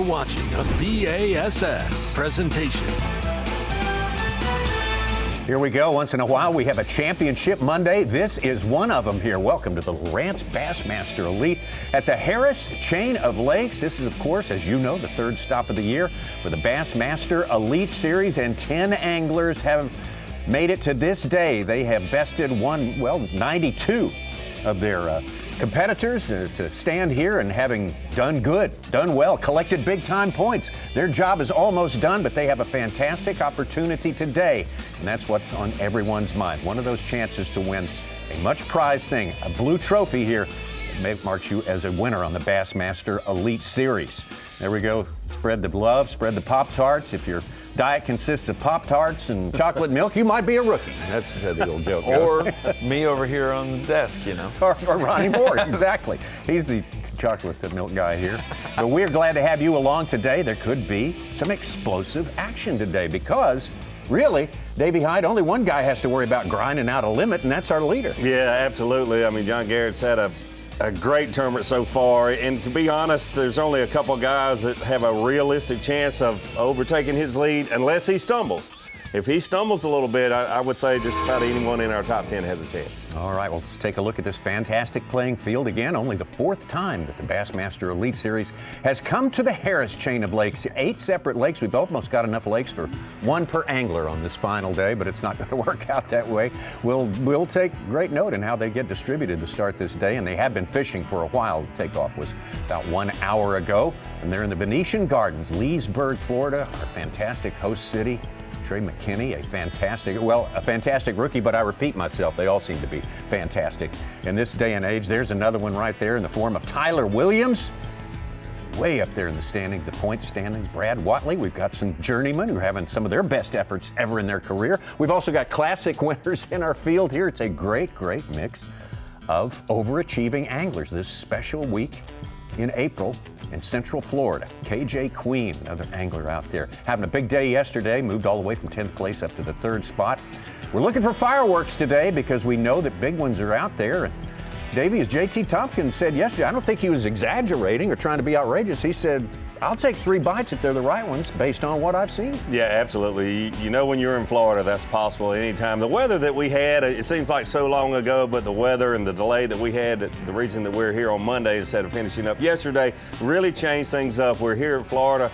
watching a B.A.S.S. presentation. Here we go. Once in a while, we have a championship Monday. This is one of them here. Welcome to the Lowrance Bassmaster Elite at the Harris Chain of Lakes. This is, of course, as you know, the third stop of the year for the Bassmaster Elite Series, and 10 anglers have made it to this day. They have bested 92 of their competitors to stand here and having done well, collected big-time points. Their job is almost done, but they have a fantastic opportunity today, and that's what's on everyone's mind. One of those chances to win a much-prized thing, a blue trophy here, that marks you as a winner on the Bassmaster Elite Series. There we go. Spread the love, spread the Pop-Tarts. If your diet consists of Pop-Tarts and chocolate milk, you might be a rookie. That's how the old joke goes. Or me over here on the desk, you know. Or Ronnie Moore, exactly. He's the chocolate milk guy here. But we're glad to have you along today. There could be some explosive action today because, really, Davey Hyde, only one guy has to worry about grinding out a limit, and that's our leader. Yeah, absolutely. I mean, John Garrett's had a great tournament so far, and to be honest, there's only a couple guys that have a realistic chance of overtaking his lead unless he stumbles. If he stumbles a little bit, I would say just about anyone in our top 10 has a chance. All right, well, let's take a look at this fantastic playing field again. Only the fourth time that the Bassmaster Elite Series has come to the Harris Chain of Lakes. 8 separate lakes. We've almost got enough lakes for one per angler on this final day, but it's not going to work out that way. We'll take great note in how they get distributed to start this day, and they have been fishing for a while. Takeoff was about 1 hour ago, and they're in the Venetian Gardens, Leesburg, Florida, our fantastic host city. Trey McKinney, a fantastic rookie, but I repeat myself, they all seem to be fantastic in this day and age. There's another one right there in the form of Tyler Williams, way up there in the standings, the point standings. Brad Watley, we've got some journeymen who are having some of their best efforts ever in their career. We've also got classic winners in our field here. It's a great mix of overachieving anglers this special week in April in Central Florida. KJ Queen, another angler out there, having a big day yesterday, moved all the way from 10th place up to the 3rd spot. We're looking for fireworks today because we know that big ones are out there. And Davey, as JT Tompkins said yesterday, I don't think he was exaggerating or trying to be outrageous. He said, I'll take 3 bites if they're the right ones based on what I've seen. Yeah, absolutely. You know, when you're in Florida, that's possible anytime. The weather that we had, it seems like so long ago, but the weather and the delay that we had, the reason that we're here on Monday instead of finishing up yesterday, really changed things up. We're here in Florida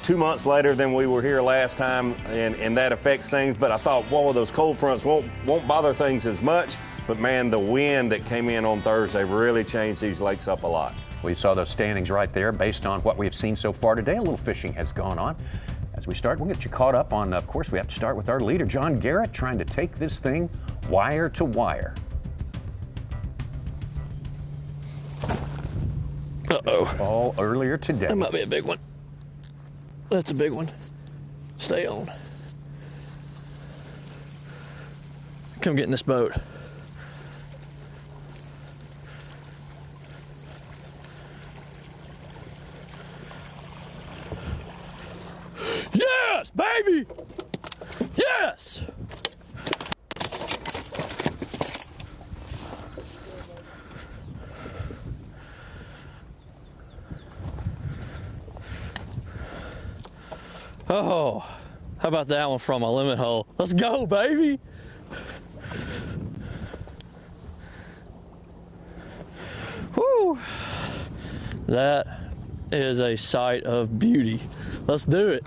2 months later than we were here last time, and that affects things. But I thought, whoa, those cold fronts won't bother things as much. But man, the wind that came in on Thursday really changed these lakes up a lot. We saw those standings right there based on what we've seen so far today. A little fishing has gone on. As we start, we'll get you caught up on, of course, we have to start with our leader, John Garrett, trying to take this thing wire to wire. Uh-oh. All earlier today. That might be a big one. That's a big one. Stay on. Come get in this boat. Yes, baby! Yes! Oh, how about that one from my limit hole? Let's go, baby! Woo! That is a sight of beauty. Let's do it.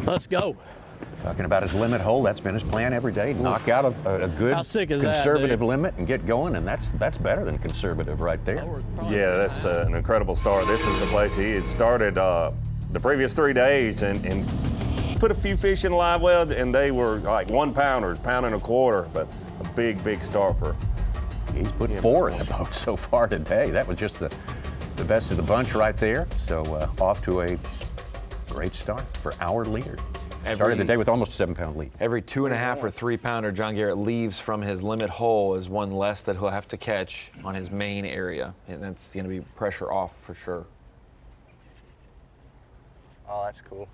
Let's go. Talking about his limit hole, that's been his plan every day. Knock out a good conservative limit and get going, and that's better than conservative right there. Yeah, that's an incredible start. This is the place he had started the previous 3 days and put a few fish in live well, and they were like 1 pounders, pound and a quarter, but a big start for. He's put 4 in the boat so far today. That was just the best of the bunch right there. So off to a great start for our leader. Started the day with almost a 7-pound lead. Every 2.5 or 3 pounder John Garrett leaves from his limit hole is one less that he'll have to catch on his main area. And that's going to be pressure off for sure. Oh, that's cool.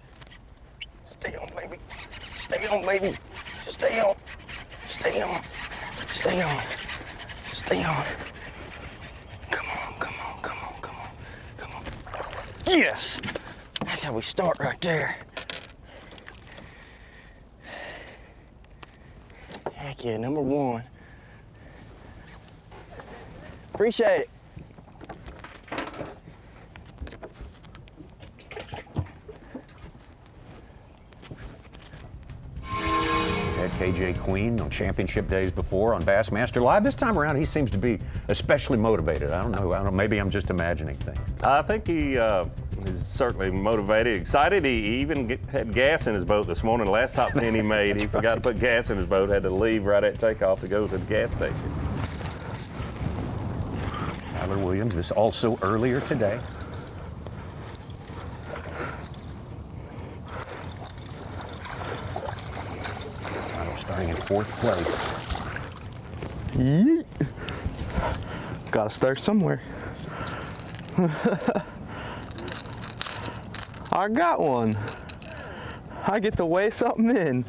Stay on, baby. Stay on, baby. Stay on. Stay on. Stay on. Stay on. Come on, come on, come on, come on, come on. Yes! That's how we start right there. Heck yeah, number one. Appreciate it. Had KJ Queen on championship days before on Bassmaster Live. This time around, he seems to be especially motivated. I don't know. Maybe I'm just imagining things. I think he is certainly motivated, excited. He even had gas in his boat this morning. The last top 10 he made, he forgot to put gas in his boat, had to leave right at takeoff to go to the gas station. Tyler Williams, this also earlier today. Starting in 4th place. Yeet. Gotta start somewhere. I got one. I get to weigh something in.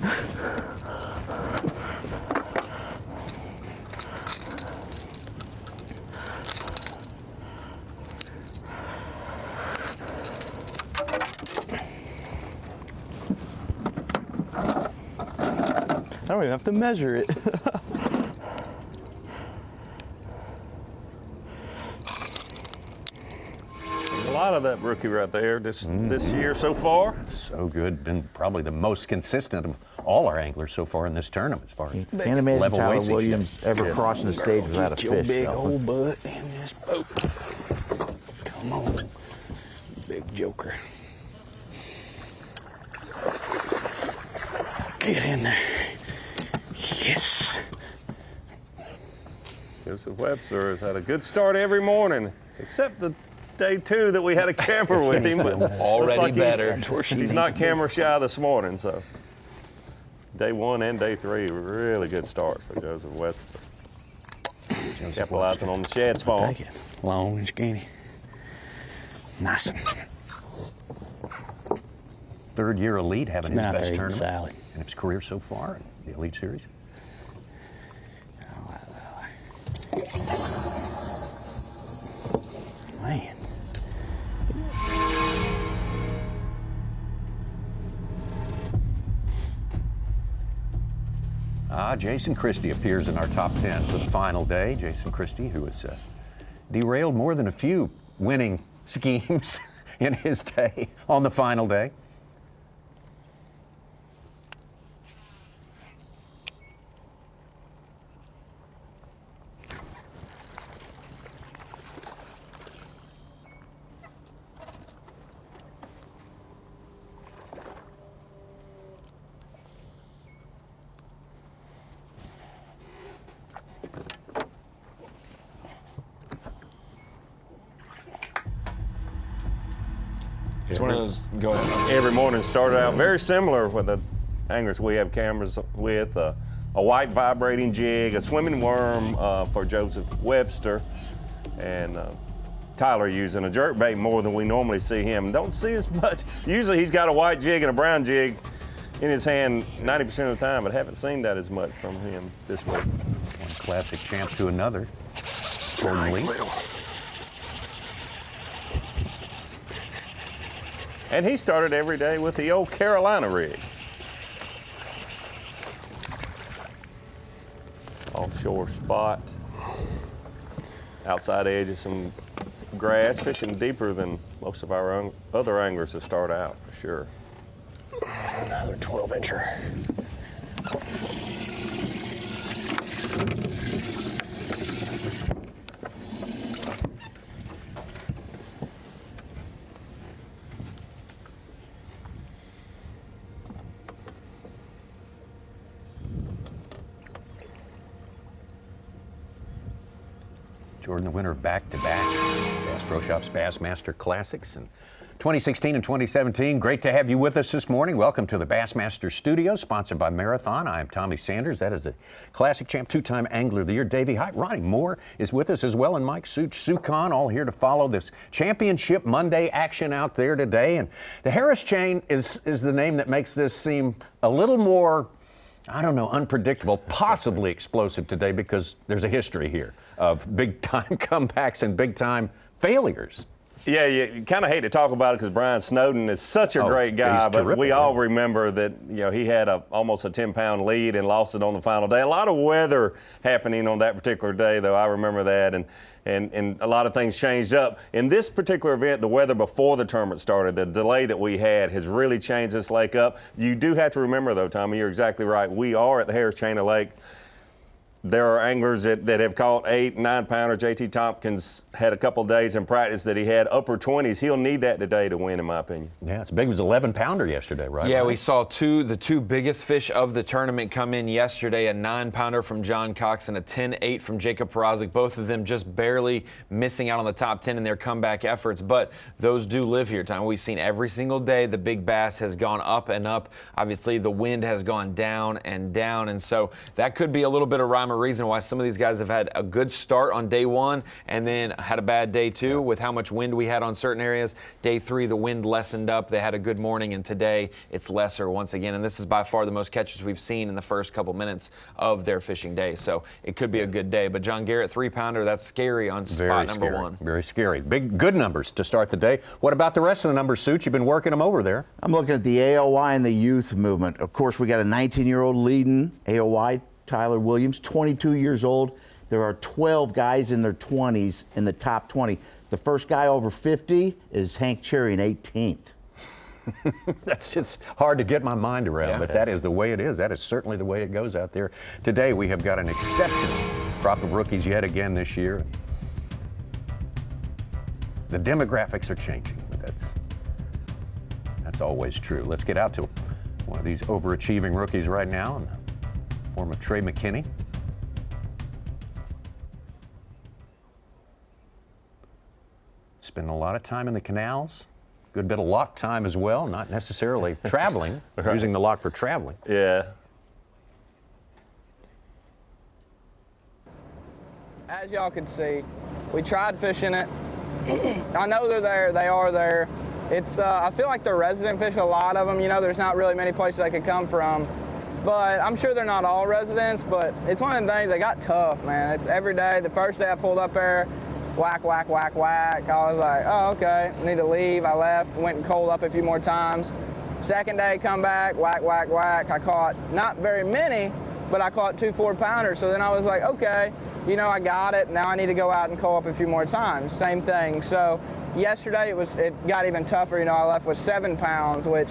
I don't even have to measure it. A lot of that rookie right there this year so far. So good, and probably the most consistent of all our anglers so far in this tournament as far as Can't imagine level Tyler weights. Williams ever crossing the stage without a Get your fish. big so. old butt in this boat. Come on, big joker. Get in there. Yes. Joseph Webster has had a good start every morning, except the day 2 that we had a camera with him. But Already looks like better. He's not camera shy this morning, so. Day 1 and day 3 were really good starts for Joseph Webster. Capitalizing on the shad spawn. Take it. Long and skinny. Nice. 3rd year elite, having his Now best there eating tournament salad. in his career so far in the Elite Series. Man. Jason Christie appears in our top 10 for the final day. Jason Christie, who has derailed more than a few winning schemes in his day on the final day. It's one of those. Go ahead. Every morning started out very similar with the anglers we have cameras with. A white vibrating jig, a swimming worm for Joseph Webster, and Tyler using a jerkbait more than we normally see him. Don't see as much. Usually he's got a white jig and a brown jig in his hand 90% of the time, but haven't seen that as much from him this week. One classic champ to another. Jordan Lee. And he started every day with the old Carolina rig. Offshore spot. Outside edge of some grass, fishing deeper than most of our other anglers to start out, for sure. Another 12-incher. Jordan, the winner of back-to-back Bass Pro Shops Bassmaster Classics in 2016 and 2017. Great to have you with us this morning. Welcome to the Bassmaster Studio, sponsored by Marathon. I'm Tommy Sanders. That is the Classic Champ, two-time Angler of the Year, Davey Height. Ronnie Moore is with us as well, and Mike Such, Sucon, all here to follow this Championship Monday action out there today. And the Harris chain is the name that makes this seem a little more I don't know, unpredictable, possibly explosive today because there's a history here of big-time comebacks and big-time failures. Yeah, you kind of hate to talk about it because Brian Snowden is such a great guy, he's but terrific, we all remember that he had almost a 10-pound lead and lost it on the final day. A lot of weather happening on that particular day, though. I remember that, and a lot of things changed up. In this particular event, the weather before the tournament started, the delay that we had has really changed this lake up. You do have to remember, though, Tommy, you're exactly right. We are at the Harris Chain of Lake. There are anglers that have caught 8, 9-pounder. JT Tompkins had a couple days in practice that he had upper 20s. He'll need that today to win, in my opinion. Yeah, it's big. It was 11-pounder yesterday, right? Yeah, we saw the two biggest fish of the tournament come in yesterday, a 9-pounder from John Cox and a 10-8 from Jacob Perozik, both of them just barely missing out on the top 10 in their comeback efforts, but those do live here, Tom. We've seen every single day the big bass has gone up and up. Obviously, the wind has gone down, and so that could be a little bit of rhyme or reason why some of these guys have had a good start on day 1 and then had a bad day 2 with how much wind we had on certain areas. Day 3, the wind lessened up. They had a good morning, and today it's lesser once again. And this is by far the most catches we've seen in the first couple minutes of their fishing day. So it could be a good day. But John Garrett, 3-pounder, that's scary on spot number 1. Very scary. Big, good numbers to start the day. What about the rest of the numbers, Suits? You've been working them over there. I'm looking at the AOY and the youth movement. Of course, we got a 19-year-old leading AOY, Tyler Williams, 22 years old. There are 12 guys in their 20s in the top 20. The first guy over 50 is Hank Cherry in 18th. That's just hard to get my mind around, but that is the way it is. That is certainly the way it goes out there. Today we have got an exceptional crop of rookies yet again this year. The demographics are changing, but that's always true. Let's get out to one of these overachieving rookies right now in the form of Trey McKinney. Spending a lot of time in the canals. Good bit of lock time as well, not necessarily traveling, using the lock for traveling. Yeah. As y'all can see, we tried fishing it. I know they're there, they are there. It's, I feel like they're resident fish, a lot of them, there's not really many places they could come from. But I'm sure they're not all residents, but it's one of them things, they got tough, man. It's every day. The first day I pulled up there, whack, whack, whack, whack. I was like, oh, okay, need to leave. I left, went and coaled up a few more times. Second day, come back, whack, whack, whack. I caught not very many, but I caught 2 4-pounders. So then I was like, okay, I got it. Now I need to go out and coal up a few more times. Same thing. So yesterday it got even tougher. I left with 7 pounds, which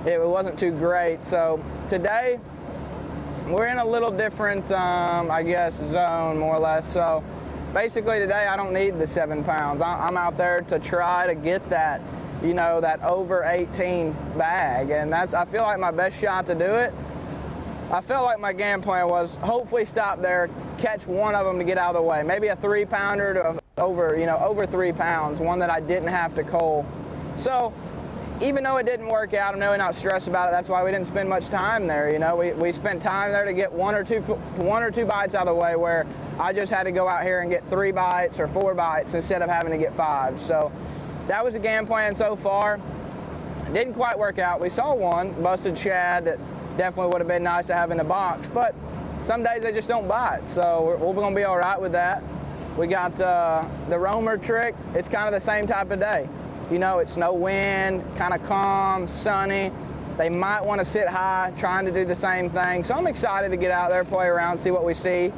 it wasn't too great. So today we're in a little different, I guess, zone more or less. So basically today I don't need the 7 pounds. I'm out there to try to get that, that over 18 bag. And I feel like my best shot to do it. I felt like my game plan was hopefully stop there, catch one of them to get out of the way. Maybe a 3-pounder over 3 pounds, one that I didn't have to coal. So even though it didn't work out, I'm really not stressed about it. That's why we didn't spend much time there. We spent time there to get one or two bites out of the way, where I just had to go out here and get 3 bites or 4 bites instead of having to get 5. So that was the game plan so far. It didn't quite work out. We saw one busted shad that definitely would have been nice to have in the box, but some days they just don't bite. So we're going to be all right with that. We got the roamer trick. It's kind of the same type of day. It's no wind, kind of calm, sunny. They might want to sit high, trying to do the same thing. So I'm excited to get out there, play around, see what we see.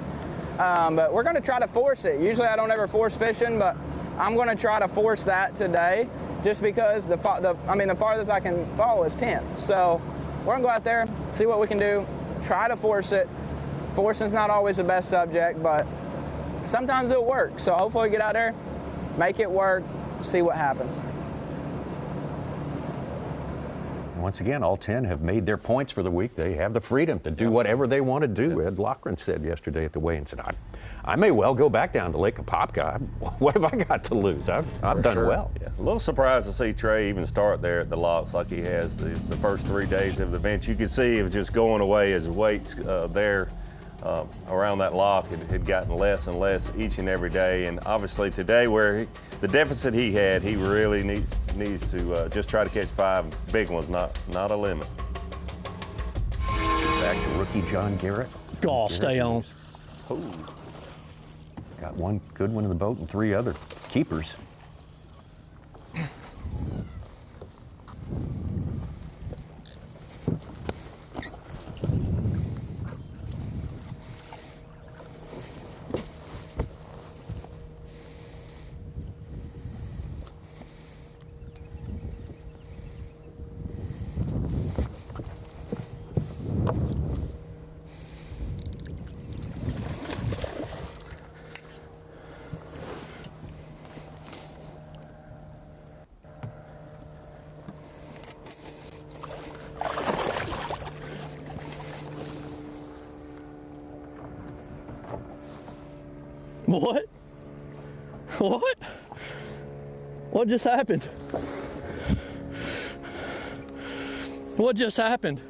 But we're going to try to force it. Usually I don't ever force fishing, but I'm going to try to force that today, just because the farthest I can fall is 10th. So we're going to go out there, see what we can do, try to force it. Forcing's not always the best subject, but sometimes it'll work. So hopefully we get out there, make it work, see what happens. Once again, all 10 have made their points for the week. They have the freedom to do whatever they want to do. Ed Lowrance said yesterday at the weigh-in, said, I may well go back down to Lake Apopka. What have I got to lose? I've done well. Yeah. A little surprised to see Trey even start there at the locks like he has the first 3 days of the event. You could see it was just going away. His weights there around that lock had gotten less and less each and every day. And obviously today, where the deficit he had, he really needs to just try to catch 5 big ones, not a limit. back to rookie John Garrett. Oh, stay on. Oh. Got one good one in the boat and 3 other keepers. What? What? What just happened? What just happened?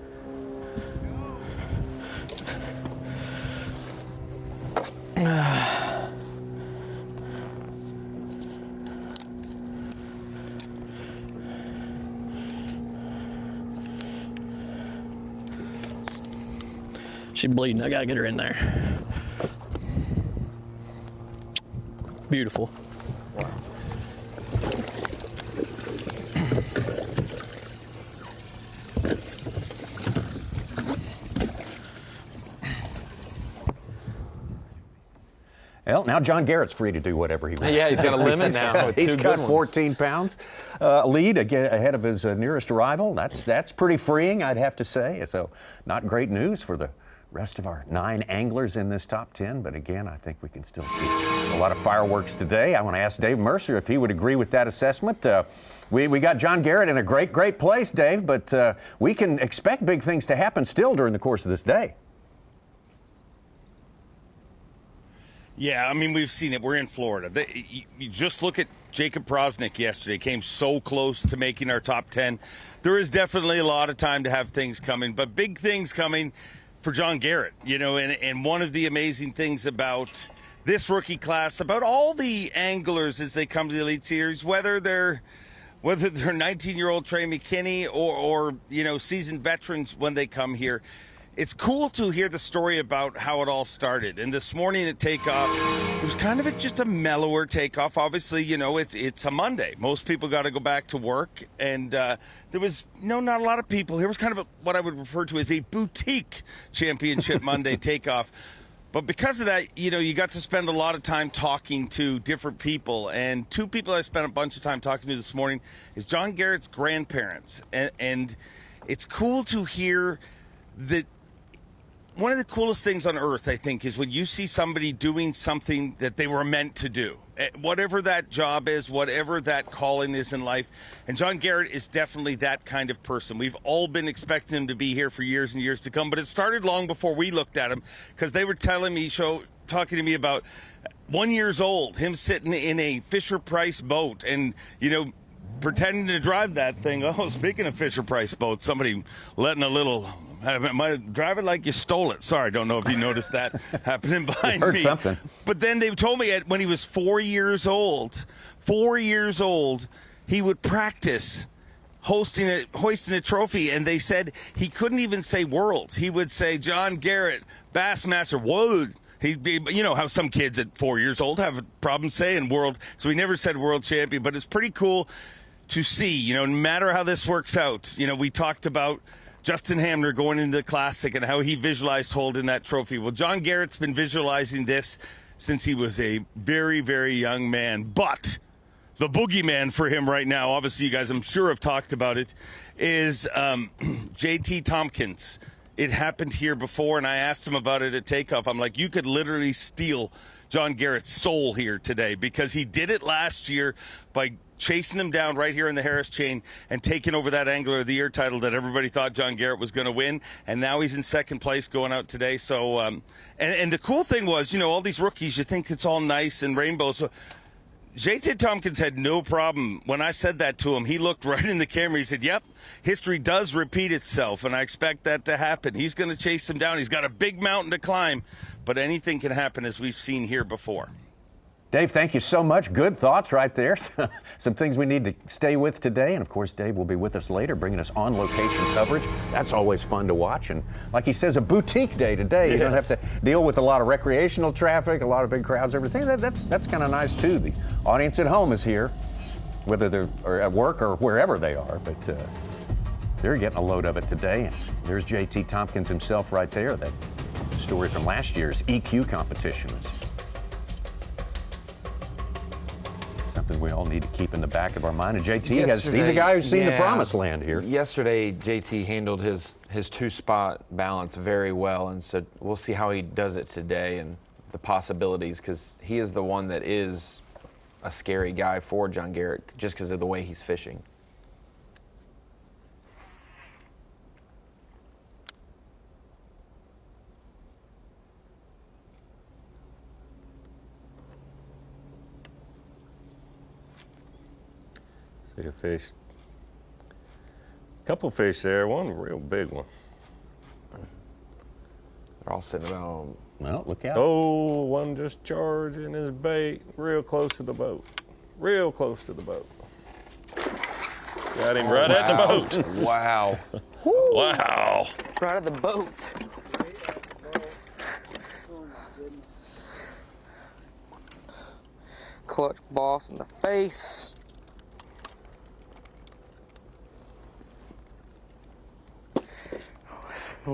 She's bleeding. I gotta get her in there. Beautiful. Well, now John Garrett's free to do whatever he wants. Yeah, he's got a limit now. with He's two got good 14 pounds lead again ahead of his nearest rival. That's pretty freeing, I'd have to say. So not great news for the rest of our 9 anglers in this top 10, but again, I think we can still see a lot of fireworks today. I want to ask Dave Mercer if he would agree with that assessment. We got John Garrett in a great place, Dave, but we can expect big things to happen still during the course of this day. Yeah, I mean, we've seen it. We're in Florida. You just look at Jacob Prosnick yesterday. Came so close to making our top 10. There is definitely a lot of time to have things coming, but big things coming for John Garrett, you know, and one of the amazing things about this rookie class, about all the anglers as they come to the Elite Series, whether they're 19-year-old Trey McKinney or you know, seasoned veterans when they come here, it's cool to hear the story about how it all started. And this morning at takeoff, it was kind of just a mellower takeoff. Obviously, you know, it's a Monday. Most people got to go back to work. And there was, not a lot of people. Here was kind of what I would refer to as a boutique championship Monday takeoff. But because of that, you know, you got to spend a lot of time talking to different people. And 2 people I spent a bunch of time talking to this morning is John Garrett's grandparents. And it's cool to hear that. One of the coolest things on earth, I think, is when you see somebody doing something that they were meant to do, whatever that job is, whatever that calling is in life. And John Garrett is definitely that kind of person. We've all been expecting him to be here for years and years to come, but it started long before we looked at him, because they were talking to me about 1 year old, him sitting in a Fisher-Price boat and, you know, pretending to drive that thing. Oh, speaking of Fisher-Price boats, somebody letting a little... drive it like you stole it. Sorry, don't know if you noticed that happening behind heard me. Something. But then they told me when he was 4 years old, he would practice hoisting a trophy, and they said he couldn't even say worlds. He would say John Garrett, Bassmaster, world. You know how some kids at 4 years old have a problem saying world, so he never said world champion. But it's pretty cool to see, you know, no matter how this works out. You know, we talked about Justin Hamner going into the Classic and how he visualized holding that trophy. Well, John Garrett's been visualizing this since he was a very, very young man. But the boogeyman for him right now, obviously you guys I'm sure have talked about it, is JT Tompkins. It happened here before, and I asked him about it at takeoff. I'm like, you could literally steal John Garrett's soul here today, because he did it last year by chasing him down right here in the Harris chain and taking over that Angler of the Year title that everybody thought John Garrett was going to win. And now he's in second place going out today. So, and the cool thing was, you know, all these rookies, you think it's all nice and rainbow. So J.T. Tompkins had no problem. When I said that to him, he looked right in the camera. He said, yep, history does repeat itself, and I expect that to happen. He's going to chase him down. He's got a big mountain to climb, but anything can happen, as we've seen here before. Dave, thank you so much. Good thoughts right there. Some things we need to stay with today. And of course, Dave will be with us later, bringing us on location coverage. That's always fun to watch. And like he says, a boutique day today. Yes. You don't have to deal with a lot of recreational traffic, a lot of big crowds, everything. That's kind of nice too. The audience at home is here, whether they're at work or wherever they are. But they're getting a load of it today. And there's JT Tompkins himself right there. That story from last year's EQ competition. Something we all need to keep in the back of our mind. And JT, he's a guy who's seen the promised land here. Yesterday, JT handled his two-spot balance very well, and so we'll see how he does it today and the possibilities, because he is the one that is a scary guy for John Garrett just because of the way he's fishing. See a fish. Couple fish there, one real big one. They're all sitting about. Well, look out. Oh, one just charging his bait real close to the boat. Real close to the boat. Got him right at the boat. Wow. Wow. Right at the boat. Clutch boss in the face.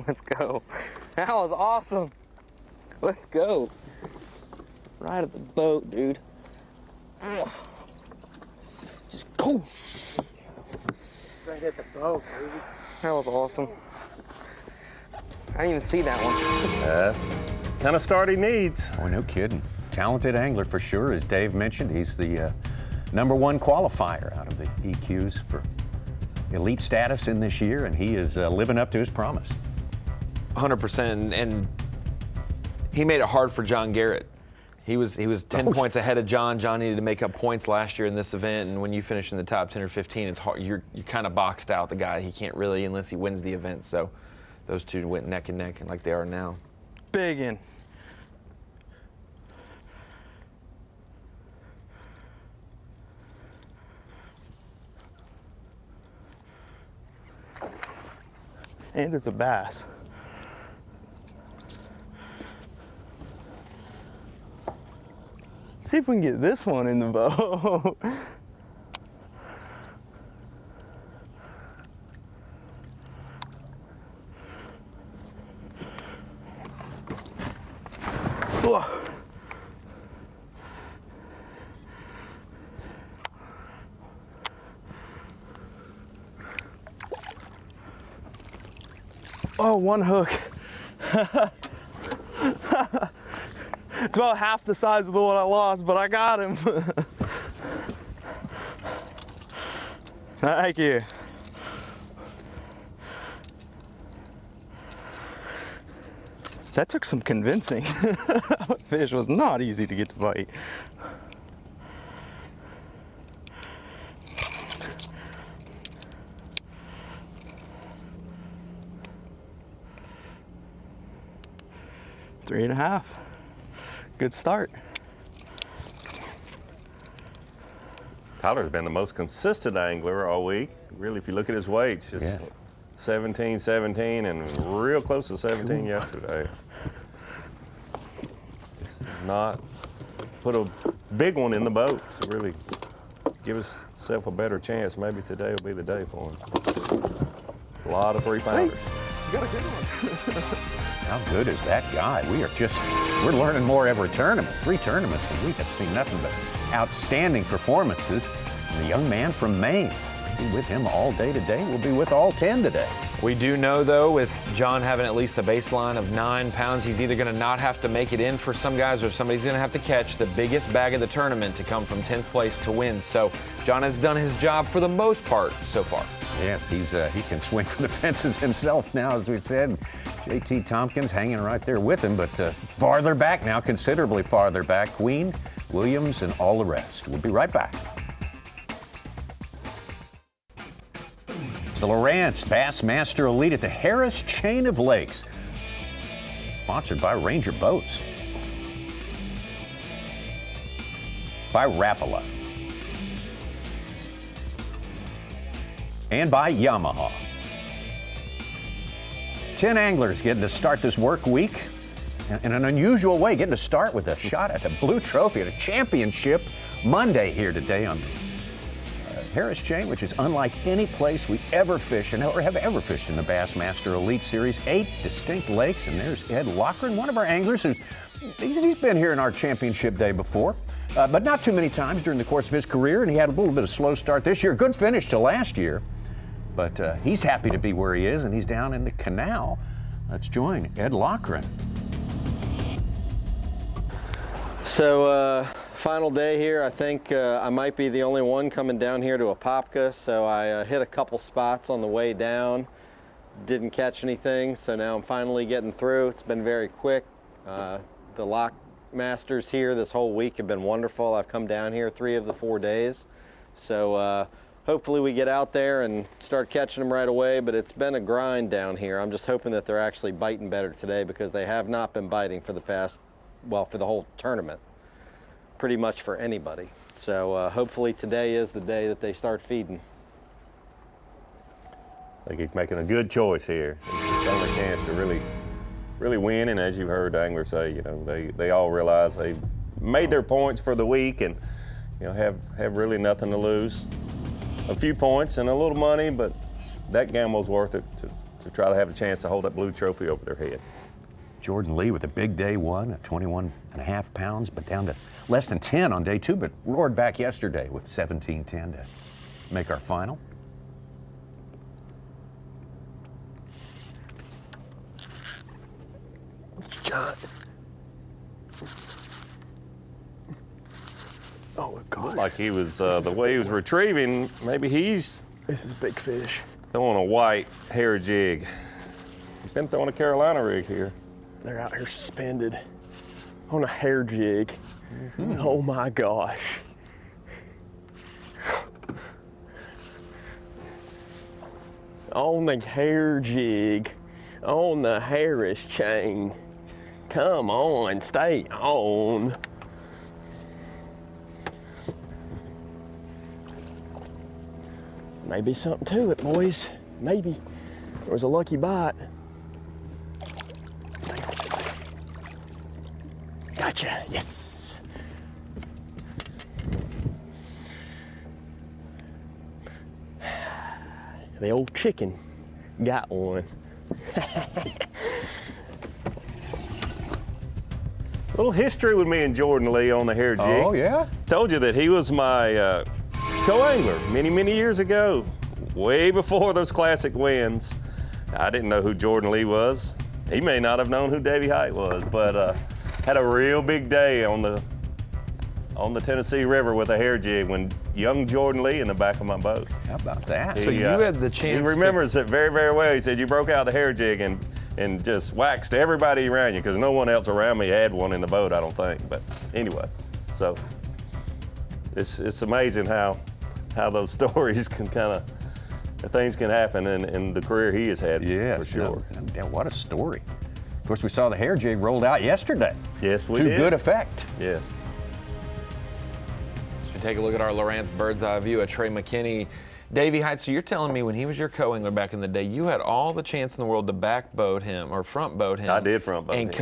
Let's go. That was awesome. Let's go. Right at the boat, dude. Just go. Right at the boat, baby. That was awesome. I didn't even see that one. That's the kind of start he needs. Oh, no kidding. Talented angler for sure. As Dave mentioned, he's the #1 qualifier out of the EQs for elite status in this year, and he is living up to his promise. 100%, and he made it hard for John Garrett. He was 10 points ahead of John. John needed to make up points last year in this event, and when you finish in the top 10 or 15, it's hard. You're kind of boxed out. The guy, he can't really unless he wins the event. So those two went neck and neck, and like they are now. Big in. And it's a bass. See if we can get this one in the boat. Oh, one hook. It's about half the size of the one I lost, but I got him. Thank you. That took some convincing. That fish was not easy to get to bite. Three and a half. Good start. Tyler's been the most consistent angler all week. Really, if you look at his weights, just 17, 17, and real close to 17 yesterday. Just not put a big one in the boat to really give himself a better chance. Maybe today will be the day for him. A lot of 3-pounders. You got a good one. How good is that guy? We're learning more every tournament. 3 tournaments, and we have seen nothing but outstanding performances. And the young man from Maine, we'll be with him all day today. We'll be with all 10 today. We do know, though, with John having at least a baseline of 9 pounds, he's either going to not have to make it in for some guys or somebody's going to have to catch the biggest bag of the tournament to come from 10th place to win. So John has done his job for the most part so far. Yes, he can swing for the fences himself now, as we said. JT Tompkins hanging right there with him, but farther back now, considerably farther back. Queen, Williams, and all the rest. We'll be right back. The Lowrance Bassmaster Elite at the Harris Chain of Lakes, sponsored by Ranger Boats. by Rapala. And by Yamaha. 10 anglers getting to start this work week in an unusual way, getting to start with a shot at the Blue Trophy at a championship Monday here today on the Harris Chain, which is unlike any place we ever fish or have ever fished in the Bassmaster Elite Series. 8 distinct lakes, and there's Ed Lochran, one of our anglers he's been here in our championship day before, but not too many times during the course of his career, and he had a little bit of slow start this year. Good finish to last year. But he's happy to be where he is, and he's down in the canal. Let's join Ed Lochran. So, final day here. I think I might be the only one coming down here to Apopka, so I hit a couple spots on the way down. Didn't catch anything, so now I'm finally getting through. It's been very quick. The lock masters here this whole week have been wonderful. I've come down here 3 of the 4 days. So, hopefully we get out there and start catching them right away, but it's been a grind down here. I'm just hoping that they're actually biting better today, because they have not been biting for the past, well, for the whole tournament, pretty much for anybody. So hopefully today is the day that they start feeding. I think he's making a good choice here. It's the only chance to really win, and as you've heard anglers say, you know, they all realize they've made their points for the week and, you know, have really nothing to lose. A few points and a little money, but that gamble's worth it to try to have a chance to hold that blue trophy over their head. Jordan Lee with a big day one at 21.5 pounds, but down to less than 10 on day 2, but roared back yesterday with 17.10 to make our final. John. Oh, God. Looked like he was, the way he was retrieving, maybe he's... This is a big fish. Throwing a white hair jig. He's been throwing a Carolina rig here. They're out here suspended on a hair jig. Mm-hmm. Oh, my gosh. On the hair jig, on the Harris chain. Come on, stay on. Maybe something to it, boys. Maybe. It was a lucky bite. Gotcha, yes. The old chicken got one. Little history with me and Jordan Lee on the hair jig. Oh, yeah? Told you that he was my co-angler many years ago, way before those classic wins. I didn't know who Jordan Lee was. He may not have known who Davey Height was, but had a real big day on the Tennessee River with a hair jig when young Jordan Lee in the back of my boat. How about that? So you had the chance. He remembers it very well. He said you broke out the hair jig and just waxed everybody around you, because no one else around me had one in the boat, I don't think. But anyway, so it's amazing how those stories can things can happen in the career he has had. Yes, for sure. No, what a story. Of course, we saw the hair jig rolled out yesterday. Yes, we did. To good effect. Yes. So we take a look at our Lowrance bird's eye view at Trey McKinney. Davey Heights, so you're telling me when he was your co-angler back in the day, you had all the chance in the world to back boat him or front boat him. I did front boat him. And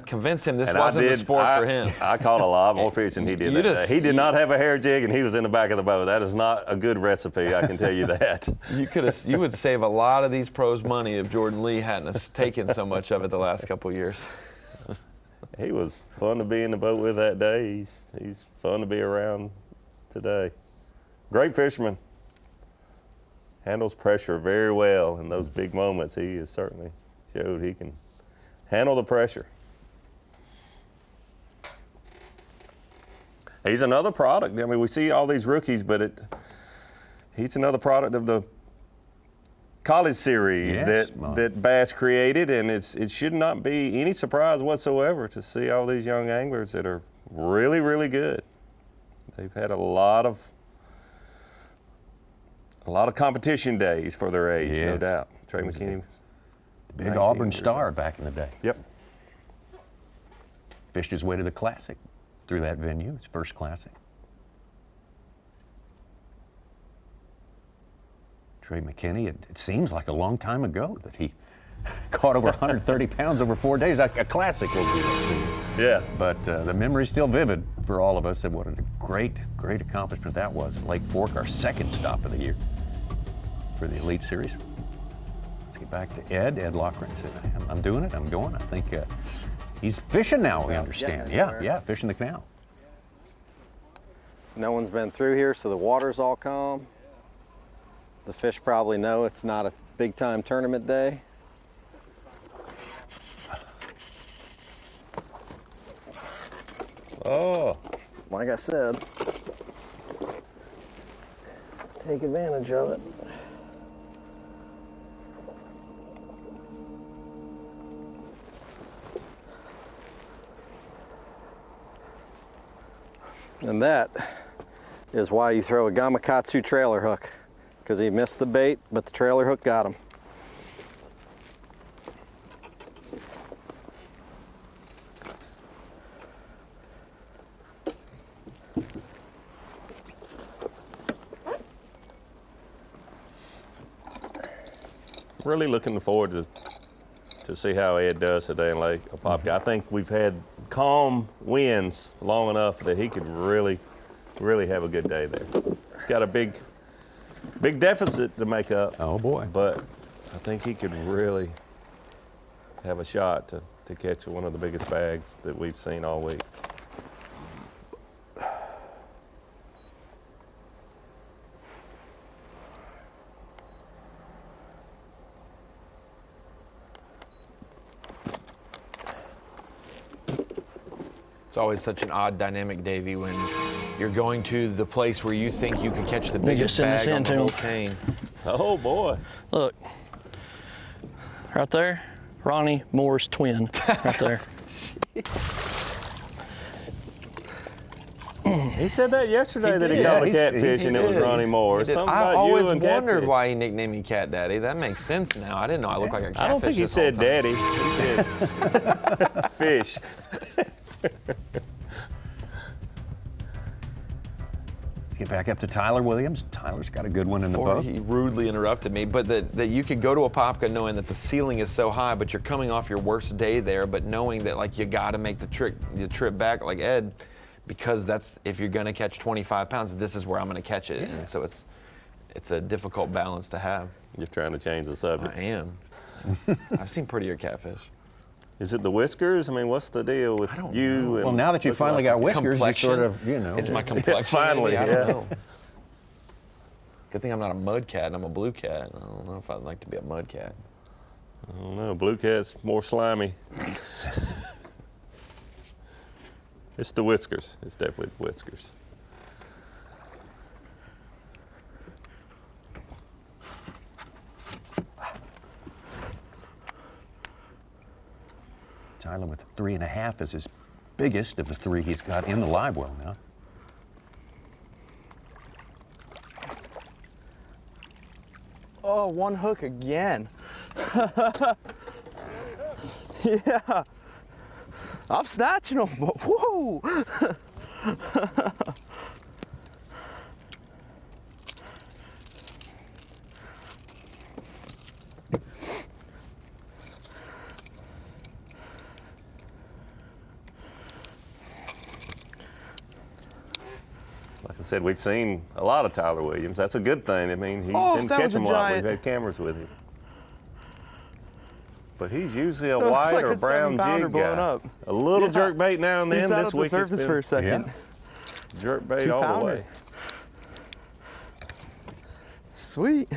convince him this wasn't the sport for him. I caught a lot more fish than he did that day. He did not have a hair jig, and he was in the back of the boat. That is not a good recipe, I can tell you that. You would save a lot of these pros money if Jordan Lee hadn't taken so much of it the last couple of years. He was fun to be in the boat with that day. He's fun to be around today. Great fisherman. Handles pressure very well in those big moments. He has certainly showed he can handle the pressure. He's another product. I mean, we see all these rookies, but he's another product of the college series that Bass created, and it should not be any surprise whatsoever to see all these young anglers that are really good. They've had a lot of competition days for their age, no doubt. Trey McKinney was big Auburn star back in the day. Yep. Fished his way to the Classic through that venue, his first Classic. Trey McKinney, it seems like a long time ago that he caught over 130 pounds over 4 days. A classic will do that to you. Yeah. But the memory's still vivid for all of us, and what a great accomplishment that was at Lake Fork, our second stop of the year for the Elite Series. Let's get back to Ed Lowrance. I'm doing it, I'm going. I think he's fishing now, we understand. Yeah, fishing the canal. No one's been through here, so the water's all calm. The fish probably know it's not a big time tournament day. Oh. Like I said, take advantage of it. And that is why you throw a Gamakatsu trailer hook, because he missed the bait, but the trailer hook got him. Really looking forward to see how Ed does today in Lake Apopka. I think we've had calm winds long enough that he could really have a good day there. He's got a big deficit to make up. Oh boy. But I think he could really have a shot to catch one of the biggest bags that we've seen all week. It's always such an odd dynamic, Davey, when you're going to the place where you think you can catch the biggest bag on the whole chain. Oh boy. Look, right there, Ronnie Moore's twin, right there. He said that yesterday that he caught a catfish and it was Ronnie Moore. Something I about always you and wondered catfish. why he nicknamed me Cat Daddy. That makes sense now. I didn't know I looked like a catfish. I don't think he this whole said time. daddy. He said fish. Get back up to Tyler Williams. Tyler's got a good one in the Before boat. he rudely interrupted me, but that you could go to Apopka knowing that the ceiling is so high, but you're coming off your worst day there, but knowing that like you got to make the trip back, like Ed, because that's if you're going to catch 25 pounds, this is where I'm going to catch it, and so it's a difficult balance to have. You're trying to change the subject. I am. I've seen prettier catfish. Is it the whiskers? I mean, what's the deal with you? And Well, now that you finally got whiskers, you sort of, you know. It's my complexion. Finally, maybe? I yeah. don't know. Good thing I'm not a mud cat. I'm a blue cat. I don't know if I'd like to be a mud cat. I don't know. Blue cat's more slimy. It's the whiskers. It's definitely the whiskers. Tyler with 3.5 is his biggest of the 3 he's got in the live well now. Oh, one hook again. Yeah. I'm snatching them, but whoa. Like I said, we've seen a lot of Tyler Williams. That's a good thing. I mean, he didn't that catch was a them a lot. giant. We've had cameras with him. But he's usually a It's white like or a brown 7-pounder jig blowing guy. up. A little Yeah. jerk bait now and He then. sat This up the week it's surface been for a second. jerk bait all the 2-pounder. way. Sweet.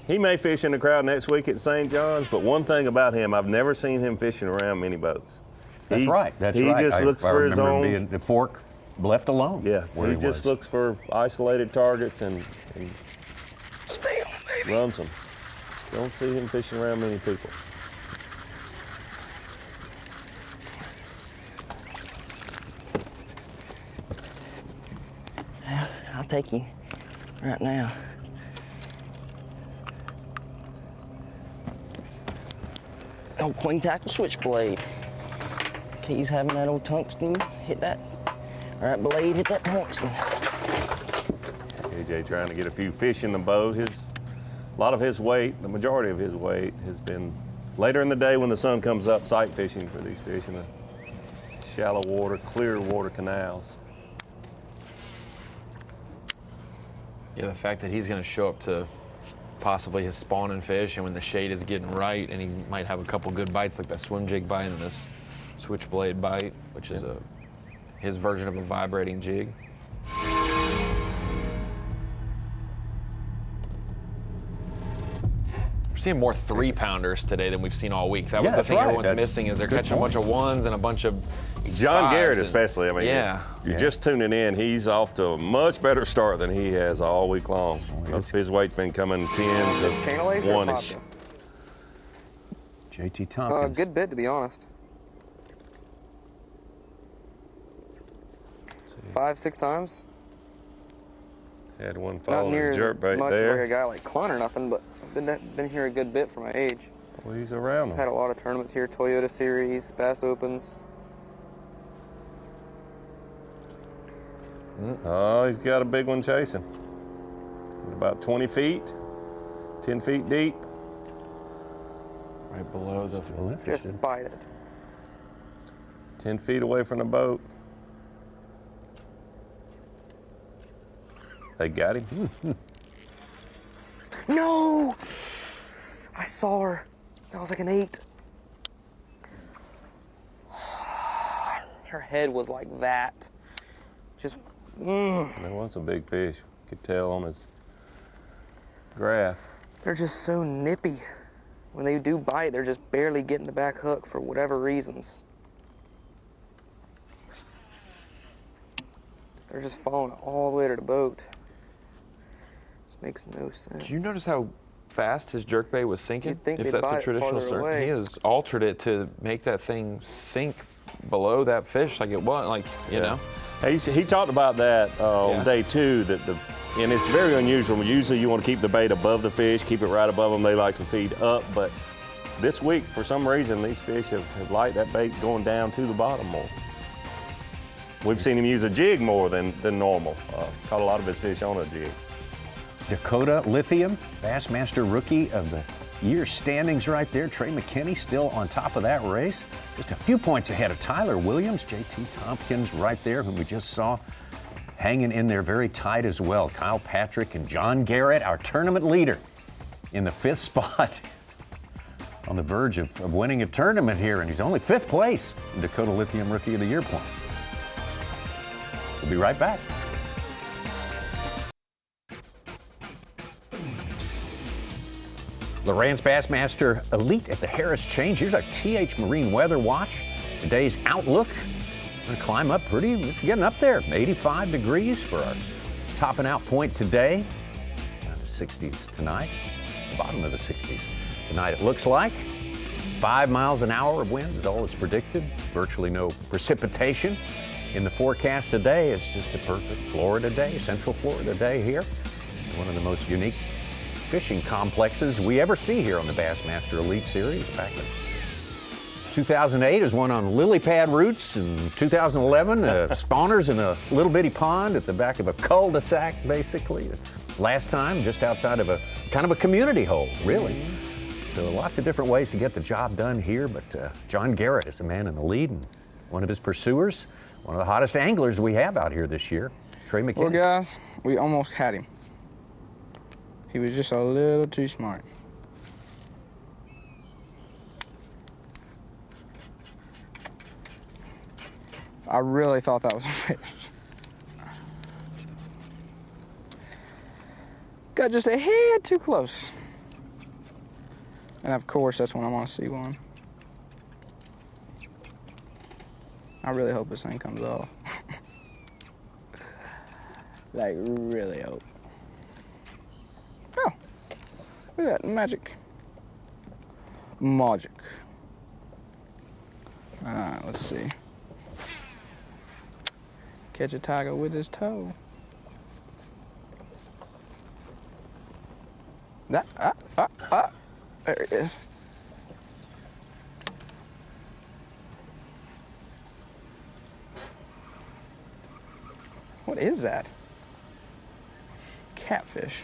He may fish in the crowd next week at St. John's, but one thing about him, I've never seen him fishing around many boats. That's right. That's he right. just looks for his remember own. being the fork left alone. Yeah, where he he just was. looks for isolated targets and Stay on, baby. runs them. Don't see him fishing around many people. I'll take you right now. old queen tackle switchblade. Keys having that old tungsten, hit that. All right, blade, hit that tungsten. AJ trying to get a few fish in the boat. A lot of his weight, the majority of his weight, has been later in the day when the sun comes up, sight fishing for these fish in the shallow water, clear water canals. Yeah, the fact that he's going to show up to possibly his spawning fish, and when the shade is getting right, and he might have a couple good bites like that swim jig bite and this switchblade bite, which is his version of a vibrating jig. We're seeing more 3-pounders today than we've seen all week. That was the thing everyone's missing, is they're catching a bunch of 1s and a bunch of John Garrett especially. I mean, yeah. You're just tuning in. He's off to a much better start than he has all week long. His weight's been coming 10 to 1-ish. JT Tompkins. Good bid, to be honest. 5, 6 times. Had one Not fall near his as jerkbait much there. as like a guy like Clun or nothing, but I've been here a good bit for my age. Well, he's around. Just had a lot of tournaments here, Toyota Series, Bass Opens. Oh, he's got a big one chasing. About 20 feet, 10 feet deep. Right below the... Just bite it. 10 feet away from the boat. They got him. No! I saw her. That was like an 8. Her head was like that. Just, That was a big fish. Could tell on his graph. They're just so nippy. When they do bite, they're just barely getting the back hook for whatever reasons. They're just falling all the way to the boat. This makes no sense. Did you notice how fast his jerkbait was sinking? You'd think If they'd that's a bite traditional farther surf, away. he has altered it to make that thing sink below that fish like it was, like, you know? He talked about that on day 2, and it's very unusual. Usually you want to keep the bait above the fish, keep it right above them. They like to feed up, but this week, for some reason, these fish have liked that bait going down to the bottom more. We've seen him use a jig more than normal. Caught a lot of his fish on a jig. Dakota Lithium, Bassmaster Rookie of the Year standings right there. Trey McKinney still on top of that race. Just a few points ahead of Tyler Williams. JT Tompkins right there, whom we just saw hanging in there very tight as well. Kyle Patrick and John Garrett, our tournament leader, in the 5th spot. On the verge of winning a tournament here, and he's only 5th place in Dakota Lithium Rookie of the Year points. We'll be right back. Lowrance Bassmaster Elite at the Harris Change. Here's our TH Marine Weather Watch. Today's outlook. We're going to climb up pretty. It's getting up there. 85 degrees for our topping out point today. Down to 60s tonight. Bottom of the 60s tonight, it looks like. 5 miles an hour of wind is all that's predicted. Virtually no precipitation in the forecast today. It's just a perfect Florida day, Central Florida day here. One of the most unique fishing complexes we ever see here on the Bassmaster Elite Series. Back in 2008 is one on lily pad roots. In 2011, spawners in a little bitty pond at the back of a cul-de-sac, basically. Last time, just outside of a kind of a community hole, really. So lots of different ways to get the job done here, but John Garrett is the man in the lead, and one of his pursuers, one of the hottest anglers we have out here this year, Trey McKinney. Well, guys, we almost had him. He was just a little too smart. I really thought that was a fish. Got just a head too close. And of course, that's when I want to see one. I really hope this thing comes off. Like, really hope. Oh, look at that, magic. Magic. All right, let's see. Catch a tiger with his toe. That, there it is. What is that? Catfish.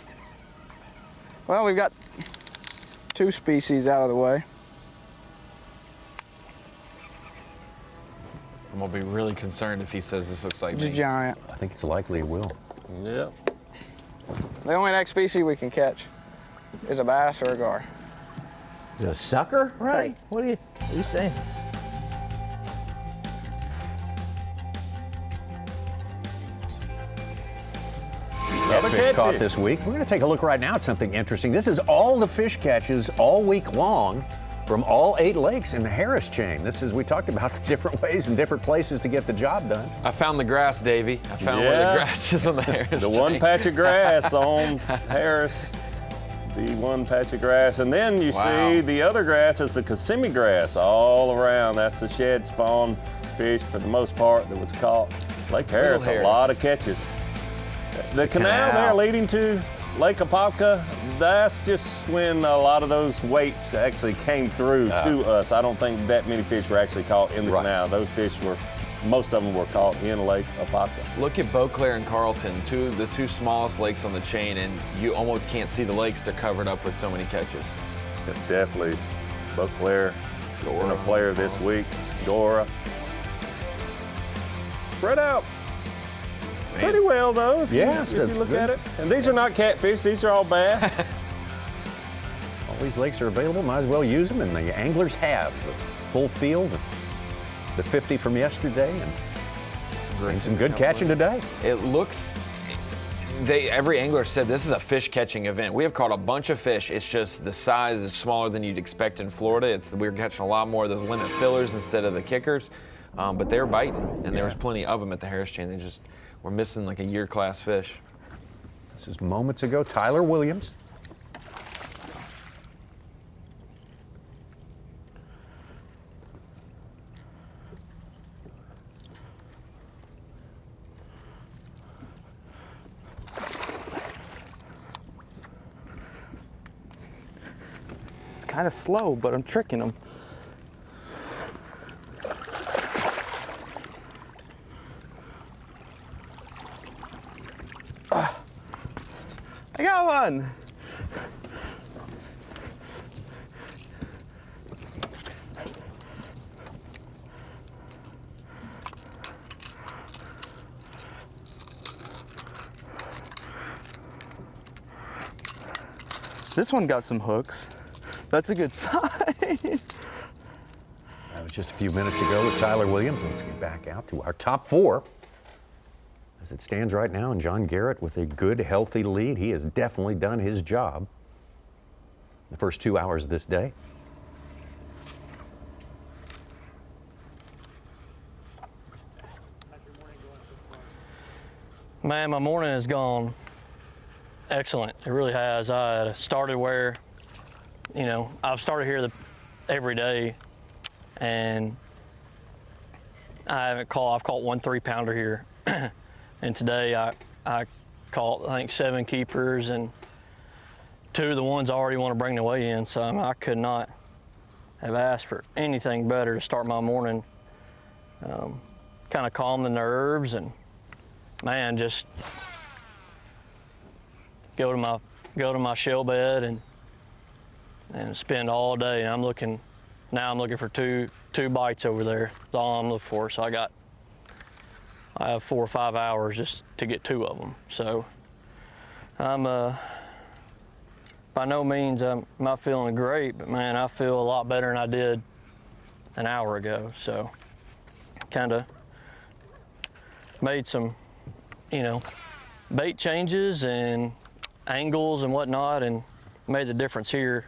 Well, we've got 2 species out of the way. I'm gonna be really concerned if he says this looks like It's a me. giant. I think it's likely it will. Yep. The only next species we can catch is a bass or a gar. Is it a sucker? Right. Hey. What are you saying? Catfish catfish. caught this week. We're going to take a look right now at something interesting. This is all the fish catches all week long from all 8 lakes in the Harris chain. This is, we talked about the different ways and different places to get the job done. I found the grass, Davey. I found where the grass is on the Harris The chain. one patch of grass on Harris. The one patch of grass. And then you see the other grass is the Kissimmee grass all around. That's a shed spawn fish for the most part that was caught. Lake Harris, a lot of catches. The canal there leading to Lake Apopka, that's just when a lot of those weights actually came through to us. I don't think that many fish were actually caught in the canal. Those fish were, most of them were caught in Lake Apopka. Look at Beauclair and Carlton, the two smallest lakes on the chain, and you almost can't see the lakes. They're covered up with so many catches. It definitely is. Beauclair been a player this week. Dora. Spread out. Pretty well though, if you look at it. And these are not catfish, these are all bass. All these lakes are available, might as well use them, and the anglers have the full field, the 50 from yesterday, and some good catching today. It looks, every angler said this is a fish catching event. We have caught a bunch of fish. It's just the size is smaller than you'd expect in Florida. We're catching a lot more of those limit fillers instead of the kickers, but they're biting, and there was plenty of them at the Harris chain. We're missing like a year class fish. This is moments ago, Tyler Williams. It's kind of slow, but I'm tricking him. I got one. This one got some hooks. That's a good sign. That was just a few minutes ago with Tyler Williams. Let's get back out to our top 4. As it stands right now, and John Garrett with a good, healthy lead. He has definitely done his job the first 2 hours of this day. Man, my morning has gone excellent. It really has. I started where, I've started here every day, and I've caught 1 3-pounder here. And today I caught, I think, 7 keepers, and 2 of the ones I already want to bring the weigh in. So I could not have asked for anything better to start my morning. Kind of calm the nerves, and man, just go to my shell bed and spend all day. And I'm looking for two bites over there. That's all I'm looking for. So I have 4 or 5 hours just to get 2 of them. So I'm by no means I'm not feeling great, but man, I feel a lot better than I did an hour ago. So kind of made some, bait changes and angles and whatnot, and made the difference here.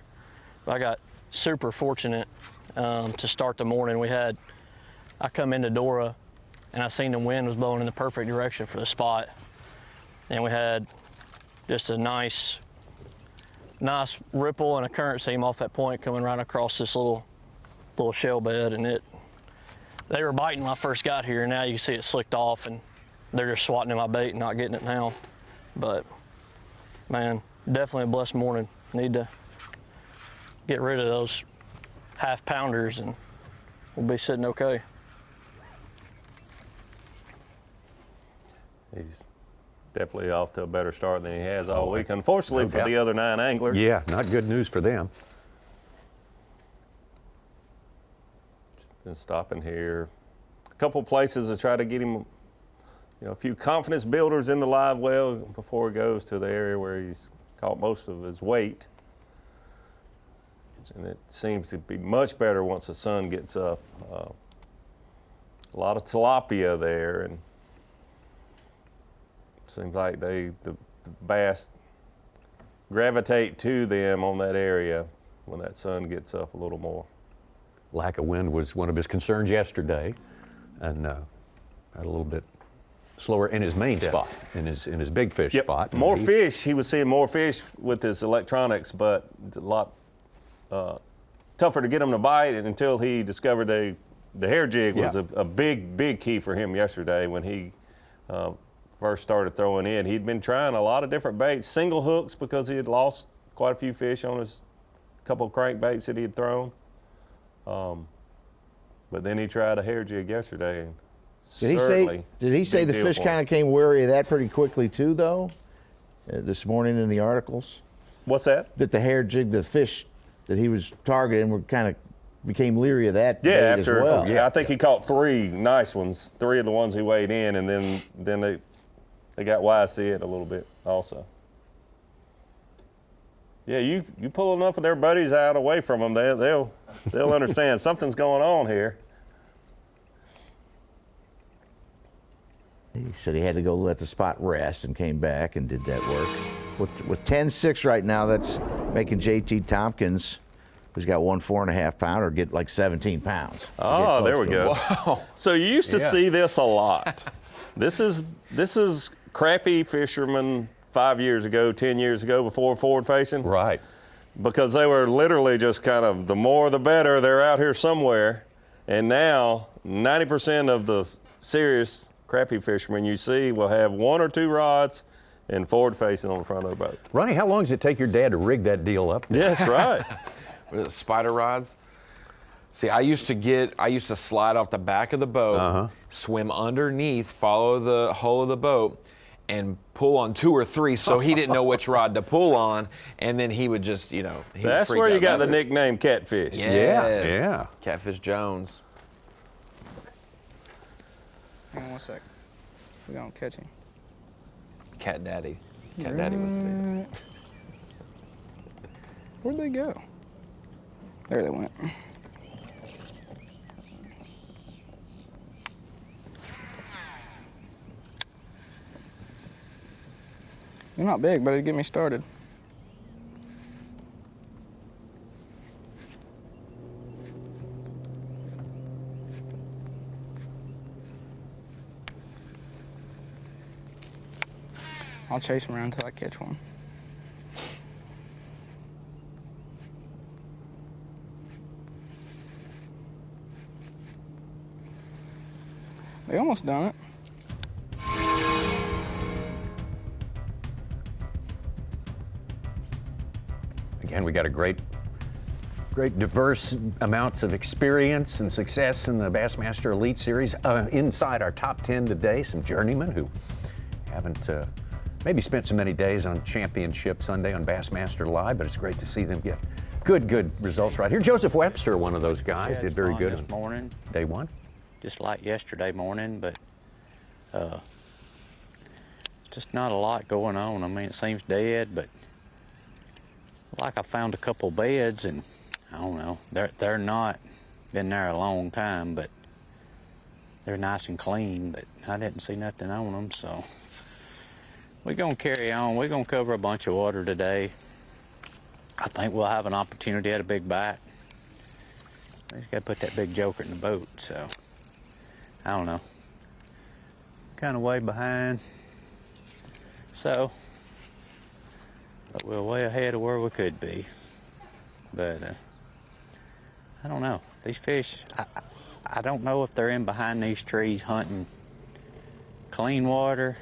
I got super fortunate to start the morning. I come into Dora, and I seen the wind was blowing in the perfect direction for the spot. And we had just a nice ripple and a current seam off that point coming right across this little shell bed. And they were biting when I first got here, and now you can see it slicked off, and they're just swatting at my bait and not getting it now. But man, definitely a blessed morning. Need to get rid of those 1/2-pounders, and we'll be sitting okay. He's definitely off to a better start than he has all week. Unfortunately for the other 9 anglers. Yeah, not good news for them. Been stopping here. A couple places to try to get him, a few confidence builders in the live well before he goes to the area where he's caught most of his weight. And it seems to be much better once the sun gets up. A lot of tilapia there, and it seems like the bass gravitate to them on that area when that sun gets up a little more. Lack of wind was one of his concerns yesterday, and had a little bit slower in his main spot, in his big fish spot. More fish. He was seeing more fish with his electronics, but it's a lot tougher to get them to bite until he discovered the hair jig was a big key for him yesterday when he first started throwing in. He'd been trying a lot of different baits, single hooks, because he had lost quite a few fish on his couple of crankbaits that he had thrown. But then he tried a hair jig yesterday. And did he say the fish kind of came wary of that pretty quickly too, though? This morning in the articles. What's that? That the hair jig, the fish that he was targeting, were kind of became leery of that bait as well. Yeah, I think he caught 3 nice ones, 3 of the ones he weighed in, and then they got wise to it a little bit also. Yeah, you pull enough of their buddies out away from them, they'll understand something's going on here. He said he had to go let the spot rest and came back and did that work. With 10-6 right now, that's making JT Tompkins, who's got 1 4.5 pounder, get like 17 pounds. Oh, there we go. Wow. So you used to see this a lot. This is crappie fishermen 5 years ago, 10 years ago, before forward facing. Right. Because they were literally just kind of the more the better, they're out here somewhere. And now 90% of the serious crappie fishermen you see will have 1 or 2 rods and forward facing on the front of the boat. Ronnie, how long does it take your dad to rig that deal up? Yes, right. What is it, spider rods? See, I used to slide off the back of the boat, swim underneath, follow the hull of the boat, and pull on 2 or 3 so he didn't know which rod to pull on, and then he would just, That's where you got the nickname Catfish. Yes. Yeah. Catfish Jones. Hang on 1 sec. We're gonna catch him. Cat Daddy. Cat Daddy was the big. Where'd they go? There they went. They're not big, but it'd get me started. I'll chase them around until I catch one. They almost done it. Again, we got a great diverse amounts of experience and success in the Bassmaster Elite Series. Inside our top 10 today, some journeymen who haven't maybe spent so many days on Championship Sunday on Bassmaster Live, but it's great to see them get good results right here. Joseph Webster, one of those guys, did very good this morning. Day 1. Just like yesterday morning, but just not a lot going on. I mean, it seems dead, but like I found a couple beds, and I don't know, they're not been there a long time, but they're nice and clean, but I didn't see nothing on them, so we're gonna carry on. We're gonna cover a bunch of water today. I think we'll have an opportunity at a big bite. We just gotta put that big joker in the boat, so I don't know. Kind of way behind. So, but we're way ahead of where we could be. But I don't know. These fish, I don't know if they're in behind these trees hunting clean water,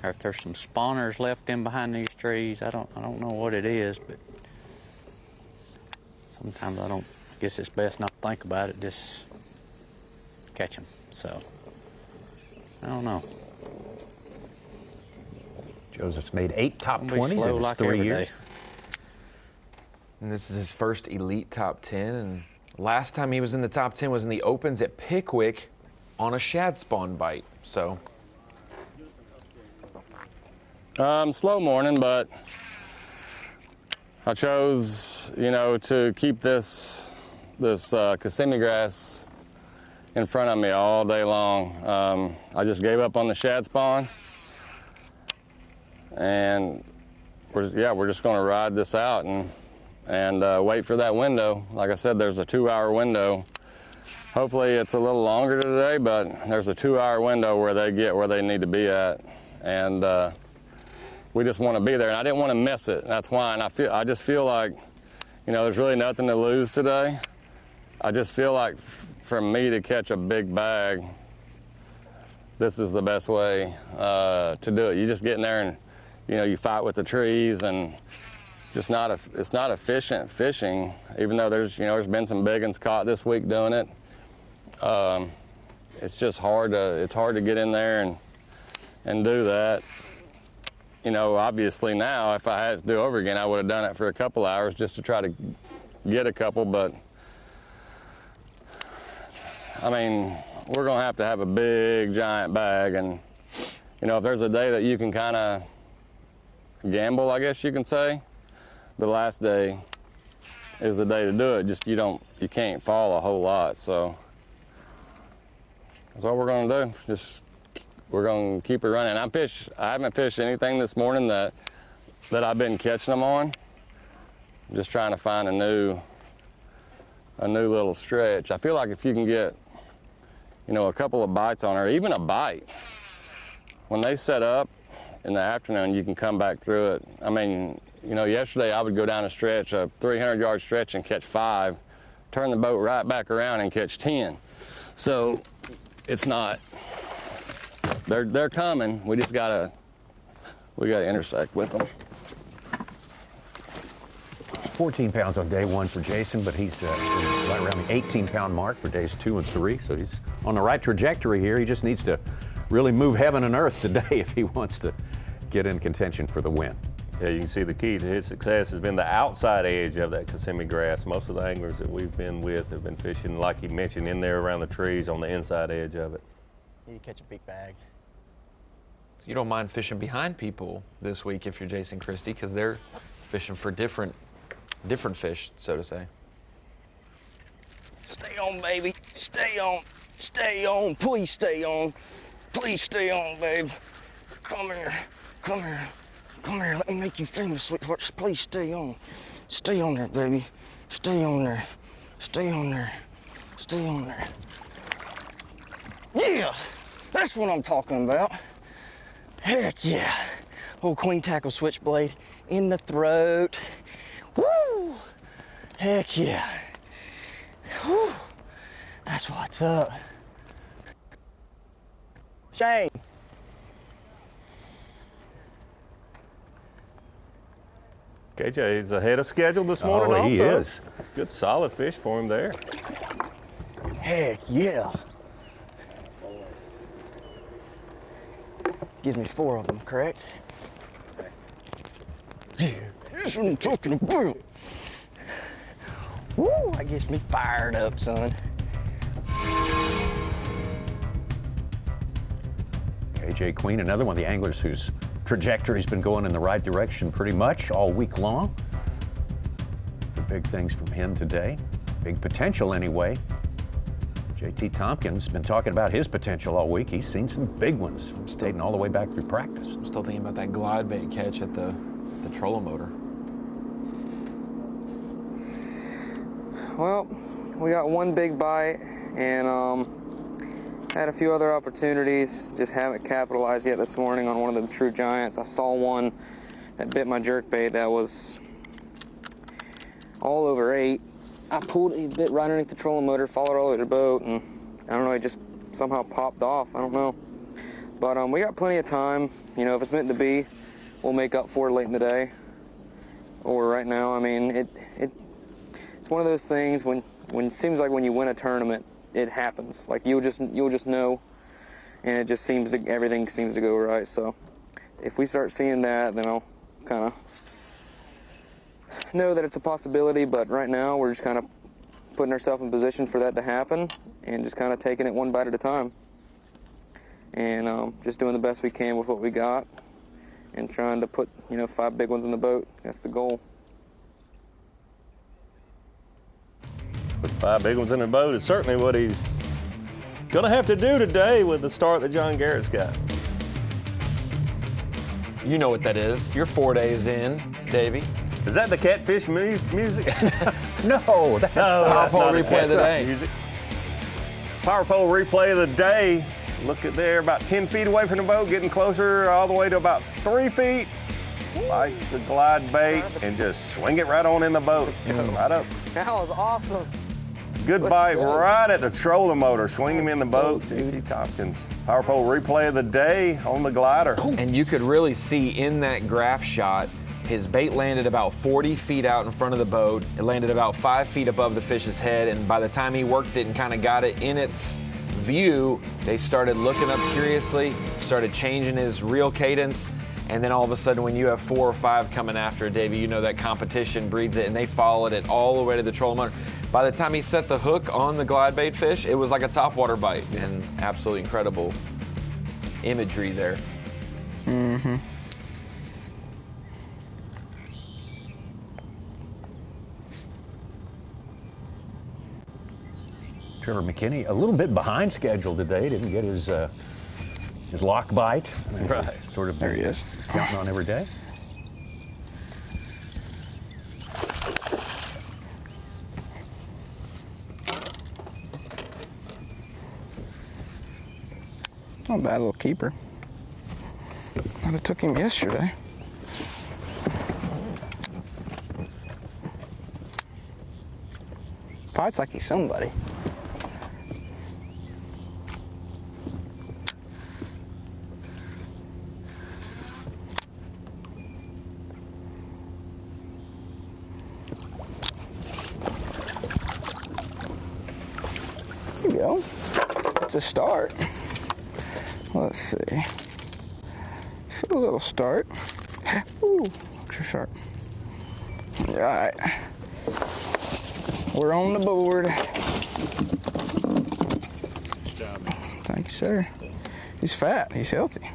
or if there's some spawners left in behind these trees. I don't know what it is, but sometimes I guess it's best not to think about it, just catch them. So, I don't know. Shows us made 8 top Be 20s slow in like 3 every years. day. And this is his first elite top 10. And last time he was in the top 10 was in the Opens at Pickwick on a shad spawn bite. So. Slow morning, but I chose, to keep this Kissimmee grass in front of me all day long. I just gave up on the shad spawn, and we're just going to ride this out and wait for that window. Like I said, there's a 2-hour window. Hopefully it's a little longer today, but there's a 2-hour window where they get where they need to be at, and we just want to be there. And I didn't want to miss it. That's why. And I just feel like, there's really nothing to lose today. I just feel like for me to catch a big bag, this is the best way to do it. You just get in there and, you fight with the trees, and it's not efficient fishing, even though there's been some big ones caught this week doing it. It's just hard to get in there and do that. Obviously now, if I had to do over again, I would have done it for a couple hours just to try to get a couple, but I mean, we're gonna have a big giant bag, and if there's a day that you can kind of gamble, I guess you can say, the last day is the day to do it. Just you can't fall a whole lot, so that's what we're gonna do. We're gonna keep it running. I haven't fished anything this morning that I've been catching them on. I'm just trying to find a new little stretch. I feel like if you can get, a couple of bites on her, even a bite, when they set up in the afternoon, you can come back through it. I mean, yesterday I would go down a stretch, a 300-yard stretch, and catch 5, turn the boat right back around and catch 10. So it's not, they're coming. We gotta intersect with them. 14 pounds on day 1 for Jason, but he's right around the 18-pound mark for days 2 and 3. So he's on the right trajectory here. He just needs to really move heaven and earth today if he wants to get in contention for the win. Yeah, you can see the key to his success has been the outside edge of that Kissimmee grass. Most of the anglers that we've been with have been fishing, like you mentioned, in there around the trees on the inside edge of it. You catch a big bag. You don't mind fishing behind people this week if you're Jason Christie, because they're fishing for different fish, so to say. Stay on, baby. Stay on. Stay on. Please stay on. Please stay on, babe. Come here. Come here. Come here. Let me make you famous, sweetheart. Please stay on. Stay on there, baby. Stay on there. Stay on there. Stay on there. Yeah! That's what I'm talking about. Heck yeah. Old queen tackle switchblade in the throat. Woo! Heck yeah. Woo! That's what's up. Shane. KJ is ahead of schedule this morning also. He is. Good solid fish for him there. Heck yeah. Gives me 4 of them, correct? Yeah, that's what I'm talking about. Woo, that gets me fired up, son. KJ Queen, another one of the anglers whose trajectory's been going in the right direction pretty much all week long. The big things from him today. Big potential anyway. JT Tompkins been talking about his potential all week. He's seen some big ones from skating all the way back through practice. I'm still thinking about that glide bait catch at the trolling motor. Well, we got one big bite and had a few other opportunities. Just haven't capitalized yet this morning on one of the true giants. I saw one that bit my jerkbait that was all over 8. I pulled it, bit right underneath the trolling motor, followed all the way to the boat, and I don't know, it just somehow popped off. I don't know. But we got plenty of time. If it's meant to be, we'll make up for it late in the day or right now. I mean, it's one of those things when it seems like when you win a tournament, it happens. Like you'll just know, and it just everything seems to go right. So if we start seeing that, then I'll kind of know that it's a possibility. But right now, we're just kind of putting ourselves in position for that to happen and just kind of taking it one bite at a time. And just doing the best we can with what we got and trying to put, 5 big ones in the boat. That's the goal. Put 5 big ones in the boat is certainly what he's going to have to do today with the start that John Garrett's got. You know what that is. You're 4 days in, Davey. Is that the catfish music? No, that's Power pole replay of the day. Music. Power pole replay of the day. Look at there, about 10 feet away from the boat, getting closer all the way to about 3 feet. Bites the glide bait and just swing it right on in the boat. Right up. That was awesome. Good bite right at the trolling motor. Swing him in the boat. JT Tompkins. Power pole replay of the day on the glider. And you could really see in that graph shot, his bait landed about 40 feet out in front of the boat. It landed about 5 feet above the fish's head. And by the time he worked it and kind of got it in its view, they started looking up curiously, started changing his reel cadence. And then all of a sudden, when you have 4 or 5 coming after it, Davey, you know that competition breeds it, and they followed it all the way to the trolling motor. By the time he set the hook on the glide bait fish, it was like a topwater bite, and absolutely incredible imagery there. Mm-hmm. Trevor McKinney, a little bit behind schedule today. Didn't get his lock bite. Right. Sort of there he is. Counting on every day. Not a bad little keeper. I'd have took him yesterday. Fights like he's somebody. There you go. It's a start. Let's see. It's a little start. Ooh, extra sharp. All right. We're on the board. Good job. Thank you, sir. He's fat. He's healthy.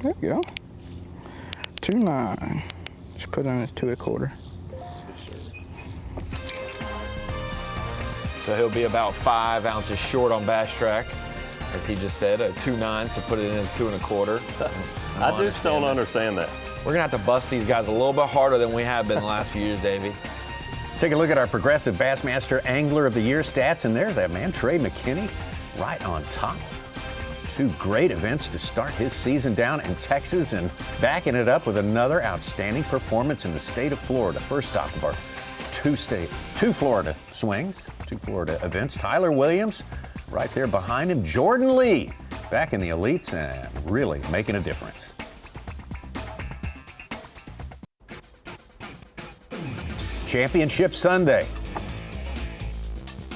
There you go. 2.9. Just put on his 2 1/4. So he'll be about 5 ounces short on Bass Track, as he just said, a 2.9, so put it in as 2 1/4. I just don't understand that. We're gonna have to bust these guys a little bit harder than we have been the last few years, Davey. Take a look at our Progressive Bassmaster Angler of the Year stats, and there's that man, Trey McKinney, right on top. 2 great events to start his season down in Texas, and backing it up with another outstanding performance in the state of Florida. First stop of our 2 Florida swings, 2 Florida events. Tyler Williams right there behind him. Jordan Lee back in the elites and really making a difference. Championship Sunday.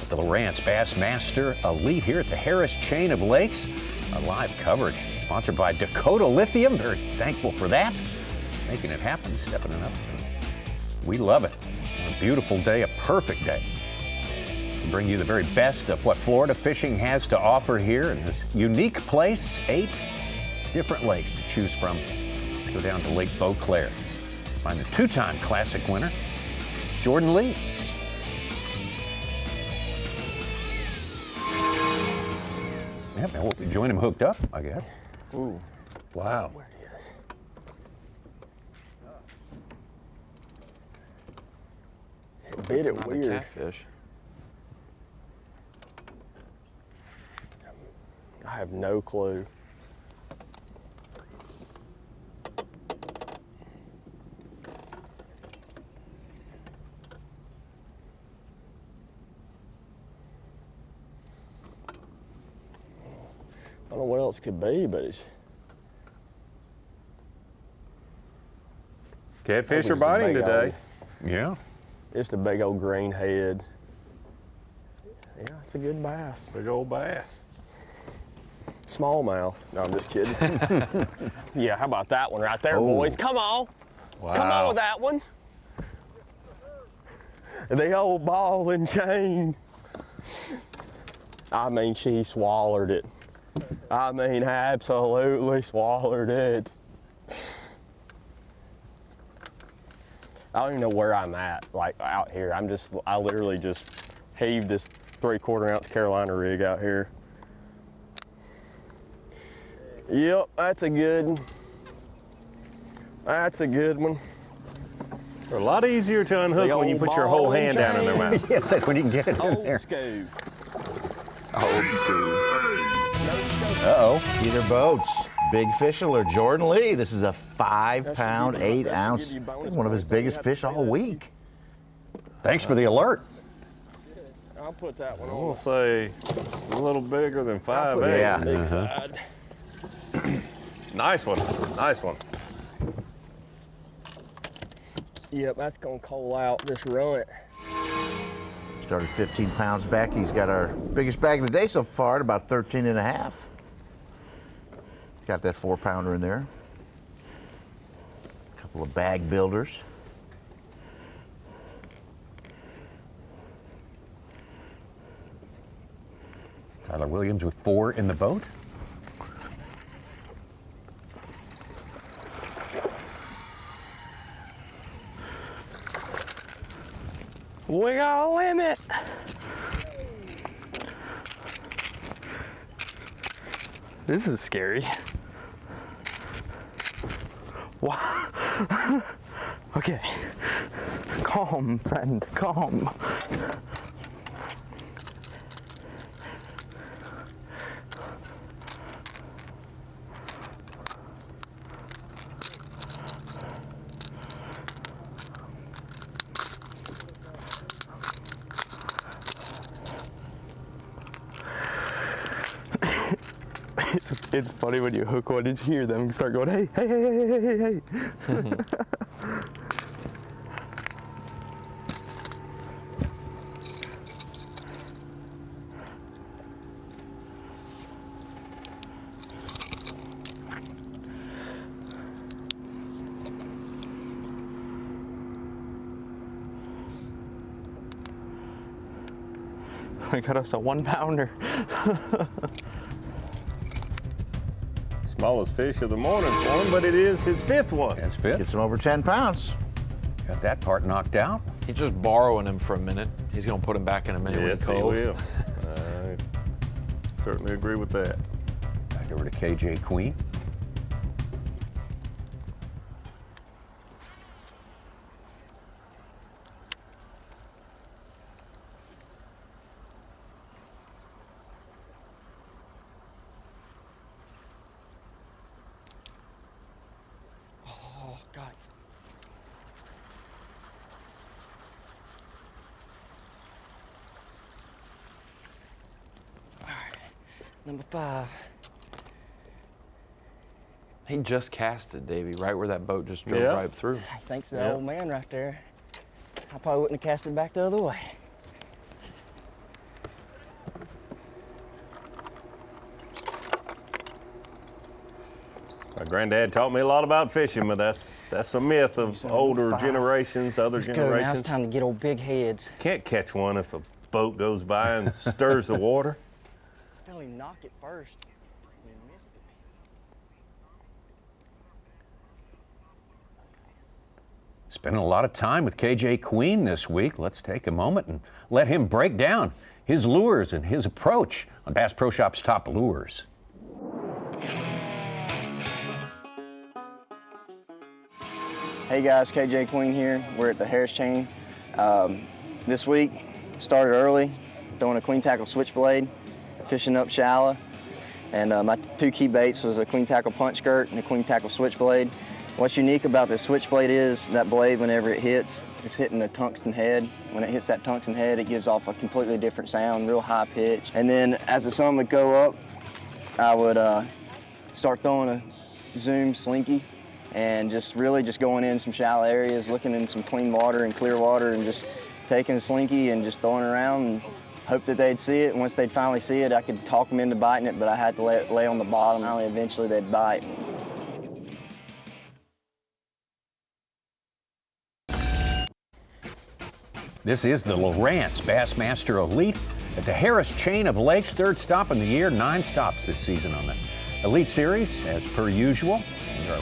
The Lowrance Bassmaster Elite here at the Harris Chain of Lakes. A live coverage sponsored by Dakota Lithium. Very thankful for that. Making it happen, stepping it up. We love it. A beautiful day, a perfect day. To bring you the very best of what Florida fishing has to offer here in this unique place. 8 different lakes to choose from. Let's go down to Lake Beauclair. Find the 2-time Classic winner, Jordan Lee. Yeah, man, we'll join him hooked up, I guess. Ooh. Wow. Where he is. It bit it weird. Catfish. I have no clue. I don't know what else it could be, but it's Catfish are biting today. Yeah. just a big old green head. Yeah, it's a good bass. Big old bass. smallmouth. No, I'm just kidding. Yeah, how about that one right there, boys? Come on. Wow. Come on with that one. The old ball and chain. I mean, she swallowed it. I mean, absolutely swallowed it. I don't even know where I'm at, like out here. I literally just heaved this 3/4 ounce Carolina rig out here. Yep, that's a good one. That's a good one. They're a lot easier to unhook when you put your whole hand down in their mouth. Yes, that's when you can get it in Old there. school. Old school. Uh-oh. Peter Boats, big fish alert. Jordan Lee, this is a 5-pound, 8-ounce. One of his biggest fish all week. Thanks for the alert. I'll put that one on. We'll say a little bigger than 5'8". Yeah. Big side. Nice one. Nice one. Yep, that's gonna coal out this runt. Started 15 pounds back. He's got our biggest bag of the day so far at about 13 and a half. Got that 4-pounder in there. A couple of bag builders. Tyler Williams with 4 in the boat. We got a limit. This is scary. Wow. Okay. Calm, friend, calm. It's funny when you hook one and hear them start going, hey, hey, hey, hey, hey, hey, hey. We got us a 1-pounder. Smallest fish of the morning for him, but it is his 5th one. That's 5th. Gets him over 10 pounds. Got that part knocked out. He's just borrowing him for a minute. He's going to put him back in a minute Yes, when he calls. will. I certainly agree with that. Back over to KJ Queen. Oh, God. All right, number 5. He just casted, Davey, right where that boat just drove Yeah. right through. Thanks to Yeah. the old man right there. I probably wouldn't have cast it back the other way. My granddad taught me a lot about fishing, but that's a myth of older generations, other Let's go. Now generations. it's time to get old big heads. Can't catch one if a boat goes by and stirs the water. I felt him knock it first. And missed it. Spending a lot of time with KJ Queen this week. Let's take a moment and let him break down his lures and his approach on Bass Pro Shop's top lures. Hey guys, KJ Queen here. We're at the Harris Chain. This week, started early, throwing a queen tackle switchblade, fishing up shallow. And my 2 key baits was a queen tackle punch skirt and a queen tackle switchblade. What's unique about this switchblade is that blade, whenever it hits, it's hitting the tungsten head. When it hits that tungsten head, it gives off a completely different sound, real high pitch. And then as the sun would go up, I would start throwing a zoom slinky and just really just going in some shallow areas, looking in some clean water and clear water and just taking a slinky and just throwing it around and Hope that they'd see it. Once they'd finally see it, I could talk them into biting it, but I had to lay on the bottom. Finally, eventually they'd bite. This is the Lowrance Bassmaster Elite at the Harris Chain of Lakes. Third stop in the year, 9 stops this season on the Elite Series, as per usual. We are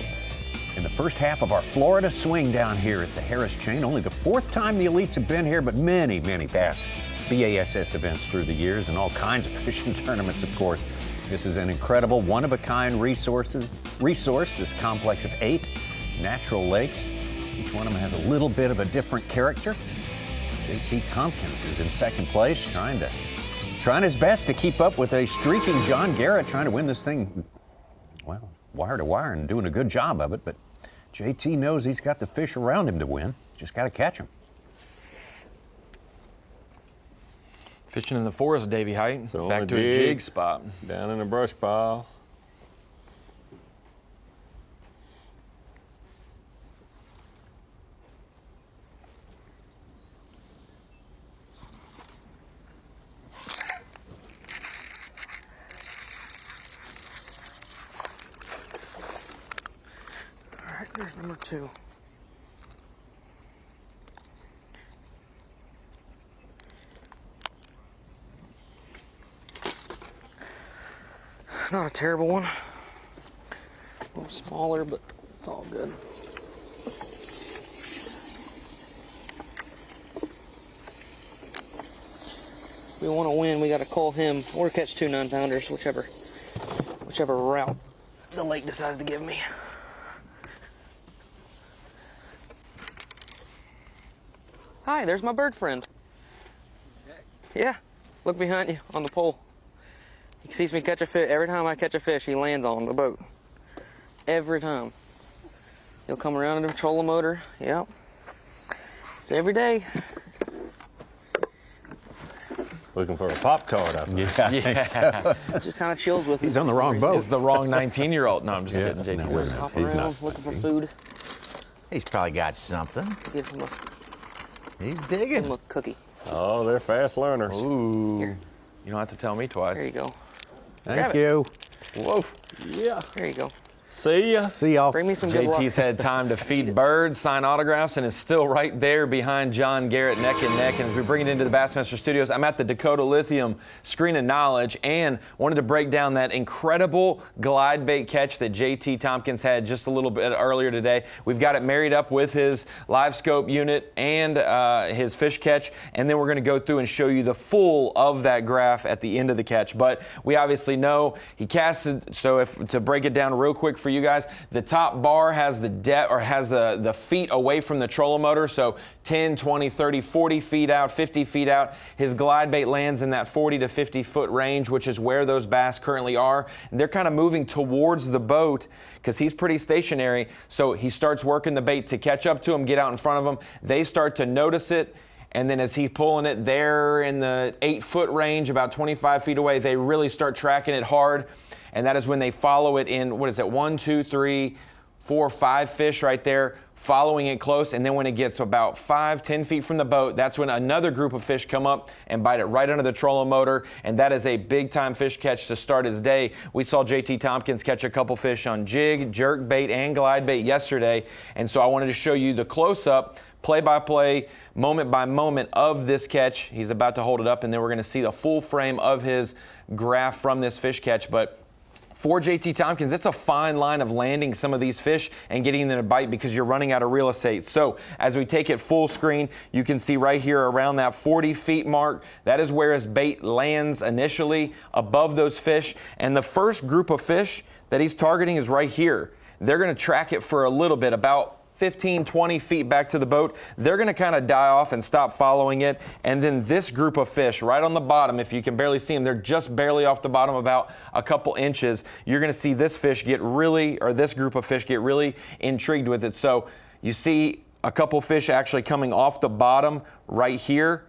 in the first half of our Florida swing down here at the Harris Chain. Only the 4th time the Elites have been here, but many, many Bass B.A.S.S. events through the years and all kinds of fishing tournaments, of course. This is an incredible, one-of-a-kind resource, this complex of 8 natural lakes. Each one of them has a little bit of a different character. J.T. Tompkins is in 2nd place, trying his best to keep up with a streaking John Garrett, trying to win this thing, well, wire to wire, and doing a good job of it. But J.T. knows he's got the fish around him to win. Just got to catch them. Fishing in the forest, Davey Height. Back to his jig spot. Down in the brush pile. All right, there's number 2. Not a terrible one. A little smaller, but it's all good. If we want to win, we got to call him or catch 2 9-pounders, whichever route the lake decides to give me. Hi, there's my bird friend. Yeah, look behind you on the pole. He sees me catch a fish. Every time I catch a fish, he lands on the boat. Every time. He'll come around and patrol the motor. Yep. It's every day. Looking for a Pop-Tart, I think. Yeah. So. Just kind of chills with me. He's on the wrong boat. It's the wrong 19-year-old. No, I'm just kidding, JT. No, just hop around looking for food. He's probably got something. Give him He's digging. give him a cookie. Oh, they're fast learners. Ooh. Here. You don't have to tell me twice. There you go. Thank you. Whoa. Yeah. There you go. See ya. See y'all. Bring me some good luck. JT's had time to feed birds, sign autographs, and is still right there behind John Garrett neck and neck. And as we bring it into the Bassmaster Studios, I'm at the Dakota Lithium Screen of Knowledge and wanted to break down that incredible glide bait catch that JT Tompkins had just a little bit earlier today. We've got it married up with his live scope unit and his fish catch, and then we're going to go through and show you the full of that graph at the end of the catch. But we obviously know he casted, so to break it down real quick for you guys, the top bar has the depth, or has the feet away from the trolling motor, so 10, 20, 30, 40 feet out, 50 feet out. His glide bait lands in that 40 to 50 foot range, which is where those bass currently are. And they're kind of moving towards the boat because he's pretty stationary, so he starts working the bait to catch up to him, get out in front of them. They start to notice it, and then as he's pulling it, they're in the 8 foot range, about 25 feet away. They really start tracking it hard. And that is when they follow it in, 1, 2, 3, 4, 5 fish right there, following it close. And then when it gets about 5, 10 feet from the boat, that's when another group of fish come up and bite it right under the trolling motor. And that is a big time fish catch to start his day. We saw JT Tompkins catch a couple fish on jig, jerk bait, and glide bait yesterday. And so I wanted to show you the close up, play-by-play, moment by moment of this catch. He's about to hold it up, and then we're going to see the full frame of his graph from this fish catch. But for JT Tompkins, it's a fine line of landing some of these fish and getting them to bite because you're running out of real estate. So as we take it full screen, you can see right here around that 40 feet mark, that is where his bait lands initially above those fish. And the first group of fish that he's targeting is right here. They're going to track it for a little bit, about 15, 20 feet back to the boat. They're going to kind of die off and stop following it. And then this group of fish right on the bottom, if you can barely see them, they're just barely off the bottom, about a couple inches. You're going to see this fish get really, or this group of fish get really intrigued with it. So you see a couple fish actually coming off the bottom right here.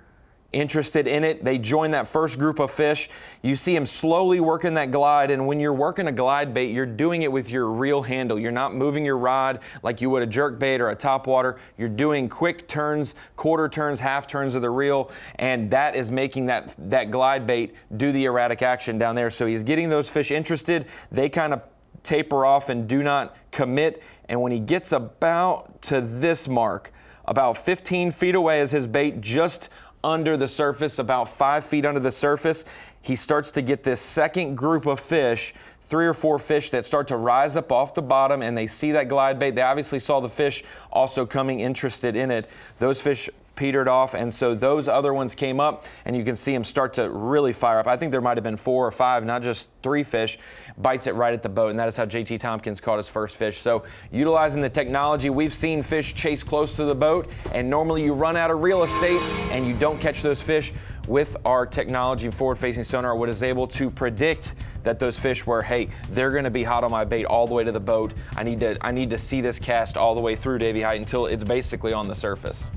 interested in it. They join that first group of fish. You see them slowly working that glide, and when you're working a glide bait, you're doing it with your reel handle. You're not moving your rod like you would a jerk bait or a topwater. You're doing quick turns, quarter turns, half turns of the reel, and that is making that glide bait do the erratic action down there. So he's getting those fish interested. They kind of taper off and do not commit, and when he gets about to this mark, about 15 feet away is his bait, just under the surface, about 5 feet under the surface, he starts to get this second group of fish, 3 or 4 fish that start to rise up off the bottom, and they see that glide bait. They obviously saw the fish also coming interested in it. Those fish petered off, and so those other ones came up, and you can see them start to really fire up. I think there might have been 4 or 5, not just 3 fish, bites it right at the boat, and that is how JT Tompkins caught his first fish. So utilizing the technology, we've seen fish chase close to the boat, and normally you run out of real estate and you don't catch those fish. With our technology and forward-facing sonar, what is able to predict that those fish were, hey, they're going to be hot on my bait all the way to the boat. I need to see this cast all the way through Davy Height until it's basically on the surface.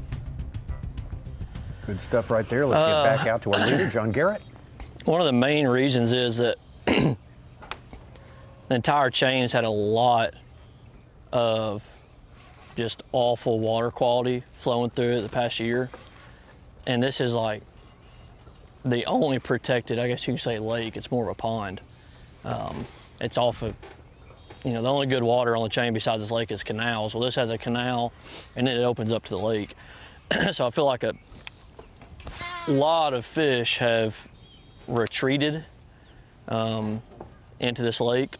Good stuff right there. Let's get back out to our leader, John Garrett. One of the main reasons is that the entire chain has had a lot of just awful water quality flowing through it the past year. And this is like the only protected, I guess you could say, lake. It's more of a pond. It's off of, the only good water on the chain besides this lake is canals. Well, this has a canal, and then it opens up to the lake. So I feel like a lot of fish have retreated into this lake.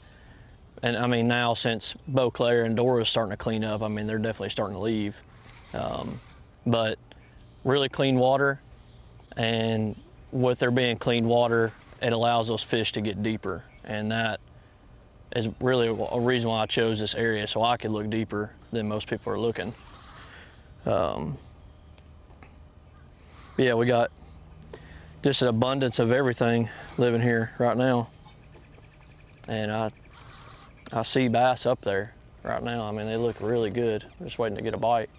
And I mean, now since Beauclair and Dora is starting to clean up, I mean, they're definitely starting to leave. But really clean water, and with there being clean water, it allows those fish to get deeper. And that is really a reason why I chose this area, so I could look deeper than most people are looking. Yeah, we got just an abundance of everything living here right now. And I see bass up there right now. I mean, they look really good. I'm just waiting to get a bite.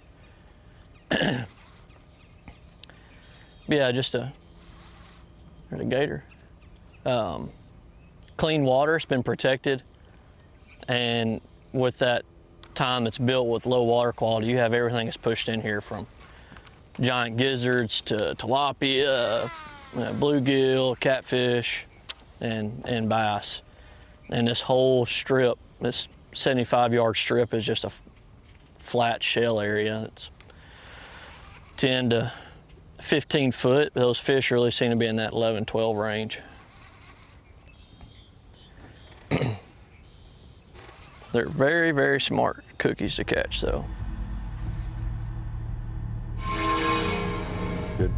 Yeah, there's a gator. Clean water, it's been protected. And with that time that's built with low water quality, you have everything that's pushed in here, from giant gizzards to tilapia, bluegill, catfish, and bass. And this whole strip, this 75-yard strip, is just a flat shell area. It's 10 to 15 foot. Those fish really seem to be in that 11, 12 range. They're very, very smart cookies to catch, though. Good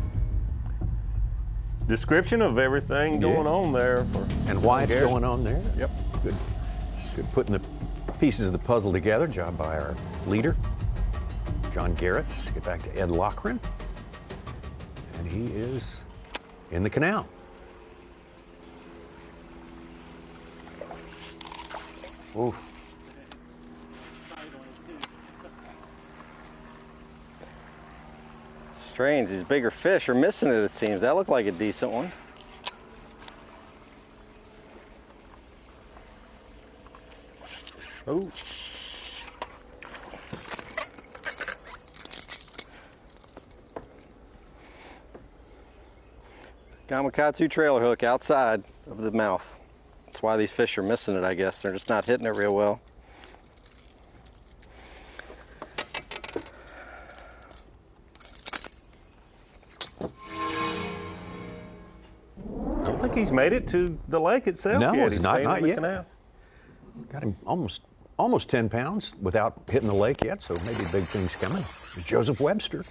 description of everything going on there. And why it's going on there. Yep. Good putting the pieces of the puzzle together. Job by our leader, John Garrett. Let's get back to Ed Lochran. And he is in the canal. Ooh. Strange, these bigger fish are missing it seems. That looked like a decent one. Ooh. Gamakatsu trailer hook outside of the mouth. That's why these fish are missing it, I guess. They're just not hitting it real well. I don't think he's made it to the lake itself No, yet. it's He's not staying in the yet. canal. Got him almost 10 pounds without hitting the lake yet, so maybe big things coming. Joseph Webster.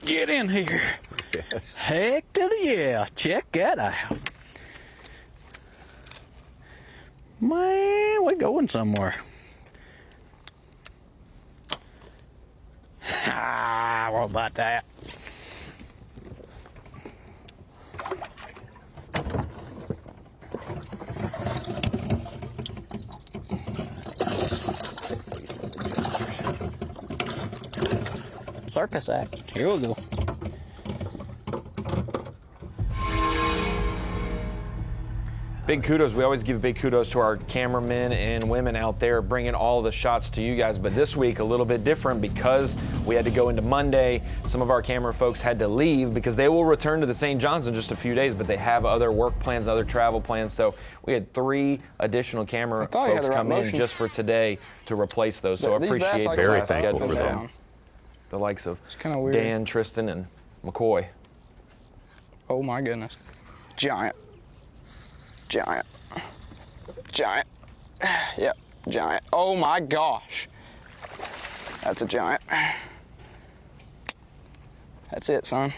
Get in here. Yes. Heck to the yeah. Check that out. Man, we're going somewhere. Ah, what about that? Circus act. Here we go. Big kudos. We always give big kudos to our cameramen and women out there bringing all the shots to you guys. But this week, a little bit different because we had to go into Monday. Some of our camera folks had to leave because they will return to the St. John's in just a few days, but they have other work plans, other travel plans. So we had 3 additional camera folks come in just for today to replace those. So I appreciate the very thankful for them. The likes of weird. Dan, Tristan, and McCoy. Oh my goodness. Giant. Giant. Giant. Yep, giant. Oh my gosh. That's a giant. That's it, son.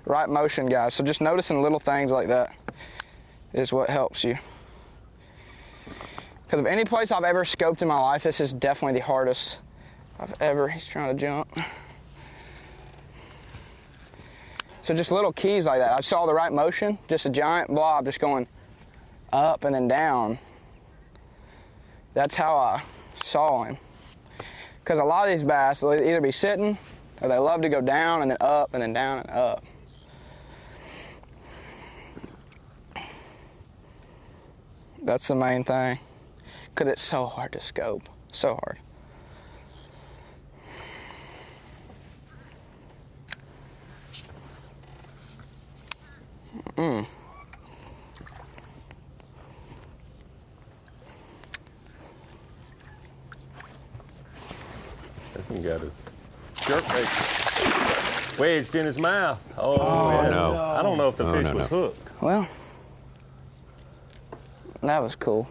Right motion, guys. So just noticing little things like that is what helps you. Because of any place I've ever scoped in my life, this is definitely the hardest I've ever. He's trying to jump. So just little keys like that. I saw the right motion, just a giant blob just going up and then down. That's how I saw him. Because a lot of these bass, they'll either be sitting or they love to go down and then up and then down and up. That's the main thing. Because it's so hard to scope, so hard. This one got a jerkbait wedged in his mouth. Oh no. I don't know if the fish was hooked. Well, that was cool.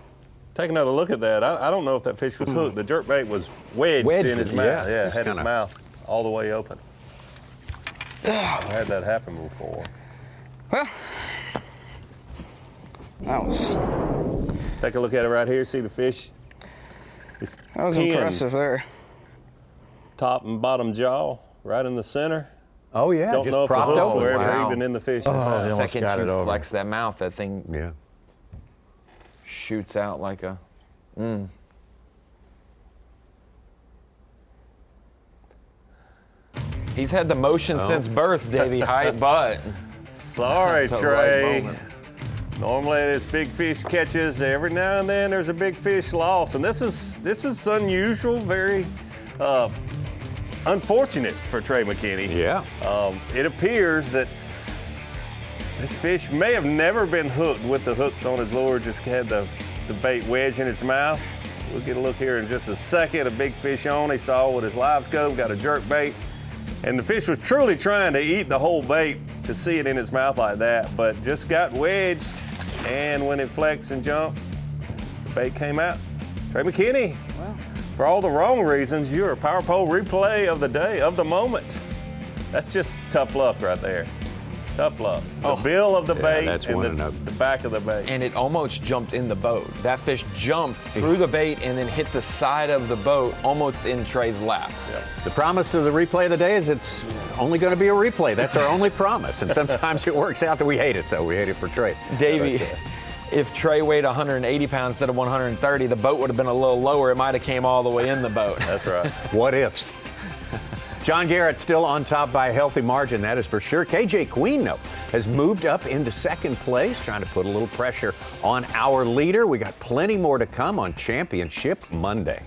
Take another look at that. I don't know if that fish was hooked. The jerkbait was wedged in his mouth. Yeah, had his mouth all the way open. I've had that happen before. Well, that was. Take a look at it right here. See the fish? It's that was impressive there. Top and bottom jaw, right in the center. Oh yeah, don't just know if the propped hooks open. were ever even in the fish's mouth. The second you flex that mouth, that thing shoots out like a. He's had the motion since birth, Davey Height, but. Sorry, Trey. Normally there's big fish catches. Every now and then there's a big fish loss. And this is unusual, very unfortunate for Trey McKinney. Yeah. It appears that this fish may have never been hooked with the hooks on his lure, just had the bait wedged in its mouth. We'll get a look here in just a second. A big fish on, he saw with his live scope, got a jerk bait. And the fish was truly trying to eat the whole bait to see it in his mouth like that, but just got wedged. And when it flexed and jumped, the bait came out. Trey McKinney, for all the wrong reasons, you're a power pole replay of the day, of the moment. That's just tough luck right there. Tough luck. The bill of the bait and the back of the bait. And it almost jumped in the boat. That fish jumped through the bait and then hit the side of the boat, almost in Trey's lap. Yeah. The promise of the replay of the day is it's only going to be a replay. That's our only promise. And sometimes it works out that we hate it, though. We hate it for Trey. Davey, if Trey weighed 180 pounds instead of 130, the boat would have been a little lower. It might have came all the way in the boat. That's right. What ifs? John Garrett still on top by a healthy margin, that is for sure. KJ Queen, though, has moved up into second place, trying to put a little pressure on our leader. We got plenty more to come on Championship Monday.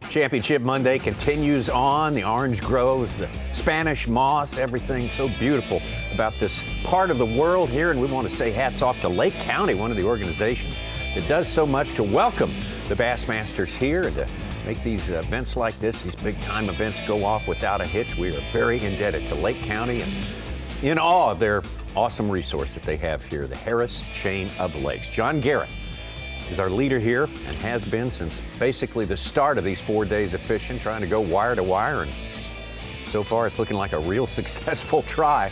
Championship Monday continues on. The orange groves, the Spanish moss, everything so beautiful about this part of the world here. And we want to say hats off to Lake County, one of the organizations that does so much to welcome the Bassmasters here and to make these events like this, these big time events, go off without a hitch. We are very indebted to Lake County and in awe of their awesome resource that they have here, the Harris Chain of Lakes. John Garrett is our leader here and has been since basically the start of these 4 days of fishing, trying to go wire to wire. And so far, it's looking like a real successful try.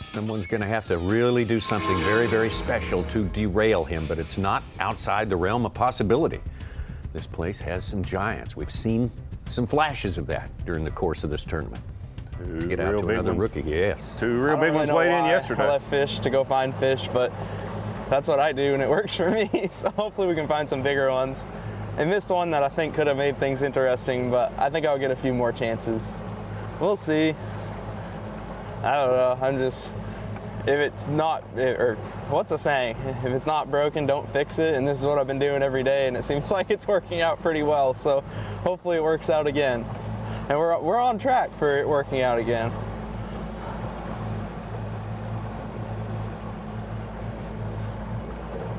Someone's going to have to really do something very, very special to derail him, but it's not outside the realm of possibility. This place has some giants. We've seen some flashes of that during the course of this tournament. Let's get out to another rookie. Yes. Two real big ones weighed in yesterday. I left fish to go find fish, but that's what I do and it works for me. So hopefully we can find some bigger ones. I missed one that I think could have made things interesting, but I think I'll get a few more chances. We'll see. I don't know. I'm just, if it's not, or what's the saying? If it's not broken, don't fix it. And this is what I've been doing every day, and it seems like it's working out pretty well. So hopefully it works out again. And we're on track for it working out again.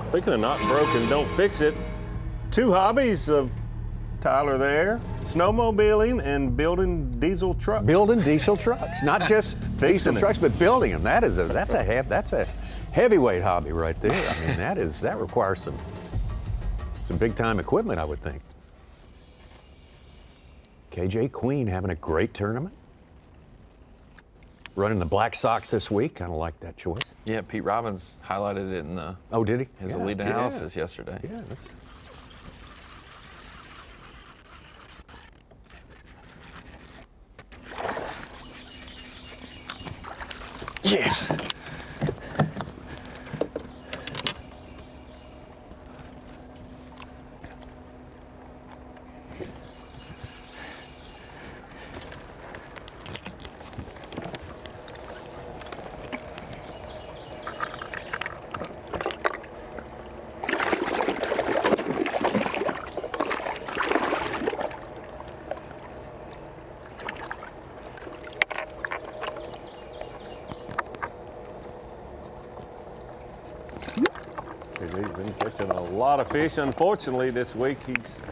Speaking of not broken, don't fix it. 2 hobbies of Tyler there: snowmobiling and building diesel trucks. Building diesel trucks, not just diesel trucks, but building them. That's a heavyweight hobby right there. I mean, that requires some big time equipment, I would think. KJ Queen having a great tournament. Running the Black Sox this week. Kind of like that choice. Yeah, Pete Robbins highlighted it in the. Oh, did he? His elite analysis yesterday. Yeah, that's. Yeah. He's been catching a lot of fish. Unfortunately, this week he's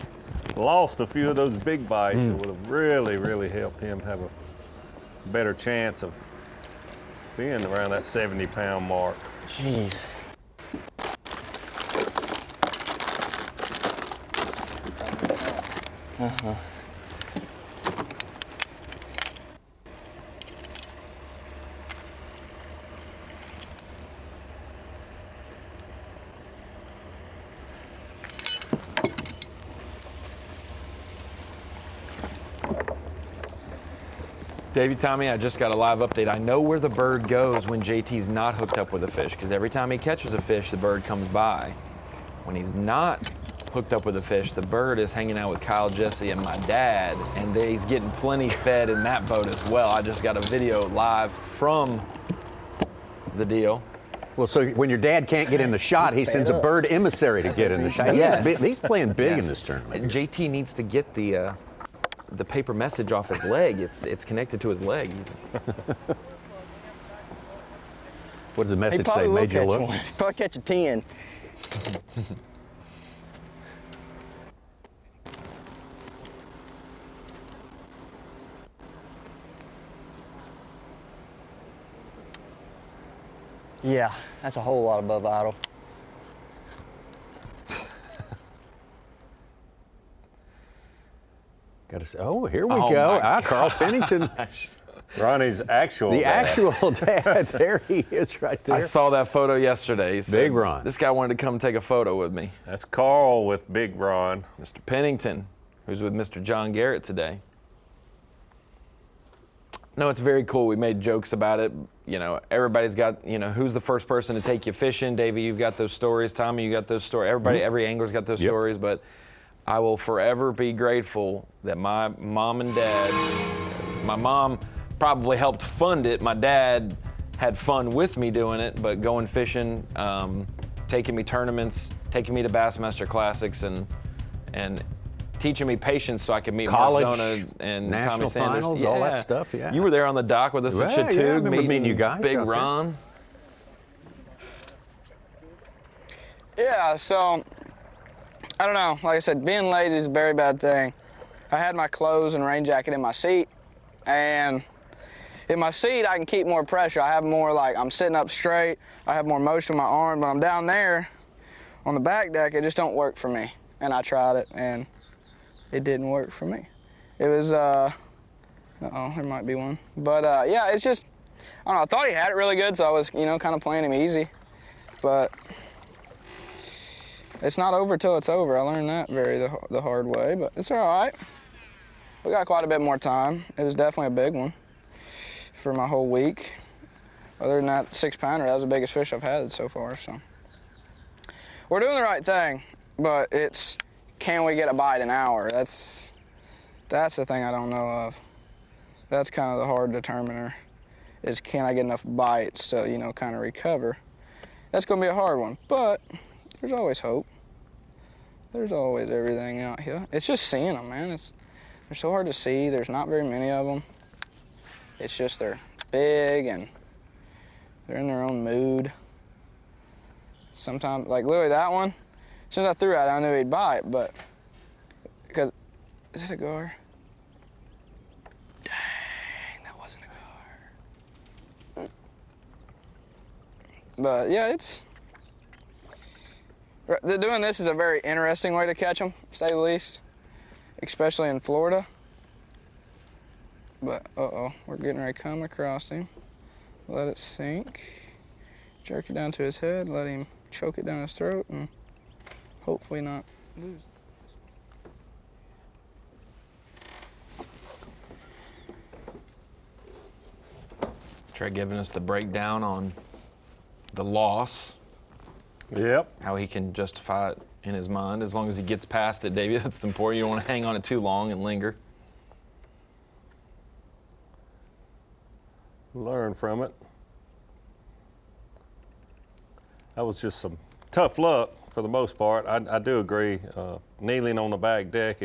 lost a few of those big bites. It would have really, really helped him have a better chance of being around that 70-pound mark. Jeez. Uh-huh. Davey, Tommy, I just got a live update. I know where the bird goes when JT's not hooked up with a fish, because every time he catches a fish, the bird comes by. When he's not hooked up with a fish, the bird is hanging out with Kyle, Jesse, and my dad, and he's getting plenty fed in that boat as well. I just got a video live from the deal. Well, so when your dad can't get in the shot, he sends a bird emissary to get in the shot. Yes. He's playing big in Yes. this tournament. And JT needs to get the paper message off his leg. It's connected to his leg. What does the message say? Probably will Made you catch look? one. Probably catch a 10. Yeah, that's a whole lot above idle. Oh, here we Oh go. my Carl Pennington. Ronnie's actual The dad. actual dad. There he is right there. I saw that photo yesterday. He said, Big Ron. This guy wanted to come take a photo with me. That's Carl with Big Ron. Mr. Pennington, who's with Mr. John Garrett today. No, it's very cool. We made jokes about it. You know, everybody's got, who's the first person to take you fishing? Davey, you've got those stories. Tommy, you got those stories. Everybody, every angler's got those stories. But I will forever be grateful that my mom and dad, my mom probably helped fund it. My dad had fun with me doing it, but going fishing, taking me tournaments, taking me to Bassmaster Classics, and teaching me patience so I could meet College, Mark Zona and national Tommy Sanders. finals, all that stuff, yeah. You were there on the dock with us at Yeah, I Chattooga, remember meeting you guys Big out there. Ron. Yeah, so, I don't know. Like I said, being lazy is a very bad thing. I had my clothes and rain jacket in my seat, and in my seat, I can keep more pressure. I have more, I'm sitting up straight. I have more motion in my arm, but I'm down there on the back deck. It just don't work for me. And I tried it, and it didn't work for me. It was, uh-oh, there might be one. But, yeah, it's just, I don't know. I thought he had it really good, so I was, kind of playing him easy. But it's not over till it's over. I learned that the hard way, but it's all right. We got quite a bit more time. It was definitely a big one for my whole week. Other than that 6-pounder, that was the biggest fish I've had so far. So we're doing the right thing, but it's, can we get a bite an hour? That's the thing I don't know of. That's kind of the hard determiner. is can I get enough bites to, you know, kind of recover. That's going to be a hard one, but there's always hope. There's always everything out here. It's just seeing them, man. They're so hard to see. There's not very many of them. It's just they're big and they're in their own mood. Sometimes, like literally that one, as soon as I threw it, I knew he'd bite, but because, is that a gar? Dang, that wasn't a gar. But yeah, doing this is a very interesting way to catch them, to say the least, especially in Florida. But, uh-oh, we're getting ready to come across him. Let it sink. Jerk it down to his head, let him choke it down his throat, and hopefully not lose. Trey giving us the breakdown on the loss. Yep. How he can justify it in his mind as long as he gets past it, Davey. That's the important. You don't want to hang on it too long and linger. Learn from it. That was just some tough luck for the most part. I do agree. Kneeling on the back deck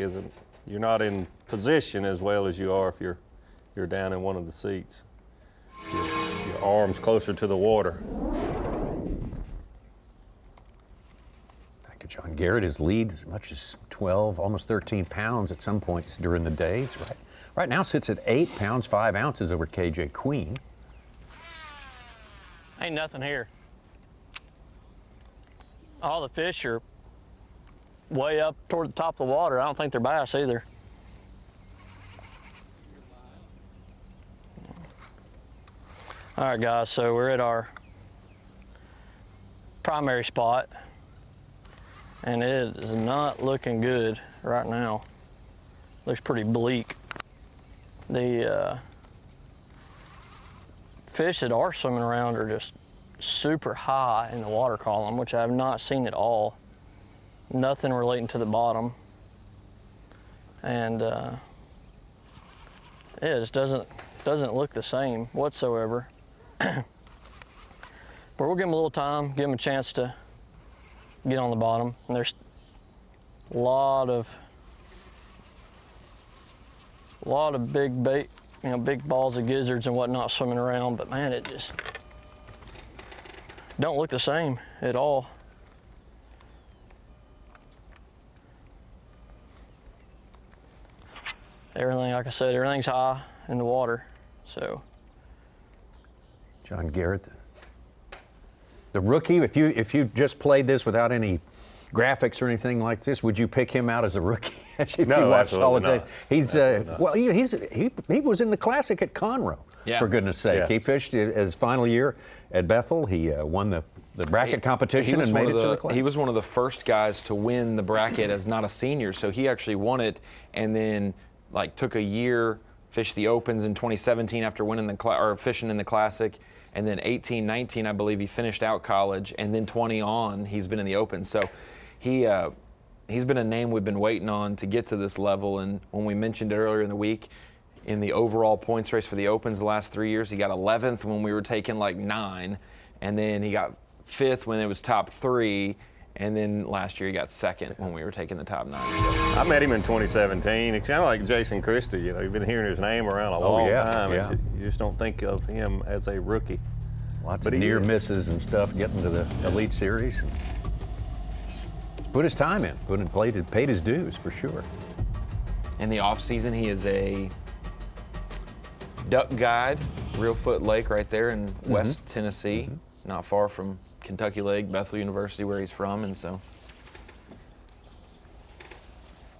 you're not in position as well as you are if you're down in one of the seats. Your arms closer to the water. Back to John Garrett, his lead as much as 12, almost 13 pounds at some points during the days. Right now sits at 8 pounds, 5 ounces over KJ Queen. Ain't nothing here. All the fish are way up toward the top of the water. I don't think they're bass either. All right, guys, so we're at our primary spot, and it is not looking good right now. Looks pretty bleak. The fish that are swimming around are just super high in the water column, which I have not seen at all. Nothing relating to the bottom. And yeah, it just doesn't look the same whatsoever. But we'll give them a little time, give them a chance to get on the bottom. And there's a lot of big bait, you know, big balls of gizzards and whatnot swimming around, but man, it just don't look the same at all. Everything, like I said, everything's high in the water, so. John Garrett, the rookie, if you just played this without any graphics or anything like this, would you pick him out as a rookie? No, absolutely not. He's well, he was in the Classic at Conroe, for goodness sake. Yeah. He fished his final year at Bethel. He won the bracket competition and made it to the Classic. He was one of the first guys to win the bracket as not a senior, so he actually won it and then took a year, fished the Opens in 2017 after winning fishing in the Classic. And then 18, 19, I believe he finished out college, and then 20 on, he's been in the Open. So he's been a name we've been waiting on to get to this level. And when we mentioned it earlier in the week, in the overall points race for the Opens the last 3 years, he got 11th when we were taking 9, and then he got 5th when it was top 3, and then last year he got 2nd when we were taking the top 9. So. I met him in 2017. It's kind of like Jason Christie. You know, you've been hearing his name around a long time. Yeah. You just don't think of him as a rookie. Lots of near misses and stuff getting to the Elite Series. Put his time in, paid his dues for sure. In the off season, he is a duck guide, Reelfoot Lake right there in West Tennessee, not far from Kentucky Lake, Bethel University, where he's from, and so.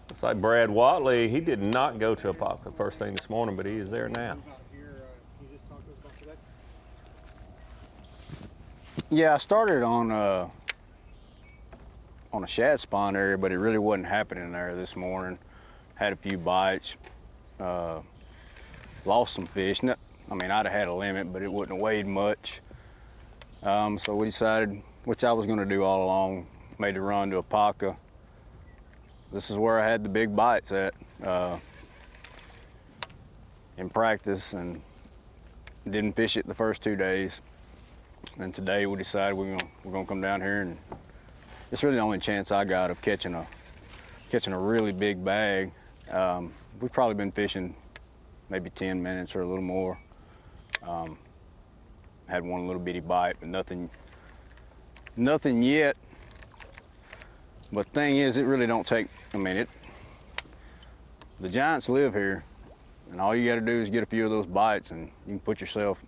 It's like Brad Watley. He did not go to Apopka first thing this morning, but he is there now. Yeah, I started on a shad spawn area, but it really wasn't happening there this morning. Had a few bites, lost some fish. I mean, I'd have had a limit, but it wouldn't have weighed much. So we decided, which I was going to do all along, made the run to Apopka. This is where I had the big bites at in practice, and Didn't fish it the first 2 days. And today we decided we're gonna come down here, and it's really the only chance I got of catching a really big bag. We've probably been fishing maybe 10 minutes or a little more. Had one little bitty bite, but nothing yet. But the thing is, it really don't take, the giants live here, and all you gotta do is get a few of those bites and you can put yourself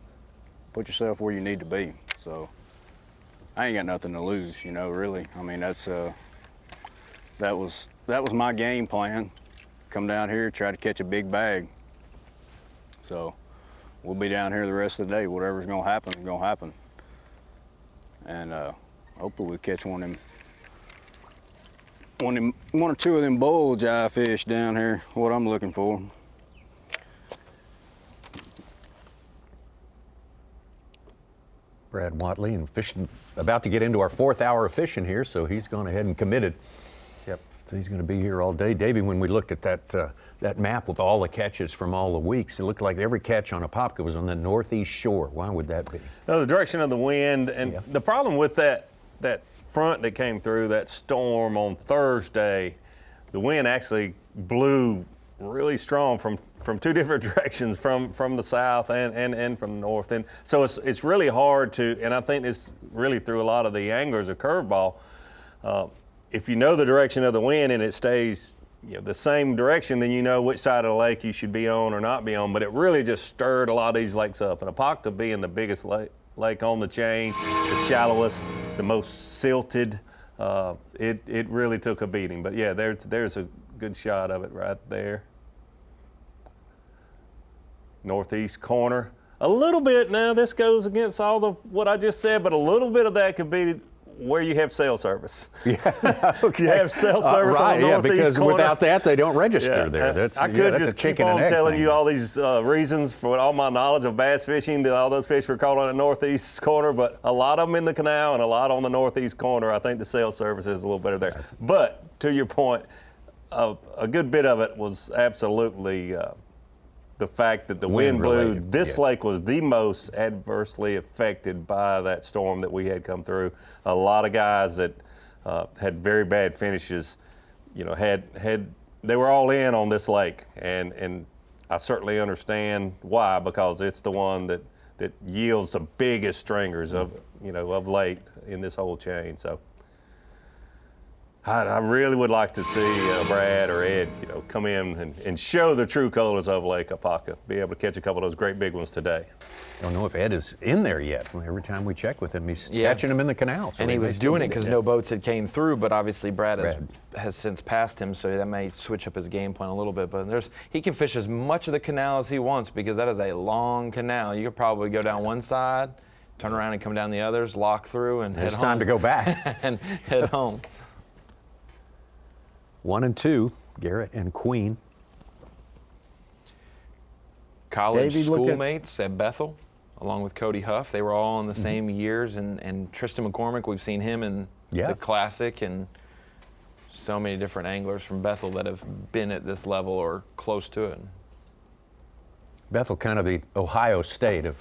where you need to be. So I ain't got nothing to lose, really. That was my game plan. Come down here, try to catch a big bag. So we'll be down here the rest of the day. Whatever's gonna happen is gonna happen. And hopefully we catch one or two of them bulge eye fish down here, what I'm looking for. Brad Watley, and fishing, about to get into our 4th hour of fishing here, so he's gone ahead and committed. Yep. So he's going to be here all day. Davey, when we looked at that map with all the catches from all the weeks, it looked like every catch on Apopka was on the northeast shore. Why would that be? No, the direction of the wind, and the problem with that front that came through, that storm on Thursday, the wind actually blew really strong from 2 different directions, from the south and from the north. And so it's really hard to, and I think this really threw a lot of the anglers a curveball. If you know the direction of the wind and it stays the same direction, then you know which side of the lake you should be on or not be on. But it really just stirred a lot of these lakes up. And Apopka being the biggest lake on the chain, the shallowest, the most silted, it really took a beating. But yeah, there's a good shot of it right there. Northeast corner. A little bit, now this goes against what I just said, but a little bit of that could be where you have cell service. Yeah, okay. You have cell service on the northeast because corner. without that, they don't register there. I could just keep on telling you all these reasons for all my knowledge of bass fishing, that all those fish were caught on the northeast corner, but a lot of them in the canal and a lot on the northeast corner. I think the cell service is a little better there. But to your point, a good bit of it was absolutely the fact that the wind blew. This lake was the most adversely affected by that storm that we had come through. A lot of guys that had very bad finishes, they were all in on this lake, and I certainly understand why, because it's the one that yields the biggest stringers of late in this whole chain. So I really would like to see Brad or Ed, come in and show the true colors of Lake Apopka, be able to catch a couple of those great big ones today. Don't know if Ed is in there yet. Every time we check with him, he's catching them in the canal. So and he was doing it because no boats had came through, but obviously Brad has since passed him, so that may switch up his game plan a little bit. But he can fish as much of the canal as he wants, because that is a long canal. You could probably go down one side, turn around and come down the others, lock through, and head home. It's time to go back. And head home. 1 and 2, Garrett and Queen. College schoolmates at Bethel, along with Cody Huff. They were all in the same years, and Tristan McCormick, we've seen him in the Classic, and so many different anglers from Bethel that have been at this level or close to it. Bethel, kind of the Ohio State of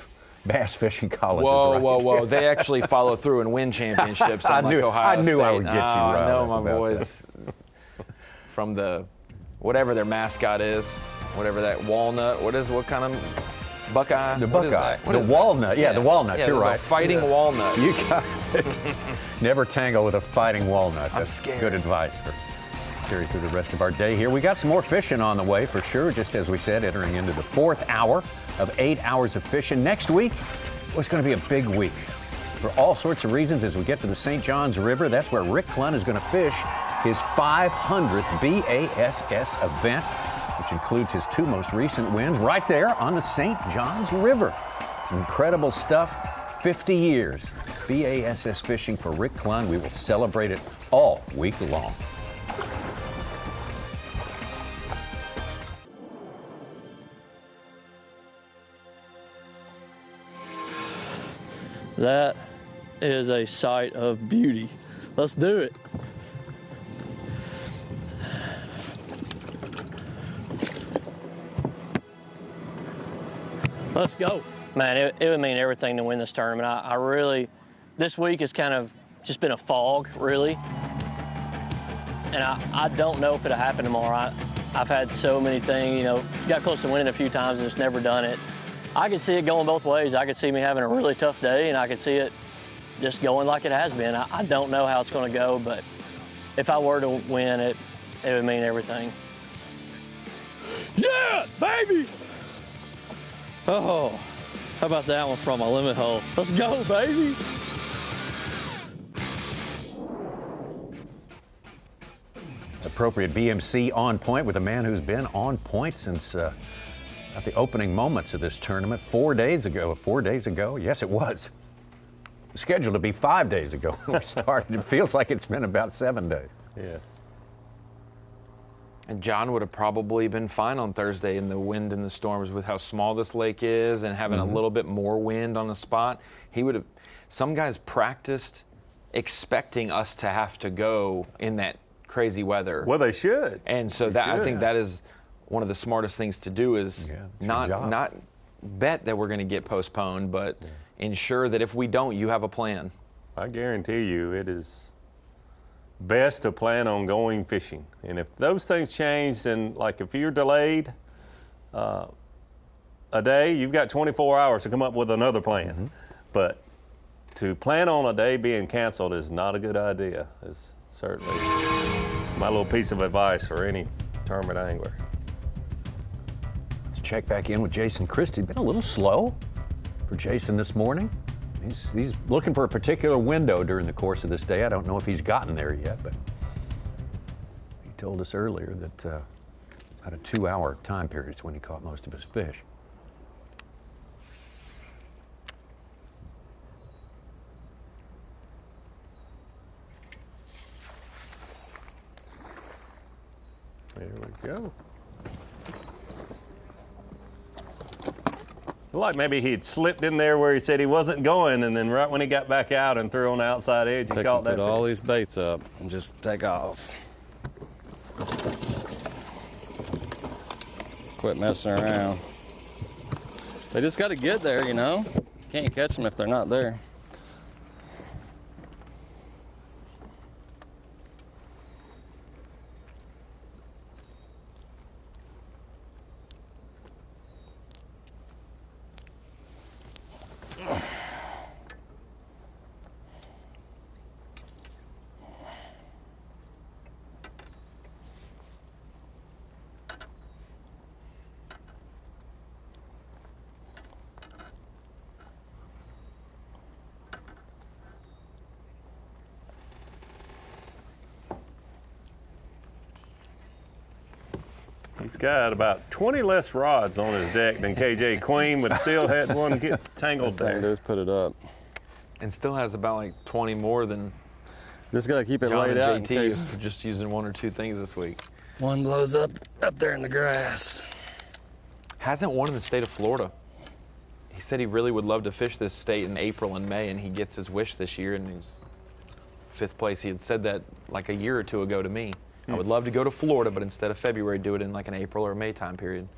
bass fishing colleges. Whoa. They actually follow through and win championships. I knew I would get you right. I know my boys from whatever their mascot is, whatever that walnut, what kind of Buckeye? The Buckeye. The walnut. Yeah, the walnut. You're right. Fighting walnut. You got it. Never tangle with a fighting walnut. I'm That's scared. Good advice for carry through the rest of our day here. We got some more fishing on the way for sure, just as we said, entering into the 4th hour of 8 hours of fishing. Next week, it's going to be a big week for all sorts of reasons as we get to the St. Johns River. That's where Rick Clunn is going to fish his 500th B.A.S.S. event, which includes his 2 most recent wins right there on the St. Johns River. Some incredible stuff. 50 years B.A.S.S. fishing for Rick Clunn. We will celebrate it all week long. That is a sight of beauty. Let's do it. Let's go. Man, it would mean everything to win this tournament. I really, this week has kind of just been a fog, really. And I don't know if it'll happen tomorrow. I've had so many things, you know, got close to winning a few times and just never done it. I could see it going both ways. I could see me having a really tough day, and I could see it just going like it has been. I don't know how it's going to go, but if I were to win it, it would mean everything. Yes, baby! Oh, how about that one from my limit hole? Let's go, baby! Appropriate BMC on point with a man who's been on point since at the opening moments of this tournament 4 days ago. 4 days ago? Yes, it was. Scheduled to be 5 days ago when we started. It feels like it's been about 7 days. Yes. And John would have probably been fine on Thursday in the wind and the storms with how small this lake is and having a little bit more wind on the spot. He would have, some guys practiced expecting us to have to go in that crazy weather. Well, they should. And so They that I should. think that is one of the smartest things to do is not bet that we're going to get postponed, but ensure that if we don't, you have a plan. I guarantee you it is best to plan on going fishing. And if those things change, then like if you're delayed a day, you've got 24 hours to come up with another plan. But to plan on a day being canceled is not a good idea. It's certainly my little piece of advice for any tournament angler. Let's check back in with Jason Christie. Been a little slow for Jason this morning. He's looking for a particular window during the course of this day. I don't know if he's gotten there yet, but he told us earlier that about a 2-hour time period is when he caught most of his fish. There we go. Like maybe he'd slipped in there where he said he wasn't going, and then right when he got back out and threw on the outside edge, he caught that Put all fish. these baits up and just take off. Quit messing around. They just got to get there, you know. Can't catch them if they're not there. He's got about 20 less rods on his deck than KJ Queen, but still had one get tangled there. Just put it up. And still has about like 20 more than just got to keep it John laid and out in JT case just using 1 or 2 things this week. one blows up there in the grass. Hasn't won in the state of Florida. He said he really would love to fish this state in April and May, and he gets his wish this year, and he's 5th place. He had said that like a year or 2 ago to me. I would love to go to Florida, but instead of February, do it in like an April or May time period.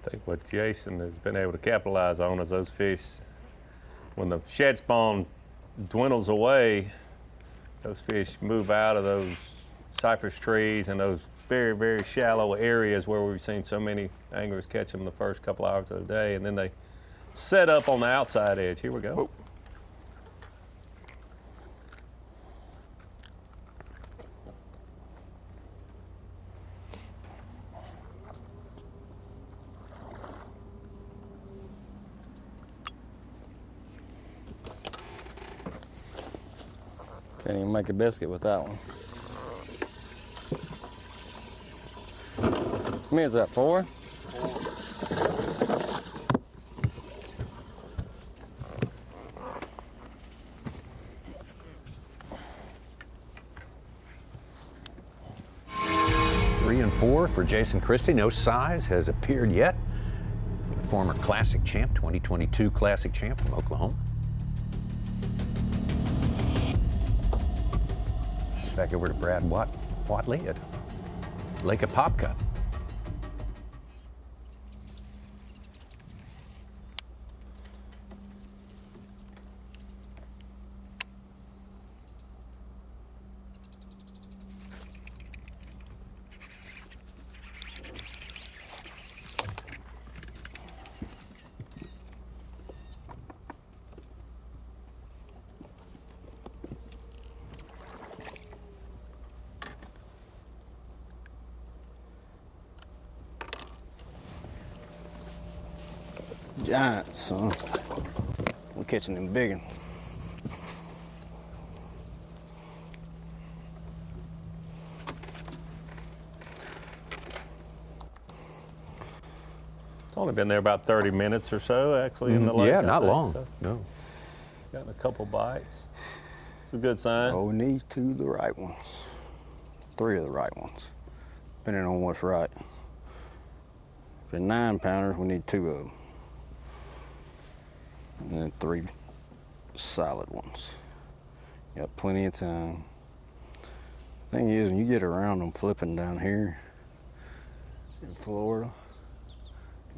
I think what Jason has been able to capitalize on is those fish, when the shed spawn dwindles away, those fish move out of those cypress trees and those very, very shallow areas where we've seen so many anglers catch them the first couple hours of the day, and then they set up on the outside edge. Here we go. Can't even make a biscuit with that one. How many is that, 4? and 4 for Jason Christie. No size has appeared yet. The former Classic champ, 2022 Classic champ from Oklahoma. Back over to Brad Watley at Lake Apopka. Giants, son. We're catching them big ones. It's only been there about 30 minutes or so, actually, in the lake. Yeah, not I think, long. so. No. It's gotten a couple bites. It's a good sign. Oh, we need 2 of the right ones. 3 of the right ones, depending on what's right. For 9-pounders, we need 2 of them. And then 3 solid ones. Got plenty of time. Thing is, when you get around them flipping down here in Florida,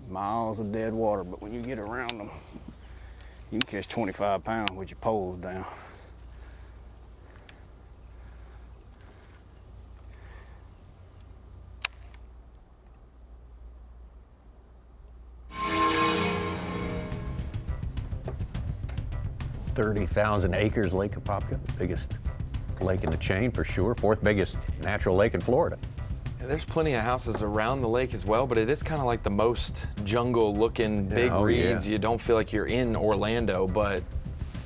miles of dead water, but when you get around them, you can catch 25 pounds with your poles down. $30,000 acres, Lake Apopka, the biggest lake in the chain for sure. 4th biggest natural lake in Florida. Yeah, there's plenty of houses around the lake as well, but it is kind of like the most jungle-looking big reeds. You don't feel like you're in Orlando, but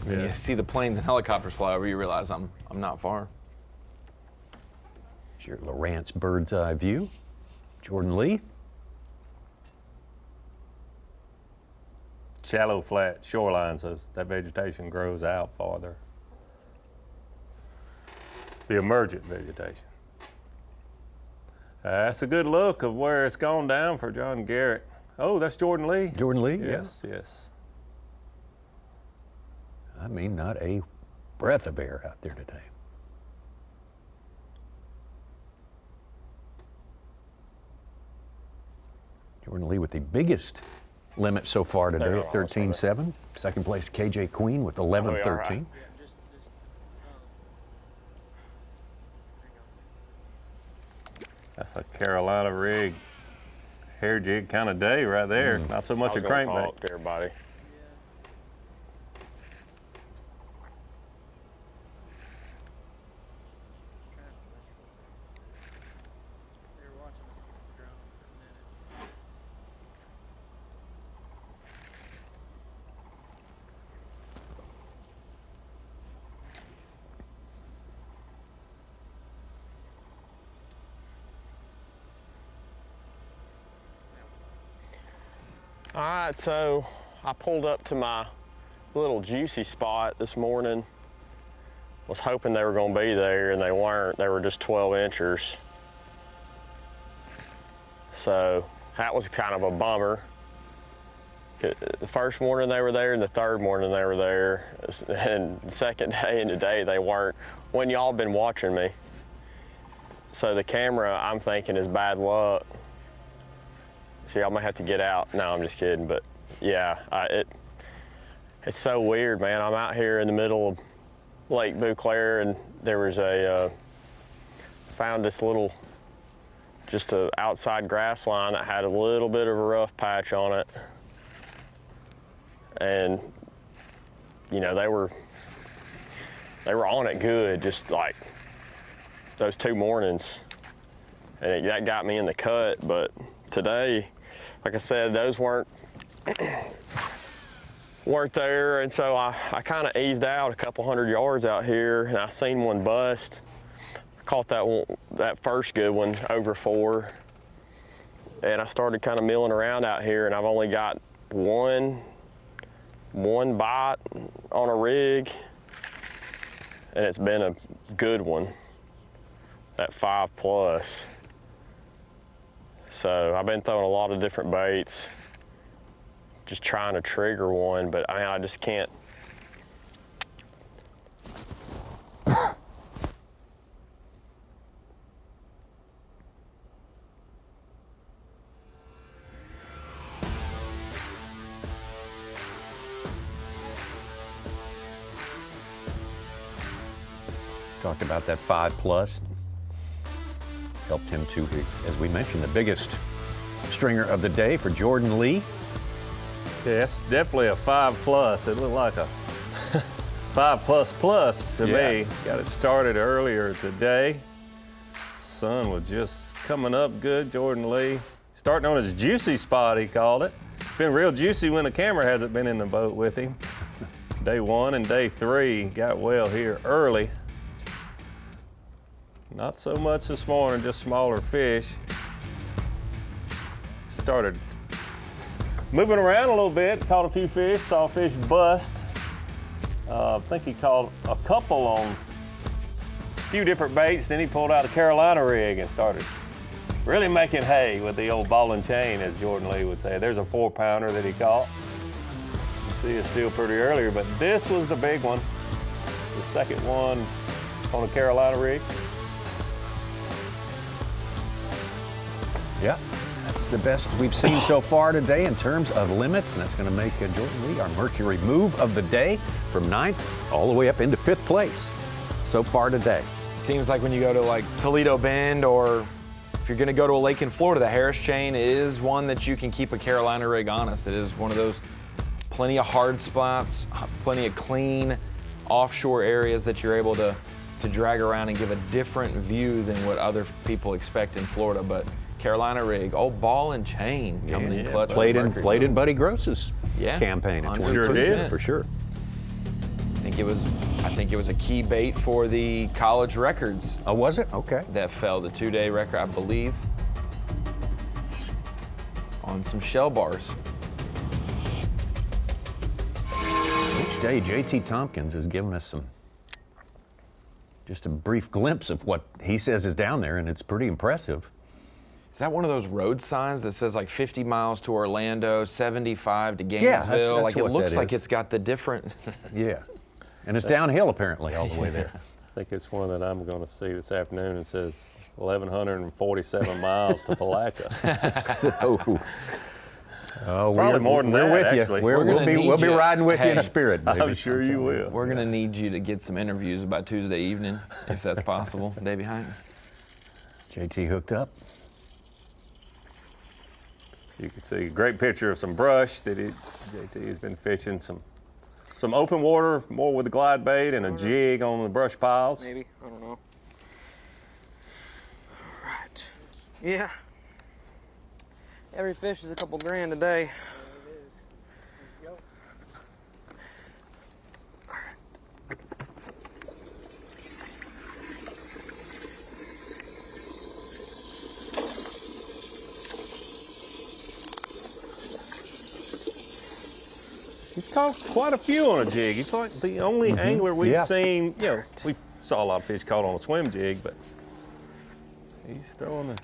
when you see the planes and helicopters fly over, you realize I'm not far. Here's your Lowrance bird's eye view. Jordan Lee. Shallow, flat shoreline, so that vegetation grows out farther. The emergent vegetation. That's a good look of where it's gone down for John Garrett. Oh, that's Jordan Lee. Jordan Lee, yes, yes. I mean, not a breath of air out there today. Jordan Lee with the biggest limit so far today at 13.7. Second place, KJ Queen with 11.13. That's a Carolina rig, hair jig kind of day right there. Not so much a crankbait. Talk to everybody. All right, so I pulled up to my little juicy spot this morning. Was hoping they were gonna be there, and they weren't. They were just 12 inchers. So that was kind of a bummer. The first morning they were there, and the third morning they were there. And the second day and today they weren't. When y'all been watching me. So the camera, I'm thinking, is bad luck. See, I might have to get out. No, I'm just kidding, but yeah, it's so weird, man. I'm out here in the middle of Lake Bouclair, and there was found this little, just a outside grass line that had a little bit of a rough patch on it. And, you know, they were on it good, just like those 2 mornings. And that got me in the cut, but today, like I said, those weren't there, and so I kind of eased out a couple 100 yards out here, and I seen one bust. I caught that first good one over 4, and I started kind of milling around out here, and I've only got one bite on a rig, and it's been a good one, that 5+. So I've been throwing a lot of different baits, just trying to trigger one, but I just can't. Talked about that 5+. Helped him to, as we mentioned, the biggest stringer of the day for Jordan Lee. Yes, definitely a 5+. It looked like a 5++ to me. Got it started earlier today. Sun was just coming up good. Jordan Lee starting on his juicy spot, he called it. Been real juicy when the camera hasn't been in the boat with him. Day 1 and day 3 got well here early. Not so much this morning, just smaller fish. Started moving around a little bit, caught a few fish, saw a fish bust. I think he caught a couple on a few different baits, then he pulled out a Carolina rig and started really making hay with the old ball and chain, as Jordan Lee would say. There's a 4-pounder that he caught. You see it's still pretty earlier, but this was the big one. The second one on a Carolina rig. Yeah, that's the best we've seen so far today in terms of limits, and that's going to make Jordan Lee our Mercury move of the day from 9th all the way up into 5th place so far today. Seems like when you go to like Toledo Bend, or if you're going to go to a lake in Florida, the Harris chain is one that you can keep a Carolina rig honest. It is one of those plenty of hard spots, plenty of clean offshore areas that you're able to drag around and give a different view than what other people expect in Florida. But Carolina rig, old ball and chain coming in clutch. Played in Buddy Gross's campaign. Sure did. For sure. I think it was a key bait for the college records. Oh, was it? Okay. That fell, the 2-day record, I believe, on some shell bars. Each day, JT Tompkins has given us just a brief glimpse of what he says is down there, and it's pretty impressive. Is that one of those road signs that says like 50 miles to Orlando, 75 to Gainesville? That's It what looks that like is. it's got the different. Yeah. And it's downhill apparently all the way there. I think it's one that I'm going to see this afternoon. It says 1,147 miles to Palatka. Probably more than that, with actually. We'll be riding with you in spirit, baby. I'm sure you will. We're going to need you to get some interviews about Tuesday evening, if that's possible. Day behind. JT hooked up. You can see a great picture of some brush that JT has been fishing, some open water, more with the glide bait, and a jig on the brush piles. Maybe, I don't know. All right. Yeah. Every fish is a couple grand a day. It is. Let's go. He's caught quite a few on a jig. He's like the only angler we've seen. You know, we saw a lot of fish caught on a swim jig, but he's throwing a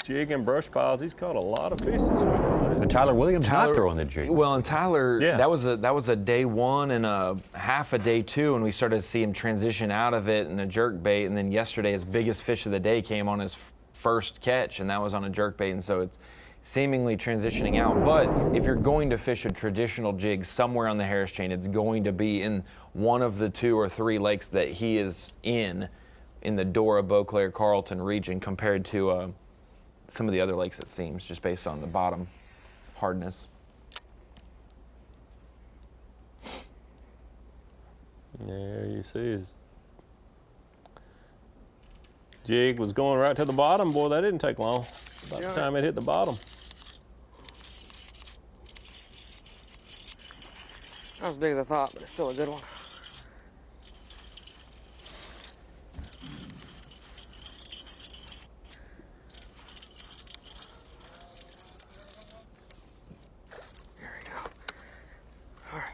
jig and brush piles. He's caught a lot of fish this week on that. And Tyler Williams not throwing the jig. Well, and Tyler, that was a day 1 and a half a day 2, and we started to see him transition out of it in a jerk bait. And then yesterday, his biggest fish of the day came on his first catch, and that was on a jerk bait. And so it's seemingly transitioning out. But if you're going to fish a traditional jig somewhere on the Harris chain, it's going to be in one of the 2 or 3 lakes that he is in the Dora, Beauclair, Carlton region, compared to some of the other lakes, it seems, just based on the bottom hardness. There you see his jig was going right to the bottom. Boy, that didn't take long. About the time it hit the bottom. Not as big as I thought, but it's still a good one. There we go. All right.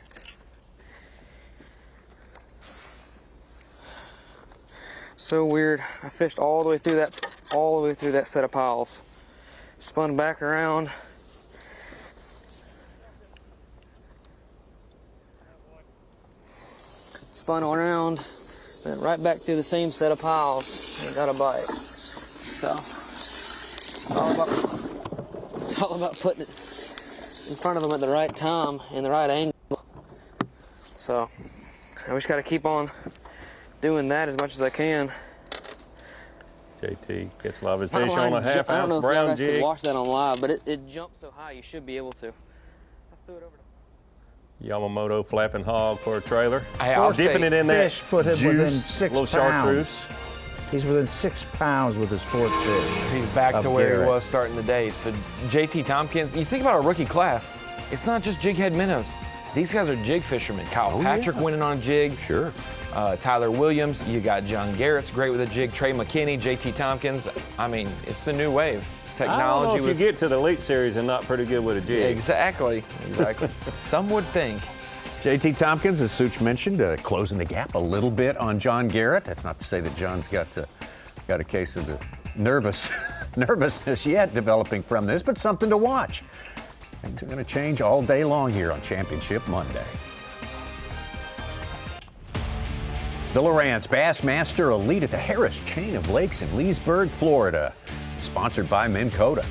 So weird. I fished all the way through that set of piles. spun back around. Spun around, went right back through the same set of piles and got a bite. So it's all about putting it in front of them at the right time and the right angle. So I just got to keep on doing that as much as I can. JT gets a lot of his fish on a half-ounce brown I don't know if you guys jig. can watch that on live, but it jumped so high you should be able to. I threw it over to Yamamoto flapping hog for a trailer. I'll dipping say it in that Fish put him juice, within 6 little pounds. chartreuse. He's within 6 pounds with his fourth fish. He's back of to where Garrett. he was starting the day. So JT Tompkins, you think about our rookie class, it's not just jig head minnows. These guys are jig fishermen. Kyle Patrick winning on a jig. Sure. Tyler Williams. You got John Garrett's great with a jig. Trey McKinney, JT Tompkins. I mean, it's the new wave. Technology. I don't know if you get to the Elite Series and not pretty good with a jig. Exactly. Some would think. JT Tompkins, as Such mentioned, closing the gap a little bit on John Garrett. That's not to say that John's got a case of the nervousness yet developing from this, but something to watch. Things are going to change all day long here on Championship Monday. The Lowrance Bassmaster Elite at the Harris Chain of Lakes in Leesburg, Florida. Sponsored by Minn Kota.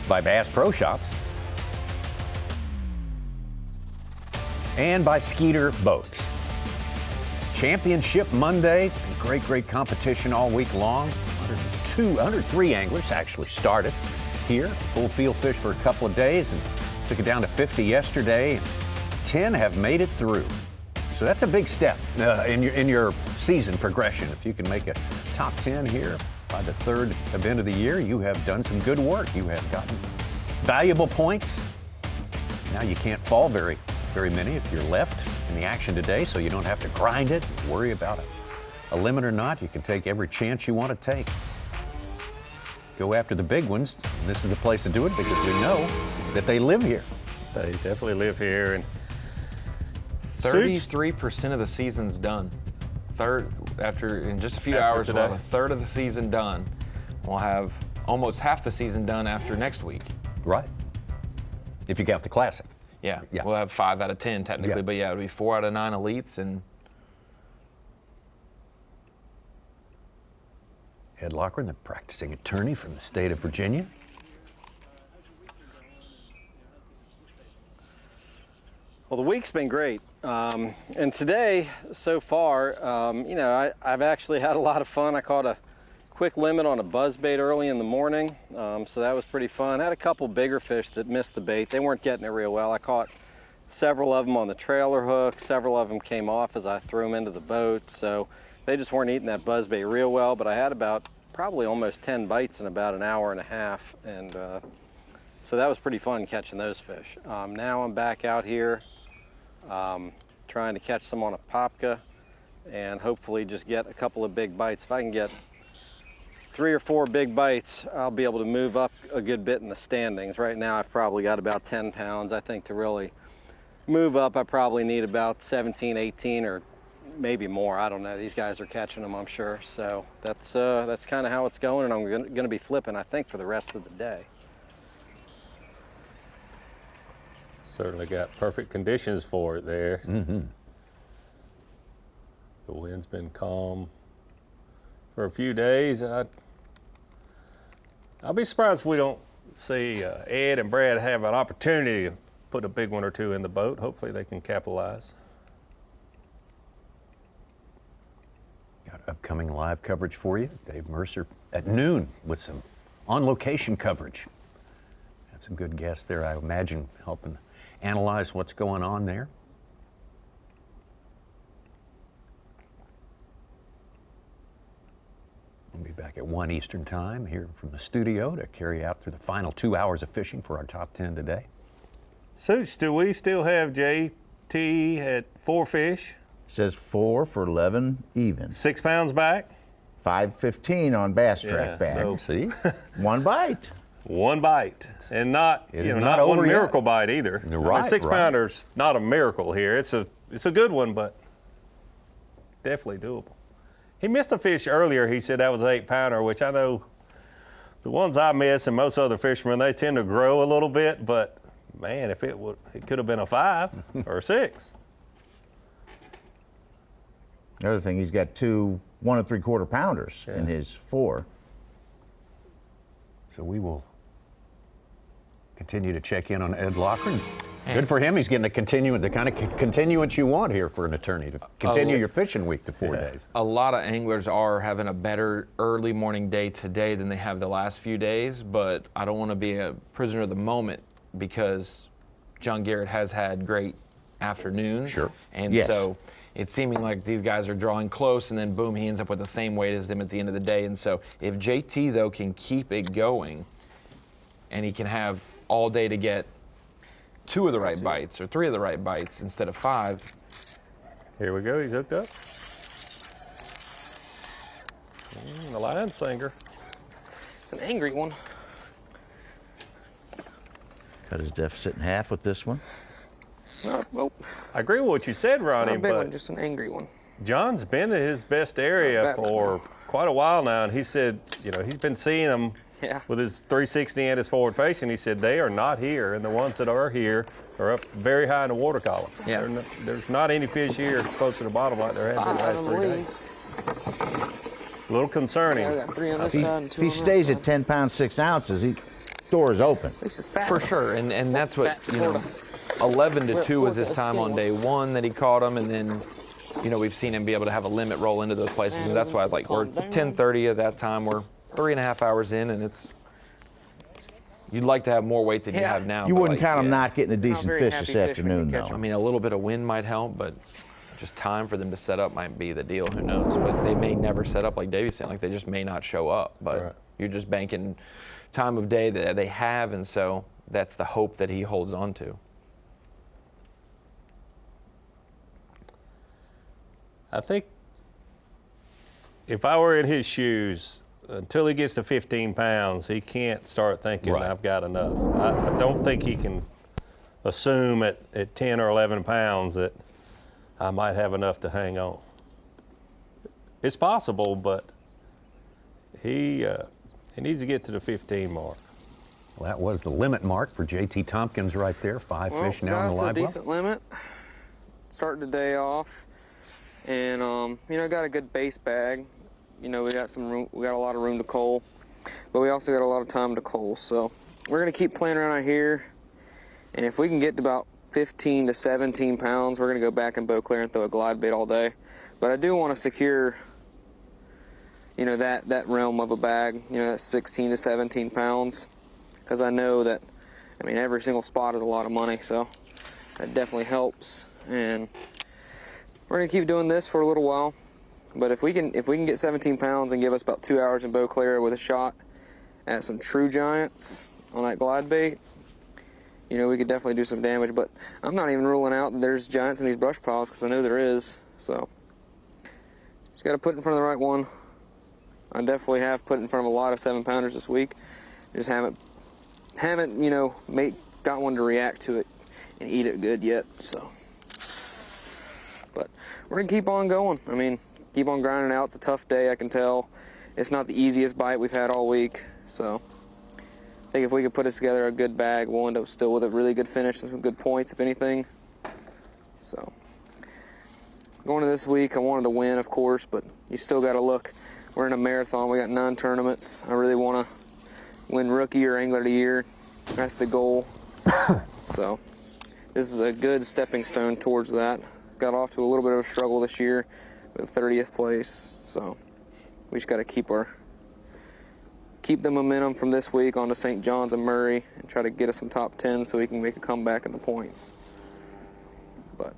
By Bass Pro Shops. And by Skeeter Boats. Championship Monday. It's been great competition all week long. 103 anglers actually started here. Full field fish for a couple of days and took it down to 50 yesterday. And 10 have made it through. So that's a big step in your season progression. If you can make a top 10 here by the third event of the year, you have done some good work. You have gotten valuable points. Now you can't fall very many if you're left in the action today, so you don't have to grind it, worry about a limit or not. You can take every chance you want to take. Go after the big ones. And this is the place to do it because we know that they live here. They definitely live here. And 33% of the season's done. In just a few hours, we'll have a third of the season done. We'll have almost half the season done after next week. Right. If you count the Classic. Yeah. We'll have 5 out of 10 technically, but yeah, it'll be 4 out of 9 elites. And Ed Lochran, the practicing attorney from the state of Virginia. Well, the week's been great. And today, so far, I've actually had a lot of fun. I caught a quick limit on a buzzbait early in the morning, so that was pretty fun. I had a couple bigger fish that missed the bait. They weren't getting it real well. I caught several of them on the trailer hook. Several of them came off as I threw them into the boat, so they just weren't eating that buzzbait real well, but I had about probably almost 10 bites in about an hour and a half, and so that was pretty fun catching those fish. Now I'm back out here trying to catch some on a popka and hopefully just get a couple of big bites. If I can get 3 or 4 big bites, I'll be able to move up a good bit in the standings. Right now I've probably got about 10 pounds. I think to really move up I probably need about 17, 18 or maybe more. I don't know. These guys are catching them, I'm sure. So that's kind of how it's going, and I'm going to be flipping, I think, for the rest of the day. Certainly got perfect conditions for it there. Mm-hmm. The wind's been calm for a few days. I'll be surprised if we don't see Ed and Brad have an opportunity to put a big one or two in the boat. Hopefully they can capitalize. Got upcoming live coverage for you. Dave Mercer at noon with some on-location coverage. Have some good guests there, I imagine, helping analyze what's going on there. We'll be back at 1 Eastern Time here from the studio to carry out through the final 2 hours of fishing for our top 10 today. Such, do we still have JT at 4 fish? Says 4 for 11 even. 6 pounds back? 5.15 on Bass Track back. So see? 1 bite. 1 bite, and not not one over yet. miracle bite either. Right, 6 right. pounder's not a miracle here. It's a good one, but definitely doable. He missed a fish earlier. He said that was an 8 pounder, which I know The ones I miss and most other fishermen, they tend to grow a little bit, but man, if it could have been a 5 or a 6. Another thing, he's got 2 1 3/4 pounders in his 4. So we will continue to check in on Ed Locker. Good for him. He's getting the kind of continuance you want here for an attorney to continue your fishing week to 4 days. A lot of anglers are having a better early morning day today than they have the last few days, but I don't want to be a prisoner of the moment because John Garrett has had great afternoons. Sure. And so it's seeming like these guys are drawing close, and then boom, he ends up with the same weight as them at the end of the day. And so if JT, though, can keep it going and he can have all day to get 2 of the right bites or 3 of the right bites instead of 5. Here we go, he's hooked up. The line sinker. It's an angry one. Cut his deficit in half with this one. I agree with what you said, Ronnie, Not a big but one, just an angry one. John's been in his best area for quite a while now, and he said, he's been seeing them with his 360 and his forward facing. He said they are not here, and the ones that are here are up very high in the water column. Yeah. There's not any fish here close to the bottom like there have been the last 3 days. A little concerning. I got 3 on this side and 2 If on he that stays side. at 10 pounds 6 ounces, door is open. At least it's fat. For sure, and that's what, 11 to 2 was his time on day 1 that he caught him, and then, we've seen him be able to have a limit roll into those places, and that's why we're 10:30 at that time. We're 3.5 hours in, and you'd like to have more weight than you have now. You wouldn't count him not getting a decent fish this afternoon, though. I mean, a little bit of wind might help, but just time for them to set up might be the deal. Who knows? But they may never set up, like Davey's saying, like they just may not show up. But you're just banking time of day that they have, and so that's the hope that he holds on to. I think if I were in his shoes, until he gets to 15 pounds, he can't start thinking, I've got enough. I don't think he can assume at 10 or 11 pounds that I might have enough to hang on. It's possible, but he needs to get to the 15 mark. Well, that was the limit mark for JT Tompkins right there. 5 fish now in the live well. That's a decent limit. Starting the day off. And, got a good base bag. We got some room, we got a lot of room to coal, but we also got a lot of time to coal. So we're going to keep playing around out here. And if we can get to about 15 to 17 pounds, we're going to go back in Beau Claire and throw a glide bait all day. But I do want to secure, that realm of a bag, that 16 to 17 pounds. Because I know that, every single spot is a lot of money. So that definitely helps. And we're going to keep doing this for a little while. But if we can get 17 pounds and give us about 2 hours in Beau Claire with a shot at some true giants on that glide bait, we could definitely do some damage. But I'm not even ruling out that there's giants in these brush piles because I know there is. So just got to put it in front of the right one. I definitely have put it in front of a lot of 7-pounders this week. Just haven't got one to react to it and eat it good yet. So, but we're gonna keep on going. Keep on grinding out. It's a tough day, I can tell. It's not the easiest bite we've had all week. So I think if we could put together a good bag, we'll end up still with a really good finish and some good points, if anything. So going to this week, I wanted to win, of course, but you still got to look. We're in a marathon. We got 9 tournaments. I really want to win Rookie or Angler of the Year. That's the goal. So this is a good stepping stone towards that. Got off to a little bit of a struggle this year with 30th place, so we just got to keep the momentum from this week onto St. John's and Murray and try to get us some top 10 so we can make a comeback in the points. But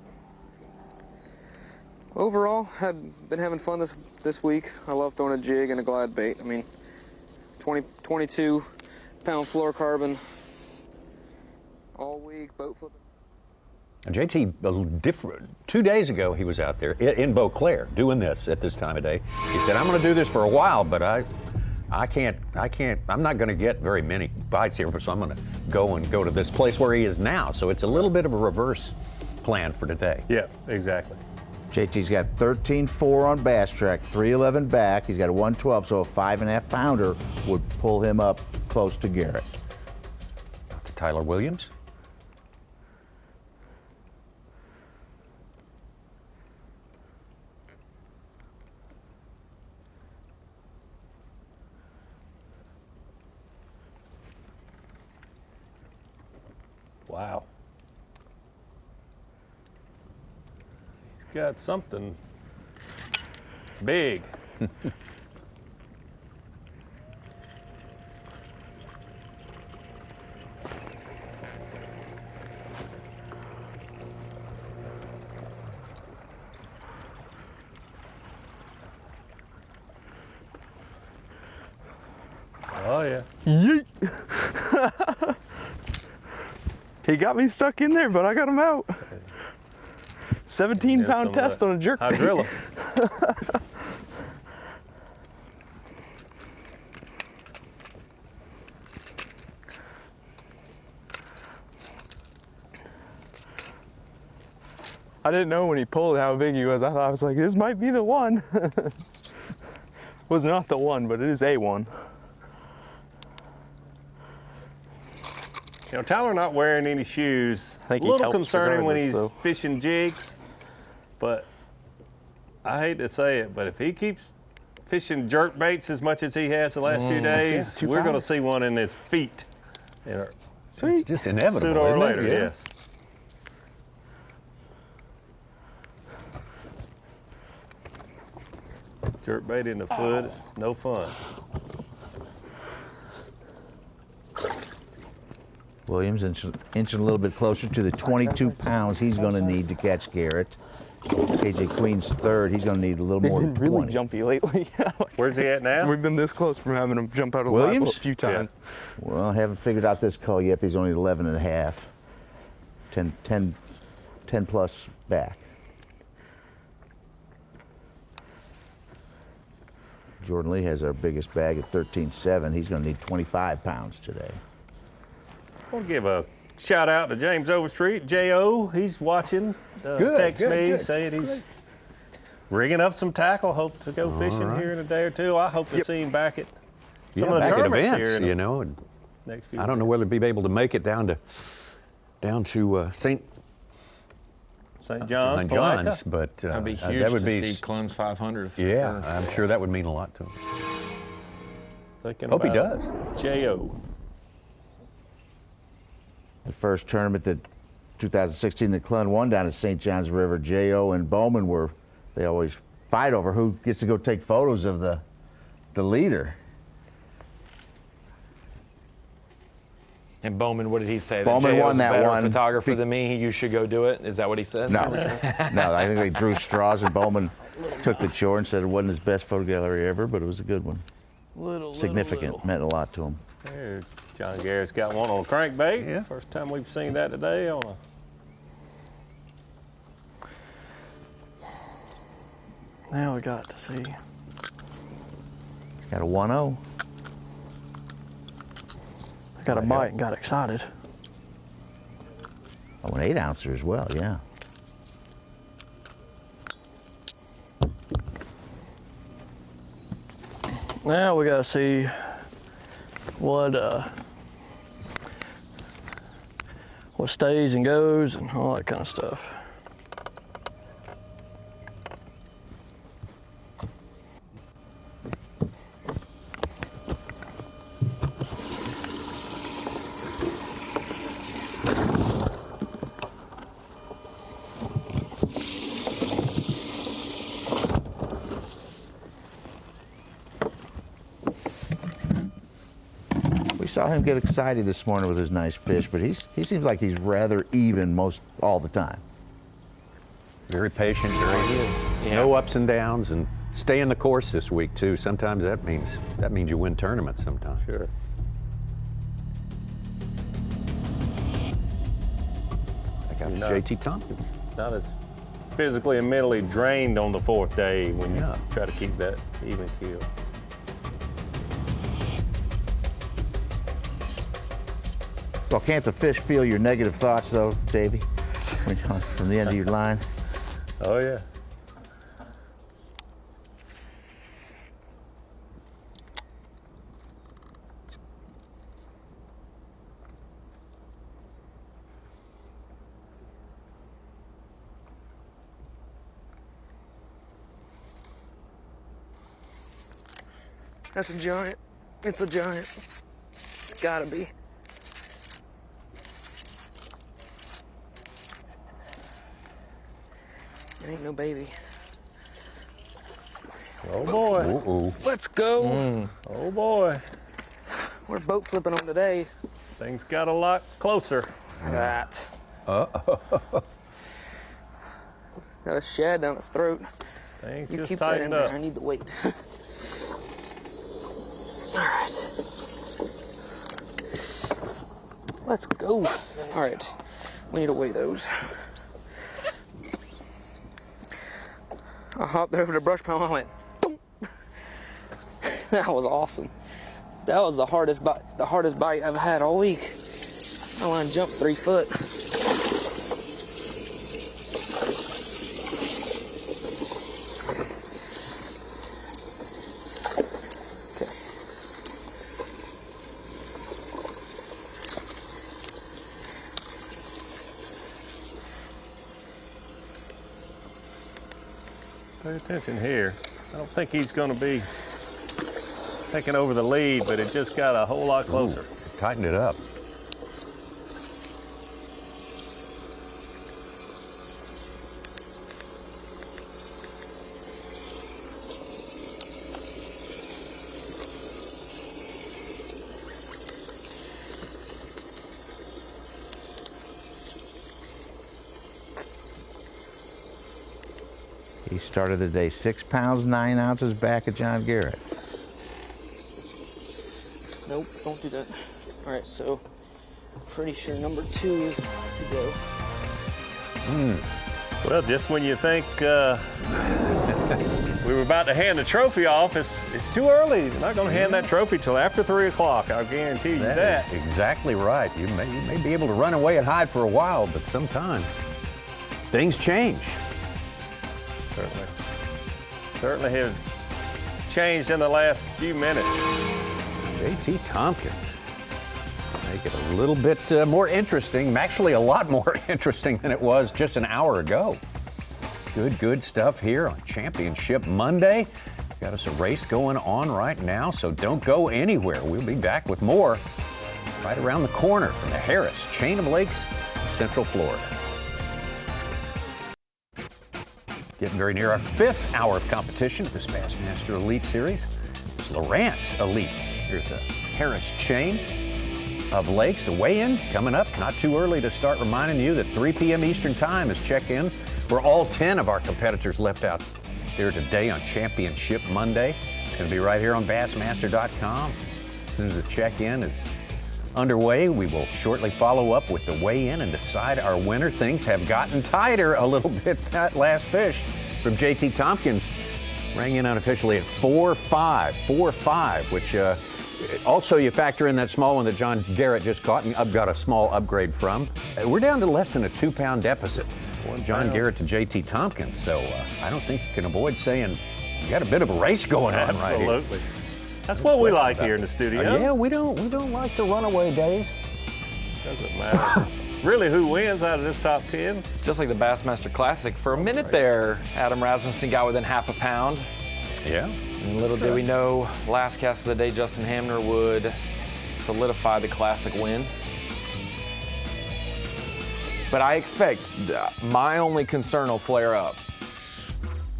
overall, I've been having fun this week. I love throwing a jig and a glide bait. 22 pound fluorocarbon all week, boat flipping. JT, 2 days ago, he was out there in Beau Claire doing this at this time of day. He said, I'm going to do this for a while, but I'm not going to get very many bites here, so I'm going to go to this place where he is now. So it's a little bit of a reverse plan for today. Yeah, exactly. JT's got 13.4 on Bass Track, 311 back. He's got a 112, so a 5.5 pounder would pull him up close to Garrett. To Tyler Williams. Wow. He's got something big. Oh, yeah. Yeet. He got me stuck in there, but I got him out. 17-pound test on a jerk bait. Hydrilla. I didn't know when he pulled how big he was. I was like, this might be the one. Was not the one, but it is a one. You know, Tyler not wearing any shoes, a little concerning when he's fishing jigs, but I hate to say it, but if he keeps fishing jerk baits as much as he has the last few days, we're going to see one in his feet. Sweet. It's just inevitable, sooner or isn't it? later, Yeah. yes. Jerk bait in the foot, it's no fun. Williams inching a little bit closer to the 22 pounds he's going to need to catch Garrett. KJ Queen's third. He's going to need a little more than 20. Really jumpy lately. Where's he at now? We've been this close from having him jump out of Williams? the live a few times. Yeah. Well, I haven't figured out this call yet. He's only 11 and a half. 10 plus back. Jordan Lee has our biggest bag at 13.7. He's going to need 25 pounds today. I want to give a shout out to James Overstreet, J.O. He's watching. Text me saying he's rigging up some tackle. Hope to go fishing here in a day or two. I hope to see him back at some of the back at tournaments events, here in you know. And next few I don't know whether he'd be able to make it down to St. John's, John's, but that'd be huge that would to be see Clun's 500th. Yeah, I'm sure that would mean a lot to him. Thinking Hope he about does. J.O. The first tournament that 2016 that Clun won down at St. John's River, J.O. and Bowman they always fight over who gets to go take photos of the leader. And Bowman, what did he say? Bowman won that better one. Photographer than me. You should go do it. Is that what he said? No, no. I think they drew straws, and Bowman took the chore and said it wasn't his best photo gallery ever, but it was a good one. Significant, meant a lot to him. There, John Garrett's got one on a crankbait. Yeah. First time we've seen that today on a. Now we got to see. Got a 1-0. I got a bite and got excited. Oh, an 8-ouncer as well, yeah. Now we got to see what stays and goes and all that kind of stuff. Saw him get excited this morning with his nice fish, but he seems like he's rather even all the time. Very patient, no ups and downs, and stay in the course this week too. Sometimes that means you win tournaments sometimes. Sure. I got JT Tompkins. Not as physically and mentally drained on the fourth day when you try to keep that even keel. Well, can't the fish feel your negative thoughts, though, Davey, from the end of your line? Oh, yeah. That's a giant. It's a giant. It's gotta be. It ain't no baby. Oh boy. Uh-oh. Let's go. Oh boy. We're boat flipping on today. Things got a lot closer. That. Uh-oh. Got a shad down its throat. Things You just keep that in tightened there. up. I need the weight. All right. Let's go. All right. We need to weigh those. I hopped over the brush pile and I went, boom. That was awesome. That was the hardest bite I've had all week. My line jumped 3 foot. Pay attention here. I don't think he's going to be taking over the lead, but it just got a whole lot closer. Ooh, tightened it up. He started the day 6 pounds, 9 ounces back of John Garrett. Nope, don't do that. All right, so I'm pretty sure number 2 is to go. Well, just when you think we were about to hand the trophy off, it's too early. They're not going to hand that trophy till after 3 o'clock. I'll guarantee you that. Is exactly right. You may be able to run away and hide for a while, but sometimes things change. Certainly have changed in the last few minutes. J.T. Tompkins make it a little bit more interesting, actually a lot more interesting than it was just an hour ago. Good stuff here on Championship Monday. Got us a race going on right now, so don't go anywhere. We'll be back with more right around the corner from the Harris Chain of Lakes of Central Florida. Getting very near our 5th hour of competition at this Bassmaster Elite Series. It's Lowrance Elite here at the Harris Chain of Lakes. The weigh-in coming up. Not too early to start reminding you that 3 p.m. Eastern Time is check-in. We're all 10 of our competitors left out there today on Championship Monday. It's going to be right here on Bassmaster.com. As soon as the check-in is underway, we will shortly follow up with the weigh-in and decide our winner. Things have gotten tighter a little bit. That last fish from J.T. Tompkins rang in unofficially at 4.5, which also you factor in that small one that John Garrett just caught and got a small upgrade from. We're down to less than a 2-pound deficit. John Garrett to J.T. Tompkins, so I don't think you can avoid saying you got a bit of a race going on right here. Absolutely. That's what we like here in the studio. Yeah, we don't like the runaway days. Doesn't matter. Really, who wins out of this top 10? Just like the Bassmaster Classic, for a minute there, Adam Rasmussen got within half a pound. Yeah. And little did we know, last cast of the day, Justin Hamner would solidify the Classic win. But I expect my only concern will flare up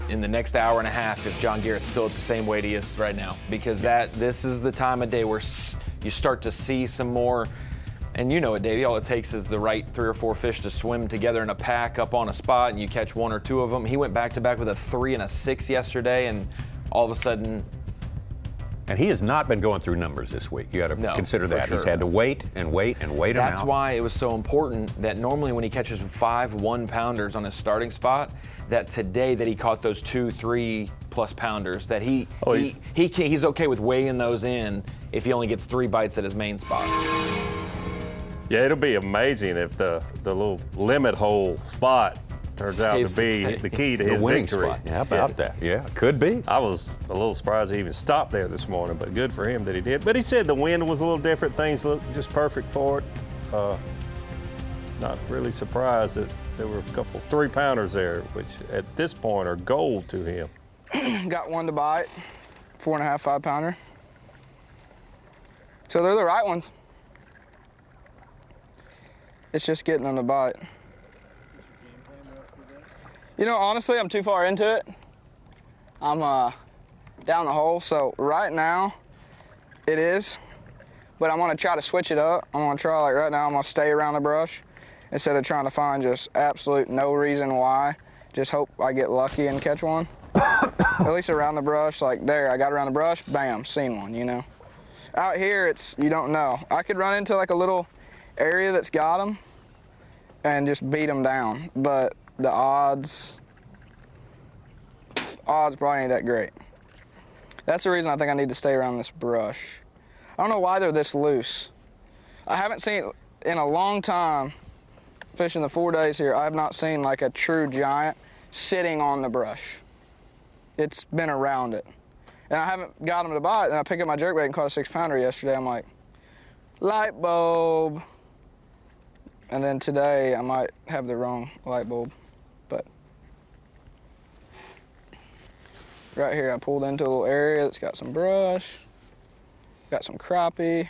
in the next hour and a half if John Garrett's still at the same weight he is right now, because this is the time of day where you start to see some more. And you know it, Davey, all it takes is the right 3 or 4 fish to swim together in a pack up on a spot and you catch 1 or 2 of them. He went back-to-back with a 3 and a 6 yesterday, and all of a sudden... And he has not been going through numbers this week. You got to consider that. Sure. He's had to wait and wait and wait them out. That's why it was so important that normally when he catches 5 1-pounders on his starting spot, that today that he caught those 2, 3+ pounders, that he's okay with weighing those in if he only gets 3 bites at his main spot. Yeah, it'll be amazing if the little limit hole spot turns out to be the key to his winning victory. Spot. How about that? Yeah, could be. I was a little surprised he even stopped there this morning, but good for him that he did. But he said the wind was a little different. Things looked just perfect for it. Not really surprised that there were a couple 3-pounders there, which at this point are gold to him. Got one to bite, 4.5, 5-pounder. So they're the right ones. It's just getting them to bite. You know, honestly, I'm too far into it. I'm down the hole, so right now it is, but I'm gonna try to switch it up. I'm gonna try, like right now, I'm gonna stay around the brush instead of trying to find just absolute no reason why. Just hope I get lucky and catch one. At least around the brush, like there, I got around the brush, bam, seen one, you know. Out here, you don't know. I could run into like a little area that's got them and just beat them down, but the odds probably ain't that great. That's the reason I think I need to stay around this brush. I don't know why they're this loose. I haven't seen, in a long time, fishing the 4 days here, I have not seen like a true giant sitting on the brush. It's been around it. And I haven't got them to bite, and I picked up my jerkbait and caught a 6-pounder yesterday. I'm like, light bulb. And then today, I might have the wrong light bulb, but right here, I pulled into a little area that's got some brush, got some crappie.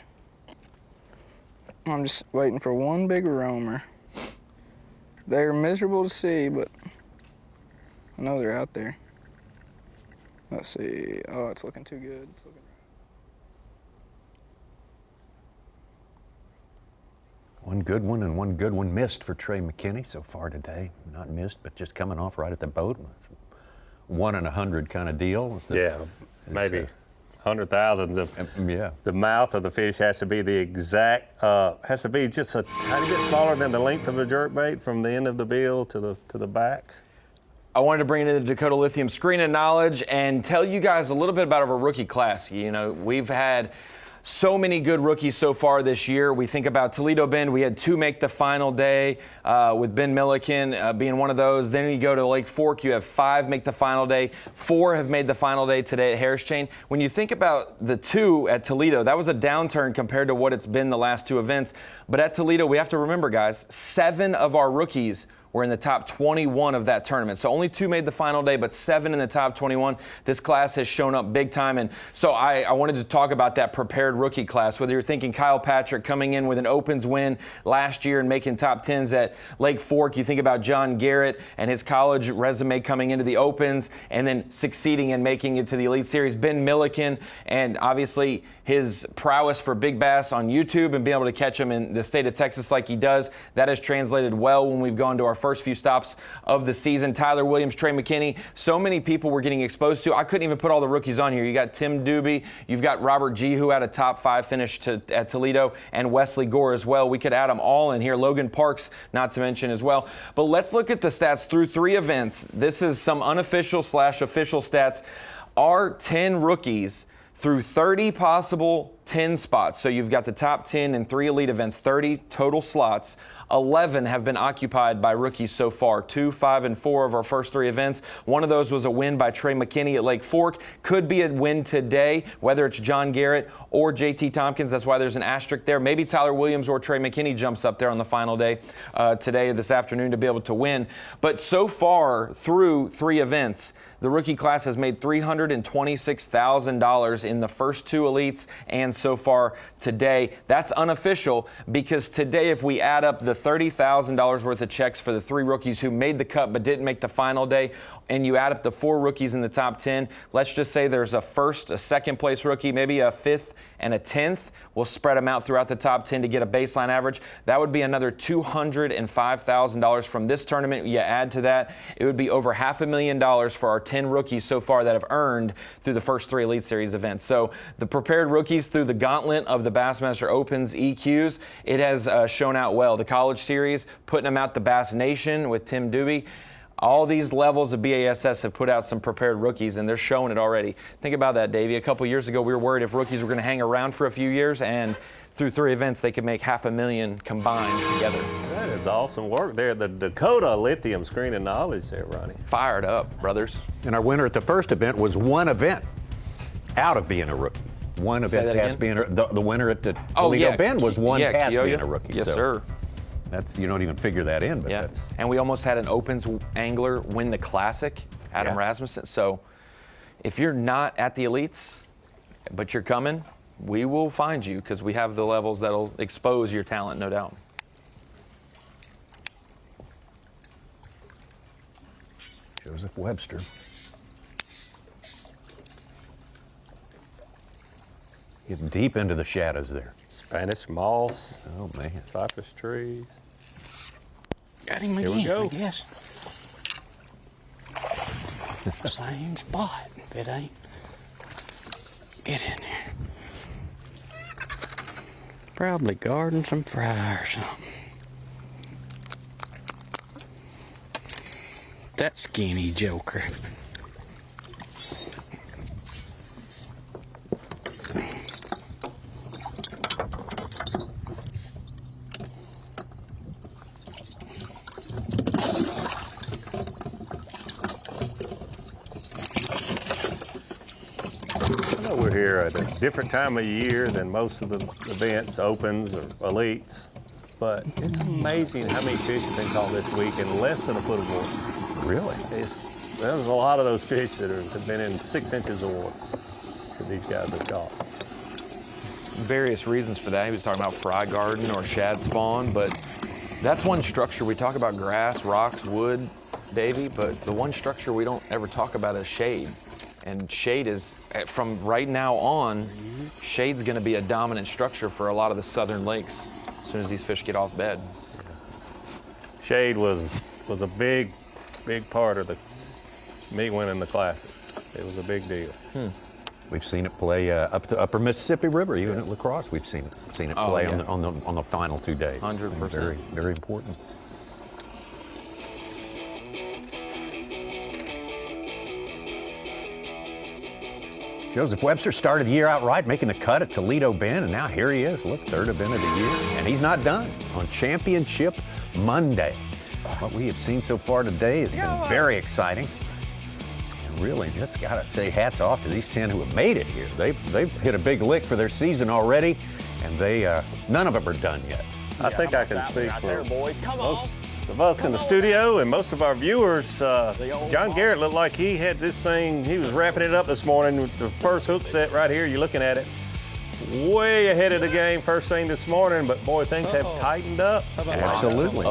I'm just waiting for one big roamer. They're miserable to see, but I know they're out there. Let's see. Oh, it's looking too good. It's looking... One good one and one good one missed for Trey McKinney so far today. Not missed, but just coming off right at the boat. It's 1 in 100 kind of deal. Yeah, maybe 100,000. Yeah. The mouth of the fish has to be the exact, has to be just a tiny bit smaller than the length of a jerkbait from the end of the bill to the back. I wanted to bring in the Dakota Lithium Screen of Knowledge and tell you guys a little bit about our rookie class. You know, we've had so many good rookies so far this year. We think about Toledo Bend. We had 2 make the final day, with Ben Milliken being one of those. Then you go to Lake Fork, you have 5 make the final day. 4 have made the final day today at Harris Chain. When you think about the 2 at Toledo, that was a downturn compared to what it's been the last 2 events. But at Toledo, we have to remember, guys, 7 of our rookies were in the top 21 of that tournament. So only 2 made the final day, but 7 in the top 21. This class has shown up big time. And so I wanted to talk about that prepared rookie class, whether you're thinking Kyle Patrick coming in with an Opens win last year and making top 10s at Lake Fork. You think about John Garrett and his college resume coming into the Opens and then succeeding and making it to the Elite Series. Ben Milliken, and obviously his prowess for Big Bass on YouTube and being able to catch him in the state of Texas like he does. That has translated well when we've gone to our first few stops of the season. Tyler Williams, Trey McKinney, so many people we're getting exposed to. I couldn't even put all the rookies on here. You got Tim Doobie, you've got Robert G, who had a top 5 finish at Toledo, and Wesley Gore as well. We could add them all in here. Logan Parks, not to mention as well. But let's look at the stats through 3 events. This is some unofficial / official stats. Our 10 rookies through 30 possible 10 spots. So you've got the top 10 in 3 elite events, 30 total slots. 11 have been occupied by rookies so far, 2, 5, and 4 of our first 3 events. One of those was a win by Trey McKinney at Lake Fork. Could be a win today, whether it's John Garrett or JT Tompkins. That's why there's an asterisk there. Maybe Tyler Williams or Trey McKinney jumps up there on the final day today, this afternoon, to be able to win. But so far through 3 events, the rookie class has made $326,000 in the first 2 elites and so far today. That's unofficial because today, if we add up the $30,000 worth of checks for the 3 rookies who made the cut but didn't make the final day, and you add up the 4 rookies in the top 10, let's just say there's a first, a second place rookie, maybe a 5th and a 10th. We'll spread them out throughout the top 10 to get a baseline average. That would be another $205,000 from this tournament. You add to that, it would be over $500,000 for our 10 rookies so far that have earned through the first 3 Elite Series events. So the prepared rookies through the gauntlet of the Bassmaster Opens EQs, it has shown out well. The College Series, putting them out the Bass Nation with Tim Doobie. All these levels of B.A.S.S have put out some prepared rookies, and they're showing it already. Think about that, Davey. A couple years ago, we were worried if rookies were going to hang around for a few years, and through 3 events, they could make $500,000 combined together. That is awesome work there. The Dakota Lithium Screen of Knowledge there, Ronnie. Fired up, brothers. And our winner at the first event was 1 event out of being a rookie. 1 event past being the winner at the Toledo Bend was 1 past being a rookie. Yes, sir. That's, you don't even figure that in, but that's. And we almost had an Opens angler win the Classic, Adam Rasmussen. So if you're not at the elites, but you're coming, we will find you because we have the levels that'll expose your talent, no doubt. Joseph Webster. Getting deep into the shadows there. Spanish moss. Oh, man. Cypress trees. Got him Here again, we go. I guess. Same spot, if it ain't. Get in there. Probably guarding some fry or something. That skinny joker. We're here at a different time of year than most of the events, opens or elites, but it's amazing how many fish have been caught this week in less than a foot of water. Really? There's a lot of those fish that have been in 6 inches or more that these guys have caught. Various reasons for that. He was talking about fry garden or shad spawn, but that's one structure. We talk about grass, rocks, wood, Davey, but the one structure we don't ever talk about is shade. And shade is, from right now on, shade's going to be a dominant structure for a lot of the southern lakes as soon as these fish get off bed. Shade was a big part of me winning the Classic. It was a big deal. We've seen it play up the upper Mississippi River, even at La Crosse. We've seen it play on the final 2 days. 100%. Very, very important. Joseph Webster started the year out right, making the cut at Toledo Bend, and now here he is. Look, third event of the year, and he's not done on Championship Monday. What we have seen so far today has been very exciting. And really, just gotta say hats off to these 10 who have made it here. They've hit a big lick for their season already, and none of them are done yet. I think I can speak for most of us in the studio and most of our viewers. John Garrett looked like he had this thing, he was wrapping it up this morning with the first hook set right here. You're looking at it. Way ahead of the game first thing this morning, but boy, things have tightened up. Absolutely.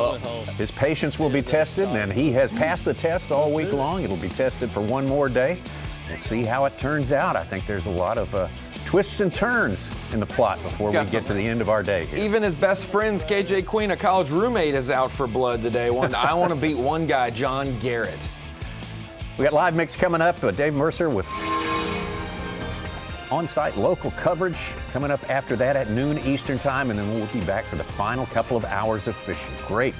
His patience will be tested, and he has passed the test all week long. It'll be tested for one more day. We'll see how it turns out. I think there's a lot of twists and turns in the plot before we get to the end of our day here. Even his best friend's KJ Queen, a college roommate, is out for blood today. I want to beat one guy, John Garrett. We got live mix coming up. Dave Mercer with on-site local coverage coming up after that at noon Eastern time, and then we'll be back for the final couple of hours of fishing. Great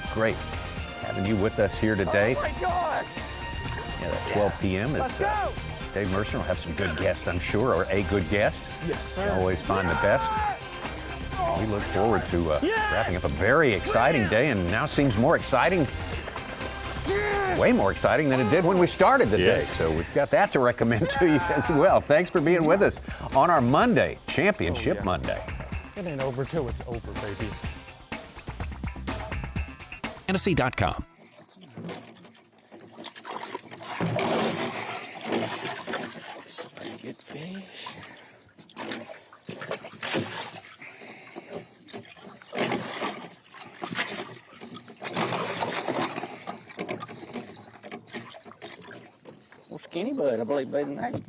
having you with us here today. Oh my gosh! Yeah, at 12 p.m. is Dave Mercer will have some good guests, I'm sure, or a good guest. Yes, sir. You always find the best. We look forward to wrapping up a very exciting day, and now seems more exciting, way more exciting than it did when we started the day. So we've got that to recommend to you as well. Thanks for being with us on our Monday, Championship Monday. It ain't over till it's over, baby. Fantasy.com. Good fish. Well, skinny bud, I believe, better than next.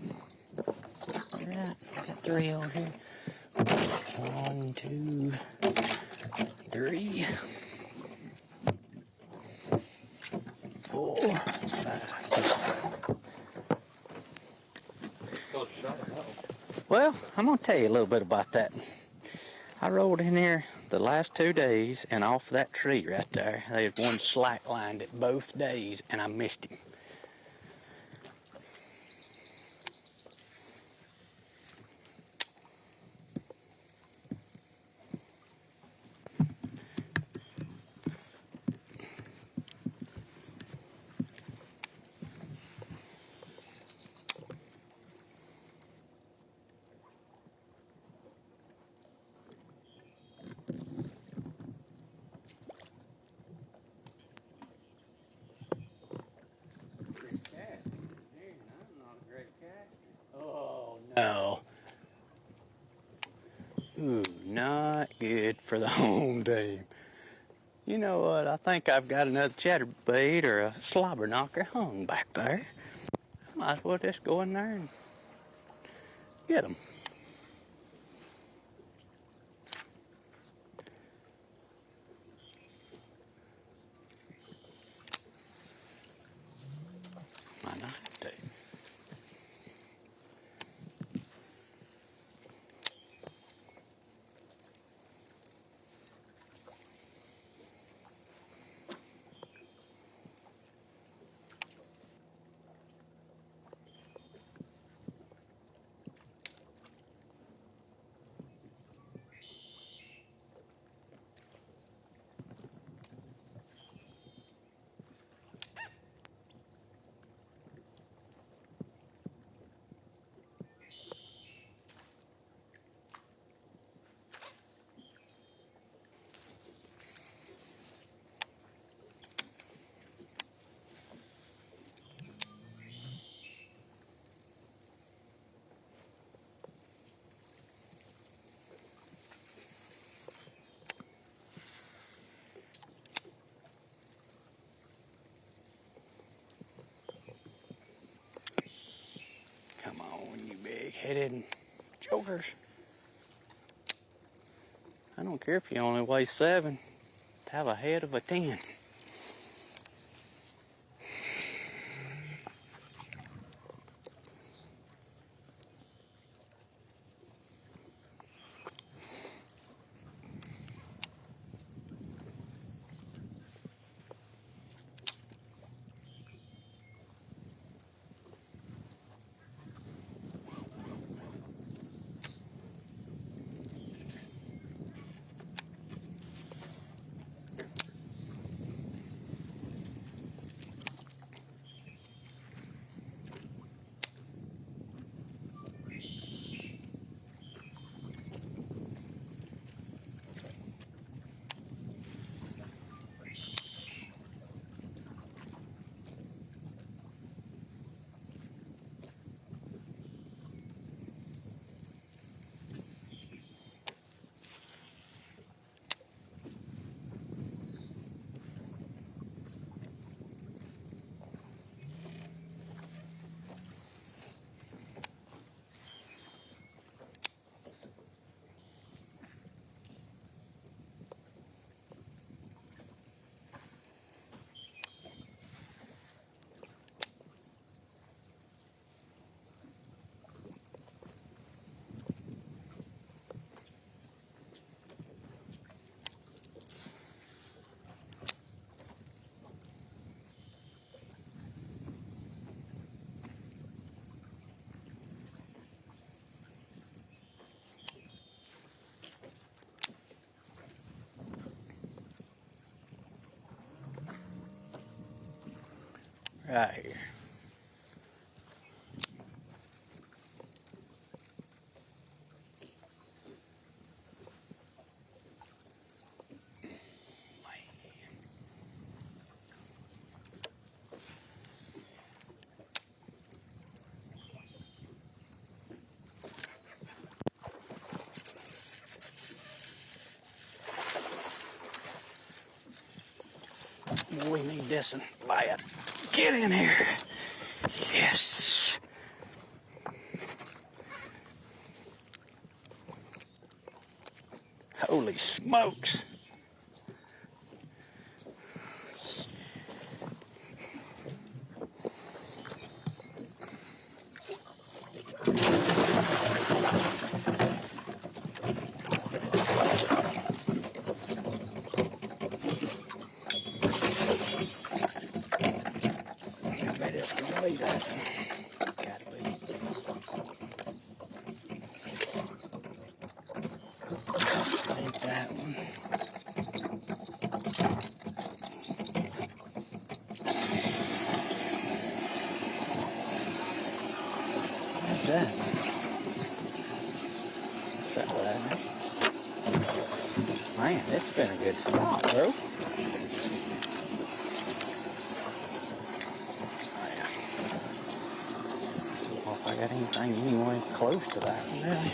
Yeah, I got 3 on here. 1, 2, 3, 4, 5. Well, I'm going to tell you a little bit about that. I rolled in here the last 2 days, and off that tree right there, they had one slack lined it both days, and I missed him. No. Ooh, not good for the home team. You know what? I think I've got another chatterbait or a slobber knocker hung back there. Might as well just go in there and get them. Why not? Come on, you big-headed jokers. I don't care if you only weigh 7. Have a head of a 10. Right here. We need this one bad. Get in here. Yes. Holy smokes. Man, this has been a good spot, bro. Well, if I got anything anyway close to that, really.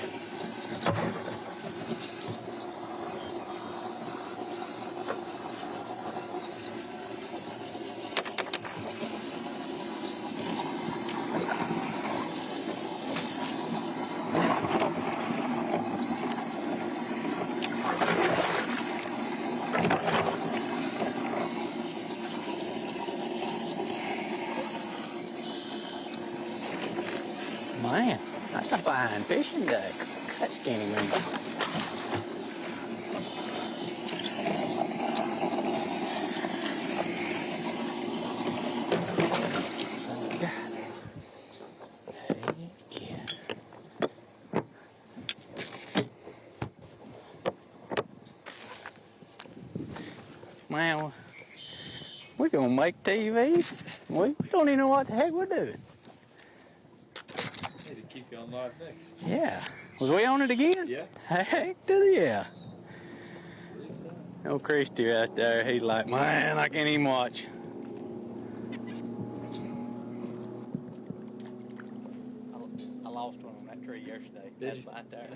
Man, that's a fine fishing day. That skinny man. Man, we're gonna make TV. We don't even know what the heck we're doing. Need to keep you on live mix. Yeah. Was we on it again? Yeah. Heck to the yeah. No Christy right there. He's like, man, I can't even watch. I lost one on that tree yesterday. Did you? Right there.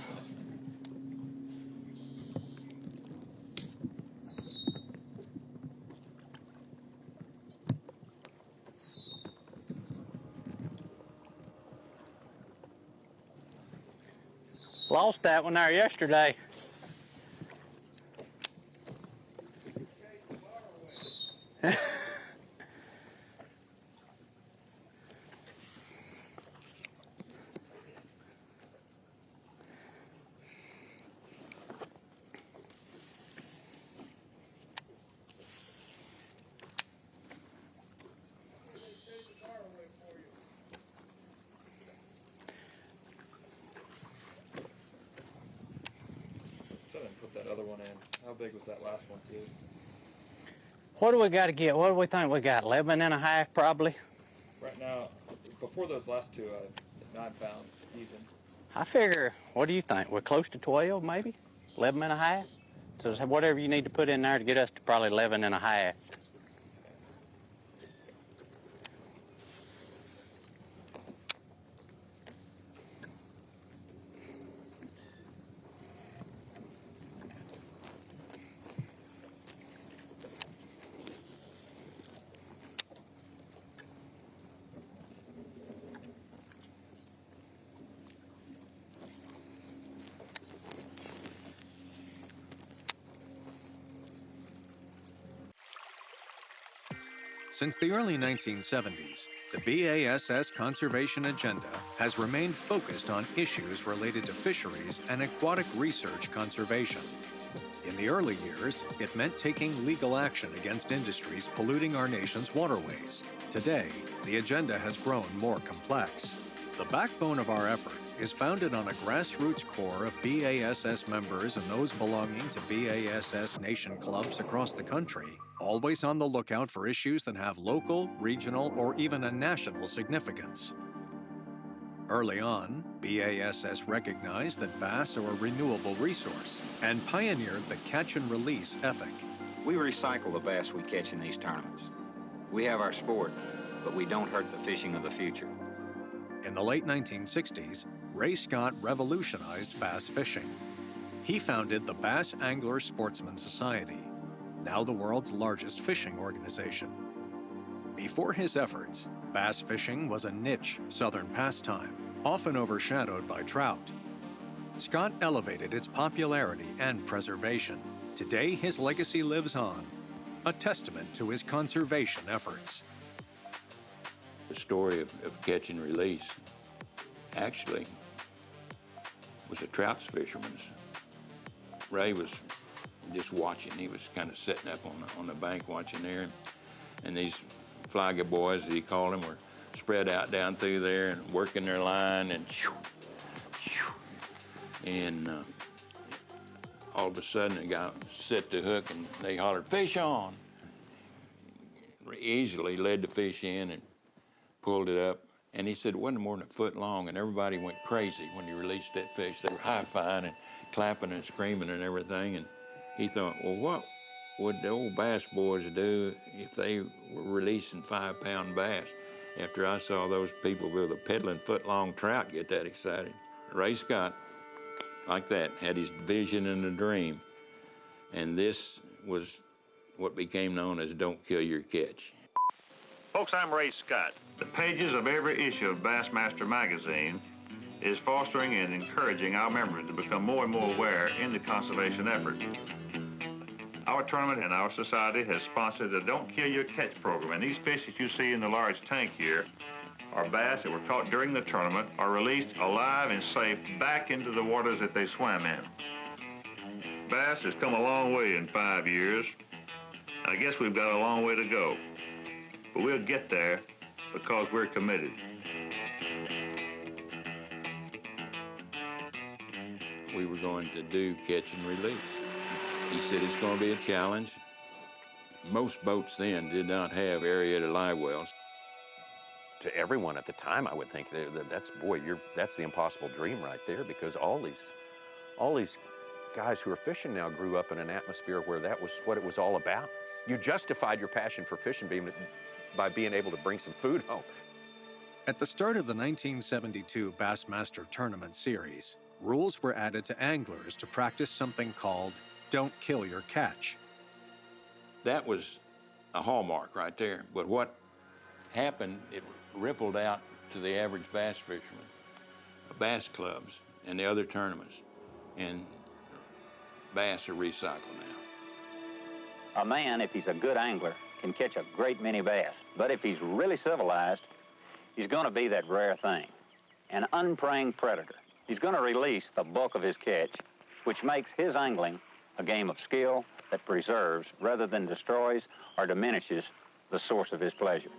Lost that one there yesterday. So then put that other one in. How big was that last one, too? What do we got to get? What do we think we got? 11 and a half probably? Right now, before those last two, 9 pounds even. I figure, what do you think? We're close to 12 maybe? 11 and a half? So whatever you need to put in there to get us to probably 11 and a half. Since the early 1970s, the B.A.S.S. conservation agenda has remained focused on issues related to fisheries and aquatic research conservation. In the early years, it meant taking legal action against industries polluting our nation's waterways. Today, the agenda has grown more complex. The backbone of our effort is founded on a grassroots core of B.A.S.S. members and those belonging to B.A.S.S. nation clubs across the country, always on the lookout for issues that have local, regional, or even a national significance. Early on, B.A.S.S. recognized that bass are a renewable resource and pioneered the catch and release ethic. We recycle the bass we catch in these tournaments. We have our sport, but we don't hurt the fishing of the future. In the late 1960s, Ray Scott revolutionized bass fishing. He founded the Bass Angler Sportsman Society, now the world's largest fishing organization. Before his efforts, bass fishing was a niche southern pastime, often overshadowed by trout. Scott elevated its popularity and preservation. Today, his legacy lives on, a testament to his conservation efforts. The story of catch and release actually was a trout fisherman's. Ray was just watching. He was kind of sitting up on the bank watching there, and these flagger boys, as he called them, were spread out down through there and working their line, and all of a sudden the guy set the hook and they hollered, "Fish on!" Easily led the fish in and pulled it up, and he said it wasn't more than a foot long, and everybody went crazy when he released that fish. They were high-fiving and clapping and screaming and everything, and he thought, well, what would the old bass boys do if they were releasing 5-pound bass? After I saw those people with a peddling foot-long trout get that excited. Ray Scott like that, had his vision and a dream. And this was what became known as Don't Kill Your Catch. Folks, I'm Ray Scott. The pages of every issue of Bassmaster magazine is fostering and encouraging our members to become more and more aware in the conservation effort. Our tournament and our society has sponsored the Don't Kill Your Catch program, and these fish that you see in the large tank here are bass that were caught during the tournament, are released alive and safe back into the waters that they swam in. Bass has come a long way in 5 years. I guess we've got a long way to go, but we'll get there because we're committed. We were going to do catch and release. He said it's going to be a challenge. Most boats then did not have aerated live wells. To everyone at the time, I would think that's the impossible dream right there, because all these guys who are fishing now grew up in an atmosphere where that was what it was all about. You justified your passion for fishing by being able to bring some food home. At the start of the 1972 Bassmaster Tournament Series, rules were added to anglers to practice something called Don't Kill Your Catch. That was a hallmark right there. But what happened, it rippled out to the average bass fisherman, bass clubs, and the other tournaments. And bass are recycled now. A man, if he's a good angler, can catch a great many bass. But if he's really civilized, he's going to be that rare thing, an unpreying predator. He's going to release the bulk of his catch, which makes his angling a game of skill that preserves rather than destroys or diminishes the source of his pleasure.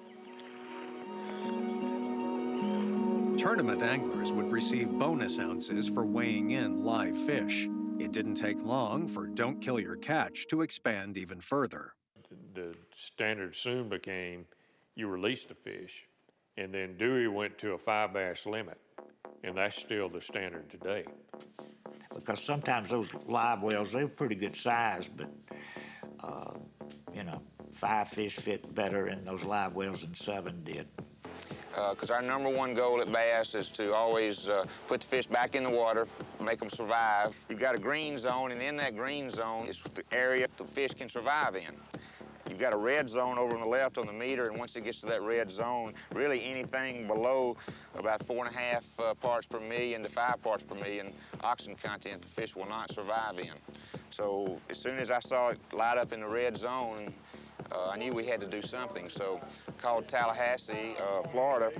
Tournament anglers would receive bonus ounces for weighing in live fish. It didn't take long for Don't Kill Your Catch to expand even further. The standard soon became you released the fish, and then Dewey went to a 5 bass limit, and that's still the standard today. Because sometimes those live wells, they were pretty good size, but, 5 fish fit better in those live wells than 7 did. Because our number one goal at Bass is to always put the fish back in the water, make them survive. You've got a green zone, and in that green zone is the area the fish can survive in. You've got a red zone over on the left on the meter, and once it gets to that red zone, really anything below about 4.5 parts per million to 5 parts per million oxygen content the fish will not survive in. So as soon as I saw it light up in the red zone, I knew we had to do something. So called Tallahassee, Florida,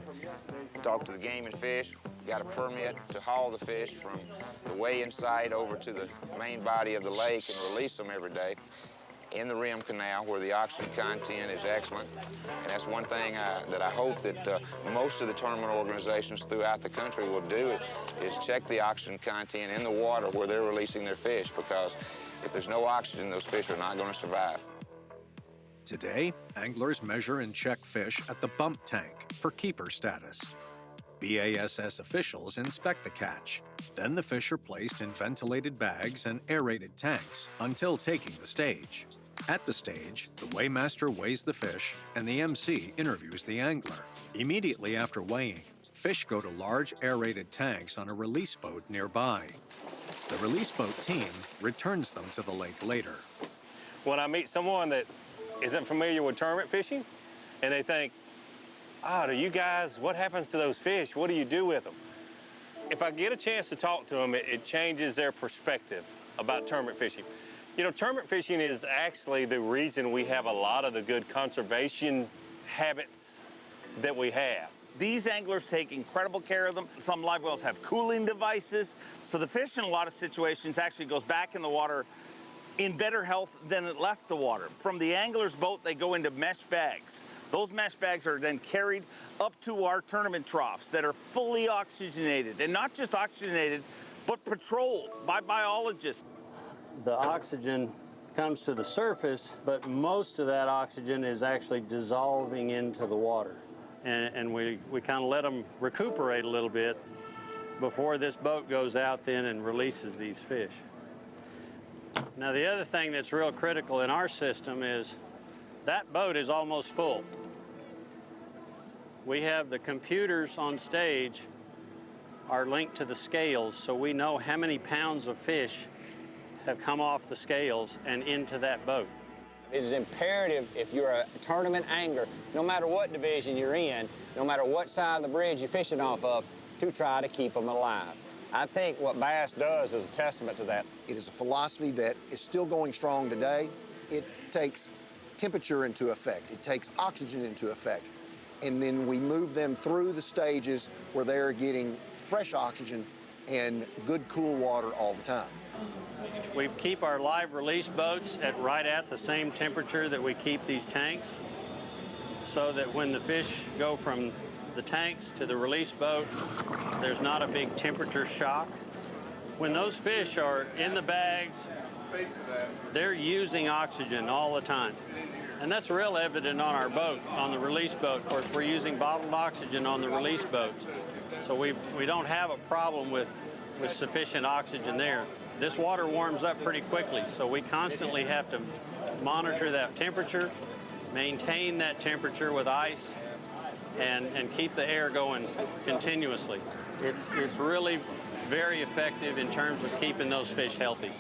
talked to the Game and Fish, got a permit to haul the fish from the weigh-in site over to the main body of the lake and release them every day in the rim canal where the oxygen content is excellent. And that's one thing that I hope that most of the tournament organizations throughout the country will do, is check the oxygen content in the water where they're releasing their fish, because if there's no oxygen, those fish are not going to survive. Today, anglers measure and check fish at the bump tank for keeper status. B.A.S.S. officials inspect the catch. Then the fish are placed in ventilated bags and aerated tanks until taking the stage. At the stage, the weighmaster weighs the fish and the MC interviews the angler. Immediately after weighing, fish go to large aerated tanks on a release boat nearby. The release boat team returns them to the lake later. When I meet someone that isn't familiar with tournament fishing, and they think, do you guys, what happens to those fish? What do you do with them? If I get a chance to talk to them, it changes their perspective about tournament fishing. Tournament fishing is actually the reason we have a lot of the good conservation habits that we have. These anglers take incredible care of them. Some live wells have cooling devices, so the fish in a lot of situations actually goes back in the water in better health than it left the water. From the angler's boat, they go into mesh bags. Those mesh bags are then carried up to our tournament troughs that are fully oxygenated, and not just oxygenated, but patrolled by biologists. The oxygen comes to the surface, but most of that oxygen is actually dissolving into the water. And we kind of let them recuperate a little bit before this boat goes out then and releases these fish. Now, the other thing that's real critical in our system is that boat is almost full. We have the computers on stage are linked to the scales, so we know how many pounds of fish have come off the scales and into that boat. It is imperative if you're a tournament angler, no matter what division you're in, no matter what side of the bridge you're fishing off of, to try to keep them alive. I think what Bass does is a testament to that. It is a philosophy that is still going strong today. It takes temperature into effect. It takes oxygen into effect. And then we move them through the stages where they're getting fresh oxygen and good cool water all the time. We keep our live release boats right at the same temperature that we keep these tanks, so that when the fish go from the tanks to the release boat, there's not a big temperature shock. When those fish are in the bags, they're using oxygen all the time. And that's real evident on our boat, on the release boat. Of course, we're using bottled oxygen on the release boats. So we don't have a problem with sufficient oxygen there. This water warms up pretty quickly, so we constantly have to monitor that temperature, maintain that temperature with ice, and keep the air going continuously. It's really very effective in terms of keeping those fish healthy.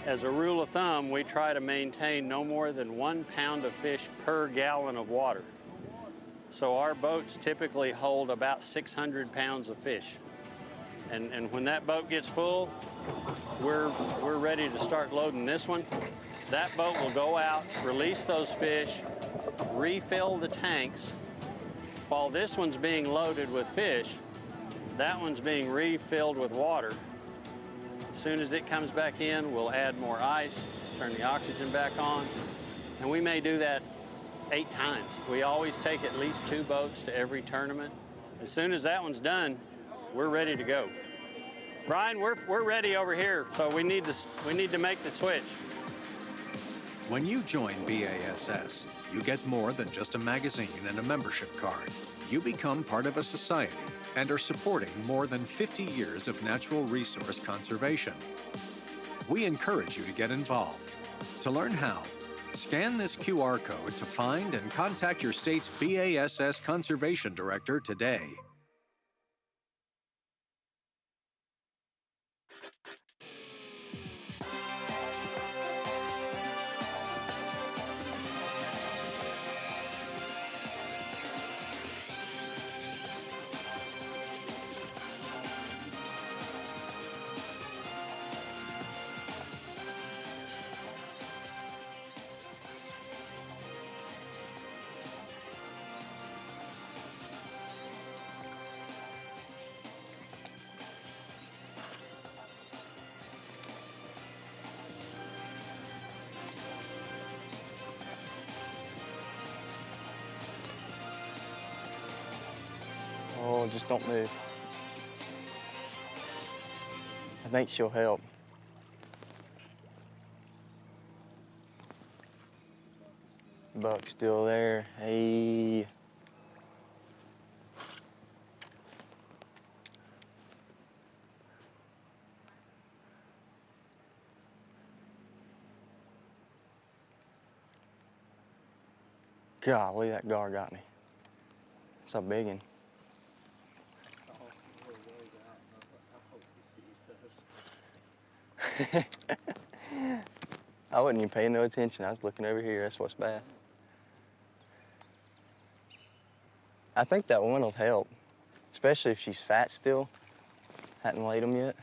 As a rule of thumb, we try to maintain no more than 1 pound of fish per gallon of water. So our boats typically hold about 600 pounds of fish. And when that boat gets full, we're ready to start loading this one. That boat will go out, release those fish, refill the tanks. While this one's being loaded with fish, that one's being refilled with water. As soon as it comes back in, we'll add more ice, turn the oxygen back on, and we may do that 8 times. We always take at least 2 boats to every tournament. As soon as that one's done, we're ready to go. Brian, we're ready over here, so we need to make the switch. When you join B.A.S.S., you get more than just a magazine and a membership card. You become part of a society and are supporting more than 50 years of natural resource conservation. We encourage you to get involved. To learn how, scan this QR code to find and contact your state's B.A.S.S. Conservation Director today. Oh, just don't move. I think she'll help. Buck's still there. Hey. Golly, that gar got me. It's a big one. I wasn't even paying no attention. I was looking over here. That's what's bad. I think that one will help, especially if she's fat still. Hadn't weighed them yet.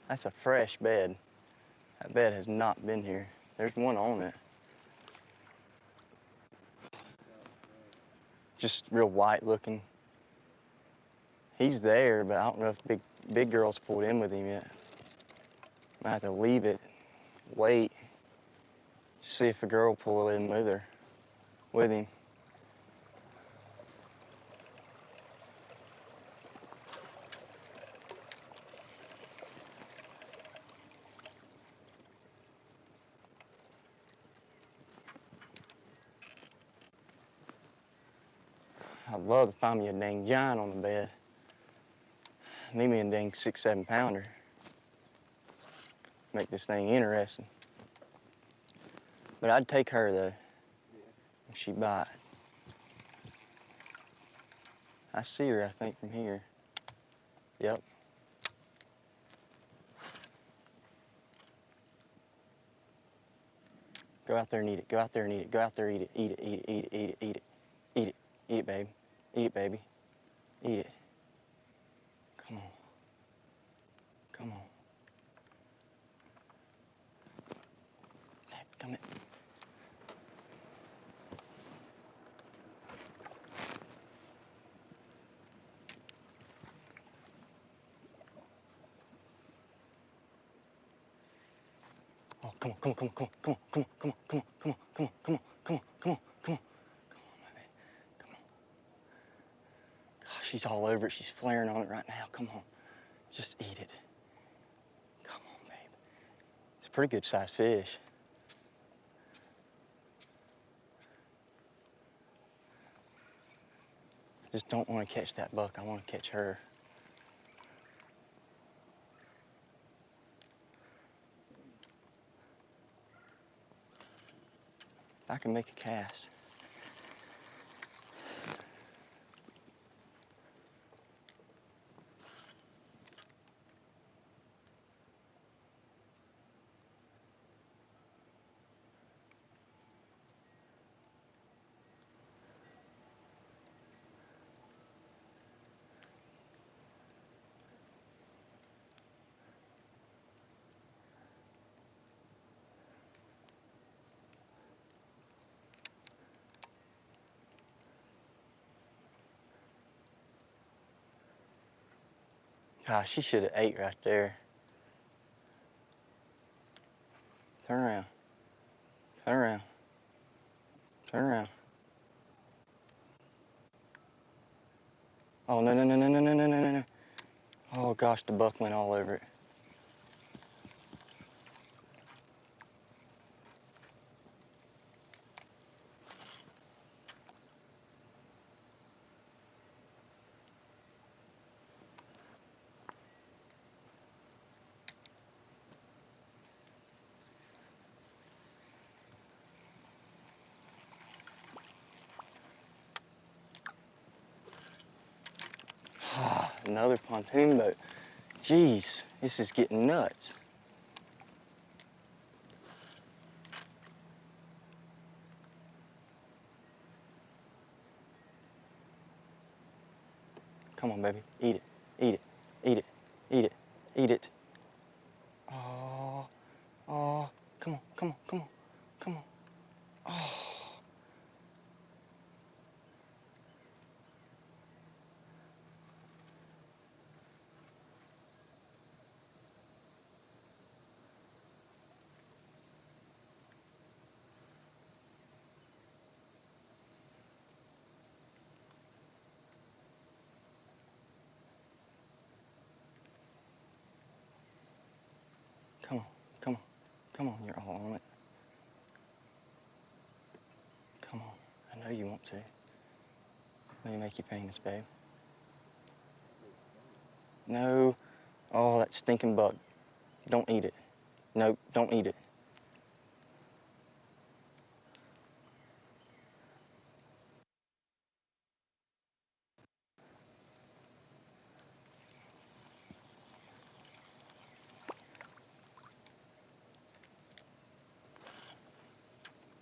That's a fresh bed. That bed has not been here. There's one on it. Just real white looking. He's there, but I don't know if big girl's pulled in with him yet. I have to leave it, wait, see if a girl will pull in with him. I'd love to find me a dang giant on the bed. Need me a dang 6, 7 pounder. Make this thing interesting. But I'd take her though, if she bite. I see her, I think, from here. Yep. Go out there and eat it. Go out there and eat it. Go out there and eat it. Eat it, eat it, eat it, eat it, eat it. Eat it. Eat it, baby. Eat it, baby. Eat it. Come on. Come on. Come in. Oh, come on, come on, come on, come on, come on, come on, come on, come on, come on, come on, come on, come on, come on, come on, my baby, come on. Gosh, she's all over it. She's flaring on it right now. Come on, just eat it. Come on, babe. It's a pretty good sized fish. I just don't want to catch that buck. I want to catch her. If I can make a cast. Gosh, she should have ate right there. Turn around. Turn around. Turn around. Oh, no, no, no, no, no, no, no, no, no. Oh, gosh, the buck went all over it. Another pontoon boat. Jeez, this is getting nuts. Come on, baby. Eat it. Eat it. Eat it. Eat it. Eat it. Oh, oh, come on, come on, come on, come on. Oh. Come on, come on, come on, you're all on it. Come on, I know you want to. Let me make you famous, babe. No, oh, that stinking bug. Don't eat it. No, don't eat it.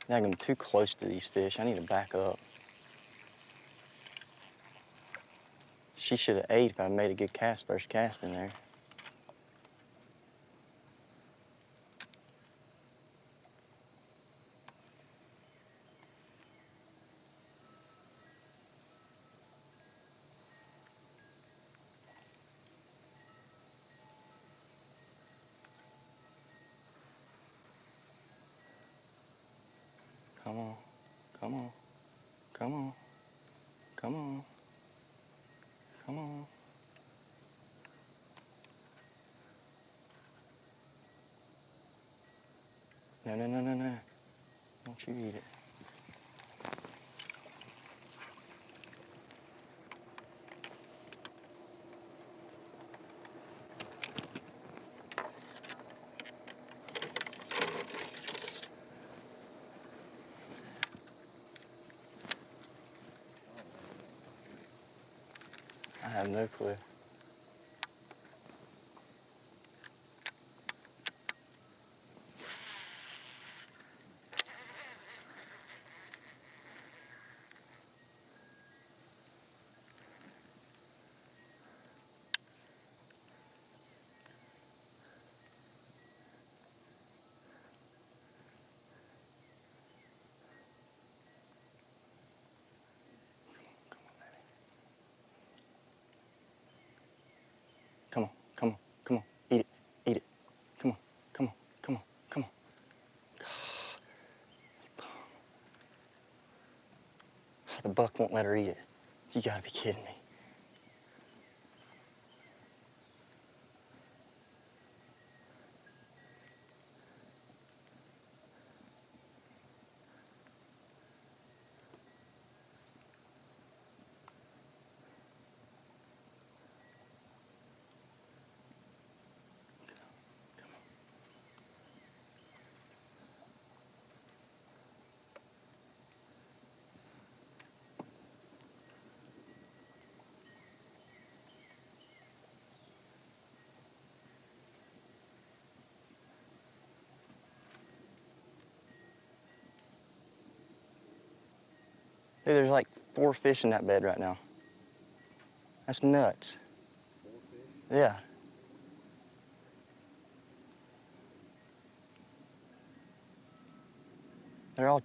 I'm too close to these fish. I need to back up. She should have ate if I made a good cast, first cast in there. Come on. Come on. Come on. Come on. No, no, no, no, no. Don't you eat it. I have no clue. Come on, come on, come on. Eat it, eat it. Come on, come on, come on, come on. The buck won't let her eat it. You gotta be kidding me. Dude, there's like 4 fish in that bed right now. That's nuts. Yeah. They're all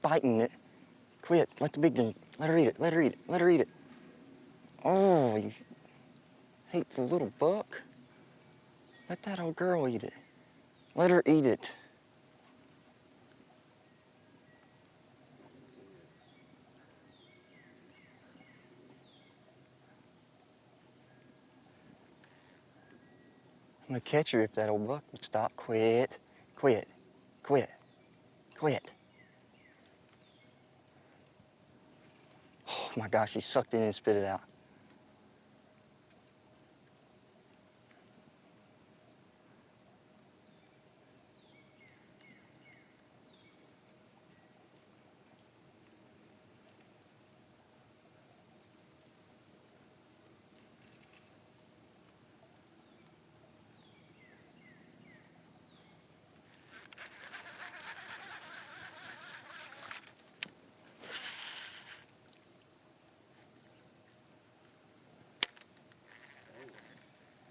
fighting it. Quit. Let the big one, let her eat it, let her eat it, let her eat it. Oh, you hateful little buck. Let that old girl eat it. Let her eat it. I'm gonna catch her if that old buck would stop. Quit, quit, quit, quit. Oh my gosh, she sucked it in and spit it out.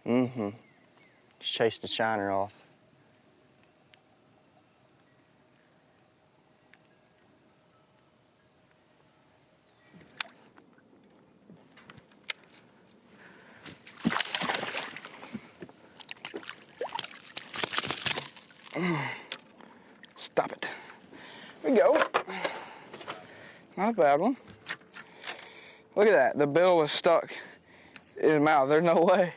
Mm-hmm. Just chased the shiner off. Stop it. There we go. Not a bad one. Look at that. The bill was stuck in his mouth. There's no way.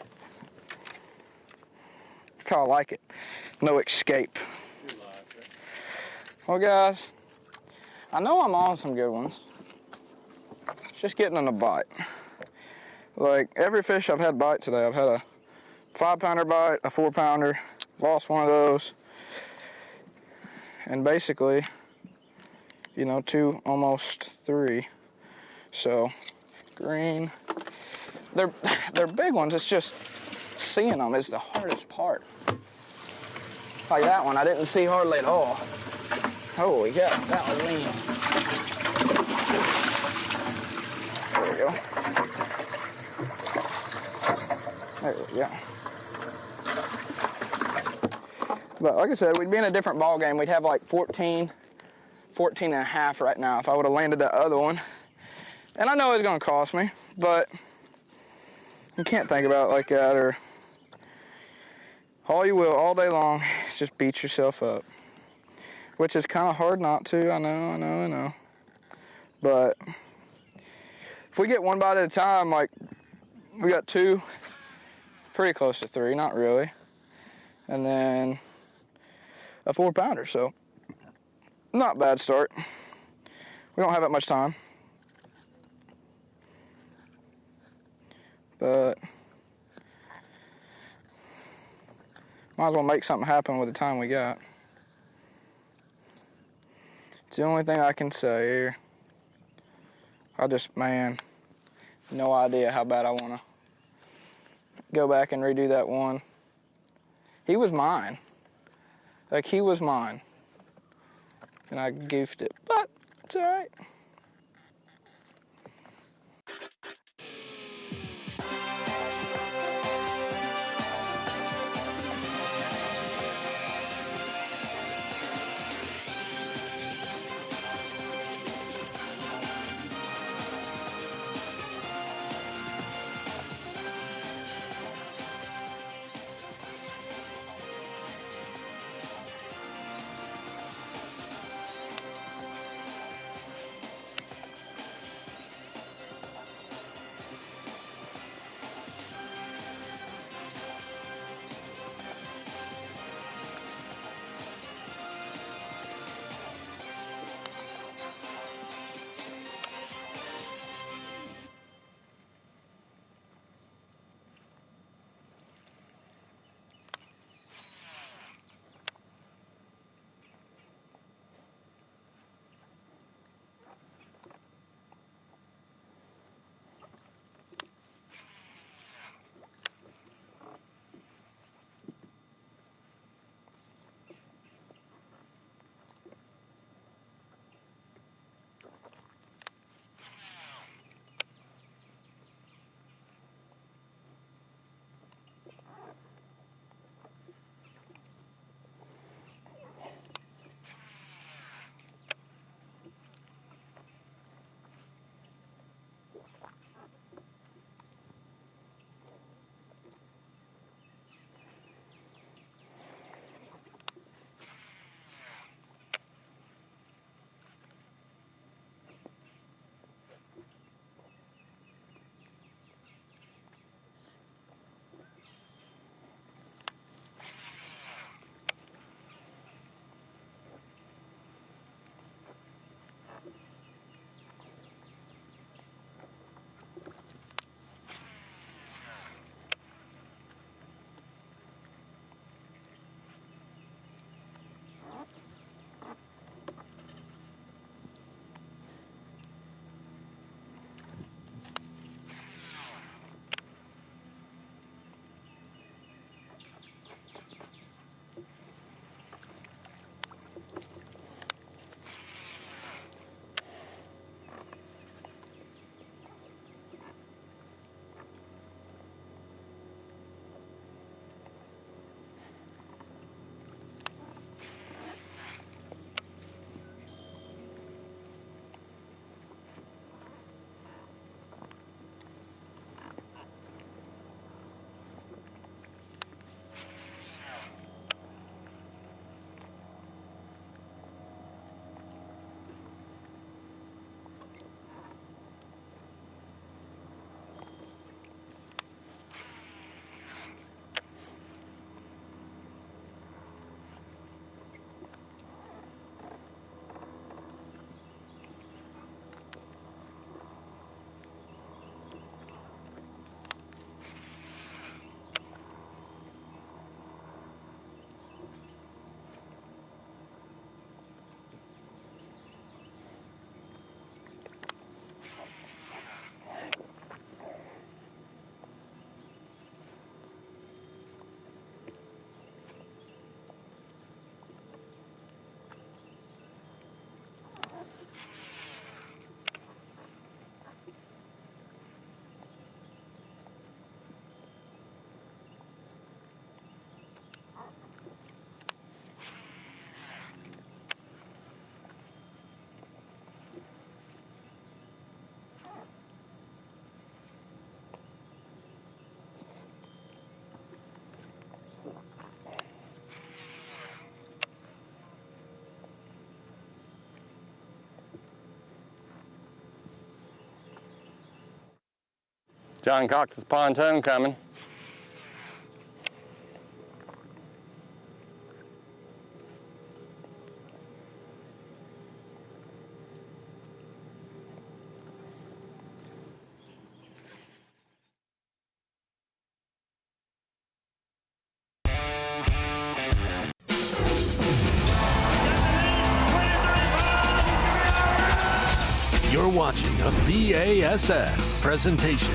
That's how I like it. No escape. Well, guys, I know I'm on some good ones. It's just getting on a bite. Like, every fish I've had bite today, I've had a 5-pounder bite, a 4-pounder, lost one of those. And basically, you know, 2, almost 3. So, green. They're big ones. It's just seeing them is the hardest part. Like that one, I didn't see hardly at all. Holy cow, that was lean. There we go. There we go. But like I said, we'd be in a different ball game. We'd have like 14 and a half right now if I would have landed that other one. And I know it's gonna cost me, but you can't think about it like that, or all you will all day long is just beat yourself up. Which is kind of hard not to, I know. But if we get one bite at a time, like we got 2, pretty close to 3, not really. And then a 4-pounder, so not bad start. We don't have that much time. But might as well make something happen with the time we got. It's the only thing I can say here. Man, no idea how bad I want to go back and redo that one. He was mine. Like, he was mine. And I goofed it, but it's all right. John Cox's pontoon coming. You're watching a B.A.S.S. presentation.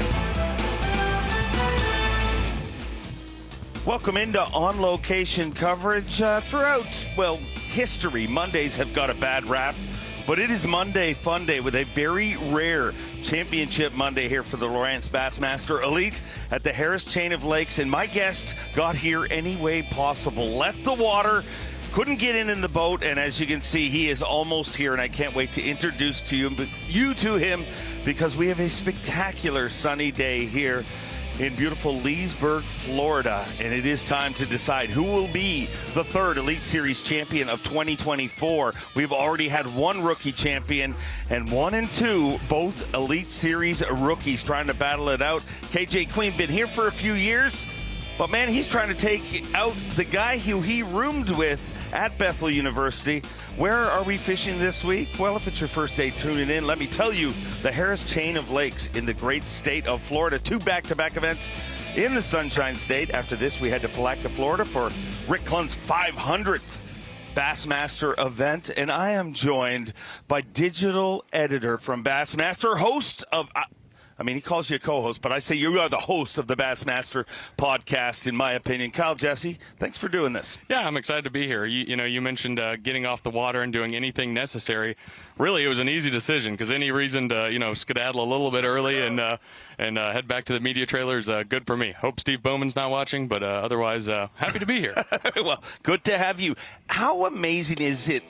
Welcome into On Location coverage. Throughout, well, history, Mondays have got a bad rap, but it is Monday Fun Day with a very rare championship Monday here for the Lowrance Bassmaster Elite at the Harris Chain of Lakes, and my guest got here any way possible. Left the water, couldn't get in the boat, and as you can see, he is almost here, and I can't wait to introduce you to him because we have a spectacular sunny day here in beautiful Leesburg, Florida, and it is time to decide who will be the third Elite Series champion of 2024. We've already had one rookie champion, and 1 and 2, both Elite Series rookies trying to battle it out. KJ Queen been here for a few years, but man, he's trying to take out the guy who he roomed with at Bethel University. Where are we fishing this week? Well, if it's your first day tuning in, let me tell you, the Harris Chain of Lakes in the great state of Florida. 2 back-to-back events in the Sunshine State. After this, we head to Palatka, Florida for Rick Clunn's 500th Bassmaster event. And I am joined by digital editor from Bassmaster, host of... he calls you a co-host, but I say you are the host of the Bassmaster podcast, in my opinion. Kyle Jesse, thanks for doing this. Yeah, I'm excited to be here. You mentioned getting off the water and doing anything necessary. Really, it was an easy decision because any reason to, skedaddle a little bit early and head back to the media trailer is good for me. Hope Steve Bowman's not watching, but otherwise, happy to be here. Well, good to have you. How amazing is it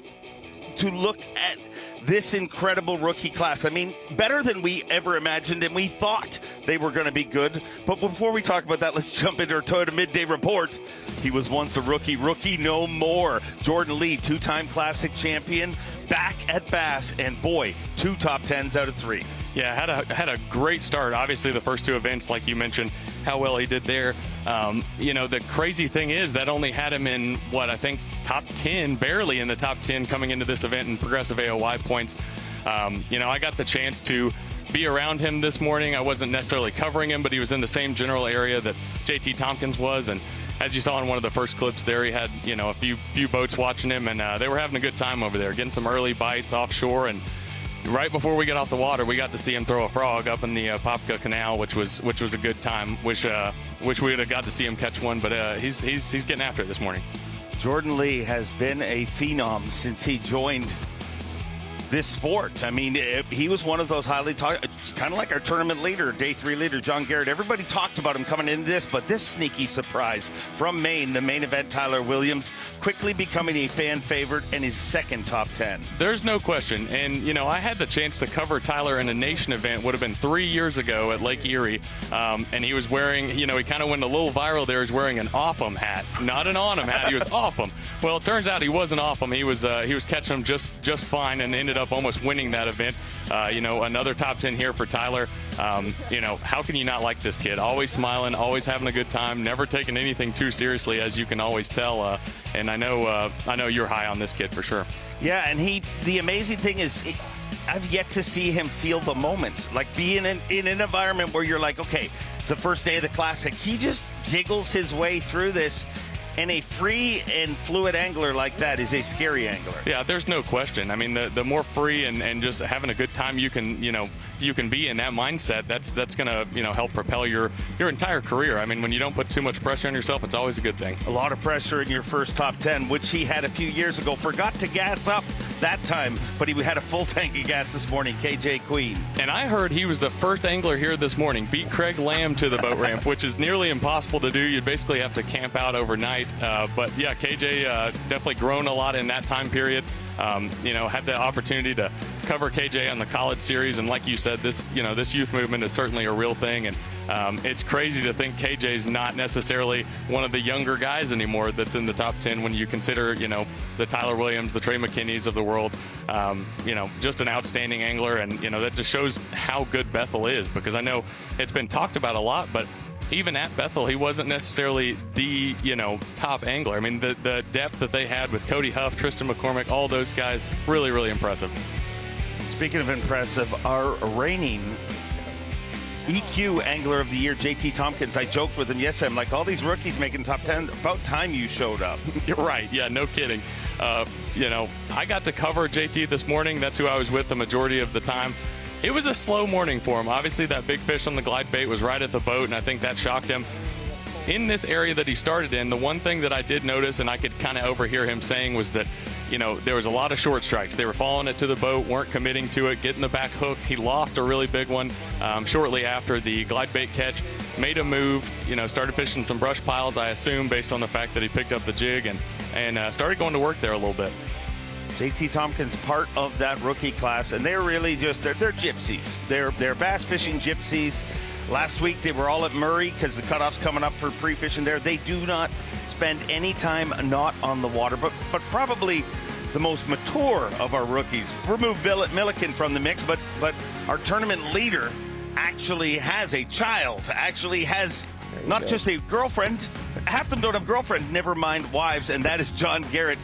to look at this incredible rookie class? I mean, better than we ever imagined, and we thought they were going to be good. But before we talk about that, let's jump into our Toyota Midday report. He was once a rookie no more. Jordan Lee, 2-time Classic champion, back at Bass, and boy, 2 top 10s out of 3. Yeah, had a great start. Obviously, the first 2 events, like you mentioned, how well he did there. The crazy thing is that only had him in, top 10, barely in the top 10 coming into this event in progressive AOY points. I got the chance to be around him this morning. I wasn't necessarily covering him, but he was in the same general area that JT Tompkins was. And as you saw in one of the first clips there, he had, a few boats watching him, and they were having a good time over there, getting some early bites offshore. And right before we got off the water, we got to see him throw a frog up in the Popka Canal, which was a good time. Wish we would have got to see him catch one, but he's getting after it this morning. Jordan Lee has been a phenom since he joined this sport. I mean, he was one of those highly talked, kind of like our tournament leader, day 3 leader, John Garrett. Everybody talked about him coming into this, but this sneaky surprise from Maine, the main event, Tyler Williams, quickly becoming a fan favorite and his 2nd top 10. There's no question. And, I had the chance to cover Tyler in a nation event, would have been 3 years ago at Lake Erie. And he was wearing, he kind of went a little viral there. He's wearing an off-'em hat, not an on-'em hat. He was off-'em. Well, it turns out he wasn't off-'em. He was catching them just fine and ended up almost winning that event. Another top 10 here for Tyler. How can you not like this kid? Always smiling, always having a good time, never taking anything too seriously, as you can always tell. And I know you're high on this kid for sure. Yeah, and the amazing thing is, I've yet to see him feel the moment, like being in an environment where you're like, okay, it's the first day of the Classic. He just giggles his way through this. And a free and fluid angler like that is a scary angler. Yeah, there's no question. I mean, the more free and just having a good time you can be in that mindset, that's going to, help propel your entire career. I mean, when you don't put too much pressure on yourself, it's always a good thing. A lot of pressure in your first top 10, which he had a few years ago. Forgot to gas up that time, but he had a full tank of gas this morning, KJ Queen. And I heard he was the first angler here this morning, beat Craig Lamb to the boat ramp, which is nearly impossible to do. You'd basically have to camp out overnight. But yeah, KJ definitely grown a lot in that time period. Had the opportunity to cover KJ on the college series, and like you said, this youth movement is certainly a real thing, and it's crazy to think KJ's not necessarily one of the younger guys anymore that's in the top 10 when you consider, the Tyler Williams, the Trey McKinneys of the world. Just an outstanding angler, and that just shows how good Bethel is, because I know it's been talked about a lot, but even at Bethel, he wasn't necessarily the, top angler. I mean, the depth that they had with Cody Huff, Tristan McCormick, all those guys, really, really impressive. Speaking of impressive, our reigning EQ Angler of the Year, JT Tompkins, I joked with him yesterday, I'm like, all these rookies making top 10, about time you showed up. You're right, yeah, no kidding. I got to cover JT this morning. That's who I was with the majority of the time. It was a slow morning for him. Obviously, that big fish on the glide bait was right at the boat, and I think that shocked him. In this area that he started in, the one thing that I did notice, and I could kind of overhear him saying, was that, there was a lot of short strikes. They were following it to the boat, weren't committing to it, getting the back hook. He lost a really big one shortly after the glide bait catch. Made a move, started fishing some brush piles, I assume, based on the fact that he picked up the jig, and started going to work there a little bit. JT Tompkins, part of that rookie class, and they're really just, they're gypsies. They're bass fishing gypsies. Last week they were all at Murray because the cutoff's coming up for pre-fishing there. They do not spend any time not on the water, but probably the most mature of our rookies. Remove Milliken from the mix, but our tournament leader actually has a child, actually has not just a girlfriend. Half of them don't have girlfriends, never mind wives, and that is John Garrett.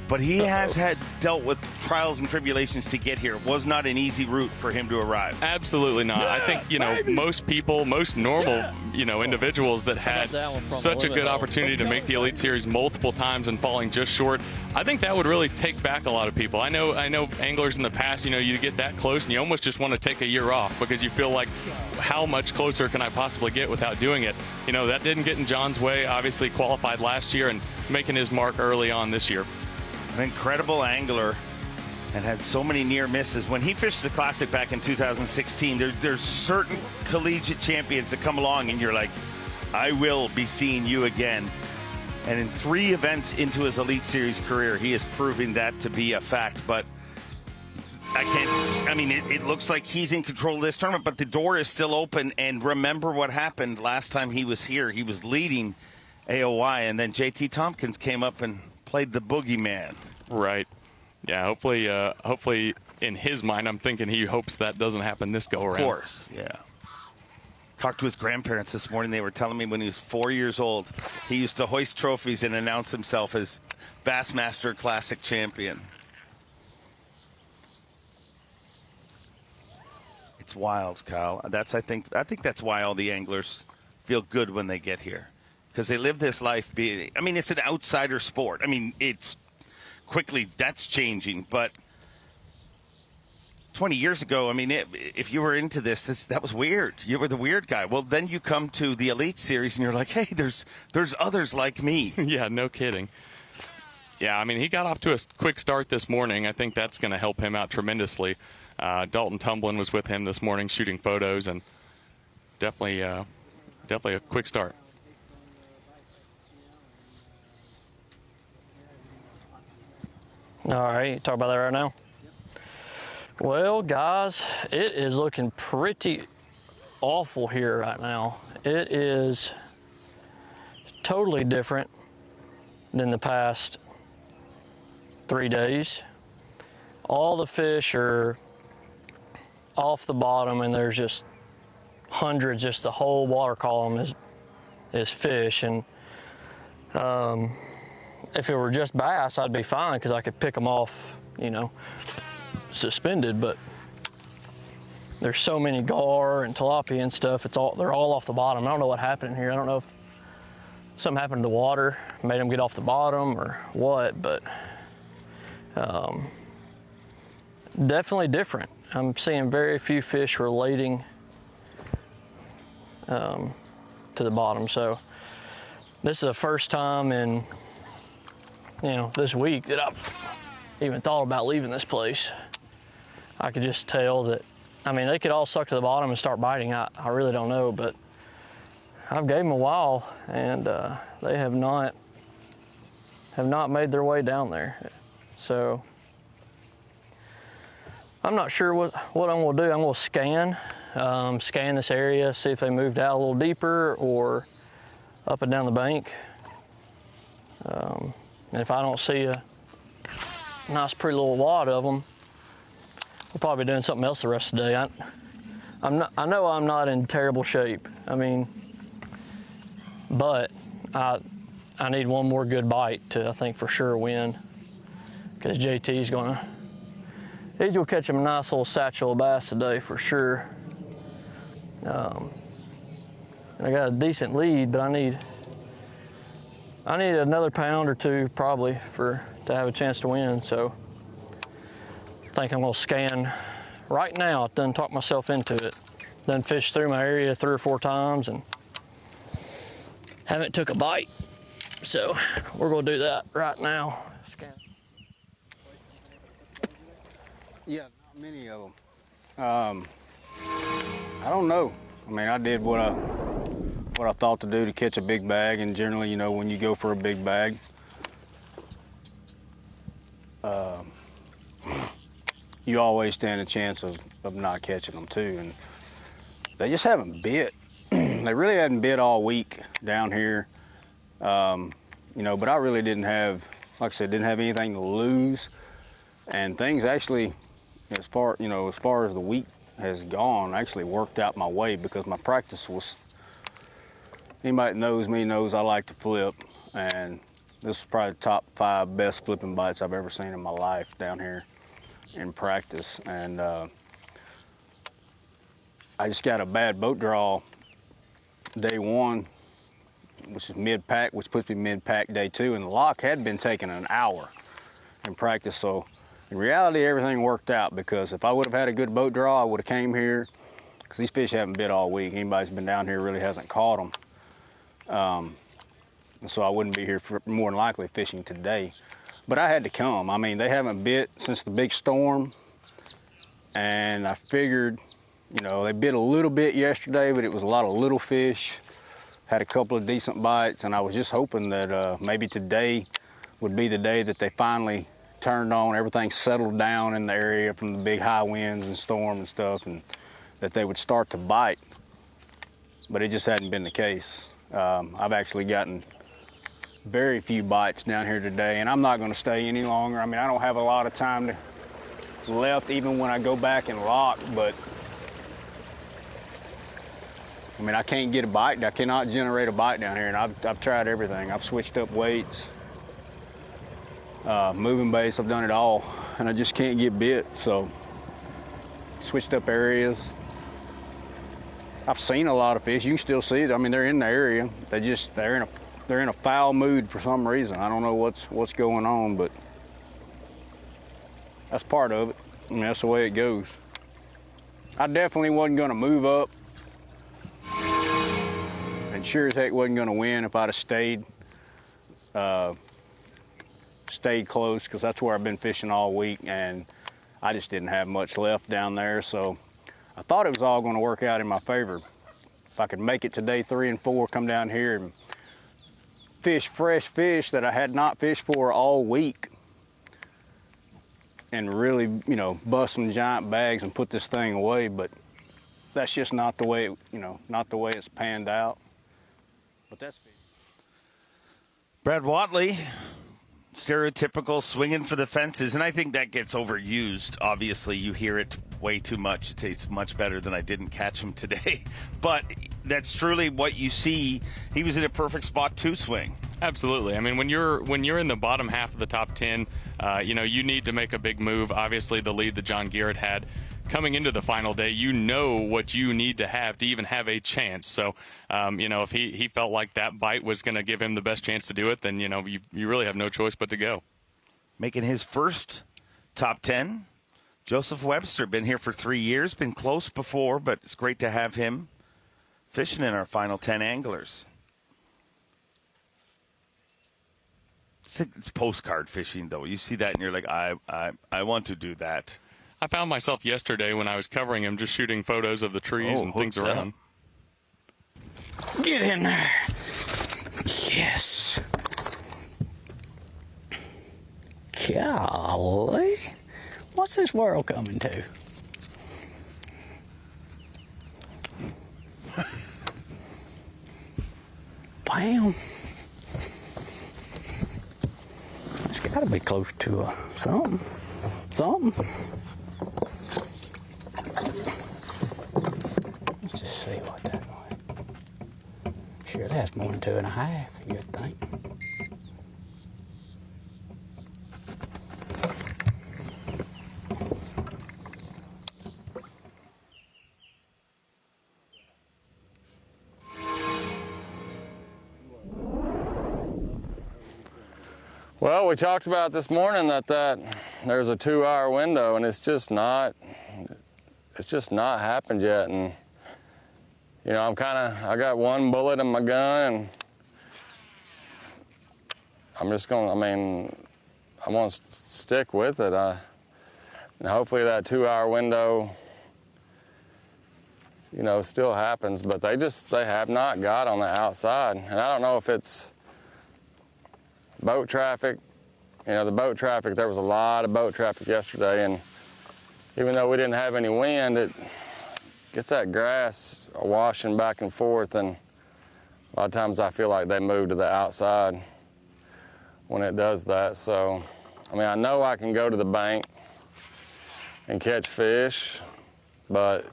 But he has dealt with trials and tribulations to get here. It was not an easy route for him to arrive. Absolutely not. I think, most people, most normal, individuals that had such a good opportunity to make the Elite Series multiple times and falling just short, I think that would really take back a lot of people. I know anglers in the past, you get that close and you almost just want to take a year off because you feel like, how much closer can I possibly get without doing it? That didn't get in John's way. Obviously qualified last year and making his mark early on this year. An incredible angler and had so many near misses. When he fished the Classic back in 2016, there's certain collegiate champions that come along and you're like, I will be seeing you again. And in 3 events into his Elite Series career, he is proving that to be a fact. But it looks like he's in control of this tournament, but the door is still open. And remember what happened last time he was here. He was leading AOY, and then JT Tompkins came up and played the boogeyman. Right. Yeah, hopefully in his mind, I'm thinking he hopes that doesn't happen this go around. Of course, yeah. Talked to his grandparents this morning. They were telling me when he was 4 years old, he used to hoist trophies and announce himself as Bassmaster Classic champion. It's wild, Kyle. I think that's why all the anglers feel good when they get here. Because they live this life it's an outsider sport. It's quickly, that's changing. But 20 years ago, if you were into this, that was weird. You were the weird guy. Well, then you come to the Elite Series and you're like, hey, there's others like me. Yeah, no kidding. Yeah, he got off to a quick start this morning. I think that's going to help him out tremendously. Dalton Tumblin was with him this morning shooting photos, and definitely a quick start. All right, talk about that right now. Well, guys, it is looking pretty awful here right now. It is totally different than the past 3 days. All the fish are off the bottom, and there's just hundreds, just the whole water column is fish. And if it were just bass, I'd be fine because I could pick them off, suspended. But there's so many gar and tilapia and stuff. They're all off the bottom. I don't know what happened here. I don't know if something happened to the water, made them get off the bottom or what. But definitely different. I'm seeing very few fish relating to the bottom. So this is the first time in this week that I've even thought about leaving this place. I could just tell that, they could all suck to the bottom and start biting. I really don't know, but I've gave them a while, and they have not made their way down there. So I'm not sure what I'm gonna do. I'm gonna scan this area, see if they moved out a little deeper or up and down the bank. And if I don't see a nice pretty little wad of them, we'll probably be doing something else the rest of the day. I know I'm not in terrible shape. I mean, but I need one more good bite to, I think, for sure win. Because JT's he's gonna catch him a nice little satchel of bass today for sure. I got a decent lead, but I need another pound or two probably to have a chance to win. So I think I'm gonna scan right now. Done talk myself into it. Done fished through my area 3 or 4 times and haven't took a bite. So we're gonna do that right now. Scan. Yeah, not many of them. I don't know. I mean, I did what I thought to do to catch a big bag, and generally, you know, when you go for a big bag, you always stand a chance of not catching them too. And they just haven't bit. They really hadn't bit all week down here. You know, but I really didn't have, like I said, didn't have anything to lose. And things actually, as far as the week has gone, actually worked out my way because my practice was, anybody that knows me knows I like to flip. And this is probably the top 5 best flipping bites I've ever seen in my life down here in practice. And I just got a bad boat draw day 1, which is mid-pack, which puts me mid-pack day 2, and the lock had been taking an hour in practice. So in reality, everything worked out because if I would have had a good boat draw, I would have came here, because these fish haven't bit all week. Anybody who's been down here really hasn't caught them. And so I wouldn't be here for more than likely fishing today. But I had to come. I mean, they haven't bit since the big storm, and I figured, you know, they bit a little bit yesterday, but it was a lot of little fish. Had a couple of decent bites, and I was just hoping that maybe today would be the day that they finally turned on, everything settled down in the area from the big high winds and storm and stuff, and that they would start to bite. But it just hadn't been the case. I've actually gotten very few bites down here today, and I'm not going to stay any longer. I mean, I don't have a lot of time left even when I go back and lock, but I mean, I can't get a bite. I cannot generate a bite down here, and I've tried everything. I've switched up weights, moving base, I've done it all, and I just can't get bit. So switched up areas. I've seen a lot of fish. You can still see it. I mean, they're in the area. They're in a foul mood for some reason. I don't know what's going on, but that's part of it. I mean, that's the way it goes. I definitely wasn't going to move up, and sure as heck wasn't going to win if I'd have stayed close, because that's where I've been fishing all week, and I just didn't have much left down there. So I thought it was all going to work out in my favor. If I could make it to day 3 and 4, come down here and fish fresh fish that I had not fished for all week, and really, you know, bust some giant bags and put this thing away. But that's just not the way, not the way it's panned out. But that's Brad Watley, stereotypical swinging for the fences, and I think that gets overused. Obviously, you hear it way too much. It's much better than I didn't catch him today. But that's truly what you see. He was in a perfect spot to swing. Absolutely. I mean, when you're in the bottom half of the top 10, you need to make a big move. Obviously, the lead that John Garrett had coming into the final day, you know what you need to have to even have a chance. So, if he felt like that bite was going to give him the best chance to do it, then, you really have no choice but to go. Making his first top 10, Joseph Webster, been here for 3 years, been close before, but it's great to have him fishing in our final 10 anglers. It's postcard fishing, though. You see that and you're like, I want to do that. I found myself yesterday when I was covering him just shooting photos of the trees and things around. Get in there. Yes. Golly. What's this world coming to? Bam. It's got to be close to something. Something. Let's just see what that was. Sure, that's more than 2.5, you'd think. Well, we talked about this morning that there's a 2-hour window, and it's just not happened yet. And you know, I got one bullet in my gun, and I'm just gonna, I'm gonna stick with it. And hopefully that 2-hour window, you know, still happens. But they have not got on the outside, and I don't know if it's boat traffic. You know, the boat traffic, there was a lot of boat traffic yesterday, and even though we didn't have any wind, it gets that grass washing back and forth, and a lot of times I feel like they move to the outside when it does that. So, I know I can go to the bank and catch fish, but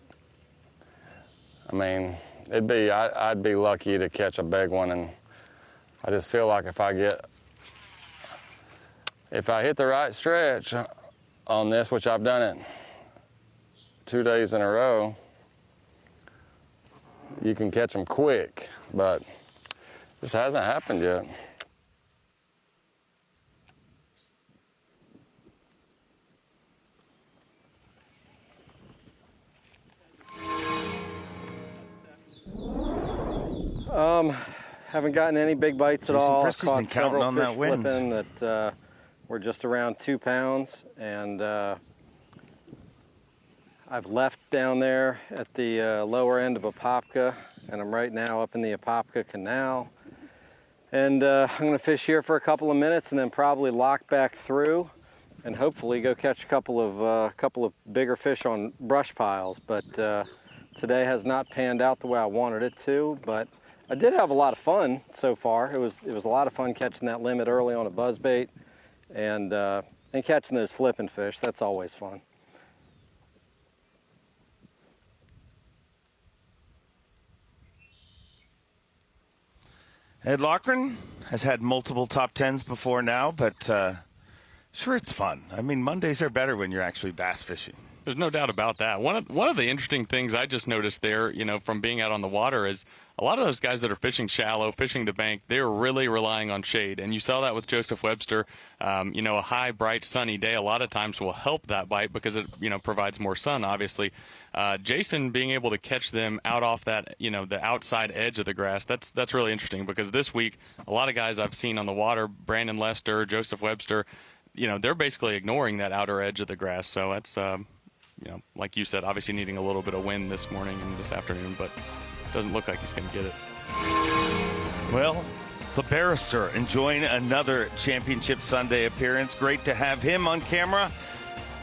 I'd be lucky to catch a big one, and I just feel like if I hit the right stretch on this, which I've done it 2 days in a row, you can catch them quick, but this hasn't happened yet. Haven't gotten any big bites at all. Preston's been Caught counting several on fish that wind. flipping that were just around 2 pounds, and I've left down there at the lower end of Apopka, and I'm right now up in the Apopka Canal. And I'm gonna fish here for a couple of minutes and then probably lock back through and hopefully go catch a couple of bigger fish on brush piles. But today has not panned out the way I wanted it to, but I did have a lot of fun so far. It was a lot of fun catching that limit early on a buzzbait and catching those flipping fish. That's always fun. Ed Loughran has had multiple top 10s before now, but sure, it's fun. Mondays are better when you're actually bass fishing. There's no doubt about that. One of the interesting things I just noticed there, from being out on the water, is a lot of those guys that are fishing shallow, fishing the bank, they're really relying on shade. And you saw that with Joseph Webster. A high, bright, sunny day a lot of times will help that bite because it, provides more sun, obviously. Jason being able to catch them out off that, the outside edge of the grass, that's really interesting because this week, a lot of guys I've seen on the water, Brandon Lester, Joseph Webster, they're basically ignoring that outer edge of the grass. So that's, like you said, obviously needing a little bit of wind this morning and this afternoon, but it doesn't look like he's going to get it. Well, the barrister enjoying another Championship Sunday appearance. Great to have him on camera.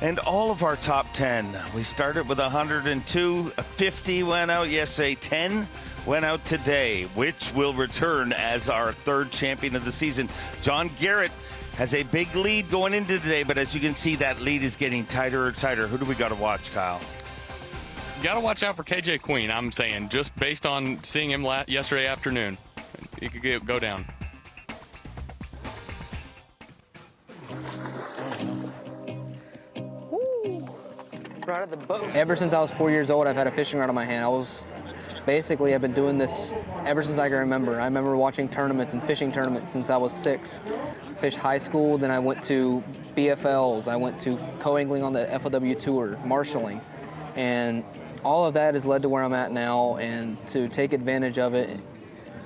And all of our top 10. We started with 102, 50 went out yesterday, 10 went out today, which will return as our third champion of the season. John Garrett has a big lead going into today, but as you can see, that lead is getting tighter and tighter. Who do we got to watch, Kyle? Got to watch out for KJ Queen, I'm saying, just based on seeing him yesterday afternoon. He could go down. Right at the boat. Ever since I was 4 years old, I've had a fishing rod in my hand. I've been doing this ever since I can remember. I remember watching tournaments and fishing tournaments since I was 6. Fished high school, then I went to BFLs. I went to co-angling on the FLW tour, marshalling. And all of that has led to where I'm at now, and to take advantage of it,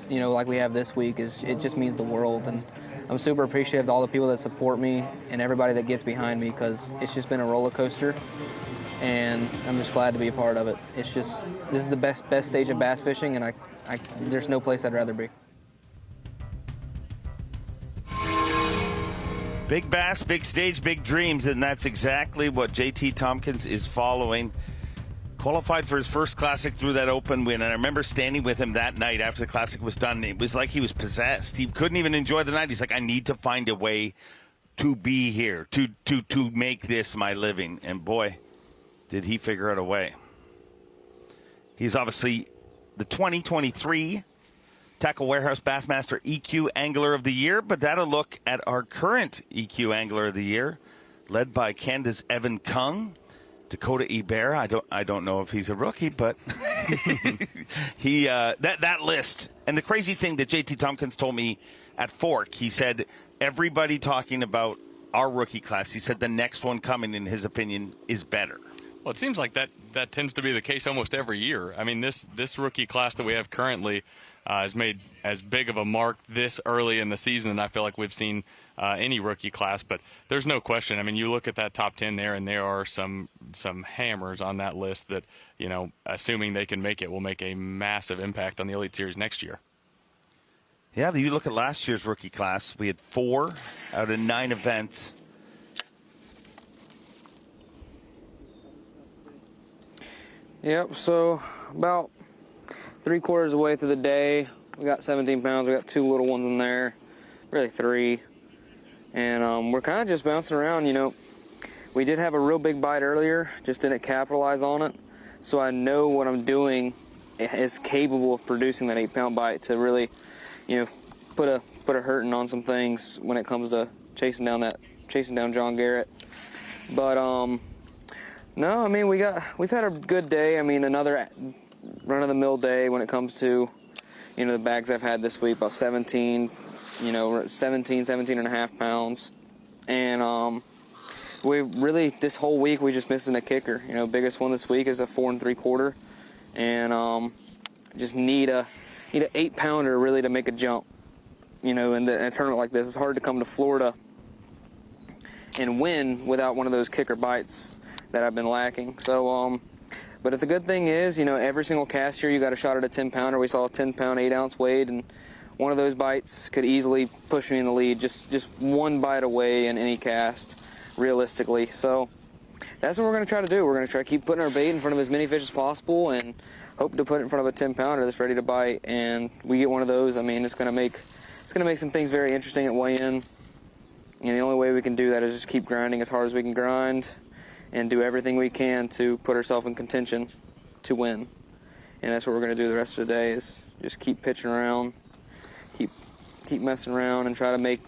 like we have this week, it just means the world. And I'm super appreciative of all the people that support me and everybody that gets behind me, because it's just been a roller coaster. And I'm just glad to be a part of it. This is the best stage of bass fishing, and there's no place I'd rather be. Big Bass, big stage, big dreams, and that's exactly what JT Tompkins is following. Qualified for his first Classic through that open win, and I remember standing with him that night after the Classic was done. It was like he was possessed. He couldn't even enjoy the night. He's like, I need to find a way to be here, to make this my living. And boy, did he figure out a way. He's obviously the 2023 Tackle Warehouse Bassmaster EQ Angler of the Year, but that'll look at our current EQ Angler of the Year, led by Canada's Evan Kung, Dakota Ebert. I don't know if he's a rookie, but he that list. And the crazy thing that JT Tompkins told me at Fork, he said everybody talking about our rookie class, he said the next one coming, in his opinion, is better. Well, it seems like that tends to be the case almost every year. I mean, this rookie class that we have currently has made as big of a mark this early in the season than I feel like we've seen any rookie class. But there's no question. I mean, you look at that top 10 there, and there are some hammers on that list that, you know, assuming they can make it, will make a massive impact on the Elite Series next year. Yeah, you look at last year's rookie class, we had 4 out of 9 events. Yep, so about 3/4 of the way through the day, we got 17 pounds. We got 2 little ones in there, really 3. And we're kind of just bouncing around, you know. We did have a real big bite earlier, just didn't capitalize on it. So I know what I'm doing is capable of producing that 8-pound bite to really, you know, put a hurting on some things when it comes to chasing down John Garrett. But no, I mean, we've had a good day. I mean, another run-of-the-mill day when it comes to, you know, the bags I've had this week, about 17 and a half pounds. And we really, this whole week, we just missing a kicker. You know, biggest one this week is a 4 3/4. And just need a 8-pounder really to make a jump. You know, in a tournament like this, it's hard to come to Florida and win without one of those kicker bites that I've been lacking. So, but the good thing is, you know, every single cast here, you got a shot at a 10-pounder. We saw a 10-pound, 8-ounce weight, and one of those bites could easily push me in the lead. Just one bite away in any cast, realistically. So that's what we're going to try to do. We're going to try to keep putting our bait in front of as many fish as possible and hope to put it in front of a 10-pounder that's ready to bite. And we get one of those, I mean, it's going to make some things very interesting at weigh-in. And the only way we can do that is just keep grinding as hard as we can grind and do everything we can to put ourselves in contention to win. And that's what we're going to do the rest of the day, is just keep pitching around, keep messing around, and try to make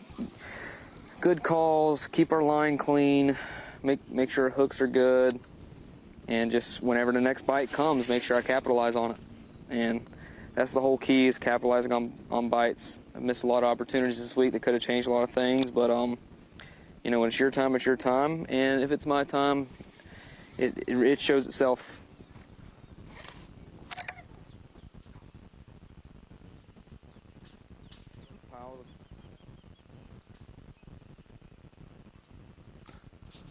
good calls, keep our line clean, make sure our hooks are good, and just whenever the next bite comes, make sure I capitalize on it. And that's the whole key, is capitalizing on bites. I've missed a lot of opportunities this week that could have changed a lot of things, but you know, when it's your time, it's your time, and if it's my time, it shows itself.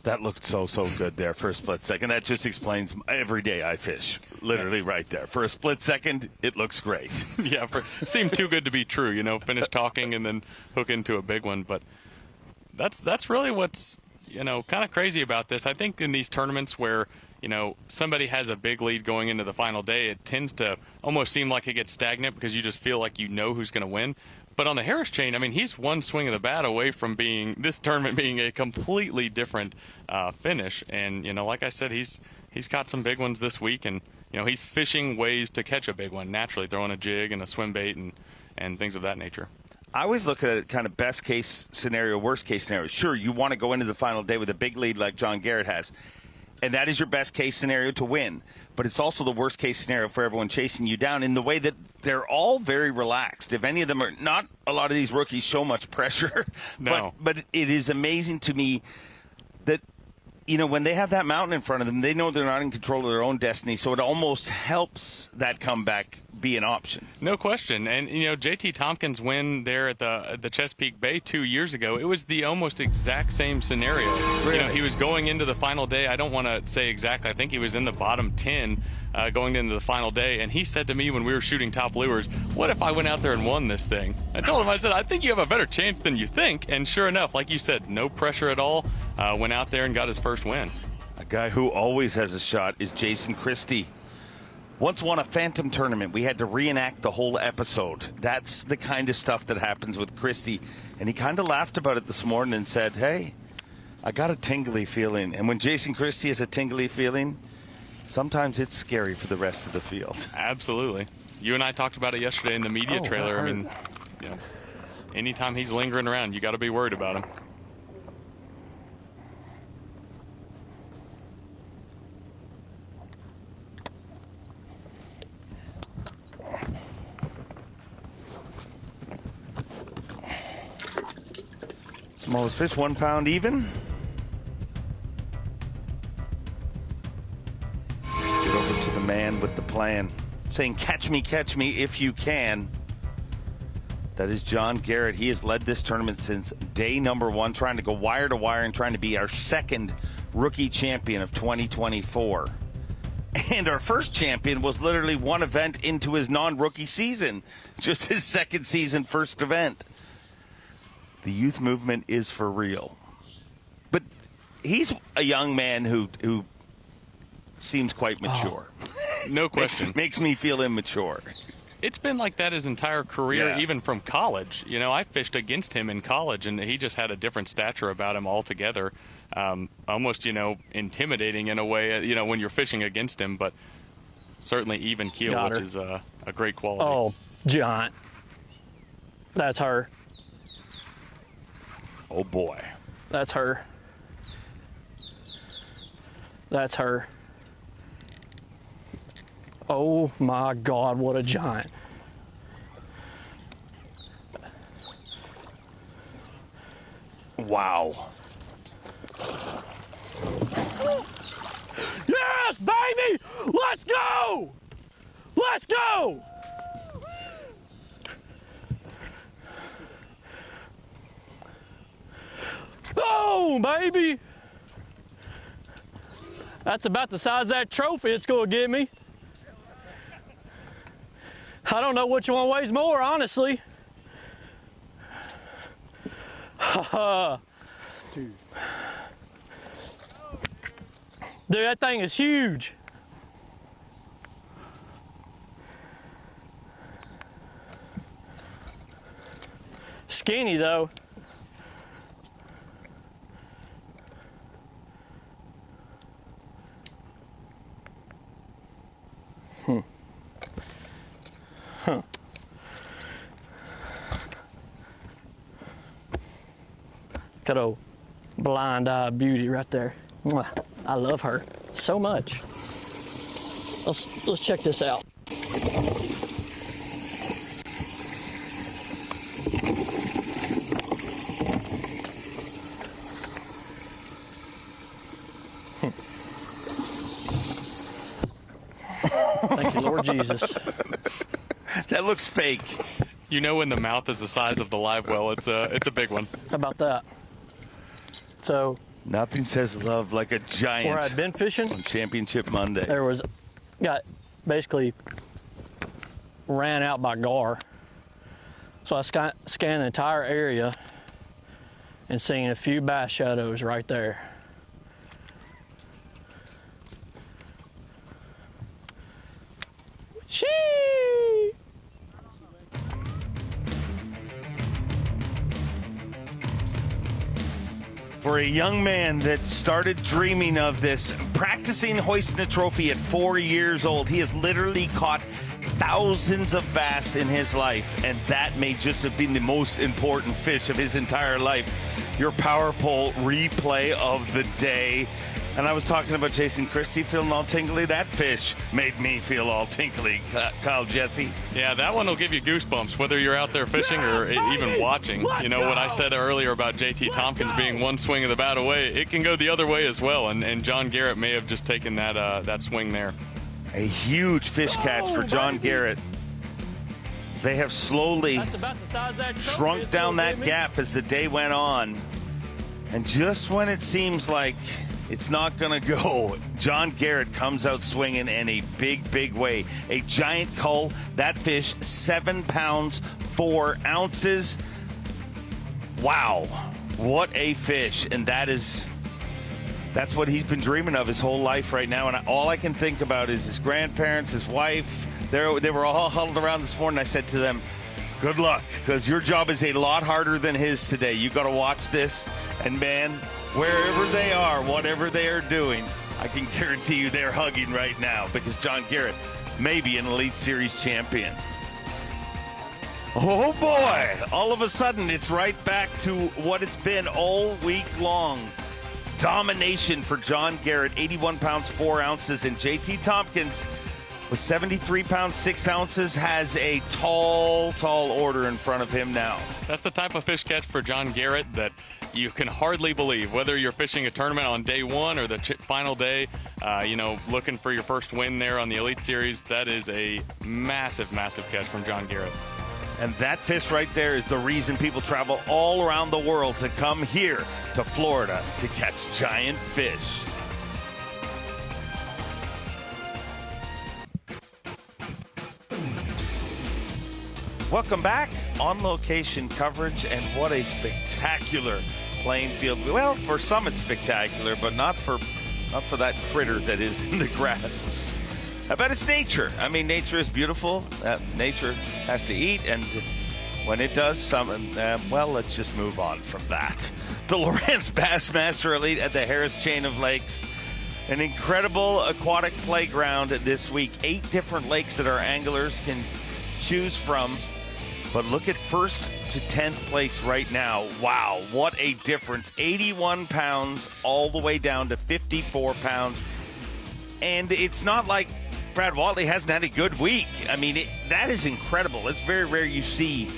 That looked so good there for a split second. That just explains every day I fish, literally right there. For a split second, it looks great. Yeah, seemed too good to be true, you know, finish talking and then hook into a big one. But that's really what's, you know, kind of crazy about this. I think in these tournaments where, you know, somebody has a big lead going into the final day, it tends to almost seem like it gets stagnant because you just feel like you know who's going to win. But on the Harris chain, I mean, he's one swing of the bat away from this tournament being a completely different finish. And, you know, like I said, he's caught some big ones this week, and, you know, he's fishing ways to catch a big one, naturally throwing a jig and a swim bait and things of that nature. I always look at it kind of best case scenario, worst case scenario. Sure, you want to go into the final day with a big lead like John Garrett has, and that is your best case scenario to win. But it's also the worst case scenario for everyone chasing you down, in the way that they're all very relaxed. If any of them are not, a lot of these rookies show much pressure. No. But it is amazing to me that, you know, when they have that mountain in front of them, they know they're not in control of their own destiny. So it almost helps that comeback be an option. No question. And, JT Tompkins' win there at the Chesapeake Bay 2 years ago, it was the almost exact same scenario. Really? He was going into the final day. I don't want to say exactly. I think he was in the bottom 10 going into the final day. And he said to me when we were shooting top lures, what if I went out there and won this thing? I told him, I said, I think you have a better chance than you think. And sure enough, like you said, no pressure at all. Went out there and got his first win. A guy who always has a shot is Jason Christie. Once won a Phantom tournament. We had to reenact the whole episode. That's the kind of stuff that happens with Christie. And he kind of laughed about it this morning and said, hey, I got a tingly feeling. And when Jason Christie has a tingly feeling, sometimes it's scary for the rest of the field. Absolutely. You and I talked about it yesterday in the media trailer. I mean, anytime he's lingering around, you got to be worried about him. Smallest fish, 1 pound even. Get over to the man with the plan, saying, catch me if you can. That is John Garrett. He has led this tournament since day number 1, trying to go wire to wire and trying to be our second rookie champion of 2024. And our first champion was literally one event into his non-rookie season, just his second season, first event. The youth movement is for real. But he's a young man who seems quite mature. No question. Makes me feel immature. It's been like that his entire career, even from college. I fished against him in college, and he just had a different stature about him altogether. Almost, intimidating in a way, when you're fishing against him, but certainly even keel, which is a great quality. Oh, John. That's her. Oh, boy. That's her. That's her. Oh, my God, what a giant. Wow. Yes, baby! Let's go! Let's go! Boom, baby! That's about the size of that trophy it's gonna give me. I don't know which one weighs more, honestly. Dude, that thing is huge. Skinny though. Huh. Got a blind eye beauty right there. Mwah. I love her so much. Let's check this out. Thank you, Lord Jesus. That looks fake. When the mouth is the size of the live well, it's a big one. How about that? So nothing says love like a giant. Where I'd been fishing on Championship Monday. There got basically ran out by gar. So I scanned the entire area and seen a few bass shadows right there. Shee! For a young man that started dreaming of this, practicing hoisting a trophy at 4 years old, he has literally caught thousands of bass in his life, and that may just have been the most important fish of his entire life. Your Power Pole replay of the day. And I was talking about Jason Christie feeling all tingly. That fish made me feel all tingly, Kyle Jesse. Yeah, that one will give you goosebumps, whether you're out there fishing or even watching. What I said earlier about JT Tompkins being one swing of the bat away, it can go the other way as well. And John Garrett may have just taken that swing there. A huge fish catch for John Garrett. They have slowly That's about the size of that trophy. shrunk It's down gonna that be. gap as the day went on. And just when it seems like it's not going to go, John Garrett comes out swinging in a big, big way. A giant cull. That fish, 7 pounds, 4 ounces. Wow. What a fish. And that's what he's been dreaming of his whole life right now. And all I can think about is his grandparents, his wife. They were all huddled around this morning. I said to them, good luck, because your job is a lot harder than his today. You got to watch this. And, man, wherever they are, whatever they are doing, I can guarantee you they're hugging right now, because John Garrett may be an Elite Series champion. Oh, boy. All of a sudden, it's right back to what it's been all week long. Domination for John Garrett, 81 pounds, 4 ounces. And JT Tompkins, with 73 pounds, 6 ounces, has a tall, tall order in front of him now. That's the type of fish catch for John Garrett that you can hardly believe, whether you're fishing a tournament on day one or the final day, looking for your first win there on the Elite Series. That is a massive, massive catch from John Garrett. And that fish right there is the reason people travel all around the world to come here to Florida to catch giant fish. Welcome back. On location coverage, and what a spectacular playing field. Well, for some it's spectacular, but not for that critter that is in the grass. I bet it's nature. I mean, nature is beautiful. Nature has to eat, and when it does something, let's just move on from that. The Lowrance Bassmaster Elite at the Harris Chain of Lakes. An incredible aquatic playground this week. 8 different lakes that our anglers can choose from. But look at first to 10th place right now. Wow, what a difference. 81 pounds all the way down to 54 pounds. And it's not like Brad Watley hasn't had a good week. I mean, that is incredible. It's very rare you see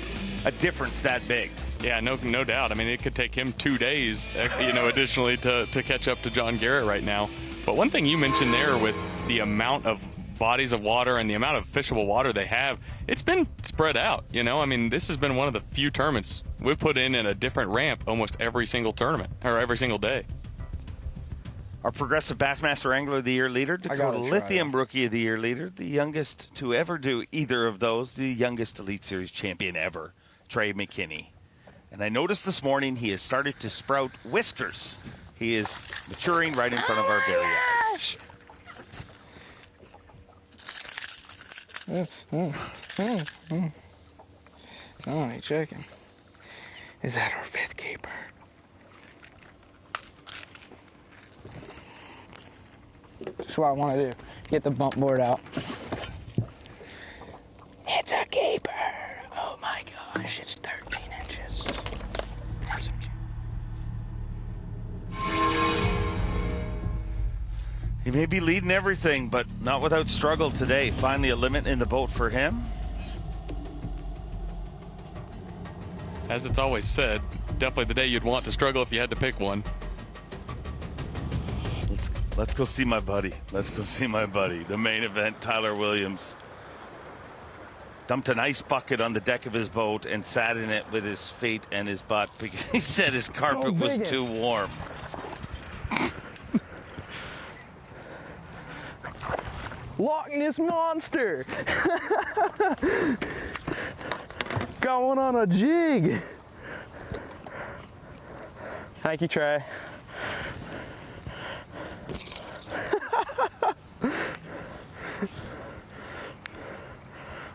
a difference that big. Yeah, no doubt. I mean, it could take him 2 days, additionally to catch up to John Garrett right now. But one thing you mentioned there with the amount of bodies of water and the amount of fishable water they have, it's been spread out. I mean, this has been one of the few tournaments we've put in a different ramp almost every single tournament or every single day. Our Progressive Bassmaster Angler of the Year leader, Dakota Lithium Rookie of the Year leader, the youngest to ever do either of those, the youngest Elite Series champion ever, Trey McKinney. And I noticed this morning he has started to sprout whiskers. He is maturing right in front of our very eyes. Somebody checking. Is that our 5th keeper? That's what I want to do. Get the bump board out. It's a keeper. Oh my gosh, it's 13 inches. He may be leading everything, but not without struggle today. Finally a limit in the boat for him. As it's always said, definitely the day you'd want to struggle if you had to pick one. Let's go see my buddy. Let's go see my buddy. The main event, Tyler Williams. Dumped an ice bucket on the deck of his boat and sat in it with his feet and his butt because he said his carpet was too warm. Loch Ness Monster! Got one on a jig! Thank you, Trey.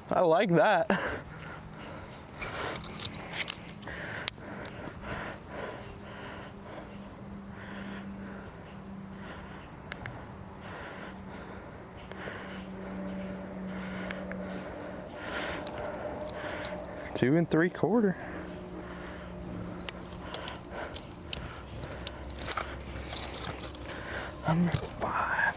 I like that. Two and 3/4. Number 5.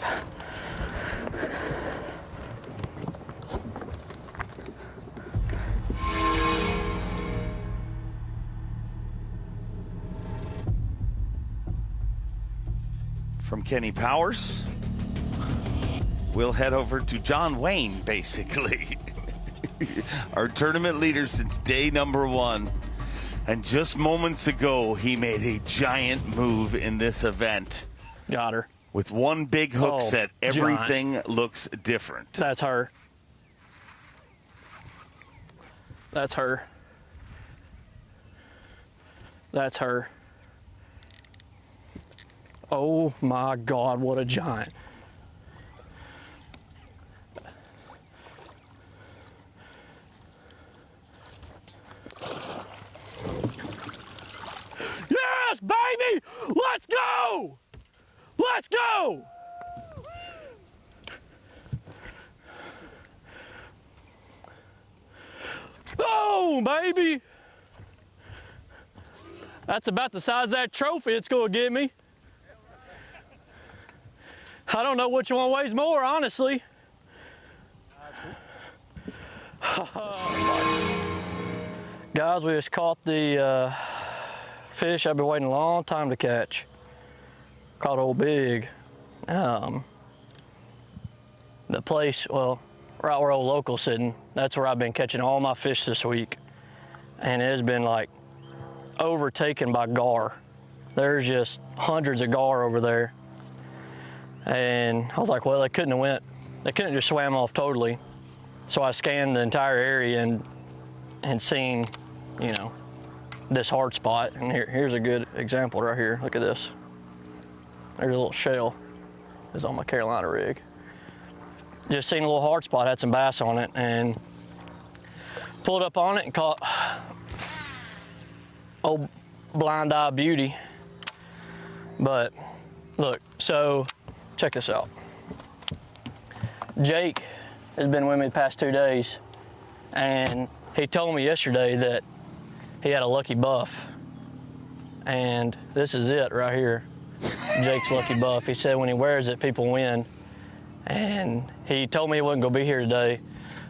From Kenny Powers, we'll head over to John Wayne, basically. our tournament leader since day number 1. And just moments ago, he made a giant move in this event. Got her. With one big hook set, everything looks different. That's her. That's her. That's her. Oh my God, what a giant. Yes, baby! Let's go! Let's go! Boom, baby! That's about the size of that trophy it's gonna give me. I don't know which one weighs more, honestly. Guys, we just caught the fish I've been waiting a long time to catch. Caught old big. The place, well, right where old local's sitting, that's where I've been catching all my fish this week. And it has been like overtaken by gar. There's just hundreds of gar over there. And I was like, well, they couldn't have just swam off totally. So I scanned the entire area and seen, you know, this hard spot. And here's a good example right here. Look at this. There's a little shell. It's on my Carolina rig. Just seen a little hard spot, had some bass on it, and pulled up on it and caught old blind eye beauty. But look, so check this out. Jake has been with me the past 2 days, and he told me yesterday that he had a lucky buff. And this is it right here. Jake's lucky buff. He said when he wears it, people win. And he told me he wasn't gonna be here today.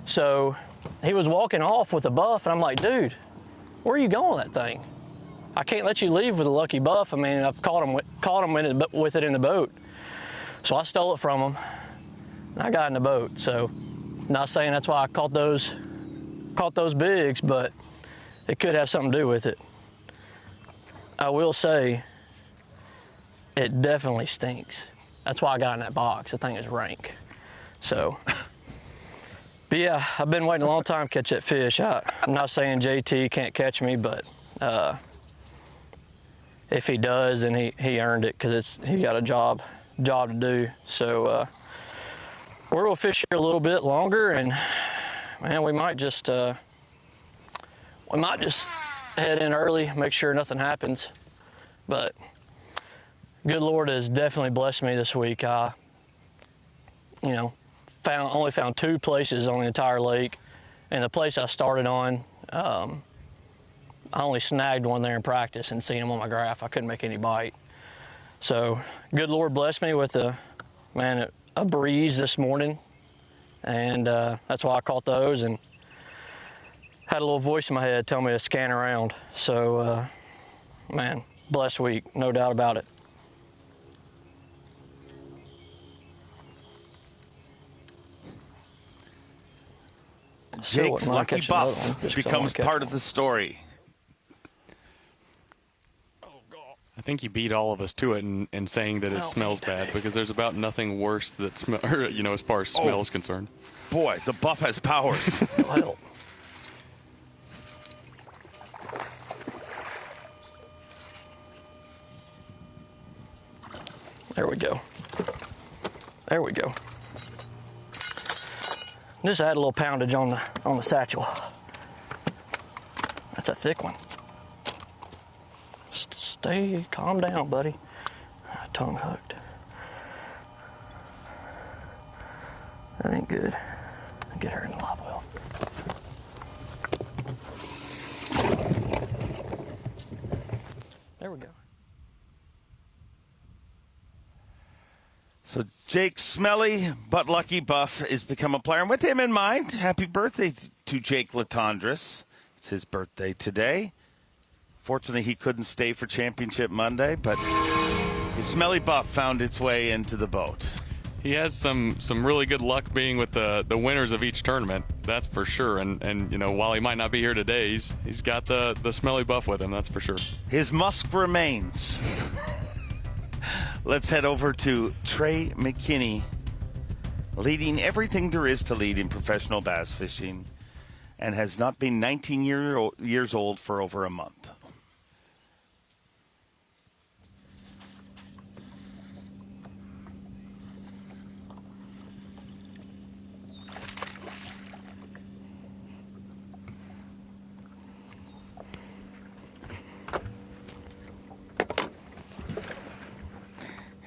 So he was walking off with a buff, and I'm like, dude, where are you going with that thing? I can't let you leave with a lucky buff. I mean, I've caught him with it in the boat. So I stole it from him, and I got in the boat. So not saying that's why I caught those bigs, but it could have something to do with it. I will say, it definitely stinks. That's why I got in that box. The thing is rank. So, but yeah, I've been waiting a long time to catch that fish. I'm not saying JT can't catch me, but if he does, then he earned it, because he got a job to do. So we're gonna fish here a little bit longer, and man, we might just head in early, make sure nothing happens. But good Lord has definitely blessed me this week. I, you know, only found 2 places on the entire lake, and the place I started on, I only snagged one there in practice and seen him on my graph. I couldn't make any bite. So good Lord blessed me with a breeze this morning, and that's why I caught those, and had a little voice in my head telling me to scan around. So man, blessed week, no doubt about it. Jake's lucky buff becomes part of the story. I think you beat all of us to it in saying that it smells bad, because there's about nothing worse that as far as smell is concerned. Boy, the buff has powers. Well, there we go. There we go. Just add a little poundage on the satchel. That's a thick one. Calm down, buddy. Tongue hooked. That ain't good. Get her in the live well. There we go. So Jake's smelly but lucky buff has become a player. And with him in mind, happy birthday to Jake Latondras. It's his birthday today. Fortunately, he couldn't stay for Championship Monday, but his smelly buff found its way into the boat. He has some really good luck being with the winners of each tournament, that's for sure. And you know, while he might not be here today, he's got the smelly buff with him, that's for sure. His musk remains. Let's head over to Trey McKinney, leading everything there is to lead in professional bass fishing, and has not been 19 years old for over a month.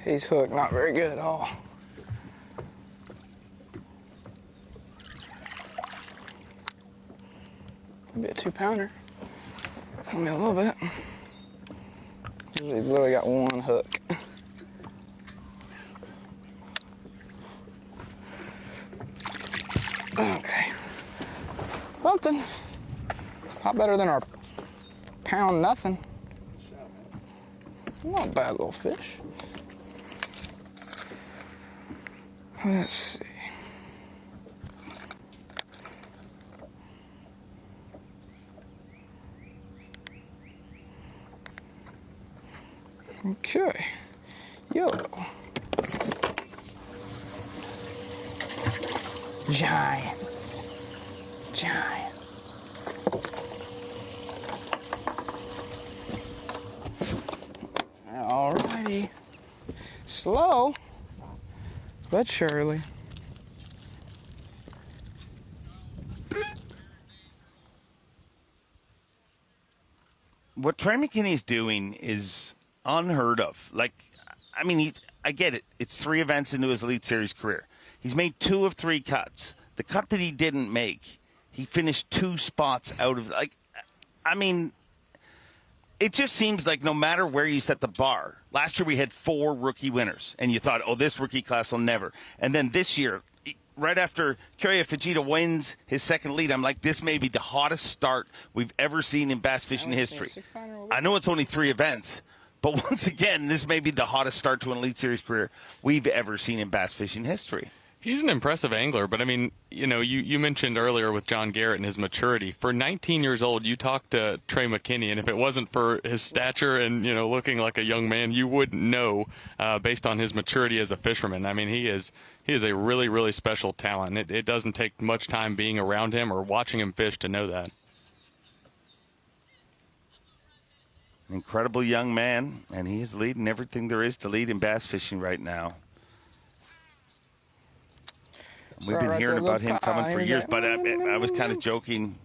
He's hooked, not very good at all. Maybe a 2-pounder. Maybe a little bit. He's literally got one hook. Okay. Something. A lot better than our pound nothing. Not a bad little fish. Let's see. Okay. Yo. Giant. Alrighty. Slow, but surely. What Trey McKinney's doing is unheard of. Like, I mean, I get it. It's 3 events into his Elite Series career. He's made 2 of 3 cuts. The cut that he didn't make, he finished 2 spots out of, like, I mean, it just seems like no matter where you set the bar. Last year we had 4 rookie winners, and you thought, oh, this rookie class will never. And then this year, right after Kyoya Fujita wins his second lead, I'm like, this may be the hottest start we've ever seen in bass fishing history. I know it's only 3 events, but once again, this may be the hottest start to an Elite Series career we've ever seen in bass fishing history. He's an impressive angler, but I mean, you know, you mentioned earlier with John Garrett and his maturity. For 19 years old, you talked to Trey McKinney, and if it wasn't for his stature and, you know, looking like a young man, you wouldn't know based on his maturity as a fisherman. I mean, he is a really, really special talent. It doesn't take much time being around him or watching him fish to know that. Incredible young man, and he is leading everything there is to lead in bass fishing right now. We've been hearing about him coming for years, but I was kind of joking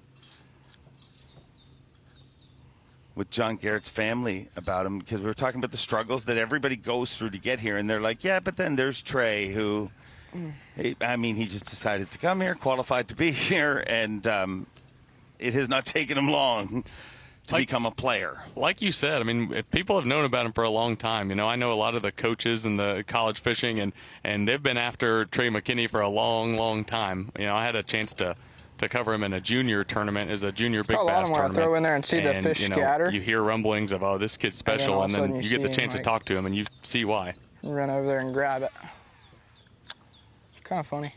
with John Garrett's family about him because we were talking about the struggles that everybody goes through to get here, and they're like, yeah, but then there's Trey who, he just decided to come here, qualified to be here, and it has not taken him long to become a player. Like you said, I mean, people have known about him for a long time. You know, I know a lot of the coaches in the college fishing, and they've been after Trey McKinney for a long, long time. You know, I had a chance to cover him in a junior tournament as a junior big bass tournament. Throw in there and see the fish scatter. You hear rumblings of, oh, this kid's special, and then you get the chance to talk to him, and you see why. Run over there and grab it. It's kind of funny.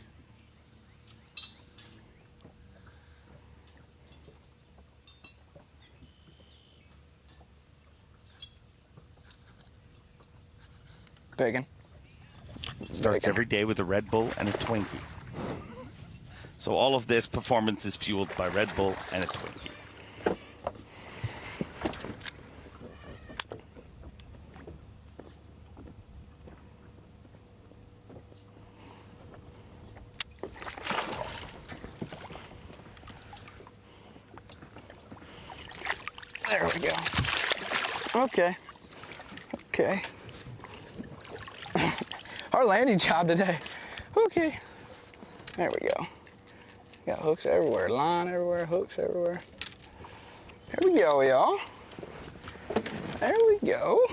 Biggin. Starts every day with a Red Bull and a Twinkie. So all of this performance is fueled by Red Bull and a Twinkie. There we go. Okay. Our landing job today. Okay. There we go. Got hooks everywhere, line everywhere, hooks everywhere. There we go, y'all. There we go.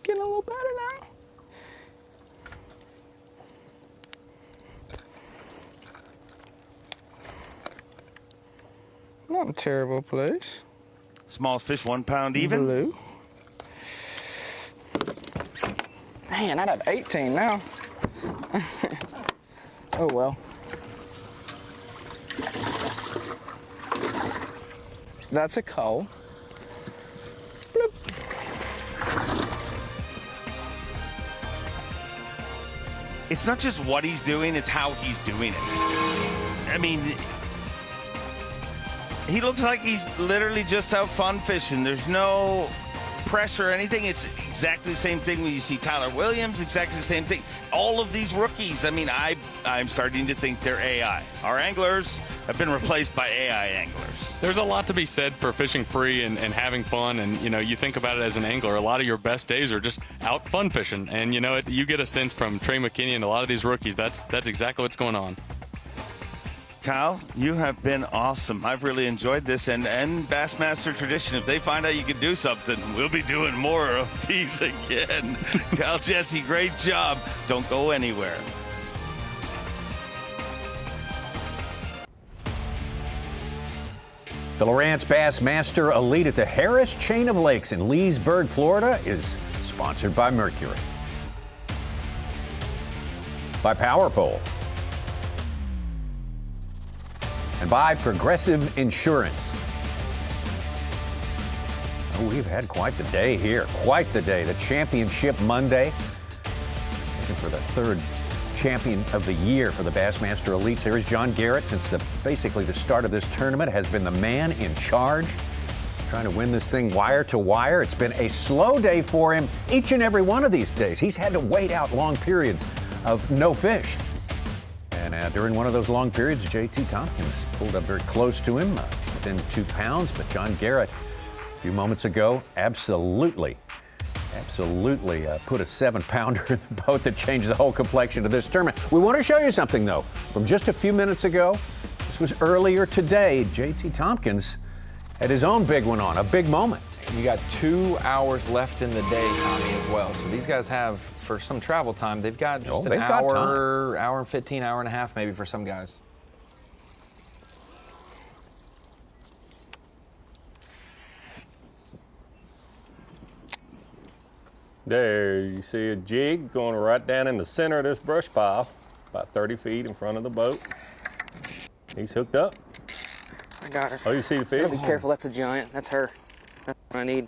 Getting a little better now. Not a terrible place. Smallest fish, 1 pound even. Blue. Man, I'd have 18 now. Oh well. That's a coal. Bloop. It's not just what he's doing, it's how he's doing it. I mean, he looks like he's literally just out fun fishing. There's no pressure or anything. It's exactly the same thing when you see Tyler Williams, exactly the same thing. All of these rookies, I mean, I'm starting to think they're AI. Our anglers have been replaced by AI anglers. There's a lot to be said for fishing free and having fun. And, you know, you think about it as an angler, a lot of your best days are just out fun fishing. And, you know, you get a sense from Trey McKinney and a lot of these rookies, that's exactly what's going on. Kyle, you have been awesome. I've really enjoyed this, and Bassmaster tradition. If they find out you can do something, we'll be doing more of these again. Kyle, Jesse, great job. Don't go anywhere. The Lowrance Bassmaster Elite at the Harris Chain of Lakes in Leesburg, Florida is sponsored by Mercury, by Power Pole, and by Progressive Insurance. Oh, we've had quite the day here. Quite the day. The Championship Monday. Looking for the third champion of the year for the Bassmaster Elite Series. John Garrett, since basically the start of this tournament, has been the man in charge, trying to win this thing wire to wire. It's been a slow day for him each and every one of these days. He's had to wait out long periods of no fish. And during one of those long periods, J.T. Tompkins pulled up very close to him, within 2 pounds. But John Garrett, a few moments ago, absolutely put a 7-pounder in the boat that changed the whole complexion of this tournament. We want to show you something, though, from just a few minutes ago. This was earlier today. J.T. Tompkins had his own big one on, a big moment. You got 2 hours left in the day, Tommy, as well. So these guys have, for some travel time, they've got just an hour, hour and 15, hour and a half maybe for some guys. There, you see a jig going right down in the center of this brush pile, about 30 feet in front of the boat. He's hooked up. I got her. Oh, you see the fish? Be careful, that's a giant. That's her. That's what I need.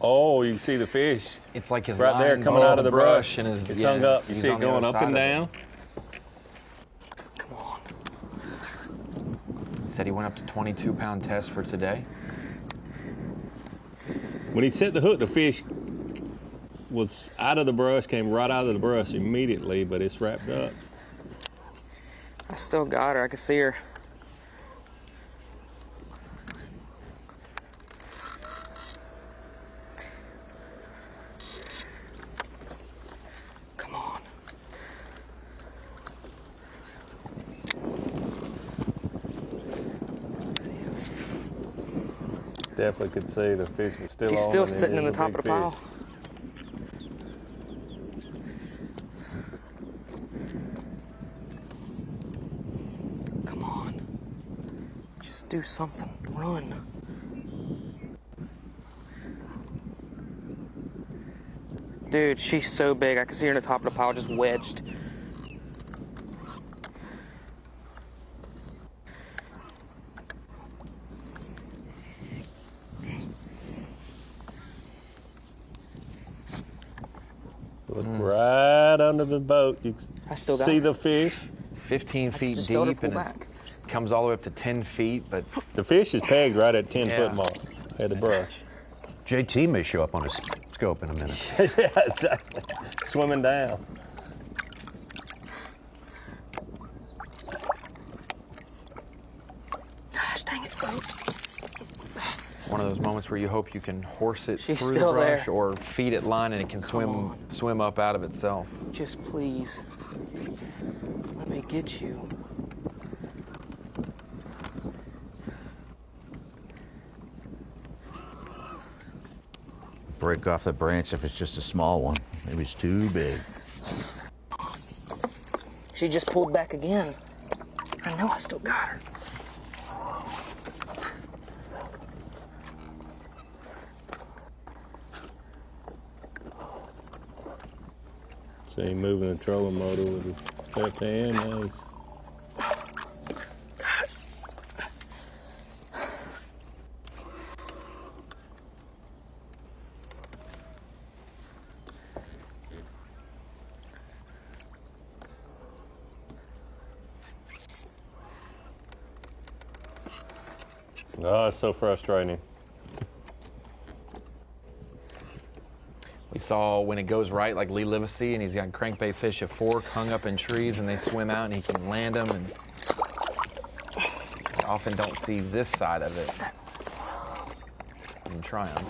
Oh, you see the fish. It's like his right there coming out of the brush. And his, it's hung up. You see it going up and down. Come on. He said he went up to 22-pound test for today. When he set the hook, the fish was out of the brush, came right out of the brush immediately, but it's wrapped up. I still got her. I can see her. Come on. Definitely could see the fish was still on. He's still sitting in the top of the pile. Come on. Just do something. Run. Dude, she's so big. I can see her in the top of the pile just wedged. Look right under the boat. You I still got see her. the fish. 15 feet just felt her deep, pull and it back. comes all the way up to 10 feet, but The fish is pegged right at 10 Yeah. foot mark at the brush. JT may show up on his scope in a minute. Yeah, exactly. Swimming down. Gosh, dang it. one of those moments where you hope you can horse it She's through the still brush there. or feed it line and it can swim up out of itself. Just please. Let me get you. Break off the branch if it's just a small one. Maybe it's too big. She just pulled back again. I know I still got her. See, moving the trolling motor with his left hand. Nice. Oh, it's so frustrating. We saw when it goes right, like Lee Livesey, and he's got crankbait fish at fork hung up in trees, and they swim out, and he can land them. And I often don't see this side of it in Triumph.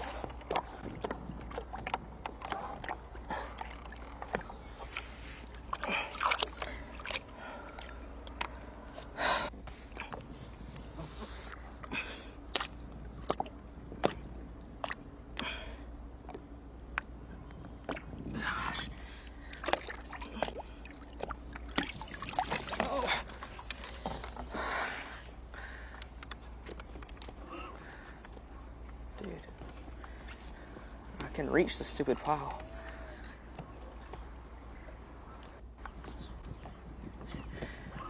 I can reach the stupid pile.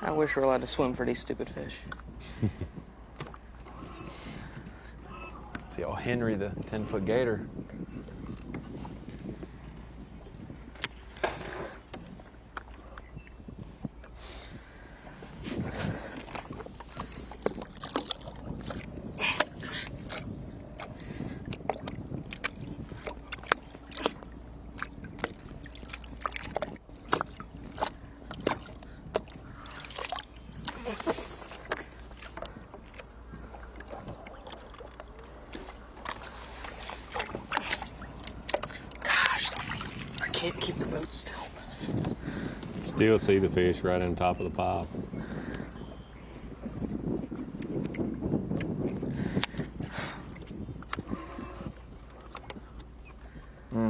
I wish we're allowed to swim for these stupid fish. See, Henry, the 10-foot gator. Can't keep the boat still. Still see the fish right on top of the pile.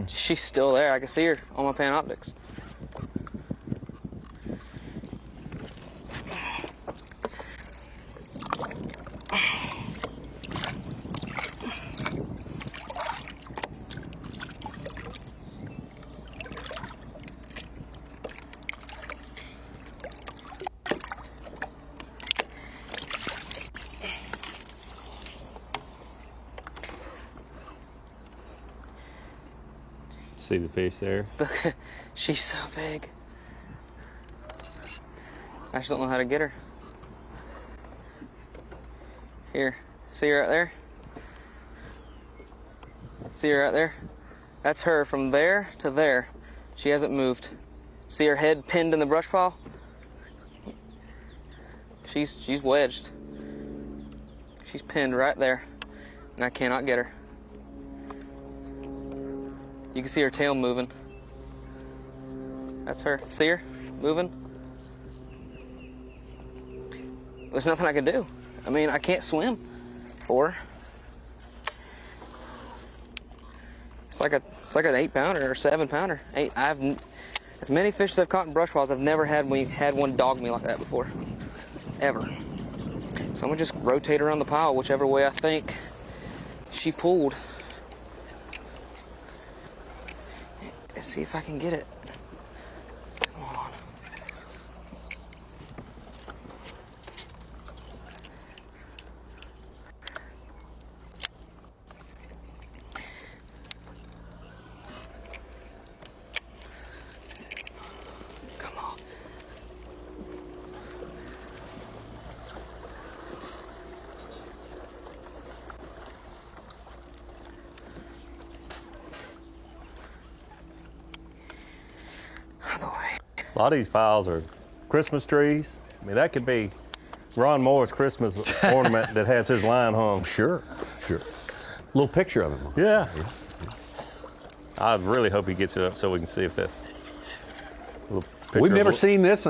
She's still there. I can see her on my Panoptics. See the fish there? Look, she's so big. I just don't know how to get her. Here, see her right there? See her right there? That's her from there to there. She hasn't moved. See her head pinned in the brush pile? She's wedged. She's pinned right there, and I cannot get her. You can see her tail moving. That's her. See her moving? There's nothing I can do. I mean, I can't swim for her. It's like an 8-pounder or 7-pounder. As many fish as I've caught in brush piles, I've never had one dog me like that before, ever. So I'm gonna just rotate around the pile whichever way I think she pulled. Let's see if I can get it. Come on. Come on. A lot of these piles are Christmas trees. I mean, that could be Ron Moore's Christmas ornament that has his line hung. Sure. Little picture of him. Yeah. I really hope he gets it up so we can see if that's a little picture. We've never seen this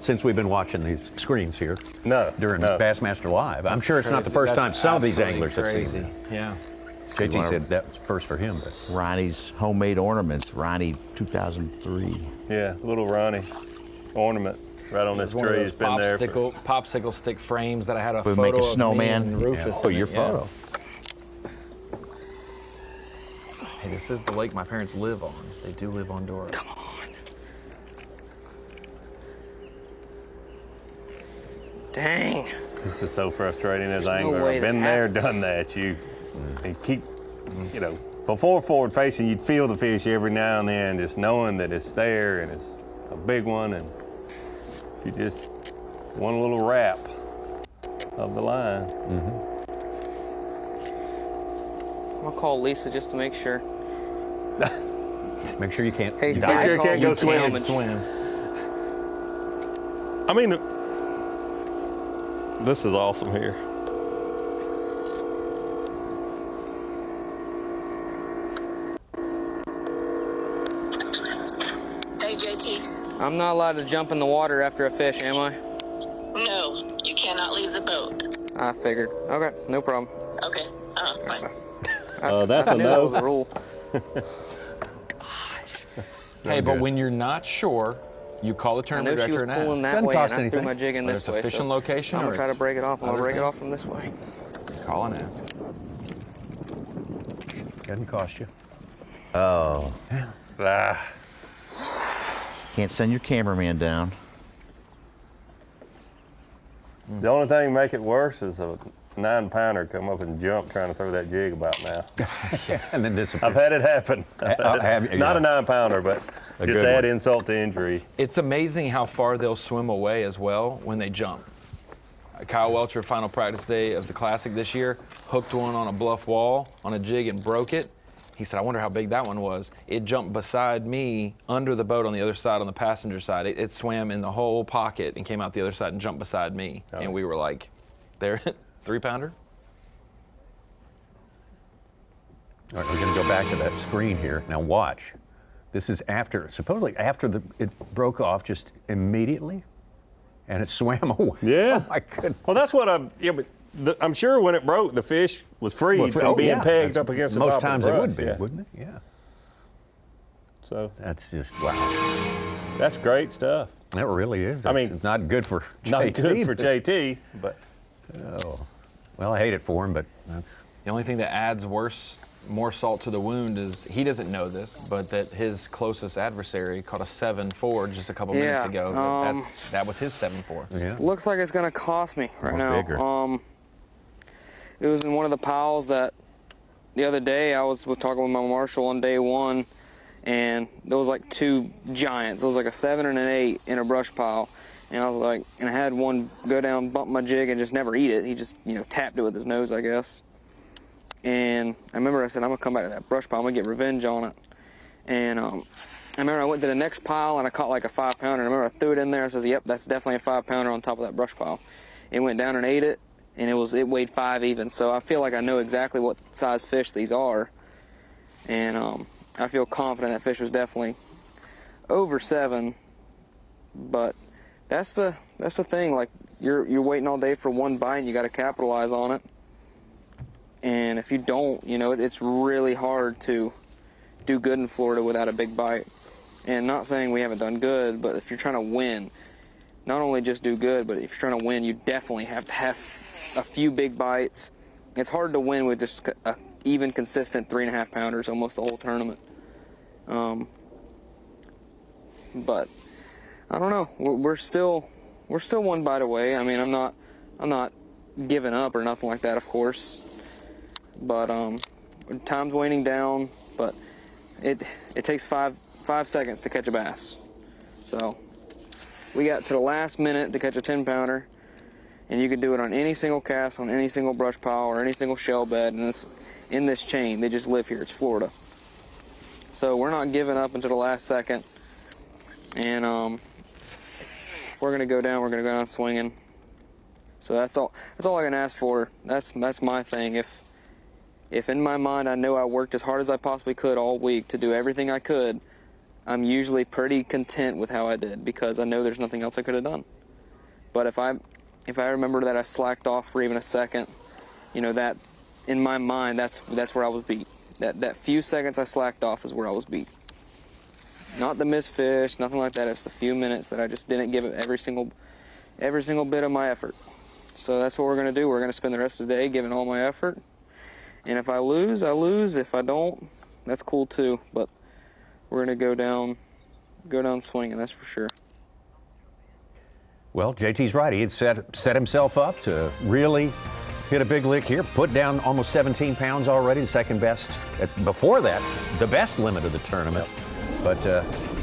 since we've been watching these screens here. No. During Bassmaster Live. I'm sure it's not the first time some of these anglers have seen it. Yeah. JT said that's first for him. But Ronnie's homemade ornaments, Ronnie 2003. Yeah, little Ronnie ornament right on this tree. It's been there. Popsicle stick frames that I had a We photo make a of snowman. me and Rufus. Oh, in your it, photo. Hey, this is the lake my parents live on. They do live on Dora. Come on. Dang. This is so frustrating as an There's no angler. way I've this been there, happens. done that. You and keep, you know, before forward facing, you'd feel the fish every now and then, just knowing that it's there and it's a big one. And if you just one little wrap of the line. I'll call Lisa just to make sure. Make sure you can't. Hey, Make Siri, sure you call can't go Lisa swimming. Salmon. I mean, this is awesome here. Hey, JT. I'm not allowed to jump in the water after a fish, am I? No, you cannot leave the boat. I figured. Okay, no problem. Okay. Bye. That's I a knew that no. was a rule. Hey, but when you're not sure, you call the I tournament know she was director and ask. pulling that Doesn't way, cost and I threw anything. my jig in Whether this it's a way. fishing location I'm or gonna try to it's break it off. I'm gonna other break it thing. off from this way. Call and ask. Doesn't cost you. Oh. Ah. Can't send your cameraman down. The only thing to make it worse is a 9-pounder come up and jump trying to throw that jig about now. And then disappear. I've had it happen. Not a 9-pounder, but A just good add one. insult to injury. It's amazing how far they'll swim away as well when they jump. Kyle Welcher, final practice day of the Classic this year, hooked one on a bluff wall on a jig and broke it. He said, I wonder how big that one was. It jumped beside me under the boat on the other side, on the passenger side. It swam in the whole pocket and came out the other side and jumped beside me. Oh. And we were like, there, 3-pounder? All right, we're going to go back to that screen here. Now watch. This is after, supposedly after it broke off just immediately, and it swam away. Yeah. Oh my goodness. Well, that's what I'm sure when it broke, the fish was freed from being pegged up against the top Most of the times brush. it would be, Yeah. wouldn't it? Yeah. So that's just wow. That's great stuff. That really is. I mean, it's not good for Not JT, good for JT, but oh, well, I hate it for him, but that's The only thing that adds more salt to the wound is, he doesn't know this, but that his closest adversary caught a 7-4 just a couple minutes ago. But that was his 7-4. Looks like it's gonna cost me right More now. bigger. It was in one of the piles that the other day I was talking with my marshal on day one, and there was like 2 giants. There was like a 7 and an 8 in a brush pile. And I was like, and I had one go down, bump my jig, and just never eat it. He just, tapped it with his nose, I guess. And I remember I said, I'm gonna come back to that brush pile, I'm gonna get revenge on it. And I remember I went to the next pile and I caught like a 5-pounder. I remember I threw it in there. I said, yep, that's definitely a 5-pounder on top of that brush pile. It went down and ate it, and it weighed 5 even. So I feel like I know exactly what size fish these are. And I feel confident that fish was definitely over 7. But that's the thing. Like you're waiting all day for one bite, and you got to capitalize on it. And if you don't, it's really hard to do good in Florida without a big bite. And not saying we haven't done good, but if you're trying to win, not only just do good, but if you're trying to win, you definitely have to have a few big bites. It's hard to win with just a even consistent 3.5-pounders almost the whole tournament. But I don't know. We're still one bite away. I mean, I'm not giving up or nothing like that, of course. But time's waning down. But it takes five seconds to catch a bass. So we got to the last minute to catch a 10-pounder, and you can do it on any single cast, on any single brush pile, or any single shell bed. And in this chain, they just live here. It's Florida. So we're not giving up until the last second. And we're gonna go down. We're gonna go down swinging. So that's all I can ask for. That's my thing. If in my mind I know I worked as hard as I possibly could all week to do everything I could, I'm usually pretty content with how I did, because I know there's nothing else I could have done. But if I remember that I slacked off for even a second, that in my mind that's where I was beat. That few seconds I slacked off is where I was beat. Not the missed fish, nothing like that. It's the few minutes that I just didn't give it every single bit of my effort. So that's what we're gonna do. We're gonna spend the rest of the day giving all my effort. And if I lose, I lose. If I don't, that's cool too. But we're gonna go down swinging, that's for sure. Well, JT's right. He had set himself up to really hit a big lick here, put down almost 17 pounds already, the second best. Before that, the best limit of the tournament. But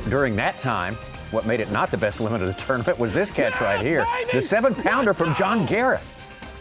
during that time, what made it not the best limit of the tournament was this catch right here. The 7-pounder from John Garrett.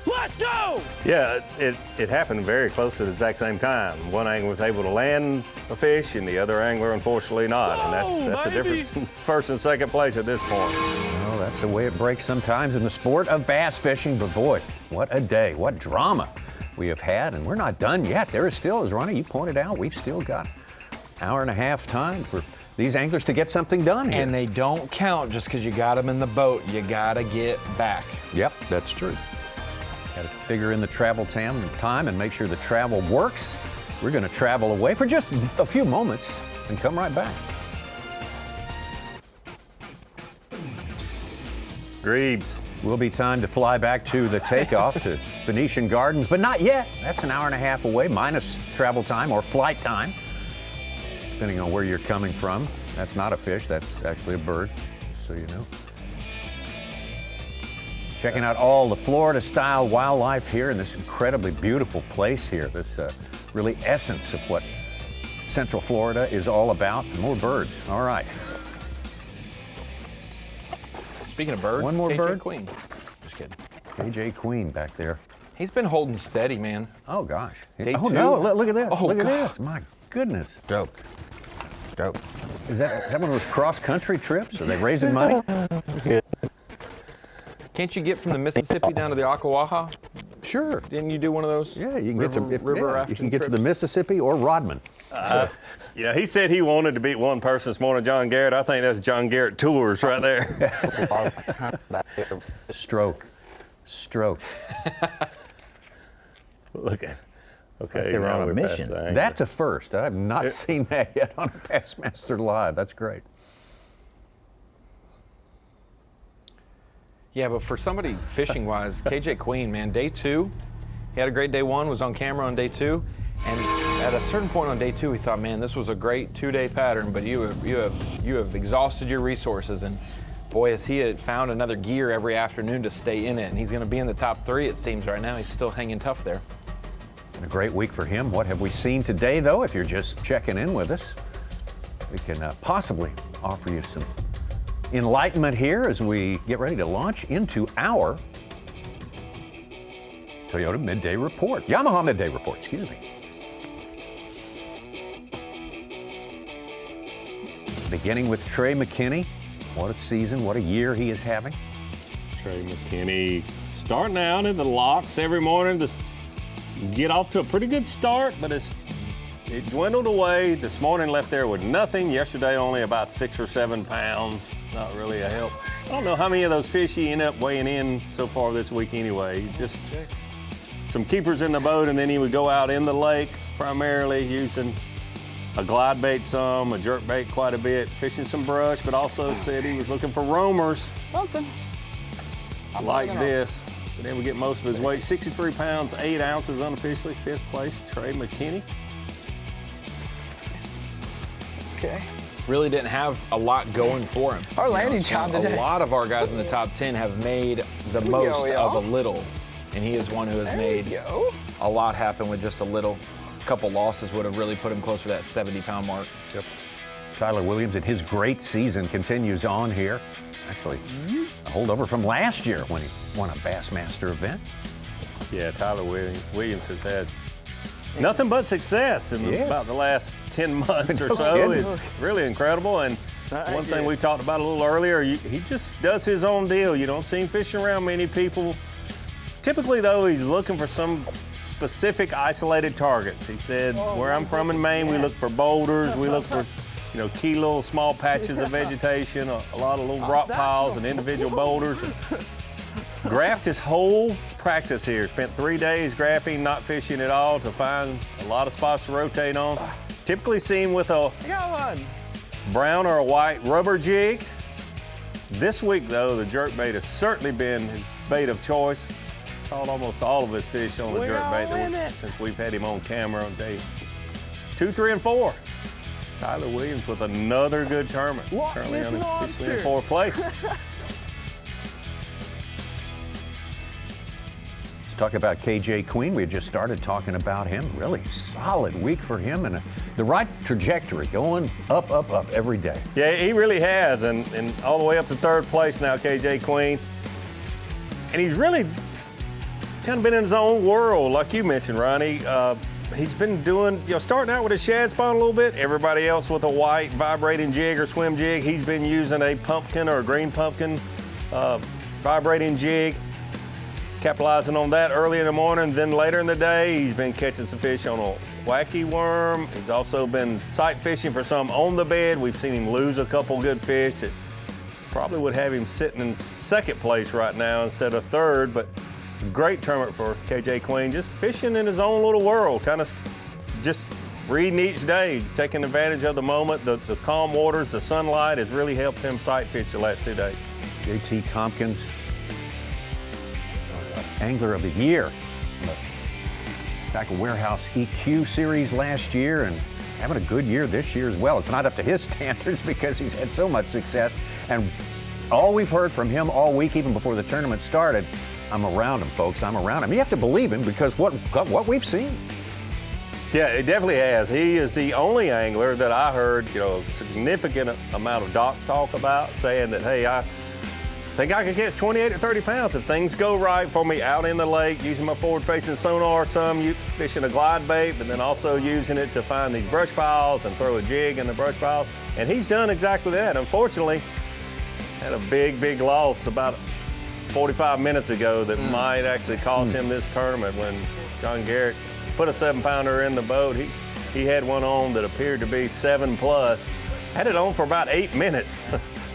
Let's go! Yeah, it happened very close to the exact same time. One angler was able to land a fish, and the other angler, unfortunately, not. And that's the difference in first and second place at this point. Well, that's the way it breaks sometimes in the sport of bass fishing. But boy, what a day, what drama we have had. And we're not done yet. There is still, as Ronnie, you pointed out, we've still got an hour and a half time for these anglers to get something done here. And they don't count just because you got them in the boat. You got to get back. Yep, that's true. Got to figure in the travel time and make sure the travel works. We're going to travel away for just a few moments and come right back. Grebes. Will be time to fly back to the takeoff to Venetian Gardens, but not yet. That's an hour and a half away, minus travel time or flight time, depending on where you're coming from. That's not a fish, that's actually a bird, so you know. Checking out all the Florida-style wildlife here in this incredibly beautiful place here. This really essence of what Central Florida is all about. More birds. All right. Speaking of birds, one more KJ bird. Queen. Just kidding. KJ Queen back there. He's been holding steady, man. Oh gosh. Day oh two. no! Look at this. Oh, look at God. this. My goodness. Dope. Dope. Is that one of those cross-country trips? Are they raising money? Can't you get from the Mississippi down to the Ocklawaha? Sure. Didn't you do one of those? Yeah, you can river you rafting can get to trips? the Mississippi or Rodman. Yeah, he said he wanted to beat one person this morning, John Garrett. I think that's John Garrett Tours right there. Stroke. Look at. Okay, they were now on a we're past mission. the angle. That's a first. I have not seen that yet on a Bassmaster Live. That's great. Yeah, but for somebody fishing-wise, KJ Queen, man, day two, he had a great day one, was on camera on day two, and at a certain point on day two, he thought, man, this was a great 2-day pattern, but you have exhausted your resources, and boy, has he had found another gear every afternoon to stay in it, and he's going to be in the top 3, it seems, right now. He's still hanging tough there. Been a great week for him. What have we seen today, though? If you're just checking in with us, we can possibly offer you some enlightenment here as we get ready to launch into our Toyota Midday Report. Yamaha Midday Report, excuse me. Beginning with Trey McKinney. What a season, what a year he is having. Trey McKinney starting out in the locks every morning to get off to a pretty good start, but it dwindled away. This morning left there with nothing. Yesterday only about 6 or 7 pounds. Not really a help. I don't know how many of those fish he ended up weighing in so far this week anyway. Just some keepers in the boat, and then he would go out in the lake primarily using a glide bait some, a jerk bait quite a bit, fishing some brush, but also said he was looking for roamers. Something. Like this. But then we get most of his weight. 63 pounds, 8 ounces unofficially. 5th place, Trey McKinney. Okay. Really didn't have a lot going for him. Our landing job today. A lot of our guys in the top 10 have made the most of a little, and he is one who has made a lot happen with just a little. A couple losses would have really put him closer to that 70-pound mark. Yep. Tyler Williams and his great season continues on here. Actually, a holdover from last year when he won a Bassmaster event. Yeah, Tyler Williams has had nothing but success in about the last 10 months or so. It's really incredible. And one thing we talked about a little earlier, he just does his own deal. You don't see him fishing around many people. Typically, though, he's looking for some specific isolated targets. He said, where I'm from in Maine, we look for boulders. We look for key little small patches of vegetation, a lot of little rock piles and individual boulders. And graphed his whole practice here. Spent 3 days graphing, not fishing at all to find a lot of spots to rotate on. Typically seen with a brown or a white rubber jig. This week, though, the jerkbait has certainly been his bait of choice. Caught almost all of his fish on the jerkbait since we've had him on camera on day 2, 3, and 4. Tyler Williams with another good tournament. Currently unofficially in 4th place. talk about KJ Queen. We had just started talking about him. Really solid week for him and the right trajectory, going up, up, up every day. Yeah, he really has, and all the way up to third place now, KJ Queen. And he's really kind of been in his own world, like you mentioned, Ronnie. He's been doing, starting out with a shad spawn a little bit. Everybody else with a white vibrating jig or swim jig. He's been using a pumpkin or a green pumpkin vibrating jig, capitalizing on that early in the morning. Then later in the day, he's been catching some fish on a wacky worm. He's also been sight fishing for some on the bed. We've seen him lose a couple good fish that probably would have him sitting in second place right now instead of third, but great tournament for KJ Queen, just fishing in his own little world, kind of just reading each day, taking advantage of the moment. The calm waters, the sunlight has really helped him sight fish the last 2 days. JT Tompkins, Angler of the Year. Back at Warehouse EQ Series last year and having a good year this year as well. It's not up to his standards because he's had so much success. And all we've heard from him all week, even before the tournament started, I'm around him, folks. I'm around him. You have to believe him because what we've seen. Yeah, it definitely has. He is the only angler that I heard, significant amount of doc talk about, saying that, hey, I think I can catch 28 or 30 pounds if things go right for me out in the lake, using my forward-facing sonar, fishing a glide bait, but then also using it to find these brush piles and throw a jig in the brush piles. And he's done exactly that. Unfortunately, had a big loss about 45 minutes ago that might actually cost him this tournament when John Garrett put a 7-pounder in the boat. He had one on that appeared to be 7+, had it on for about 8 minutes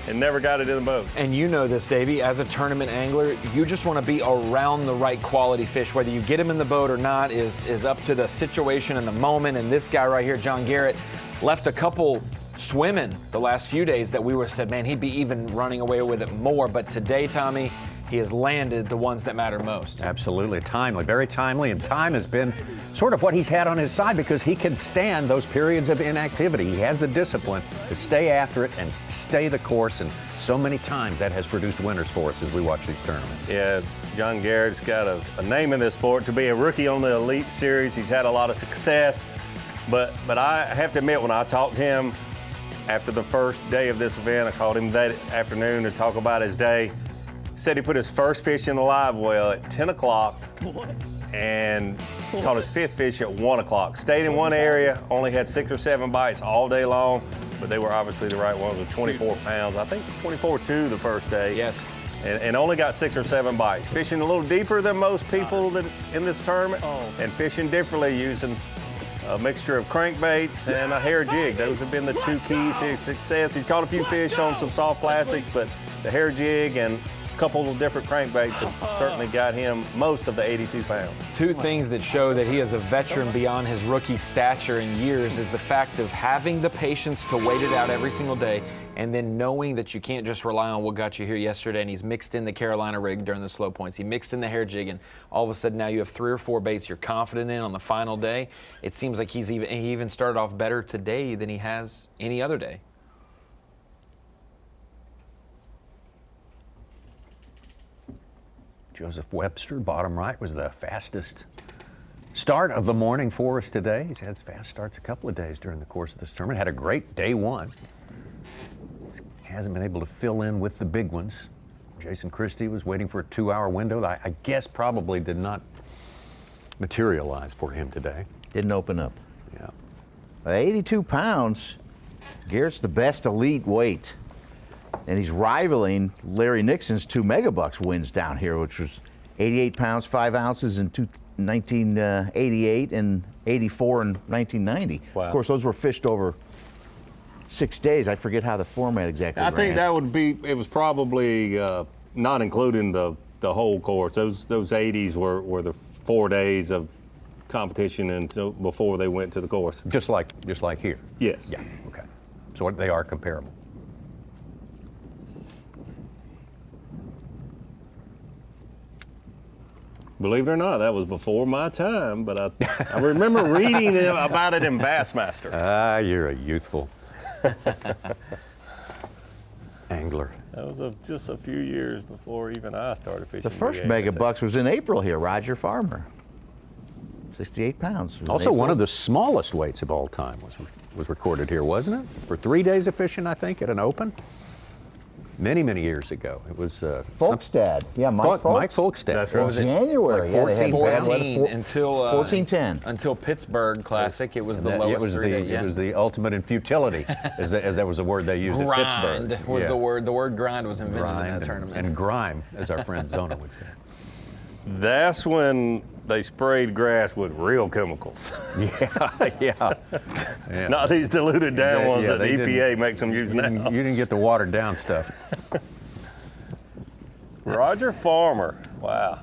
and never got it in the boat. And you know this, Davey, as a tournament angler, you just want to be around the right quality fish. Whether you get him in the boat or not is up to the situation and the moment. And this guy right here, John Garrett, left a couple swimming the last few days that we said, man, he'd be even running away with it more. But today, Tommy, he has landed the ones that matter most. Absolutely, timely, very timely, and time has been sort of what he's had on his side because he can stand those periods of inactivity. He has the discipline to stay after it and stay the course, and so many times that has produced winners for us as we watch these tournaments. Yeah, John Garrett's got a name in this sport. To be a rookie on the Elite Series, he's had a lot of success, but I have to admit, when I talked to him after the first day of this event, I called him that afternoon to talk about his day. Said he put his first fish in the live well at 10 o'clock and caught his fifth fish at 1 o'clock. Stayed in one area, only had 6 or 7 bites all day long, but they were obviously the right ones with 24 pounds. I think 24.2 the first day. Yes. And only got 6 or 7 bites. Fishing a little deeper than most people in this tournament and fishing differently using a mixture of crankbaits and a hair jig. Those have been the 2 keys to his success. He's caught a few fish on some soft plastics, but the hair jig and a couple of different crankbaits have certainly got him most of the 82 pounds. 2 things that show that he is a veteran beyond his rookie stature and years is the fact of having the patience to wait it out every single day and then knowing that you can't just rely on what got you here yesterday. And he's mixed in the Carolina rig during the slow points. He mixed in the hair jig, and all of a sudden now you have 3 or 4 baits you're confident in on the final day. It seems like he even started off better today than he has any other day. Joseph Webster, bottom right, was the fastest start of the morning for us today. He's had fast starts a couple of days during the course of this tournament. Had a great day 1. Hasn't been able to fill in with the big ones. Jason Christie was waiting for a 2-hour window that I guess probably did not materialize for him today. Didn't open up. Yeah. At 82 pounds, Garrett's the best elite weight. And he's rivaling Larry Nixon's 2 megabucks wins down here, which was 88 pounds, 5 ounces in 1988 and 84 in 1990. Wow. Of course, those were fished over 6 days. I forget how the format exactly ran. I think that would be, it was probably not including the whole course. Those 80s were the 4 days of competition until before they went to the course. Just like here? Yes. Yeah, okay. So they are comparable. Believe it or not, that was before my time, but I remember reading about it in Bassmaster. You're a youthful. angler. That was just a few years before even I started fishing. The first B.A.S.S. mega bucks was in April here, Roger Farmer. 68 pounds. Also, one of the smallest weights of all time was recorded here, wasn't it? For 3 days of fishing, I think, at an open. Many, many years ago. It was Folkstad. Yeah, Mike Folkstad. That's right. January. Like 14 until 1410 until Pittsburgh Classic. It was the lowest. It was the ultimate in futility. That was the word they used grind at Pittsburgh. Was the word. The word grind was invented in that tournament. And grime, as our friend Zona would say. That's when they sprayed grass with real chemicals. Yeah. Not these diluted down ones that the EPA makes them use now. You didn't get the watered down stuff. Roger Farmer. Wow.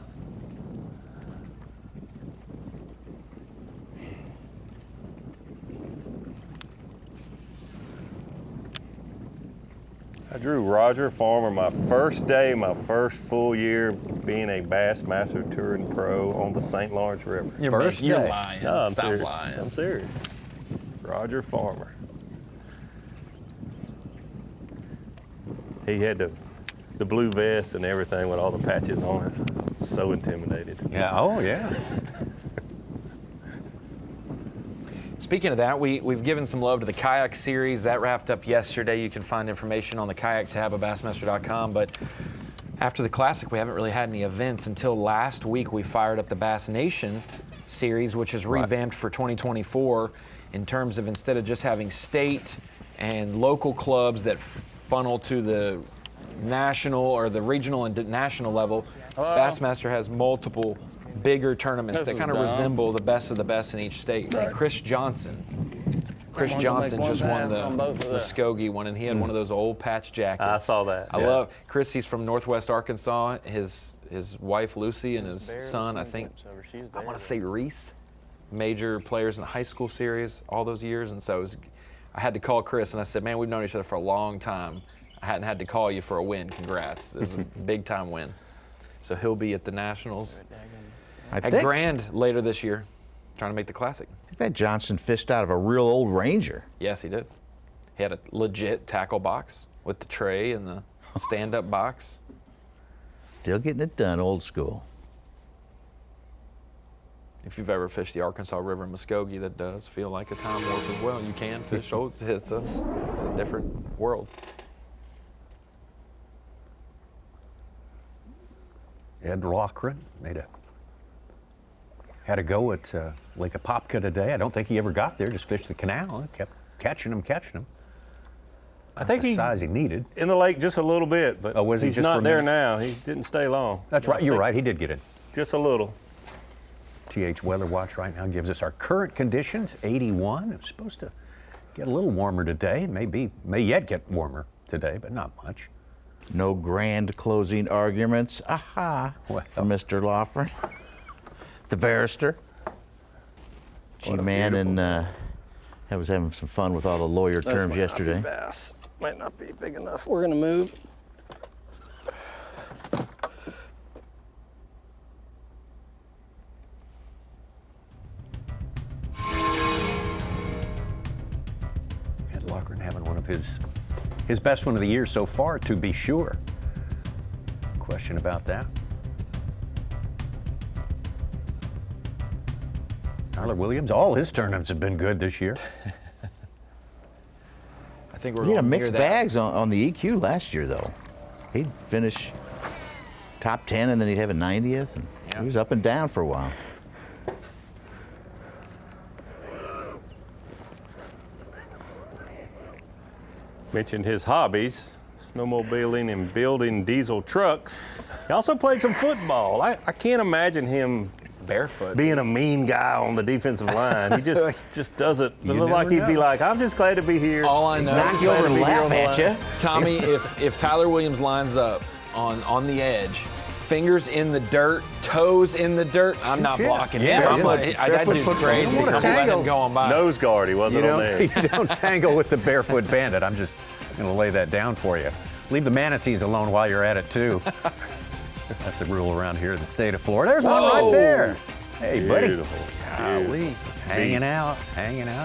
I drew Roger Farmer my first day, my first full year being a Bassmaster touring pro on the St. Lawrence River. You're lying. No, I'm Stop serious. lying. I'm serious. Roger Farmer. He had the blue vest and everything with all the patches on it. So intimidated. Yeah. Oh, yeah. Speaking of that, we've given some love to the kayak series. That wrapped up yesterday. You can find information on the kayak tab of Bassmaster.com. But after the Classic, we haven't really had any events. Until last week, we fired up the Bass Nation series, which is revamped for 2024 in terms of instead of just having state and local clubs that funnel to the national or the regional and national level, Bassmaster has multiple bigger tournaments that kind of resemble the best of the best in each state. Like Chris Johnson just won the Muskogee one, and he had one of those old patch jackets. I saw that. I love Chris. He's from Northwest Arkansas. His wife Lucy and his son, I think, I want to say Reese, major players in the high school series all those years. And so I had to call Chris, and I said, man, we've known each other for a long time. I hadn't had to call you for a win. Congrats. This is a big time win. So he'll be at the Nationals at Grand later this year, trying to make the Classic. I think that Johnson fished out of a real old Ranger. Yes, he did. He had a legit tackle box with the tray and the stand-up box. Still getting it done, old school. If you've ever fished the Arkansas River in Muskogee, that does feel like a time warp as well. You can fish. It's a different world. Ed Loughran had a go at Lake Apopka today. I don't think he ever got there, just fished the canal and kept catching them. I think the size he needed. In the lake just a little bit, but he's not there now. He didn't stay long. That's right. You're right. He did get in. Just a little. TH Weather Watch right now gives us our current conditions, 81. It's supposed to get a little warmer today. May yet get warmer today, but not much. No grand closing arguments. Aha! For Mr. Loughran. The barrister. G-Man and I was having some fun with all the lawyer terms yesterday. Bass. Might not be big enough. We're gonna move. Ed Loughran having one of his best one of the year so far, to be sure. Question about that. Tyler Williams, all his tournaments have been good this year. I think we're he had mixed bags on the EQ last year, though. He'd finish top 10, and then he'd have a 90th. And he was up and down for a while. Mentioned his hobbies, snowmobiling and building diesel trucks. He also played some football. I can't imagine him barefoot being a mean guy on the defensive line. He just doesn't look like he'd be like, I'm just glad to be here. All I know knock you over and laugh at you. Tommy, if Tyler Williams lines up on the edge, fingers in the dirt, toes in the dirt, I'm not blocking him. That dude's crazy. I'm letting him go on by. Nose guard, he wasn't on there. You don't tangle with the barefoot bandit. I'm just going to lay that down for you. Leave the manatees alone while you're at it, too. That's a rule around here in the state of Florida. There's one right there. Hey, buddy. Beautiful. Golly. Hanging out,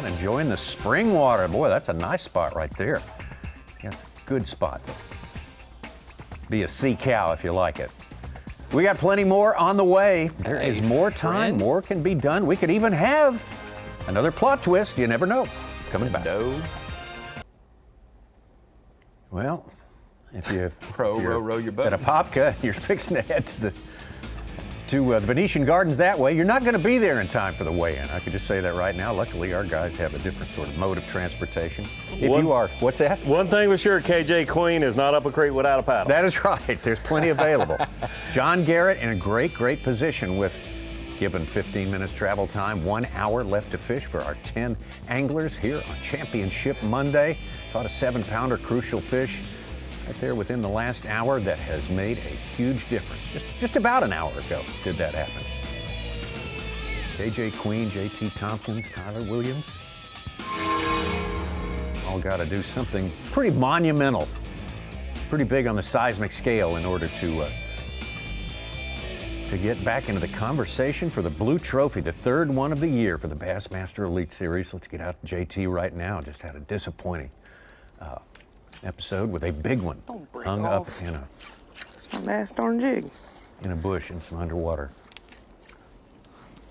enjoying the spring water. Boy, that's a nice spot right there. That's a good spot. Be a sea cow if you like it. We got plenty more on the way. There is more time, more can be done. We could even have another plot twist. You never know. Coming back. Well, if you row your boat at Apopka, you're fixing to head to the Venetian Gardens that way. You're not going to be there in time for the weigh-in. I could just say that right now. Luckily, our guys have a different sort of mode of transportation. What's that? One thing for sure, KJ Queen is not up a creek without a paddle. That is right. There's plenty available. John Garrett in a great position with, given 15 minutes travel time, 1 hour left to fish for our 10 anglers here on Championship Monday. Caught a 7-pounder crucial fish right there within the last hour that has made a huge difference. Just about an hour ago did that happen. KJ Queen, JT Tompkins, Tyler Williams, all got to do something pretty monumental, pretty big on the seismic scale in order to get back into the conversation for the Blue Trophy, the third one of the year for the Bassmaster Elite Series. Let's get out to JT right now. Just had a disappointing episode with a big one hung up in a bass darn jig in a bush in some underwater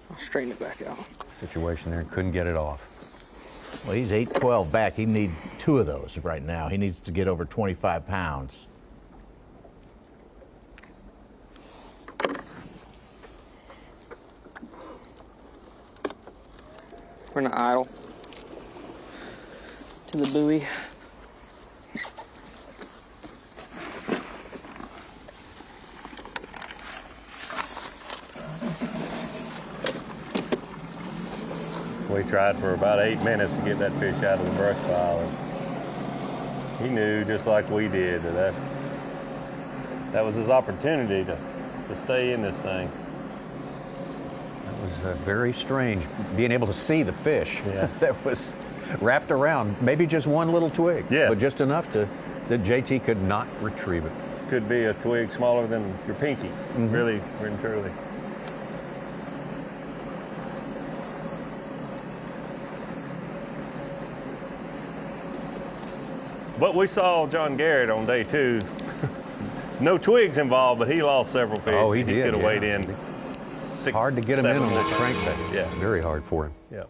I'll straighten it back out. Situation there and couldn't get it off. Well, he's 8-12 back. He needs 2 of those right now. He needs to get over 25 pounds. We're gonna idle to the buoy. We tried for about 8 minutes to get that fish out of the brush pile. And he knew, just like we did, that was his opportunity to stay in this thing. That was very strange, being able to see the fish. Yeah. That was wrapped around maybe just one little twig, but just enough that JT could not retrieve it. Could be a twig smaller than your pinky, really and truly. But we saw John Garrett on day 2. No twigs involved, but he lost several fish. Oh, he did. He could have weighed in 6, hard to get him in on that crankbait. Yeah. Very hard for him. Yeah.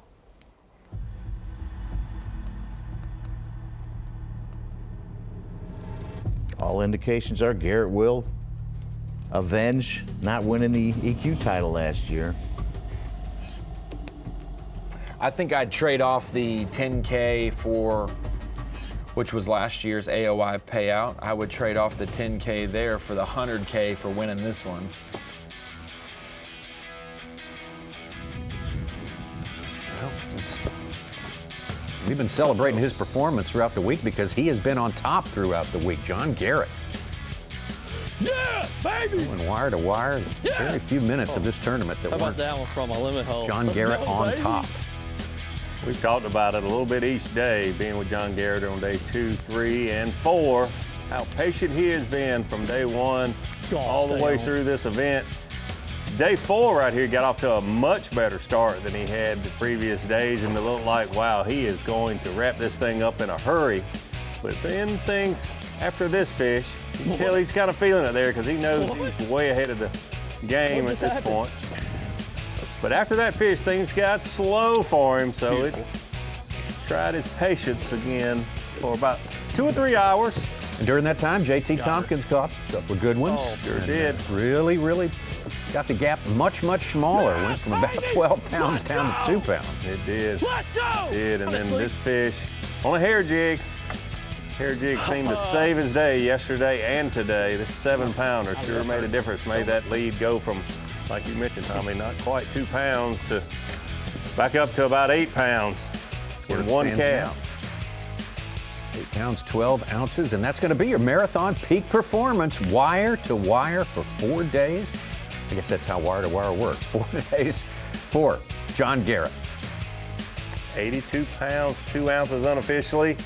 All indications are Garrett will avenge not winning the EQ title last year. I think I'd trade off the 10K for, which was last year's AOI payout. I would trade off the 10K there for the 100K for winning this one. Well, we've been celebrating his performance throughout the week because he has been on top throughout the week. John Garrett. Yeah, baby! Going wire to wire. Very few minutes of this tournament that How about weren't that one from a limit hole? John Let's Garrett go, on baby. top. We've talked about it a little bit each day, being with John Garrett on day 2, 3, and 4. How patient he has been from day 1 all the way through this event. Day 4 right here got off to a much better start than he had the previous days, and it looked like, wow, he is going to wrap this thing up in a hurry. But then things, after this fish, you can tell he's kind of feeling it there because he knows he's way ahead of the game at this point. But after that fish, things got slow for him, so it tried his patience again for about 2 or 3 hours. And during that time, JT Tompkins caught a couple of good ones. Sure did. Really got the gap much smaller. Went from about 12 pounds down to 2 pounds. It did. Let's go! It did, and then this fish on a hair jig. Hair jig seemed to save his day yesterday and today. This 7-pounder sure made a difference. Made that lead go from, like you mentioned, Tommy, not quite 2 pounds to back up to about 8 pounds in one cast. 8 pounds, 12 ounces, and that's going to be your marathon peak performance, wire to wire for 4 days. I guess that's how wire to wire works. 4 days for John Garrett. 82 pounds, 2 ounces unofficially.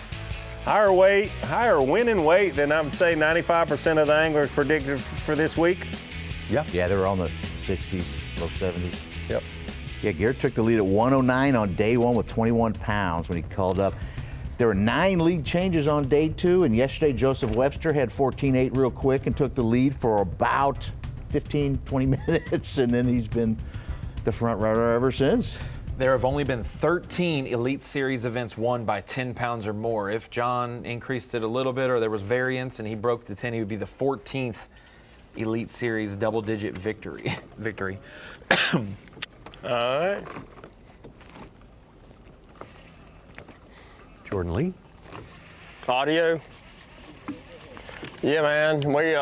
Higher weight, higher winning weight than I would say 95% of the anglers predicted for this week. Yeah, they were on the 60s, low 70s. Yep. Yeah, Garrett took the lead at 109 on day 1 with 21 pounds when he called up. There were 9 lead changes on day 2, and yesterday Joseph Webster had 14-8 real quick and took the lead for about 15, 20 minutes, and then he's been the front runner ever since. There have only been 13 Elite Series events won by 10 pounds or more. If John increased it a little bit or there was variance and he broke the 10, he would be the 14th Elite Series double-digit victory. All right. Jordan Lee. Audio. Yeah, man, we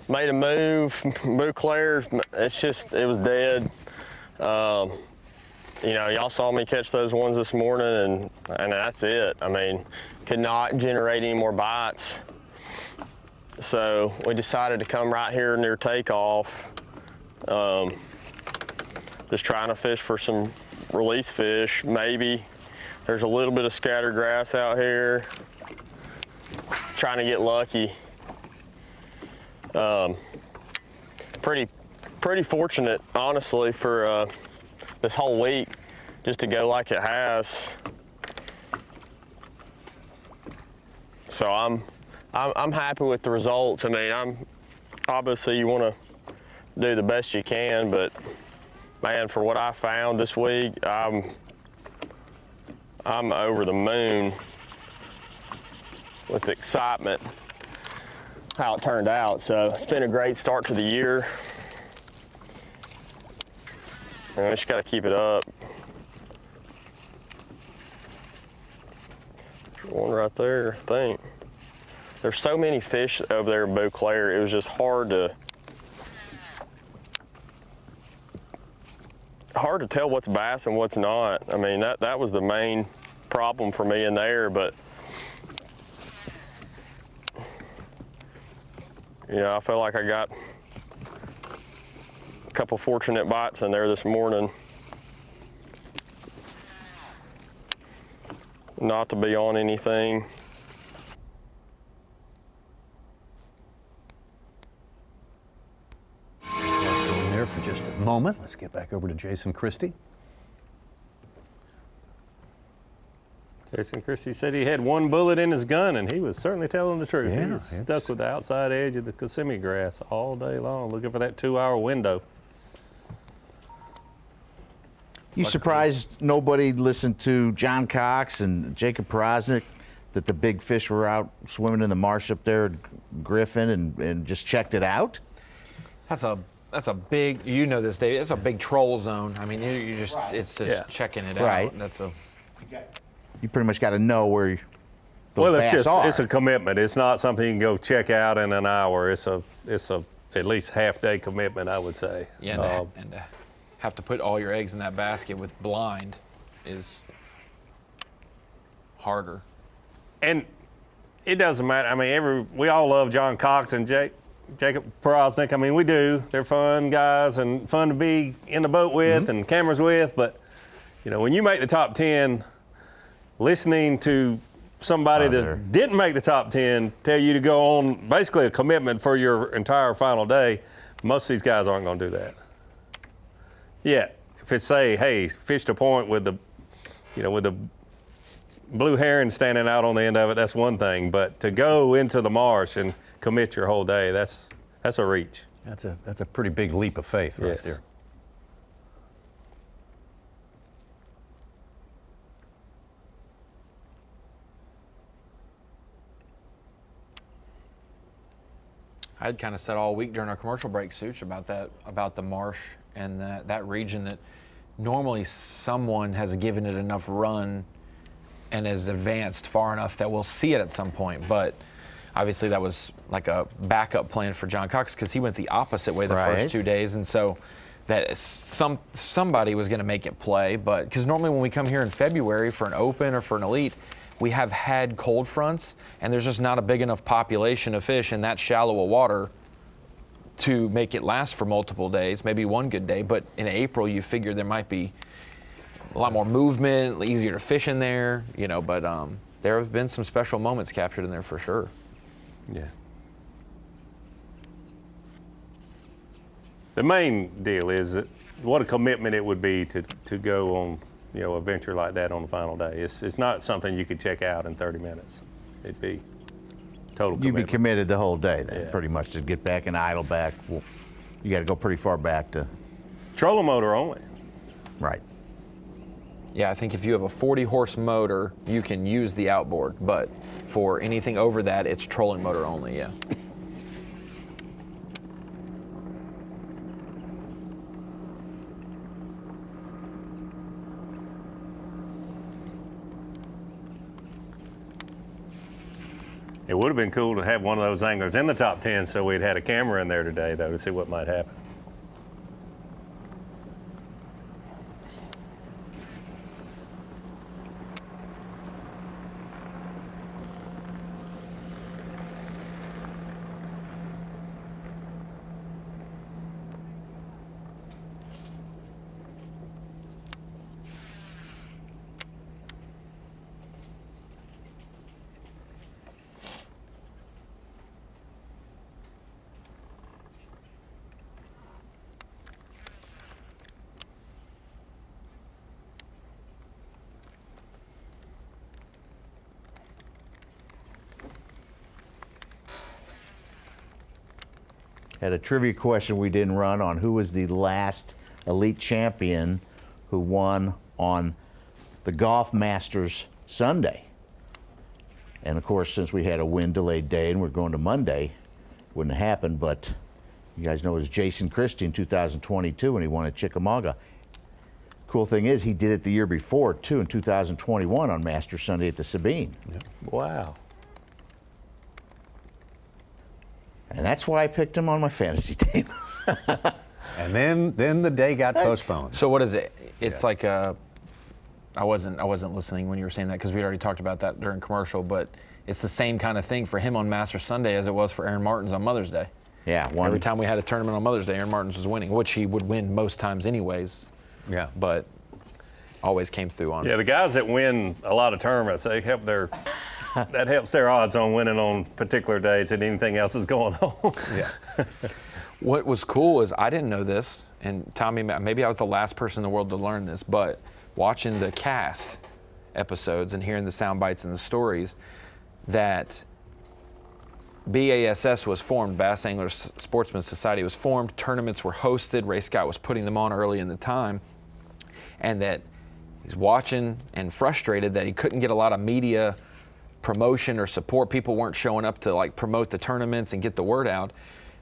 made a move. Beauclair, it was dead. You know, y'all saw me catch those ones this morning, and that's it. I mean, could not generate any more bites. So we decided to come right here near takeoff. Just trying to fish for some release fish, maybe. There's a little bit of scattered grass out here. Trying to get lucky. Pretty fortunate, honestly, for this whole week, just to go like it has. So I'm happy with the results. I mean, obviously you want to do the best you can, but man, for what I found this week, I'm over the moon with excitement how it turned out. So it's been a great start to the year. And we just got to keep it up. There's one right there, I think. There's so many fish over there in Beauclair, it was just hard to tell what's bass and what's not. I mean, that was the main problem for me in there, but you know, I feel like I got a couple fortunate bites in there this morning. Not to be on anything. Let's go in there for just a moment. Let's get back over to Jason Christie. Jason Christie said he had one bullet in his gun, and he was certainly telling the truth. Yeah, he was stuck with the outside edge of the Kissimmee grass all day long, looking for that 2-hour window. You surprised nobody listened to John Cox and Jacob Porosnik that the big fish were out swimming in the marsh up there at Griffin and just checked it out? That's a big, you know this, Dave, it's a big troll zone. I mean, it's just checking it out. You pretty much got to know where Well, it's a commitment. It's not something you can go check out in an hour. It's a at least half-day commitment, I would say. Yeah, and to have to put all your eggs in that basket with blind is harder. And it doesn't matter. I mean, we all love John Cox and Jacob Porosnik. I mean, we do. They're fun guys and fun to be in the boat with and cameras with. But, you know, when you make the top 10, listening to somebody that didn't make the top 10 tell you to go on basically a commitment for your entire final day, most of these guys aren't going to do that. Yeah, if it's say, hey, fished a point with the blue heron standing out on the end of it, that's one thing. But to go into the marsh and commit your whole day, that's a reach. That's a pretty big leap of faith right there. I had kind of said all week during our commercial break, Such, about the marsh and that region, that normally someone has given it enough run and has advanced far enough that we'll see it at some point. But obviously that was like a backup plan for John Cox because he went the opposite way the first 2 days, and so that somebody was going to make it play. But because normally when we come here in February for an open or for an elite, we have had cold fronts, and there's just not a big enough population of fish in that shallow of water to make it last for multiple days, maybe one good day. But in April, you figure there might be a lot more movement, easier to fish in there, you know, but there have been some special moments captured in there for sure. Yeah. The main deal is that what a commitment it would be to go on, a venture like that on the final day. It's not something you could check out in 30 minutes. It'd be total You'd commitment. be committed the whole day then, Yeah. pretty much, to get back and idle back. Well, you got to go pretty far back to. Trolling motor only. Right. Yeah, I think if you have a 40-horse motor, you can use the outboard, but for anything over that, it's trolling motor only, yeah. It would have been cool to have one of those anglers in the top 10, so we'd had a camera in there today, though, to see what might happen. Had a trivia question we didn't run on who was the last elite champion who won on the Golf Masters Sunday. And of course, since we had a wind delayed day and we're going to Monday, wouldn't have happened, but you guys know it was Jason Christie in 2022 when he won at Chickamauga. Cool thing is he did it the year before too, in 2021 on Masters Sunday at the Sabine. Yep. Wow. And that's why I picked him on my fantasy team. And then the day got postponed. So what is it? It's like I wasn't listening when you were saying that because we already talked about that during commercial, but it's the same kind of thing for him on Masters Sunday as it was for Aaron Martens on Mother's Day. Yeah. Every time we had a tournament on Mother's Day, Aaron Martens was winning, which he would win most times anyways. Yeah. But always came through on. Yeah, the guys that win a lot of tournaments, they help that helps their odds on winning on particular days and anything else is going on. Yeah. What was cool is I didn't know this, and Tommy, maybe I was the last person in the world to learn this, but watching the cast episodes and hearing the sound bites and the stories, that B.A.S.S. was formed, Bass Anglers Sportsman Society was formed, tournaments were hosted, Ray Scott was putting them on early in the time, and that he's watching and frustrated that he couldn't get a lot of media promotion or support. People weren't showing up to like promote the tournaments and get the word out.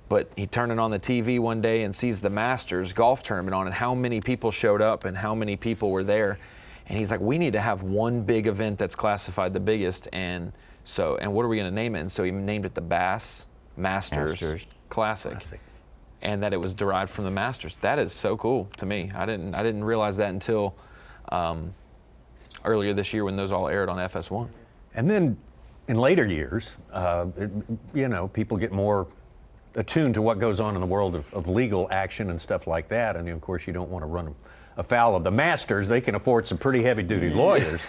But he turned it on the TV one day and sees the Masters golf tournament on and how many people showed up and how many people were there. And he's like, we need to have one big event that's classified the biggest. And what are we going to name it? And so he named it the Bassmaster Classic. And that it was derived from the Masters. That is so cool to me. I didn't realize that until earlier this year when those all aired on FS1. And then in later years, people get more attuned to what goes on in the world of legal action and stuff like that. And of course, you don't want to run afoul of the Masters. They can afford some pretty heavy-duty lawyers.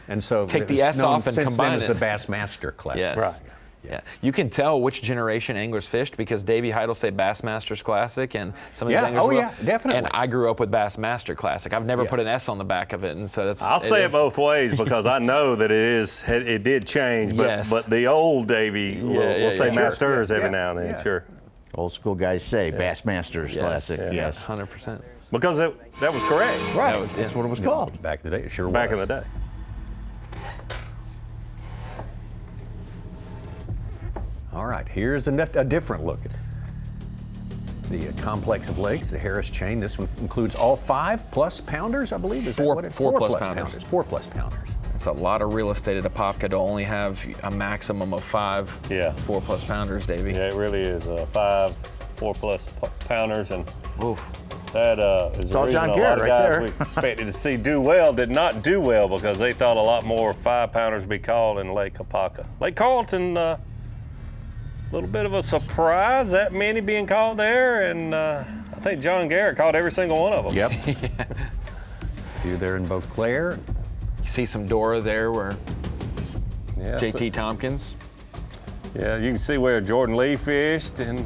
And so take the S off and combine it. Since then, it's the Bassmaster Classic. Yes. Right. Yeah, you can tell which generation anglers fished because Davey Heidt will say Bassmasters Classic, and some of these anglers will. Yeah, definitely. And I grew up with Bassmaster Classic. I've never put an S on the back of it, and so that's. I'll say it both ways because I know that it did change, but the old Davey will say Masters every now and then, sure. Old school guys say Bassmasters Classic, yes. 100%. Because that was correct. Right, that's what it was called. Back in the day, it sure was. Back in the day. All right, here's a different look at the complex of lakes, the Harris chain. This one includes all 5+ pounders, I believe. Is four that what four plus pounders. 4+ pounders. It's a lot of real estate at Apopka to only have a maximum of 5 4+ pounders, Davey. Yeah, it really is. 5 4+ pounders, and that is the reason a lot of guys we expected to see do well did not do well because they thought a lot more 5 pounders would be called in Lake Apopka. Lake Carlton, a little bit of a surprise, that many being called there, and I think John Garrett called every single one of them. Yep. Few there in Beauclair. You see some Dora there where JT Tompkins. Yeah, you can see where Jordan Lee fished in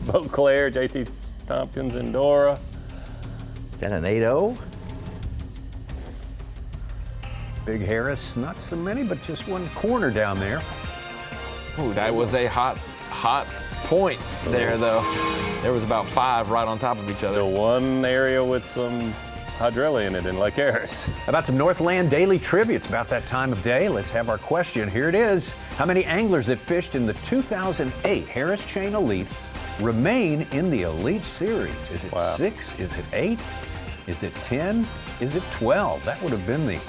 Beauclair, JT Tompkins and Dora. Got an 8-0. Big Harris, not so many, but just one corner down there. Ooh, that was a hot point there, though. There was about 5 right on top of each other. The one area with some hydrilla in it in Lake Harris. About some Northland Daily Trivia. It's about that time of day. Let's have our question. Here it is. How many anglers that fished in the 2008 Harris Chain Elite remain in the Elite Series? Is it 6? Is it 8? Is it 10? Is it 12? That would have been the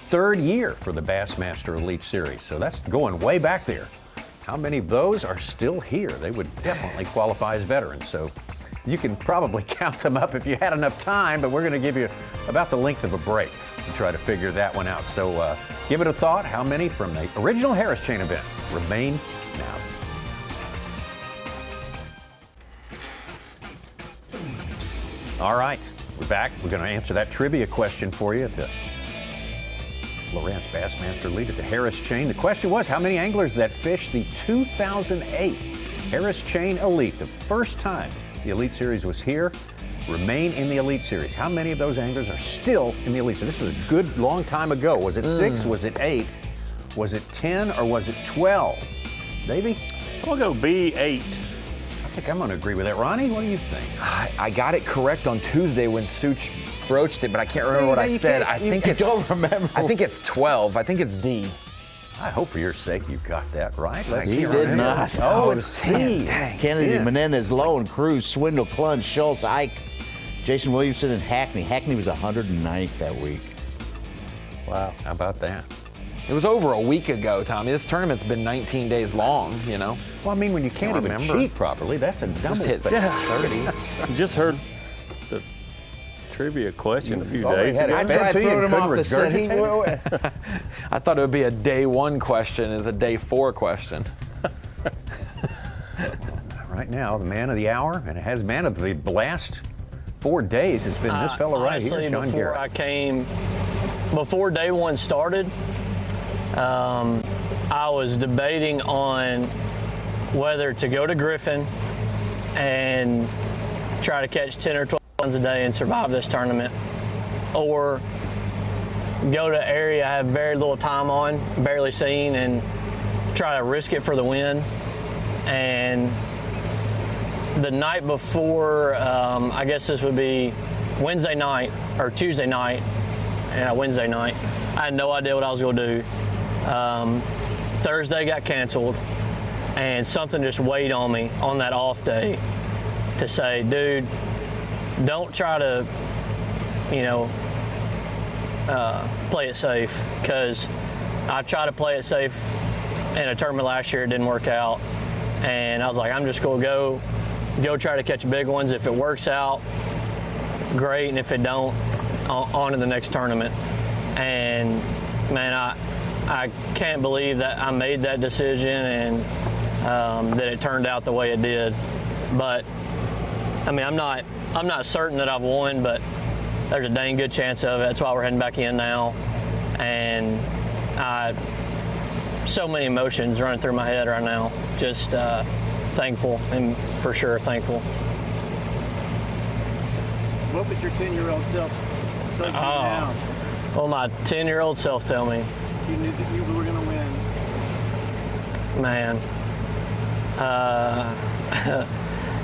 3rd year for the Bassmaster Elite Series. So that's going way back there. How many of those are still here? They would definitely qualify as veterans. So you can probably count them up if you had enough time, but we're going to give you about the length of a break to try to figure that one out. So give it a thought. How many from the original Harris Chain event remain now? All right, we're back. We're going to answer that trivia question for you at the Lowrance Bassmaster Elite at the Harris Chain. The question was, how many anglers that fished the 2008 Harris Chain Elite, the first time the Elite Series was here, remain in the Elite Series? How many of those anglers are still in the Elite Series? This was a good long time ago. Was it 6? Was it 8? Was it 10? Or was it 12? Davey? I'll go B8. I think I'm going to agree with that. Ronnie, what do you think? I got it correct on Tuesday when Such broached it, but I can't remember what I said. I think it's 12. I think it's D. I hope for your sake you got that right. He did not. Oh, it's C. Kennedy, Menendez, Lowe, Cruz, Swindle, Clun, Schultz, Ike, Jason Williamson, and Hackney. Hackney was 109th that week. Wow, how about that? It was over a week ago, Tommy. This tournament's been 19 days long, you know. Well, I mean, when you can't even cheat properly, that's a double. Just hit 30. Just heard the trivia question a few days ago. I tried throwing him off the set. I thought it would be a day 1 question as a day 4 question. Right now, the man of the hour, and it has man of the last 4 days, has been this fellow right here, John Garrett. Before day 1 started, I was debating on whether to go to Griffin and try to catch 10 or 12 ones a day and survive this tournament, or go to area I have very little time on, barely seen, and try to risk it for the win. And the night before, I guess this would be Wednesday night or Tuesday night, Wednesday night, I had no idea what I was going to do. Thursday got canceled, and something just weighed on me on that off day to say, dude, don't try to, play it safe, because I tried to play it safe in a tournament last year. It didn't work out, and I was like, I'm just going to go try to catch big ones. If it works out, great, and if it don't, on to the next tournament. And man, I can't believe that I made that decision and that it turned out the way it did. But I mean, I'm not certain that I've won, but there's a dang good chance of it. That's why we're heading back in now. And so many emotions running through my head right now. Just thankful, and for sure thankful. What would your 10-year-old self tell you now? Well, my 10-year-old self tell me. You knew that you were going to win. Man,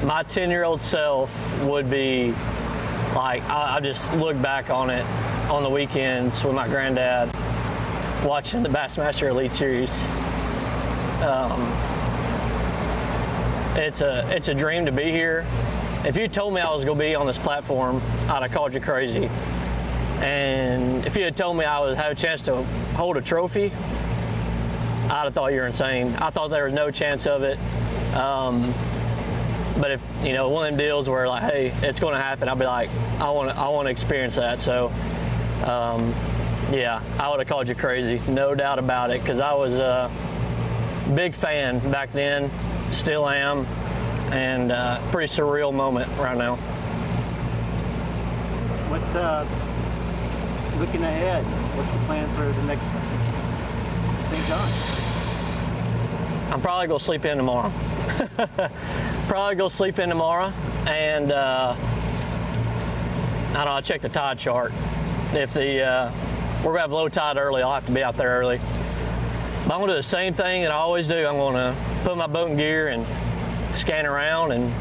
my 10-year-old self would be like, I just look back on it on the weekends with my granddad, watching the Bassmaster Elite Series. It's a dream to be here. If you told me I was going to be on this platform, I'd have called you crazy. And if you had told me I would have a chance to hold a trophy, I'd have thought you were insane. I thought there was no chance of it. But if, one of them deals where like, hey, it's going to happen, I'd be like, I want to experience that. So, yeah, I would have called you crazy, no doubt about it, because I was a big fan back then, still am, and pretty surreal moment right now. Looking ahead, what's the plan for the next St. John? I'm probably going to sleep in tomorrow. And I don't know, I'll check the tide chart. If the we're gonna have low tide early. I'll have to be out there early. But I'm gonna do the same thing that I always do. I'm gonna put my boat in gear and scan around and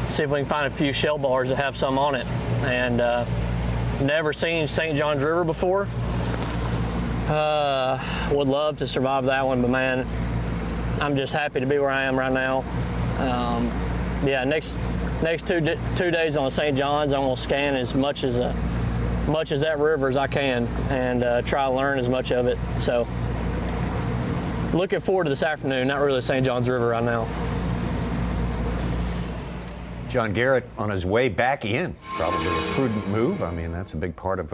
see if we can find a few shell bars that have some on it. And never seen St. Johns River before. Would love to survive that one, but man, I'm just happy to be where I am right now. Yeah, next 2 days on St. Johns, I'm gonna scan as much as that river as I can and try to learn as much of it. So looking forward to this afternoon, not really St. Johns River right now. John Garrett on his way back in, probably a prudent move. I mean, that's a big part of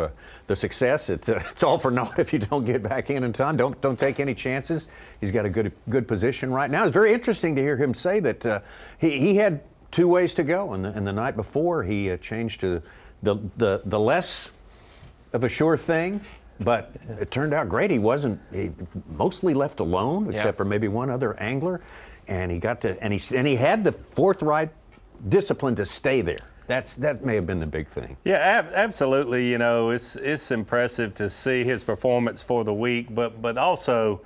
the success. It's all for naught if you don't get back in time. Don't take any chances. He's got a good position right now. It's very interesting to hear him say that he had 2 ways to go, and the night before he changed to the less of a sure thing. But it turned out great. He mostly left alone, except for maybe one other angler, and he got to and he had the forthright discipline to stay there. That may have been the big thing. Yeah, absolutely. You know, it's impressive to see his performance for the week, but also,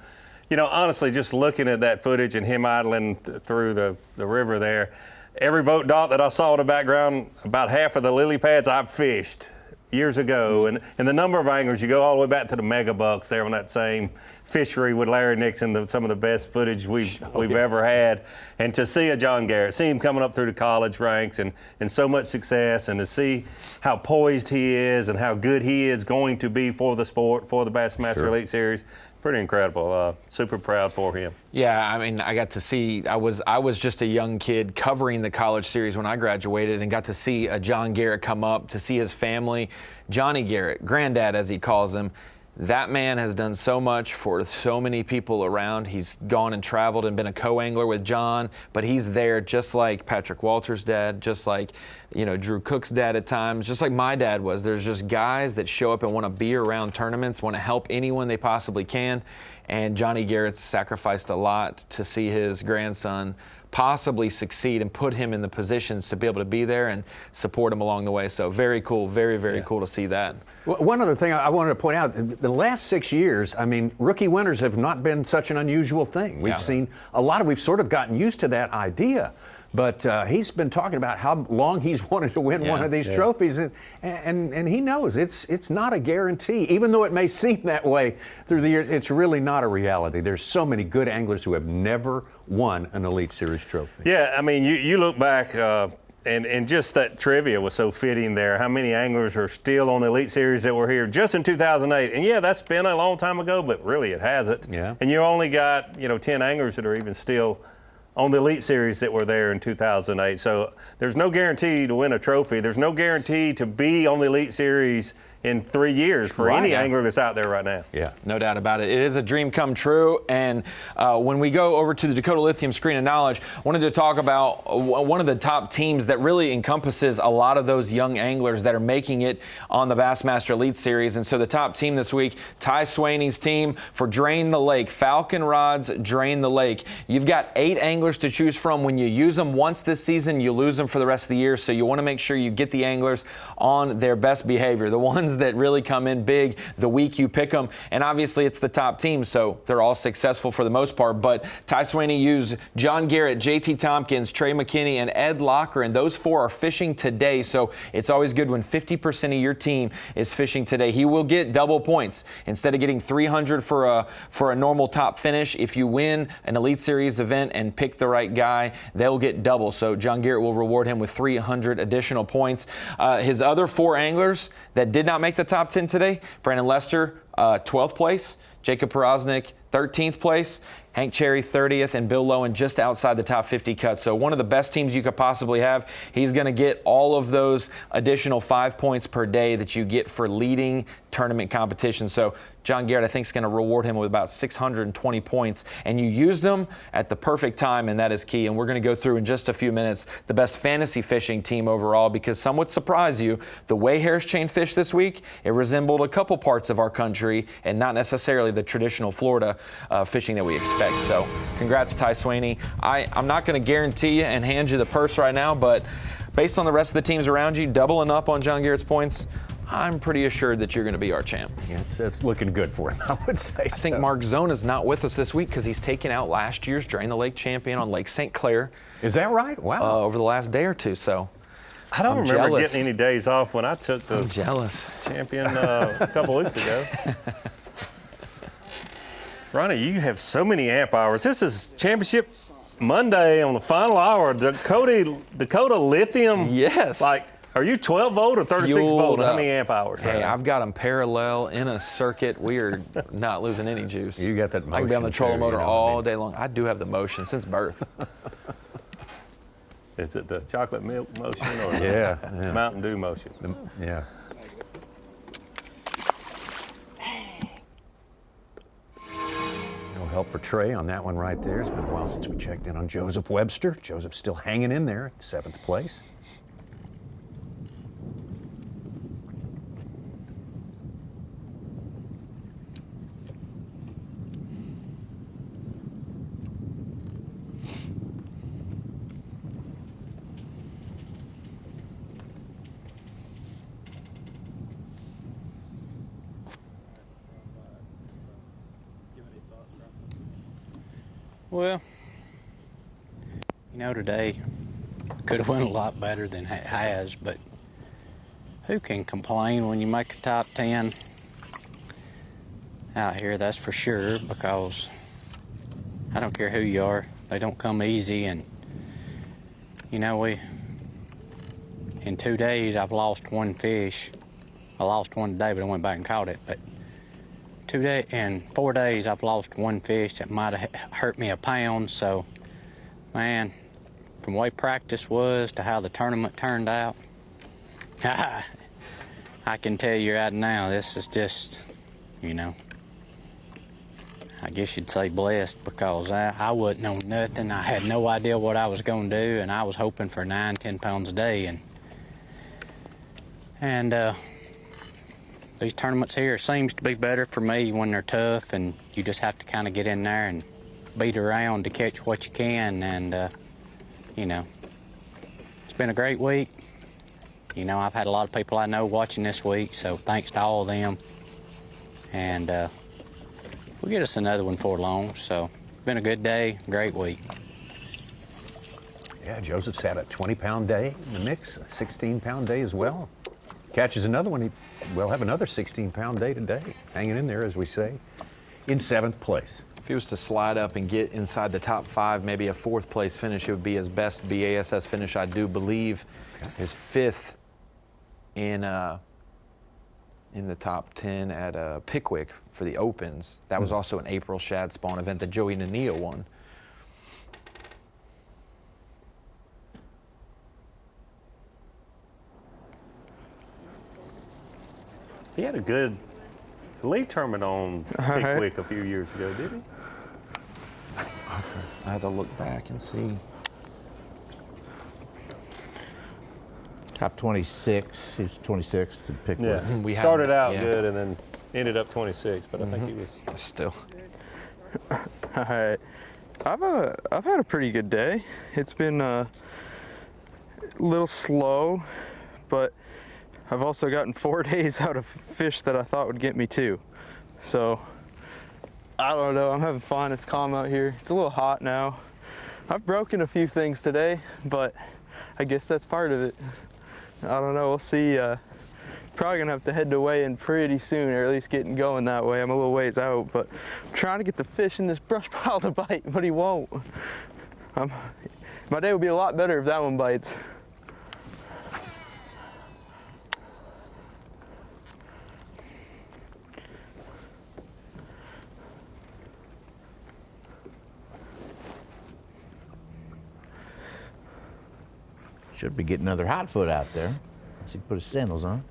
you know, honestly, just looking at that footage and him idling through the river there, every boat dock that I saw in the background, about half of the lily pads I've fished years ago, and the number of anglers, you go all the way back to the mega bucks there on that same fishery with Larry Nixon, some of the best footage we've ever had. And to see a John Garrett, see him coming up through the college ranks and so much success, and to see how poised he is and how good he is going to be for the sport, for the Bassmaster Elite Series, pretty incredible. Super proud for him. Yeah, I mean, I got to see, I was just a young kid covering the college series when I graduated, and got to see a John Garrett come up, to see his family. Johnny Garrett, granddad as he calls him, that man has done so much for so many people around. He's gone and traveled and been a co-angler with John, but he's there just like Patrick Walter's dad, just like, you know, Drew Cook's dad at times, just like my dad was. There's just guys that show up and want to be around tournaments, want to help anyone they possibly can. And Johnny Garrett's sacrificed a lot to see his grandson possibly succeed and put him in the positions to be able to be there and support him along the way. So very cool, very cool to see that. One other thing I wanted to point out, the last 6 years, I mean, rookie winners have not been such an unusual thing. We've seen a lot we've sort of gotten used to that idea. But he's been talking about how long he's wanted to win one of these trophies, and he knows it's not a guarantee. Even though it may seem that way through the years, it's really not a reality. There's so many good anglers who have never won an Elite Series trophy. Yeah, I mean, you look back, and just that trivia was so fitting there. How many anglers are still on the Elite Series that were here just in 2008? And yeah, that's been a long time ago, but really it hasn't. Yeah. And you only got 10 anglers that are even still on the Elite Series that were there in 2008. So there's no guarantee to win a trophy. There's no guarantee to be on the Elite Series in 3 years for any angler that's out there right now. Yeah, no doubt about it. It is a dream come true. And when we go over to the Dakota Lithium Screen of Knowledge, I wanted to talk about one of the top teams that really encompasses a lot of those young anglers that are making it on the Bassmaster Elite Series. And so the top team this week, Ty Swaney's team for Drain the Lake, Falcon Rods, Drain the Lake. You've got 8 anglers to choose from. When you use them once this season, you lose them for the rest of the year. So you want to make sure you get the anglers on their best behavior, the ones that really come in big the week you pick them. And obviously it's the top team, so they're all successful for the most part. But Ty Swaney used John Garrett, JT Tompkins, Trey McKinney, and Ed Locker, and those 4 are fishing today. So it's always good when 50% of your team is fishing today. He will get double points. Instead of getting 300 for a normal top finish, if you win an Elite Series event and pick the right guy, they'll get double. So John Garrett will reward him with 300 additional points. His other 4 anglers that did not make the top 10 today, Brandon Lester, 12th place, Jacob Porosnik, 13th place, Hank Cherry 30th, and Bill Lowen just outside the top 50 cut. So one of the best teams you could possibly have. He's going to get all of those additional 5 points per day that you get for leading tournament competition. So John Garrett, I think, is going to reward him with about 620 points. And you used them at the perfect time, and that is key. And we're going to go through in just a few minutes the best fantasy fishing team overall, because some would surprise you. The way Harris Chain fished this week, it resembled a couple parts of our country and not necessarily the traditional Florida fishing that we expect. So congrats, Ty Swaney. I'm not going to guarantee you and hand you the purse right now, but based on the rest of the teams around you, doubling up on John Garrett's points, I'm pretty assured that you're going to be our champ. Yeah, it's looking good for him, I would say. I think Mark Zona's not with us this week because he's taken out last year's Drain the Lake champion on Lake St. Clair. Is that right? Wow. Over the last day or two, so. I don't remember getting any days off when I took the champion a couple weeks ago. Ronnie, you have so many amp hours. This is championship Monday on the final hour. Dakota Lithium. Yes. Like, are you 12 volt or 36 volt? How many amp hours? Hey, I've got them parallel in a circuit. We are not losing any juice. You got that motion. I can be on the trolling motor all I mean? day long. I do have the motion since birth. Is it the chocolate milk motion or yeah. the Mountain Dew motion? Yeah. No help for Trey on that one right there. It's been a while since we checked in on Joseph Webster. Joseph's still hanging in there at 7th place. Well, you know, today could have went a lot better than it has, but who can complain when you make a top 10 out here, that's for sure, because I don't care who you are, they don't come easy. And you know, in 2 days I've lost one fish. I lost one today, but I went back and caught it. But in 4 days I've lost one fish that might have hurt me a pound. So, man, from the way practice was to how the tournament turned out, I can tell you right now, this is just, you know, I guess you'd say blessed, because I wouldn't know nothing. I had no idea what I was going to do, and I was hoping for 9-10 pounds a day. And these tournaments here seems to be better for me when they're tough, and you just have to kind of get in there and beat around to catch what you can. And you know, it's been a great week. You know, I've had a lot of people I know watching this week, so thanks to all of them. And we'll get us another one before long. So it's been a good day, great week. Yeah, Joseph's had a 20-pound day in the mix, a 16-pound day as well. Catches another one, we'll have another 16-pound day today. Hanging in there, as we say, in 7th place. If he was to slide up and get inside the top 5, maybe a 4th place finish, it would be his best B.A.S.S. finish, I do believe. Okay. His 5th in the top 10 at Pickwick for the Opens. That was also an April shad spawn event that Joey Nania won. He had a good lead tournament on Pickwick a few years ago, did he? I had to look back and see. Top 26. He was 26th at Pickwick. Yeah, we started out good and then ended up 26, but I think he was still. All right, I've had a pretty good day. It's been a little slow, but I've also gotten 4 days out of fish that I thought would get me 2. So, I don't know, I'm having fun. It's calm out here. It's a little hot now. I've broken a few things today, but I guess that's part of it. I don't know, we'll see. Probably gonna have to head to weigh-in pretty soon, or at least getting going that way. I'm a little ways out, but I'm trying to get the fish in this brush pile to bite, but he won't. My day would be a lot better if that one bites. Should be getting another hot foot out there. Let's see, put his sandals on.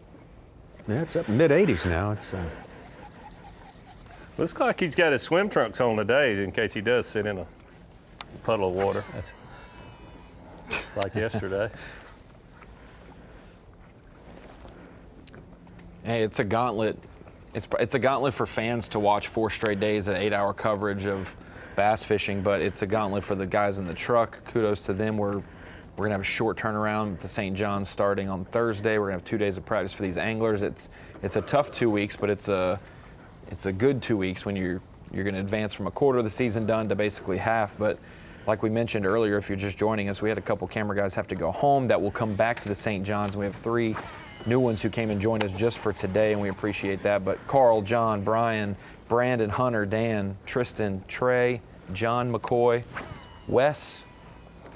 Yeah, it's up mid-80s now. It's looks like he's got his swim trunks on today in case he does sit in a puddle of water. That's like yesterday. Hey, it's a gauntlet. It's a gauntlet for fans to watch 4 straight days of 8-hour coverage of bass fishing, but it's a gauntlet for the guys in the truck. Kudos to them. We're We're gonna have a short turnaround with the St. John's starting on Thursday. We're gonna have 2 days of practice for these anglers. It's a tough 2 weeks, but it's a good 2 weeks when you're gonna advance from a quarter of the season done to basically half. But like we mentioned earlier, if you're just joining us, we had a couple camera guys have to go home that will come back to the St. John's. We have 3 new ones who came and joined us just for today, and we appreciate that. But Carl, John, Brian, Brandon, Hunter, Dan, Tristan, Trey, John McCoy, Wes,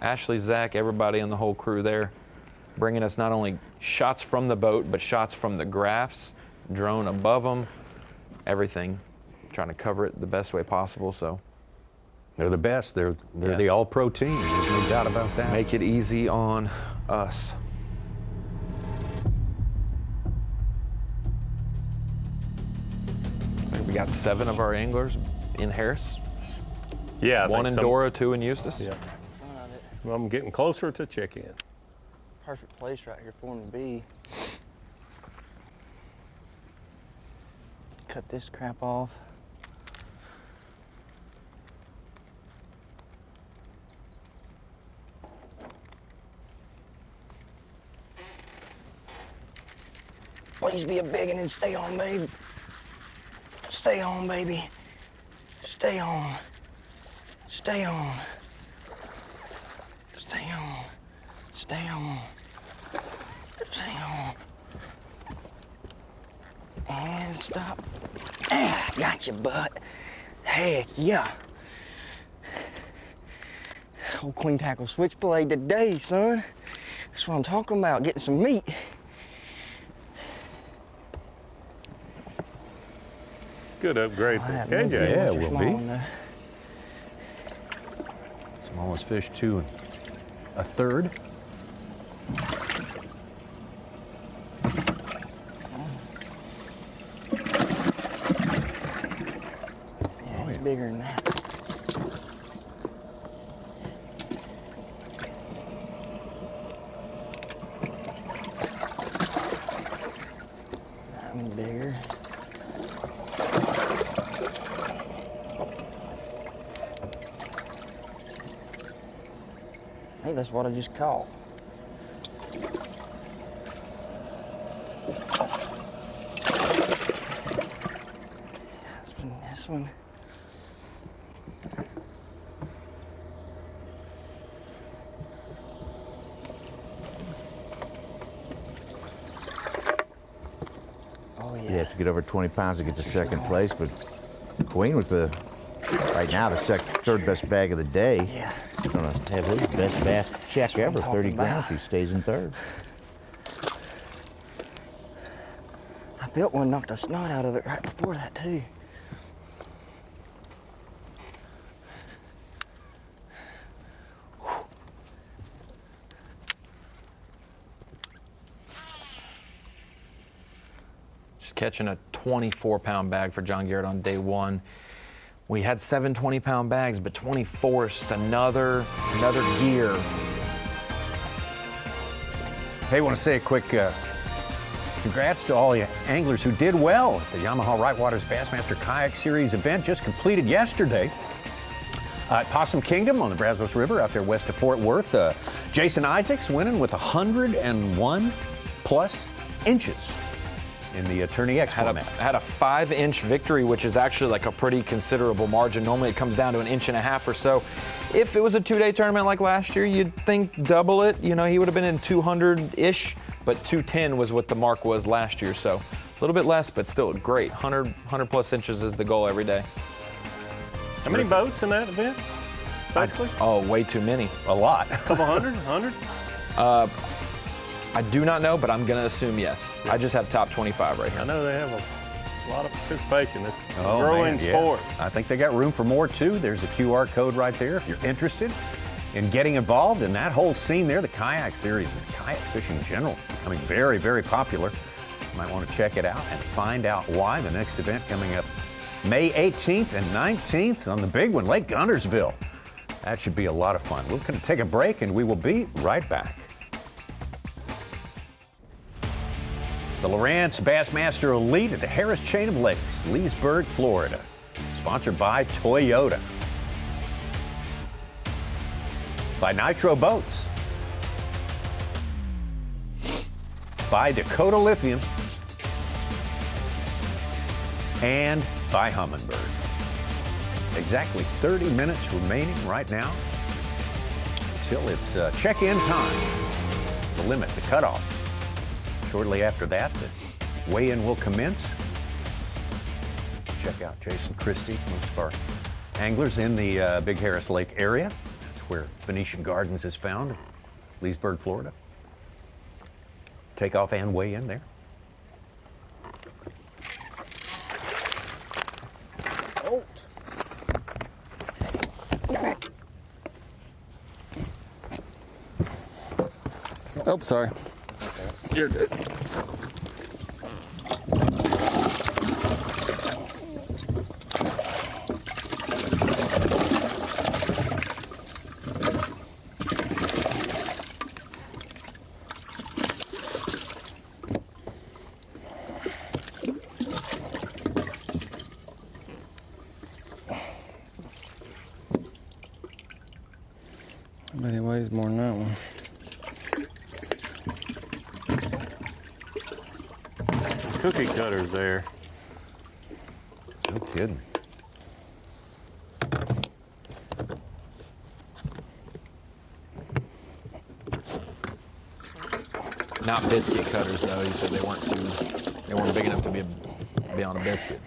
Ashley, Zach, everybody on the whole crew there, bringing us not only shots from the boat, but shots from the graphs, drone above them, everything, trying to cover it the best way possible. So they're the best. They're Yes. the all-pro team. There's no doubt about that. Make it easy on us. I think we got 7 of our anglers in Harris. Yeah. 1 in Dora, 2 in Eustis. Yeah. Well, I'm getting closer to check-in. Perfect place right here for him to be. Cut this crap off. Please be a big one and stay on, babe. Stay on, baby. Stay on. Stay on. Stay on. Stay on. Stay on. And stop. Ah, got your butt. Heck yeah. Old queen tackle switchblade today, son. That's what I'm talking about, getting some meat. Good upgrade for KJ. Yeah, it will be. Smallest fish, 2 1/3. Yeah, he's bigger than that. I'm bigger. I think that's what I just caught. This one. Oh yeah. You have to get over 20 pounds to get to second place, but Queen with the right now the third best bag of the day. Yeah. Gonna have his best bass check ever, 30 grand if he stays in third. I felt one knocked the snot out of it right before that too. Just catching a 24-pound bag for John Garrett on day 1. We had 7 20-pound bags, but 24 is just another gear. Hey, I want to say a quick congrats to all you anglers who did well at the Yamaha Right Waters Bassmaster Kayak Series event just completed yesterday at Possum Kingdom on the Brazos River out there west of Fort Worth. Jason Isaacs winning with 101 plus inches in the Attorney X format. Had a 5-inch victory, which is actually like a pretty considerable margin. Normally it comes down to 1.5 inches or so. If it was a 2-day tournament like last year, you'd think double it. You know, he would have been in 200-ish, but 210 was what the mark was last year. So a little bit less, but still great. 100 plus inches is the goal every day. How many boats in that event, basically? Way too many. A lot. A couple hundred? 100? I do not know, but I'm going to assume yes. I just have top 25 right here. I know they have a lot of participation. It's a Oh, growing man, yeah. sport. I think they got room for more too. There's a QR code right there if you're interested in getting involved in that whole scene there. The kayak series and kayak fishing in general becoming very, very popular. You might want to check it out and find out why. The next event coming up May 18th and 19th on the big one, Lake Guntersville. That should be a lot of fun. We're going to take a break and we will be right back. The Lowrance Bassmaster Elite at the Harris Chain of Lakes, Leesburg, Florida. Sponsored by Toyota. By Nitro Boats. by Dakota Lithium and by Humminbird. Exactly 30 minutes remaining right now till it's check-in time. The limit, the cutoff. Shortly after that, the weigh-in will commence. Check out Jason Christie, most of our anglers in the Big Harris Lake area. That's where Venetian Gardens is found, Leesburg, Florida. Takeoff and weigh-in there. Oh, sorry. You're good. I bet he weighs more than that one. Cookie cutters there. No kidding. Not biscuit cutters though. He said they weren't big enough to be on a biscuit.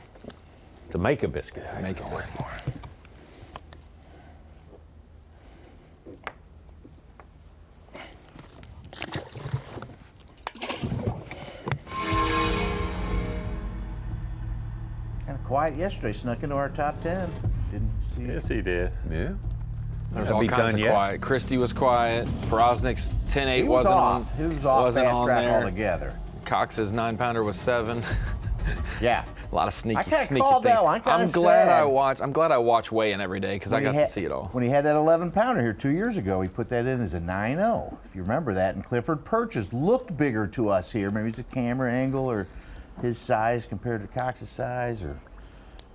To make a biscuit. Yeah, make a biscuit. Quiet yesterday, snuck into our top 10. Didn't see it. Yes, he did. Yeah. There's all kinds of quiet. Christie was quiet. Porosnik's 10-8 wasn't on. He was off wasn't fast on track there. altogether. Cox's 9-pounder was 7. Yeah. A lot of sneaky called things. that one. I'm glad I watch weigh-in every day because I got to see it all. When he had that 11-pounder here 2 years ago, he put that in as a 9-0. If you remember that, and Clifford Purchase looked bigger to us here. Maybe it's a camera angle or his size compared to Cox's size, or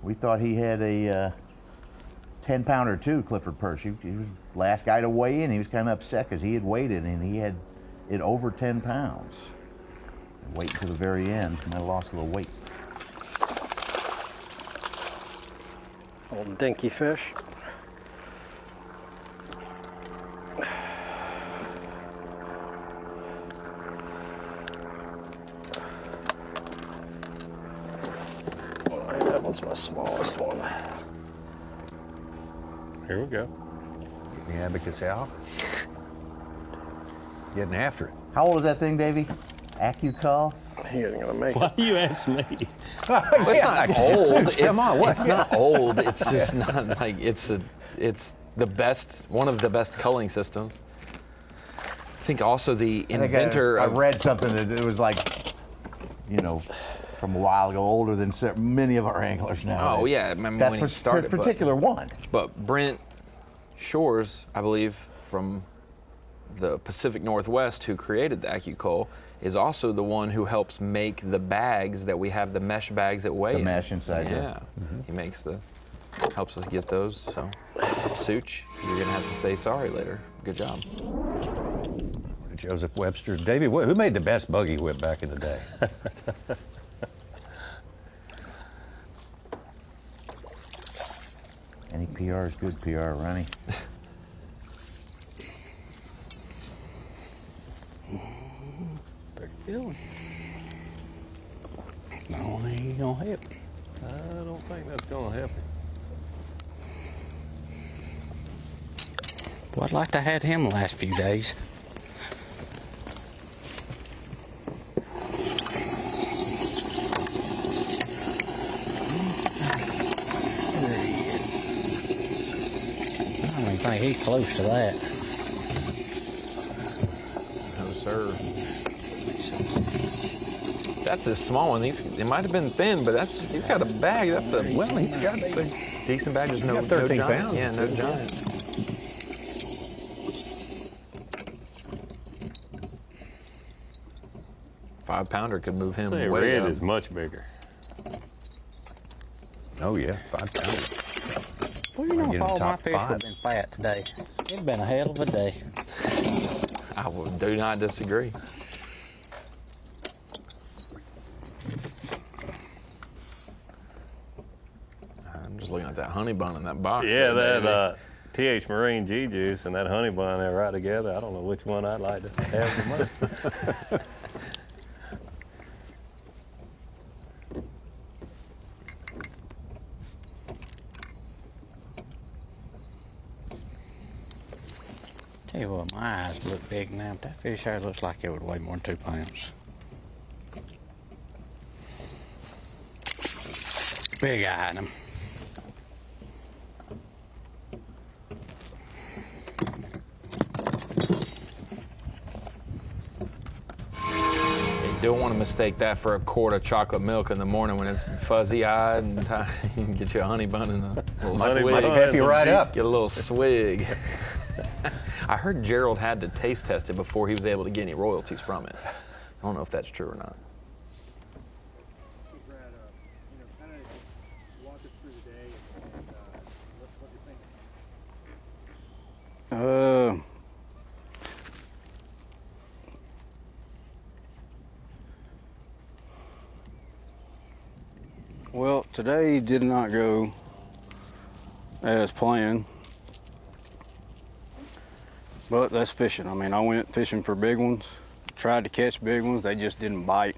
we thought he had a 10-pounder too, Clifford Purchase. He was the last guy to weigh in. He was kind of upset because he had weighted and he had it over 10 pounds. Wait until the very end, and I lost a little weight. Old dinky fish. That one's my smallest one. Here we go. The abacus out. Getting after it. How old is that thing, Davey? AccuCall? He isn't gonna make Why it. you ask me? It's not old. Come on, It's not old. It's just not like it's the best, one of the best culling systems. I think also the inventor. I read something that it was like, from a while ago, older than many of our anglers now. Oh yeah, I mean, that when he started. particular one. But Brent Shores, I believe, from the Pacific Northwest, who created the AccuCoal, is also the one who helps make the bags that we have, the mesh bags that weigh. The mesh inside. Yeah. He helps us get those. So, Such, you're gonna have to say sorry later. Good job. Joseph Webster. Davey, who made the best buggy whip back in the day? Any PR is good PR, Ronnie. Pretty good. No, ain't gonna help. I don't think that's gonna help him. Well, I'd like to have him the last few days. I don't think he's close to that. No, sir. That's a small one. It might have been thin, but he's got a bag. He's got a decent bag. There's no 13 giant. pounds. Yeah, no giant. Five-pounder could move him Say way red up. is much bigger. Oh yeah, 5 pounds. Well, you know, Get if him all my top fish would 5. have been fat today, it'd have been a hell of a day. I do not disagree. looking at that honey bun in that box. Yeah, there, that TH Marine G juice and that honey bun there right together. I don't know which one I'd like to have the most. Tell you what, my eyes look big now, but that fish there looks like it would weigh more than 2 pounds. Big eye in him. You don't want to mistake that for a quart of chocolate milk in the morning when it's fuzzy-eyed and you can get you a honey bun and a little swig. Might pep you right up. Get a little swig. I heard Gerald had to taste test it before he was able to get any royalties from it. I don't know if that's true or not. Well, today did not go as planned, but that's fishing. I mean, I went fishing for big ones, tried to catch big ones, they just didn't bite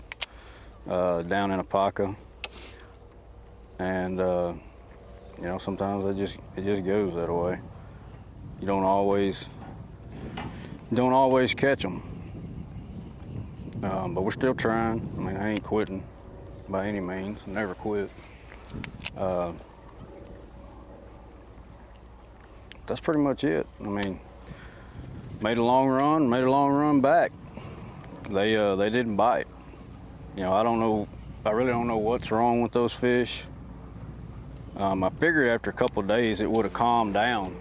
down in Apopka. And you know, sometimes it just goes that way. You don't always catch them, but we're still trying. I mean, I ain't quitting by any means. Never quit. That's pretty much it. I mean, made a long run back. They didn't bite. You know, I really don't know what's wrong with those fish. I figured after a couple of days it would have calmed down.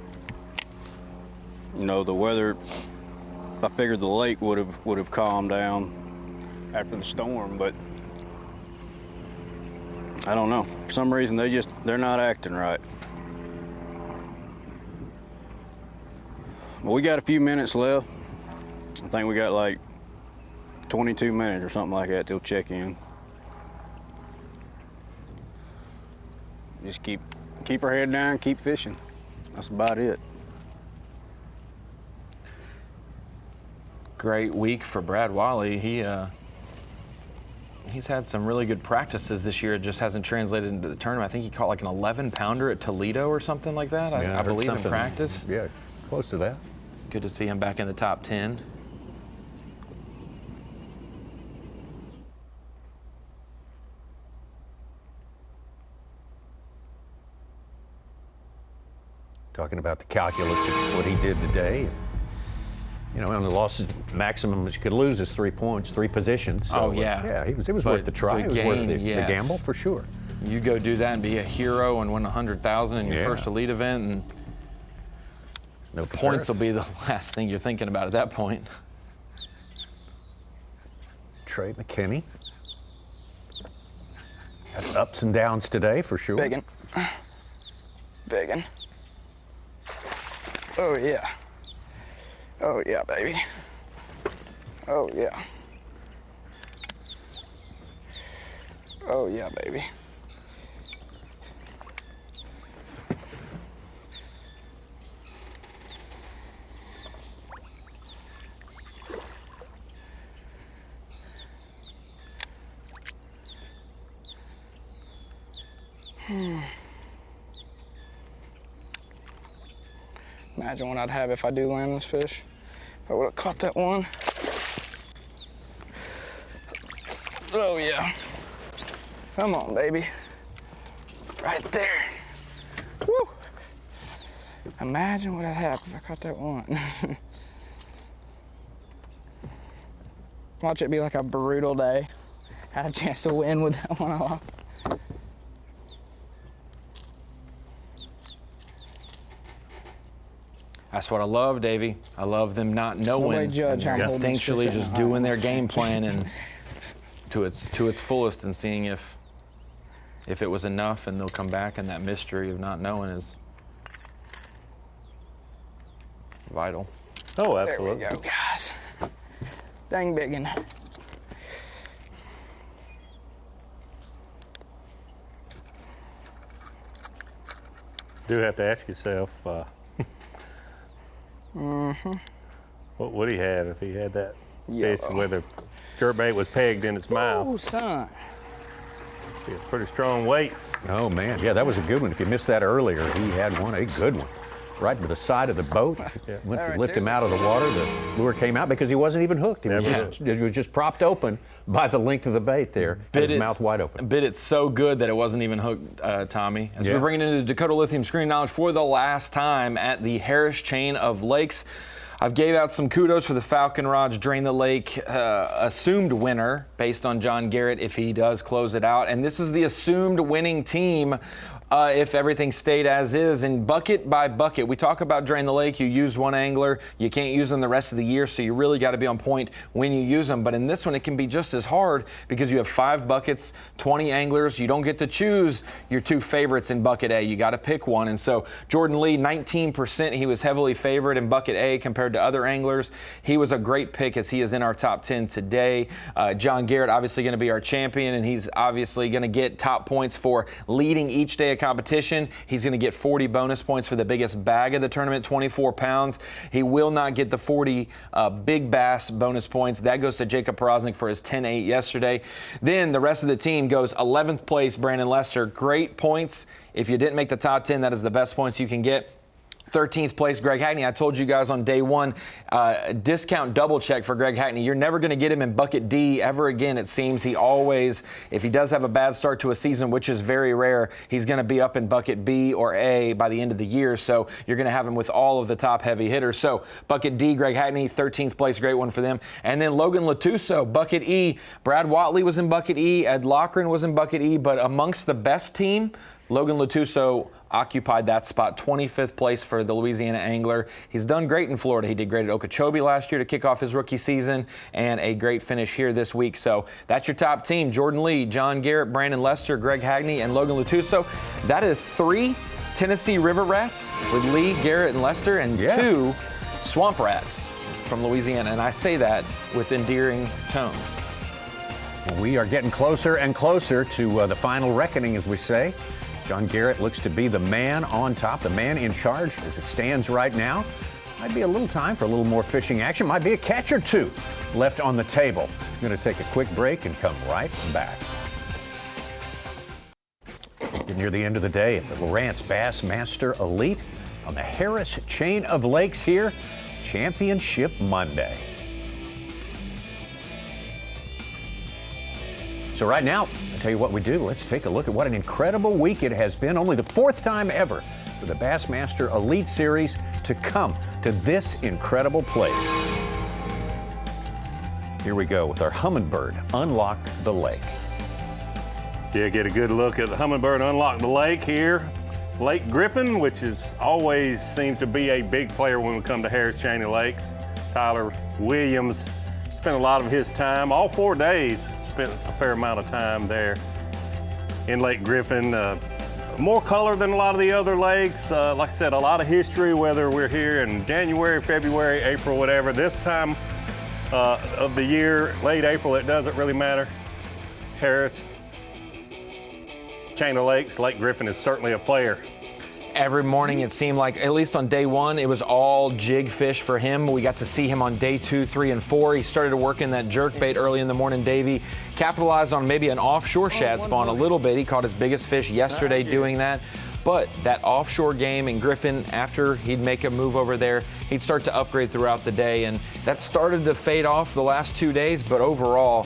You know, the weather, I figured the lake would have calmed down after the storm, but I don't know. For some reason they're not acting right. But we got a few minutes left. I think we got like 22 minutes or something like that till check-in. Just keep our head down, keep fishing. That's about it. Great week for Brad Wally. He's had some really good practices this year. It just hasn't translated into the tournament. I think he caught like an 11-pounder at Toledo or something like that, Yeah, I believe, in practice. Yeah, close to that. It's good to see him back in the top 10. Talking about the calculus of what he did today. You know, and the losses maximum that you could lose is 3 points, 3 positions. So, Oh, yeah. Yeah, it was But worth the try. the It was worth gain, the yes. gamble for sure. You go do that and be a hero and win 100,000 in your Yeah. first elite event, and no points will be the last thing you're thinking about at that point. Trey McKinney. Had ups and downs today for sure. Biggin. Oh yeah. Oh yeah, baby. Oh yeah. Oh yeah, baby. Imagine what I'd have if I do land this fish. If I would have caught that one. Oh yeah. Come on, baby. Right there. Woo! Imagine what I'd have if I caught that one. Watch it be like a brutal day. Had a chance to win with that one off. That's what I love, Davey. I love them not knowing, Nobody judge how I'm holding this instinctually fish in just my doing eye. their game plan and to its fullest, and seeing if it was enough, and they'll come back, and that mystery of not knowing is vital. Oh, There absolutely. we go, guys. Dang biggin. Do have to ask yourself, what would he have if he had that fish where the jerkbait was pegged in its mouth? Oh, son. Be a pretty strong weight. Oh, man. Yeah, that was a good one. If you missed that earlier, he had one, a good one. Right to the side of the boat. Went to lift him out of the water. The lure came out because he wasn't even hooked. It was just propped open by the length of the bait there. His mouth wide open. Bit it so good that it wasn't even hooked, Tommy. As we're bringing in the Dakota Lithium Screen Knowledge for the last time at the Harris Chain of Lakes. I've gave out some kudos for the Falcon Rods Drain the Lake assumed winner based on John Garrett if he does close it out. And this is the assumed winning team if everything stayed as is. And bucket by bucket, we talk about Drain the Lake. You use one angler. You can't use them the rest of the year, so you really got to be on point when you use them. But in this one, it can be just as hard because you have 5 buckets, 20 anglers. You don't get to choose your 2 favorites in bucket A. You got to pick one. And so Jordan Lee, 19%. He was heavily favored in bucket A compared to other anglers. He was a great pick as he is in our top 10 today. John Garrett obviously going to be our champion, and he's obviously going to get top points for leading each day of competition. He's going to get 40 bonus points for the biggest bag of the tournament, 24 pounds. He will not get the 40 big bass bonus points. That goes to Jacob Porosnik for his 10-8 yesterday. Then the rest of the team goes 11th place, Brandon Lester. Great points. If you didn't make the top 10, that is the best points you can get. 13th place, Greg Hackney. I told you guys on day one, discount double check for Greg Hackney. You're never going to get him in bucket D ever again, it seems. He always, if he does have a bad start to a season, which is very rare, he's going to be up in bucket B or A by the end of the year. So you're going to have him with all of the top heavy hitters. So bucket D, Greg Hackney, 13th place, great one for them. And then Logan Latuso, bucket E. Brad Watley was in bucket E. Ed Lochran was in bucket E. But amongst the best team, Logan Latuso occupied that spot, 25th place for the Louisiana angler. He's done great in Florida. He did great at Okeechobee last year to kick off his rookie season, and a great finish here this week. So that's your top team: Jordan Lee, John Garrett, Brandon Lester, Greg Hackney, and Logan Latuso. That is 3 Tennessee River Rats with Lee, Garrett, and Lester, and 2 Swamp Rats from Louisiana. And I say that with endearing tones. We are getting closer and closer to the final reckoning, as we say. John Garrett looks to be the man on top, the man in charge as it stands right now. Might be a little time for a little more fishing action. Might be a catch or 2 left on the table. I'm going to take a quick break and come right back. Near the end of the day at the Lowrance Bassmaster Elite on the Harris Chain of Lakes here, Championship Monday. So right now, I'll tell you what we do. Let's take a look at what an incredible week it has been. Only the 4th time ever for the Bassmaster Elite Series to come to this incredible place. Here we go with our Humminbird Unlock the Lake. Yeah, get a good look at the Humminbird Unlock the Lake here. Lake Griffin, which is always seems to be a big player when we come to Harris Chain of Lakes. Tyler Williams spent a lot of his time, all 4 days, spent a fair amount of time there in Lake Griffin. More color than a lot of the other lakes. Like I said, a lot of history, whether we're here in January, February, April, whatever. This time of the year, late April, it doesn't really matter. Harris Chain of Lakes, Lake Griffin is certainly a player. Every morning it seemed like, at least on day 1, it was all jig fish for him. We got to see him on day 2, 3, and 4. He started working that jerk bait early in the morning. Davey capitalized on maybe an offshore shad spawn a little bit. He caught his biggest fish yesterday doing that. But that offshore game in Griffin, after he'd make a move over there, he'd start to upgrade throughout the day. And that started to fade off the last 2 days, but overall,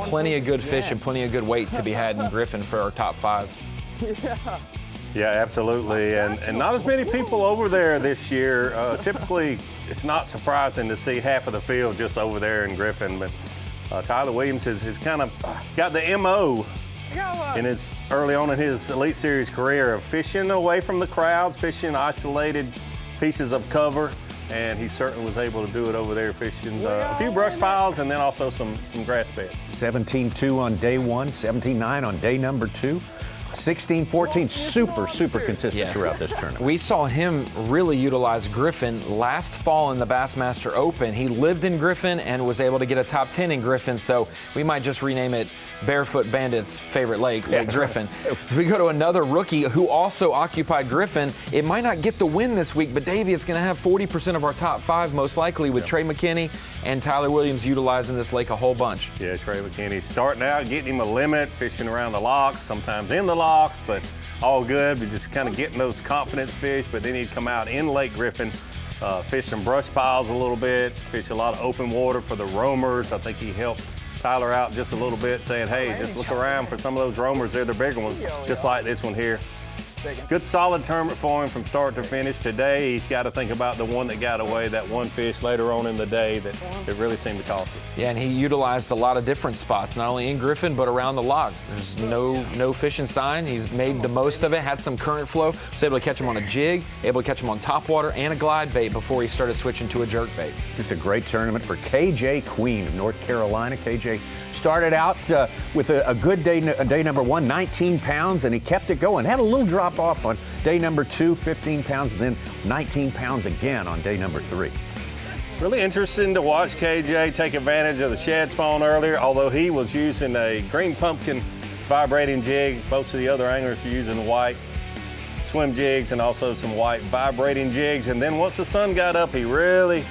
plenty of good fish and plenty of good weight to be had in Griffin for our top 5. Yeah, absolutely, and not as many people over there this year. Typically, it's not surprising to see half of the field just over there in Griffin, but Tyler Williams has kind of got the MO in his early on in his Elite Series career of fishing away from the crowds, fishing isolated pieces of cover, and he certainly was able to do it over there fishing a few brush piles and then also some grass beds. 17-2 on day 1, 17-9 on day number 2. 16, 14, super consistent throughout this tournament. We saw him really utilize Griffin last fall in the Bassmaster Open. He lived in Griffin and was able to get a top 10 in Griffin, so we might just rename it Barefoot Bandit's favorite lake, Lake Griffin. We go to another rookie who also occupied Griffin. It might not get the win this week, but Davey, it's going to have 40% of our top 5 most likely, with Trey McKinney and Tyler Williams utilizing this lake a whole bunch. Yeah, Trey McKinney starting out, getting him a limit, fishing around the locks, sometimes in the locks, but all good. But just kind of getting those confidence fish. But then he'd come out in Lake Griffin, fish some brush piles a little bit, fish a lot of open water for the roamers. I think he helped Tyler out just a little bit, saying, hey, just look around for some of those roamers. They're the bigger ones, just like this one here. Good solid tournament for him from start to finish. Today, he's got to think about the one that got away, that one fish later on in the day that it really seemed to cost him. Yeah, and he utilized a lot of different spots, not only in Griffin, but around the lock. There's no fishing sign. He's made the most of it, had some current flow, was able to catch him on a jig, able to catch him on top water and a glide bait before he started switching to a jerk bait. Just a great tournament for KJ Queen of North Carolina. KJ started out with a good day number 1, 19 pounds, and he kept it going. Had a little drop off on day number 2, 15 pounds, and then 19 pounds again on day number 3. Really interesting to watch KJ take advantage of the shad spawn earlier, although he was using a green pumpkin vibrating jig. Most of the other anglers are using white swim jigs and also some white vibrating jigs. And then once the sun got up, he really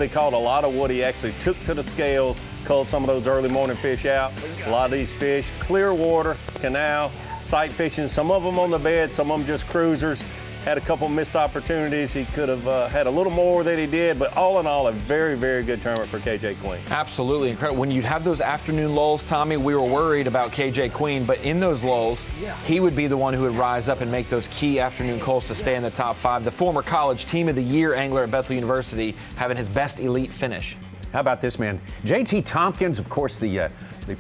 caught a lot of what he actually took to the scales, culled some of those early morning fish out. A lot of these fish, clear water, canal, sight fishing, some of them on the bed, some of them just cruisers. Had a couple missed opportunities. He could have had a little more than he did, but all in all, a very good tournament for KJ Queen. Absolutely incredible. When you'd have those afternoon lulls, Tommy, we were worried about KJ Queen, but in those lulls, he would be the one who would rise up and make those key afternoon calls to stay in the top 5. The former college team of the year angler at Bethel University having his best elite finish. How about this, man? JT Tompkins, of course, the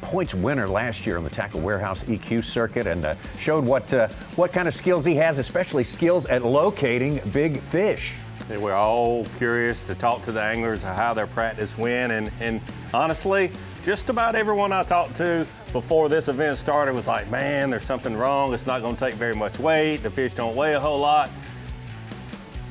points winner last year on the Tackle Warehouse EQ circuit, and showed what kind of skills he has, especially skills at locating big fish. And we're all curious to talk to the anglers how their practice went, and honestly, just about everyone I talked to before this event started was like, man, there's something wrong. It's not going to take very much weight. The fish don't weigh a whole lot.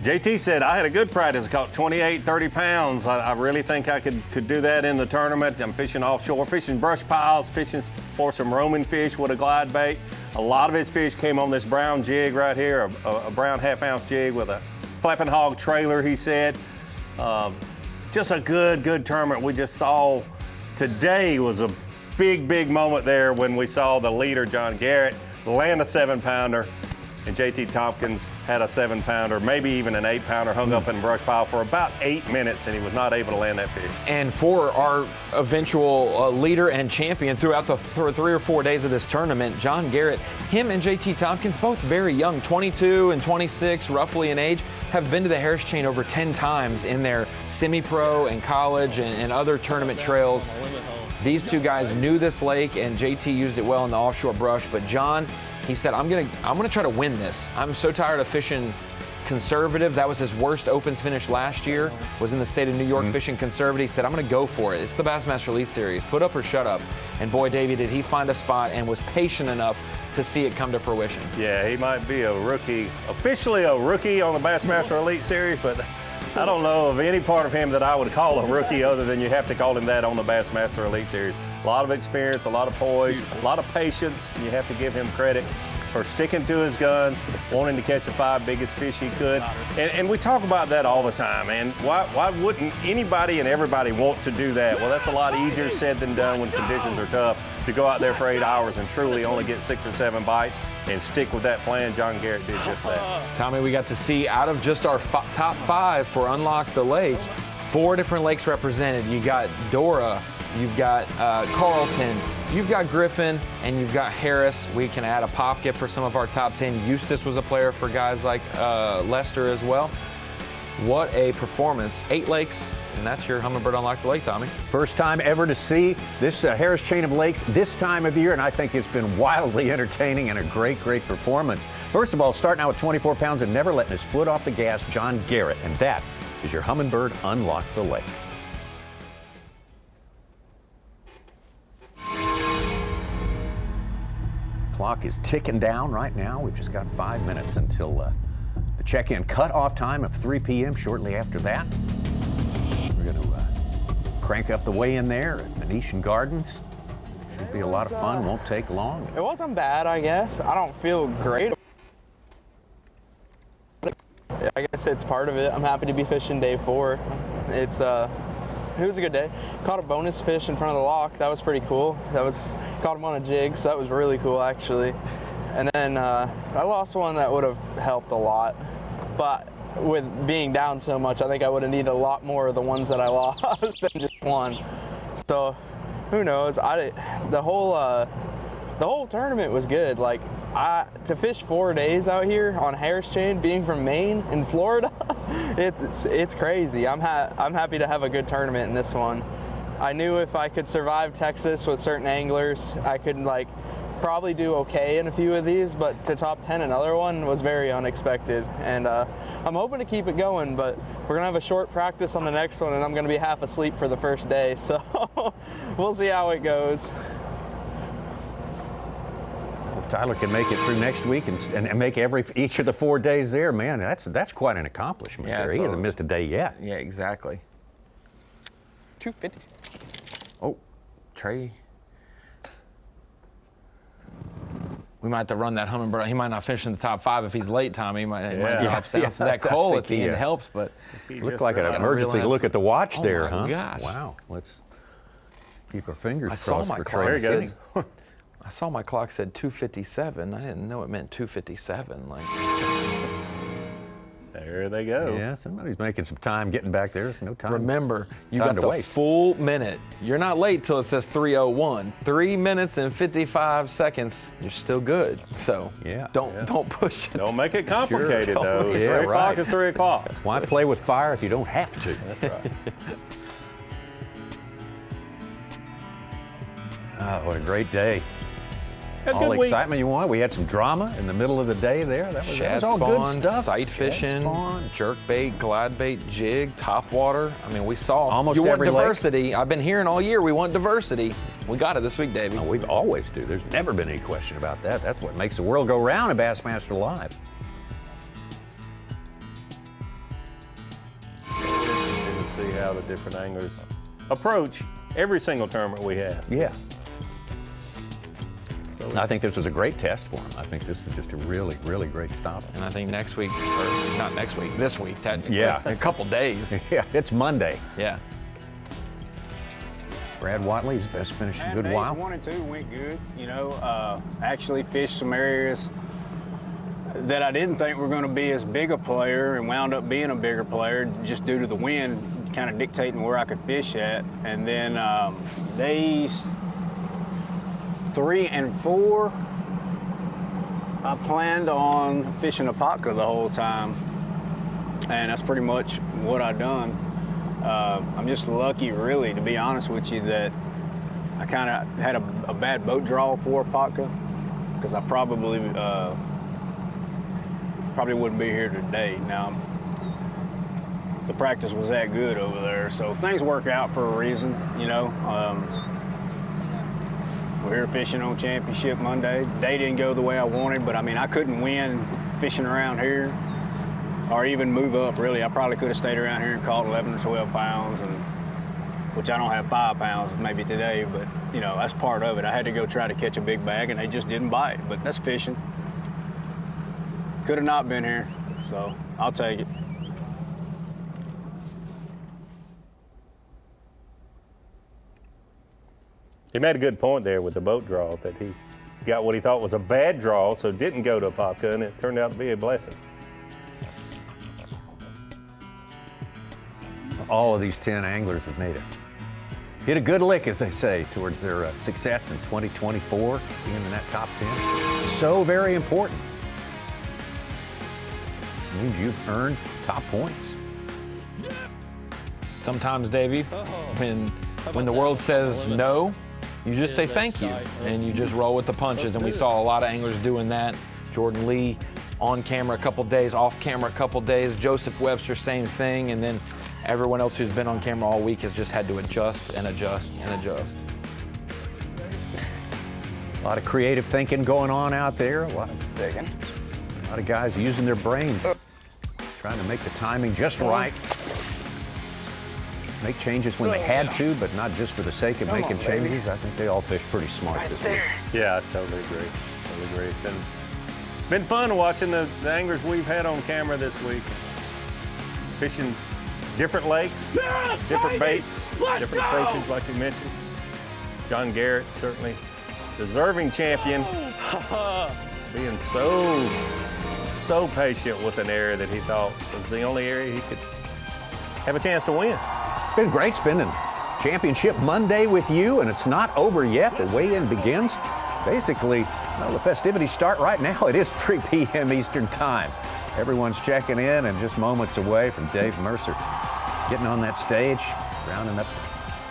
JT said, I had a good practice. I caught 28, 30 pounds. I really think I could do that in the tournament. I'm fishing offshore, fishing brush piles, fishing for some roaming fish with a glide bait. A lot of his fish came on this brown jig right here, a brown half-ounce jig with a flapping hog trailer, he said. Just a good tournament. We just saw today was a big moment there when we saw the leader, John Garrett, land a 7-pounder. And JT Tompkins had a 7-pounder, maybe even an 8-pounder, hung up in a brush pile for about 8 minutes, and he was not able to land that fish. And for our eventual leader and champion throughout the 3 or 4 days of this tournament, John Garrett, him and JT Tompkins, both very young, 22 and 26 roughly in age, have been to the Harris chain over 10 times in their semi-pro and college and other tournament trails. These two guys knew this lake, and JT used it well in the offshore brush, but John, he said, I'm gonna try to win this. I'm so tired of fishing conservative. That was his worst opens finish last year, was in the state of New York fishing conservative. He said, I'm gonna go for it. It's the Bassmaster Elite Series. Put up or shut up. And boy, Davey, did he find a spot and was patient enough to see it come to fruition. Yeah, he might be a rookie, officially a rookie on the Bassmaster Elite Series, but I don't know of any part of him that I would call a rookie other than you have to call him that on the Bassmaster Elite Series. A lot of experience, a lot of poise, a lot of patience, and you have to give him credit for sticking to his guns, wanting to catch the 5 biggest fish he could. And we talk about that all the time, and why wouldn't anybody and everybody want to do that? Well, that's a lot easier said than done when conditions are tough. To go out there for 8 hours and truly only get 6 or 7 bites and stick with that plan, John Garrett did just that. Tommy, we got to see out of just our top 5 for Unlock the Lake, 4 different lakes represented. You got Dora, you've got Carlton, you've got Griffin, and you've got Harris. We can add a pop gift for some of our top 10. Eustis was a player for guys like Lester as well. What a performance. 8 lakes, and that's your Humminbird Unlock the Lake, Tommy. First time ever to see this Harris chain of lakes this time of year, and I think it's been wildly entertaining and a great performance. First of all, starting out with 24 pounds and never letting his foot off the gas, John Garrett, and that is your Humminbird Unlock the Lake. clock is ticking down right now. We've just got 5 minutes until the check-in cutoff time of 3 p.m. Shortly after that, we're going to crank up the weigh-in there at Venetian Gardens. Should be a lot of fun. Won't take long. It wasn't bad, I guess. I don't feel great. I guess it's part of it. I'm happy to be fishing day 4. It was a good day. Caught a bonus fish in front of the lock. That was pretty cool. Caught him on a jig, so that was really cool actually. And then I lost one that would have helped a lot. But with being down so much, I think I would have needed a lot more of the ones that I lost than just one. So who knows? The whole tournament was good. Like to fish 4 days out here on Harris chain, being from Maine in Florida, it's crazy. I'm happy to have a good tournament in this one. I knew if I could survive Texas with certain anglers, I could probably do okay in a few of these, but to top 10 another one was very unexpected. And I'm hoping to keep it going, but we're gonna have a short practice on the next one, and I'm gonna be half asleep for the first day, so we'll see how it goes. If Tyler can make it through next week and make each of the 4 days there, man, that's quite an accomplishment. Yeah, there. He hasn't missed a day yet. Yeah, exactly. 250. Oh, Trey. We might have to run that hummingbird. He might not finish in the top 5 if he's late, Tommy. He might be upset. So that coal at the end helps, but looked like an emergency look at the watch there, huh? Oh my gosh! Wow. Let's keep our fingers I saw crossed my for clock. Trey. There he goes. I saw my clock said 2:57. I didn't know it meant 2:57. Like. There they go. Yeah, somebody's making some time getting back there. There's no time. Remember, you got the full minute. You're not late till it says 3:01. 3 minutes and 55 seconds. You're still good. So don't push it. Don't make it complicated though. Yeah, 3 o'clock is 3 o'clock. Why play with fire if you don't have to? That's right. Oh, what a great day. Had a All good week. excitement you want. We had some drama in the middle of the day there. That was all spawn, good stuff. sight fishing, jerk bait, glide bait, jig, top water. I mean, we saw almost you want every diversity. Lake. I've been hearing all year we want diversity. We got it this week, Davey. No, we always do. There's never been any question about that. That's what makes the world go round at Bassmaster Live. Interesting to see how the different anglers approach every single tournament we have. Yeah. I think this was a great test for him. I think this was just a really, really great stop. And I think next week, or not next week, this week, technically. Yeah. In a couple days. Yeah, it's Monday. Yeah. Brad Watley's best finish in a good days while. 1 and 2 went good. You know, actually fished some areas that I didn't think were going to be as big a player and wound up being a bigger player just due to the wind kind of dictating where I could fish at. And then days 3 and 4, I planned on fishing Apopka the whole time, and that's pretty much what I done. I'm just lucky, really, to be honest with you, that I kind of had a bad boat draw for Apopka, because I probably wouldn't be here today. Now, the practice was that good over there, so things work out for a reason, you know. We're here fishing on Championship Monday. Day didn't go the way I wanted, but I mean, I couldn't win fishing around here or even move up, really. I probably could have stayed around here and caught 11 or 12 pounds, which I don't have 5 pounds maybe today, but, you know, that's part of it. I had to go try to catch a big bag, and they just didn't bite, but that's fishing. Could have not been here, so I'll take it. He made a good point there with the boat draw, that he got what he thought was a bad draw, so didn't go to Apopka, and it turned out to be a blessing. All of these 10 anglers have made it. Hit a good lick, as they say, towards their success in 2024, being in that top 10. So very important. It means you've earned top points. Sometimes, Davey, when the world says no, you just say thank you, and you just roll with the punches. And we saw a lot of anglers doing that. Jordan Lee on camera a couple days, off camera a couple days. Joseph Webster, same thing. And then everyone else who's been on camera all week has just had to adjust and adjust and adjust. A lot of creative thinking going on out there. A lot of guys using their brains, trying to make the timing just right. Make changes when they had to, but not just for the sake of making changes. I think they all fished pretty smart this week. Yeah, I totally agree. It's been fun watching the anglers we've had on camera this week. Fishing different lakes, different baits, different approaches like we mentioned. John Garrett, certainly deserving champion, being so patient with an area that he thought was the only area he could have a chance to win. It's been great spending Championship Monday with you, and it's not over yet. The weigh-in begins. Basically, well, the festivities start right now. It is 3 p.m. Eastern Time. Everyone's checking in and just moments away from Dave Mercer getting on that stage, rounding up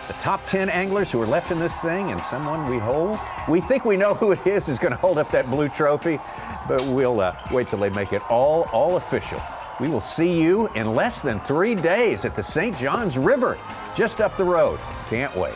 the top 10 anglers who are left in this thing, and someone we think we know who it is going to hold up that blue trophy, but we'll wait till they make it all official. We will see you in less than 3 days at the St. Johns River, just up the road. Can't wait.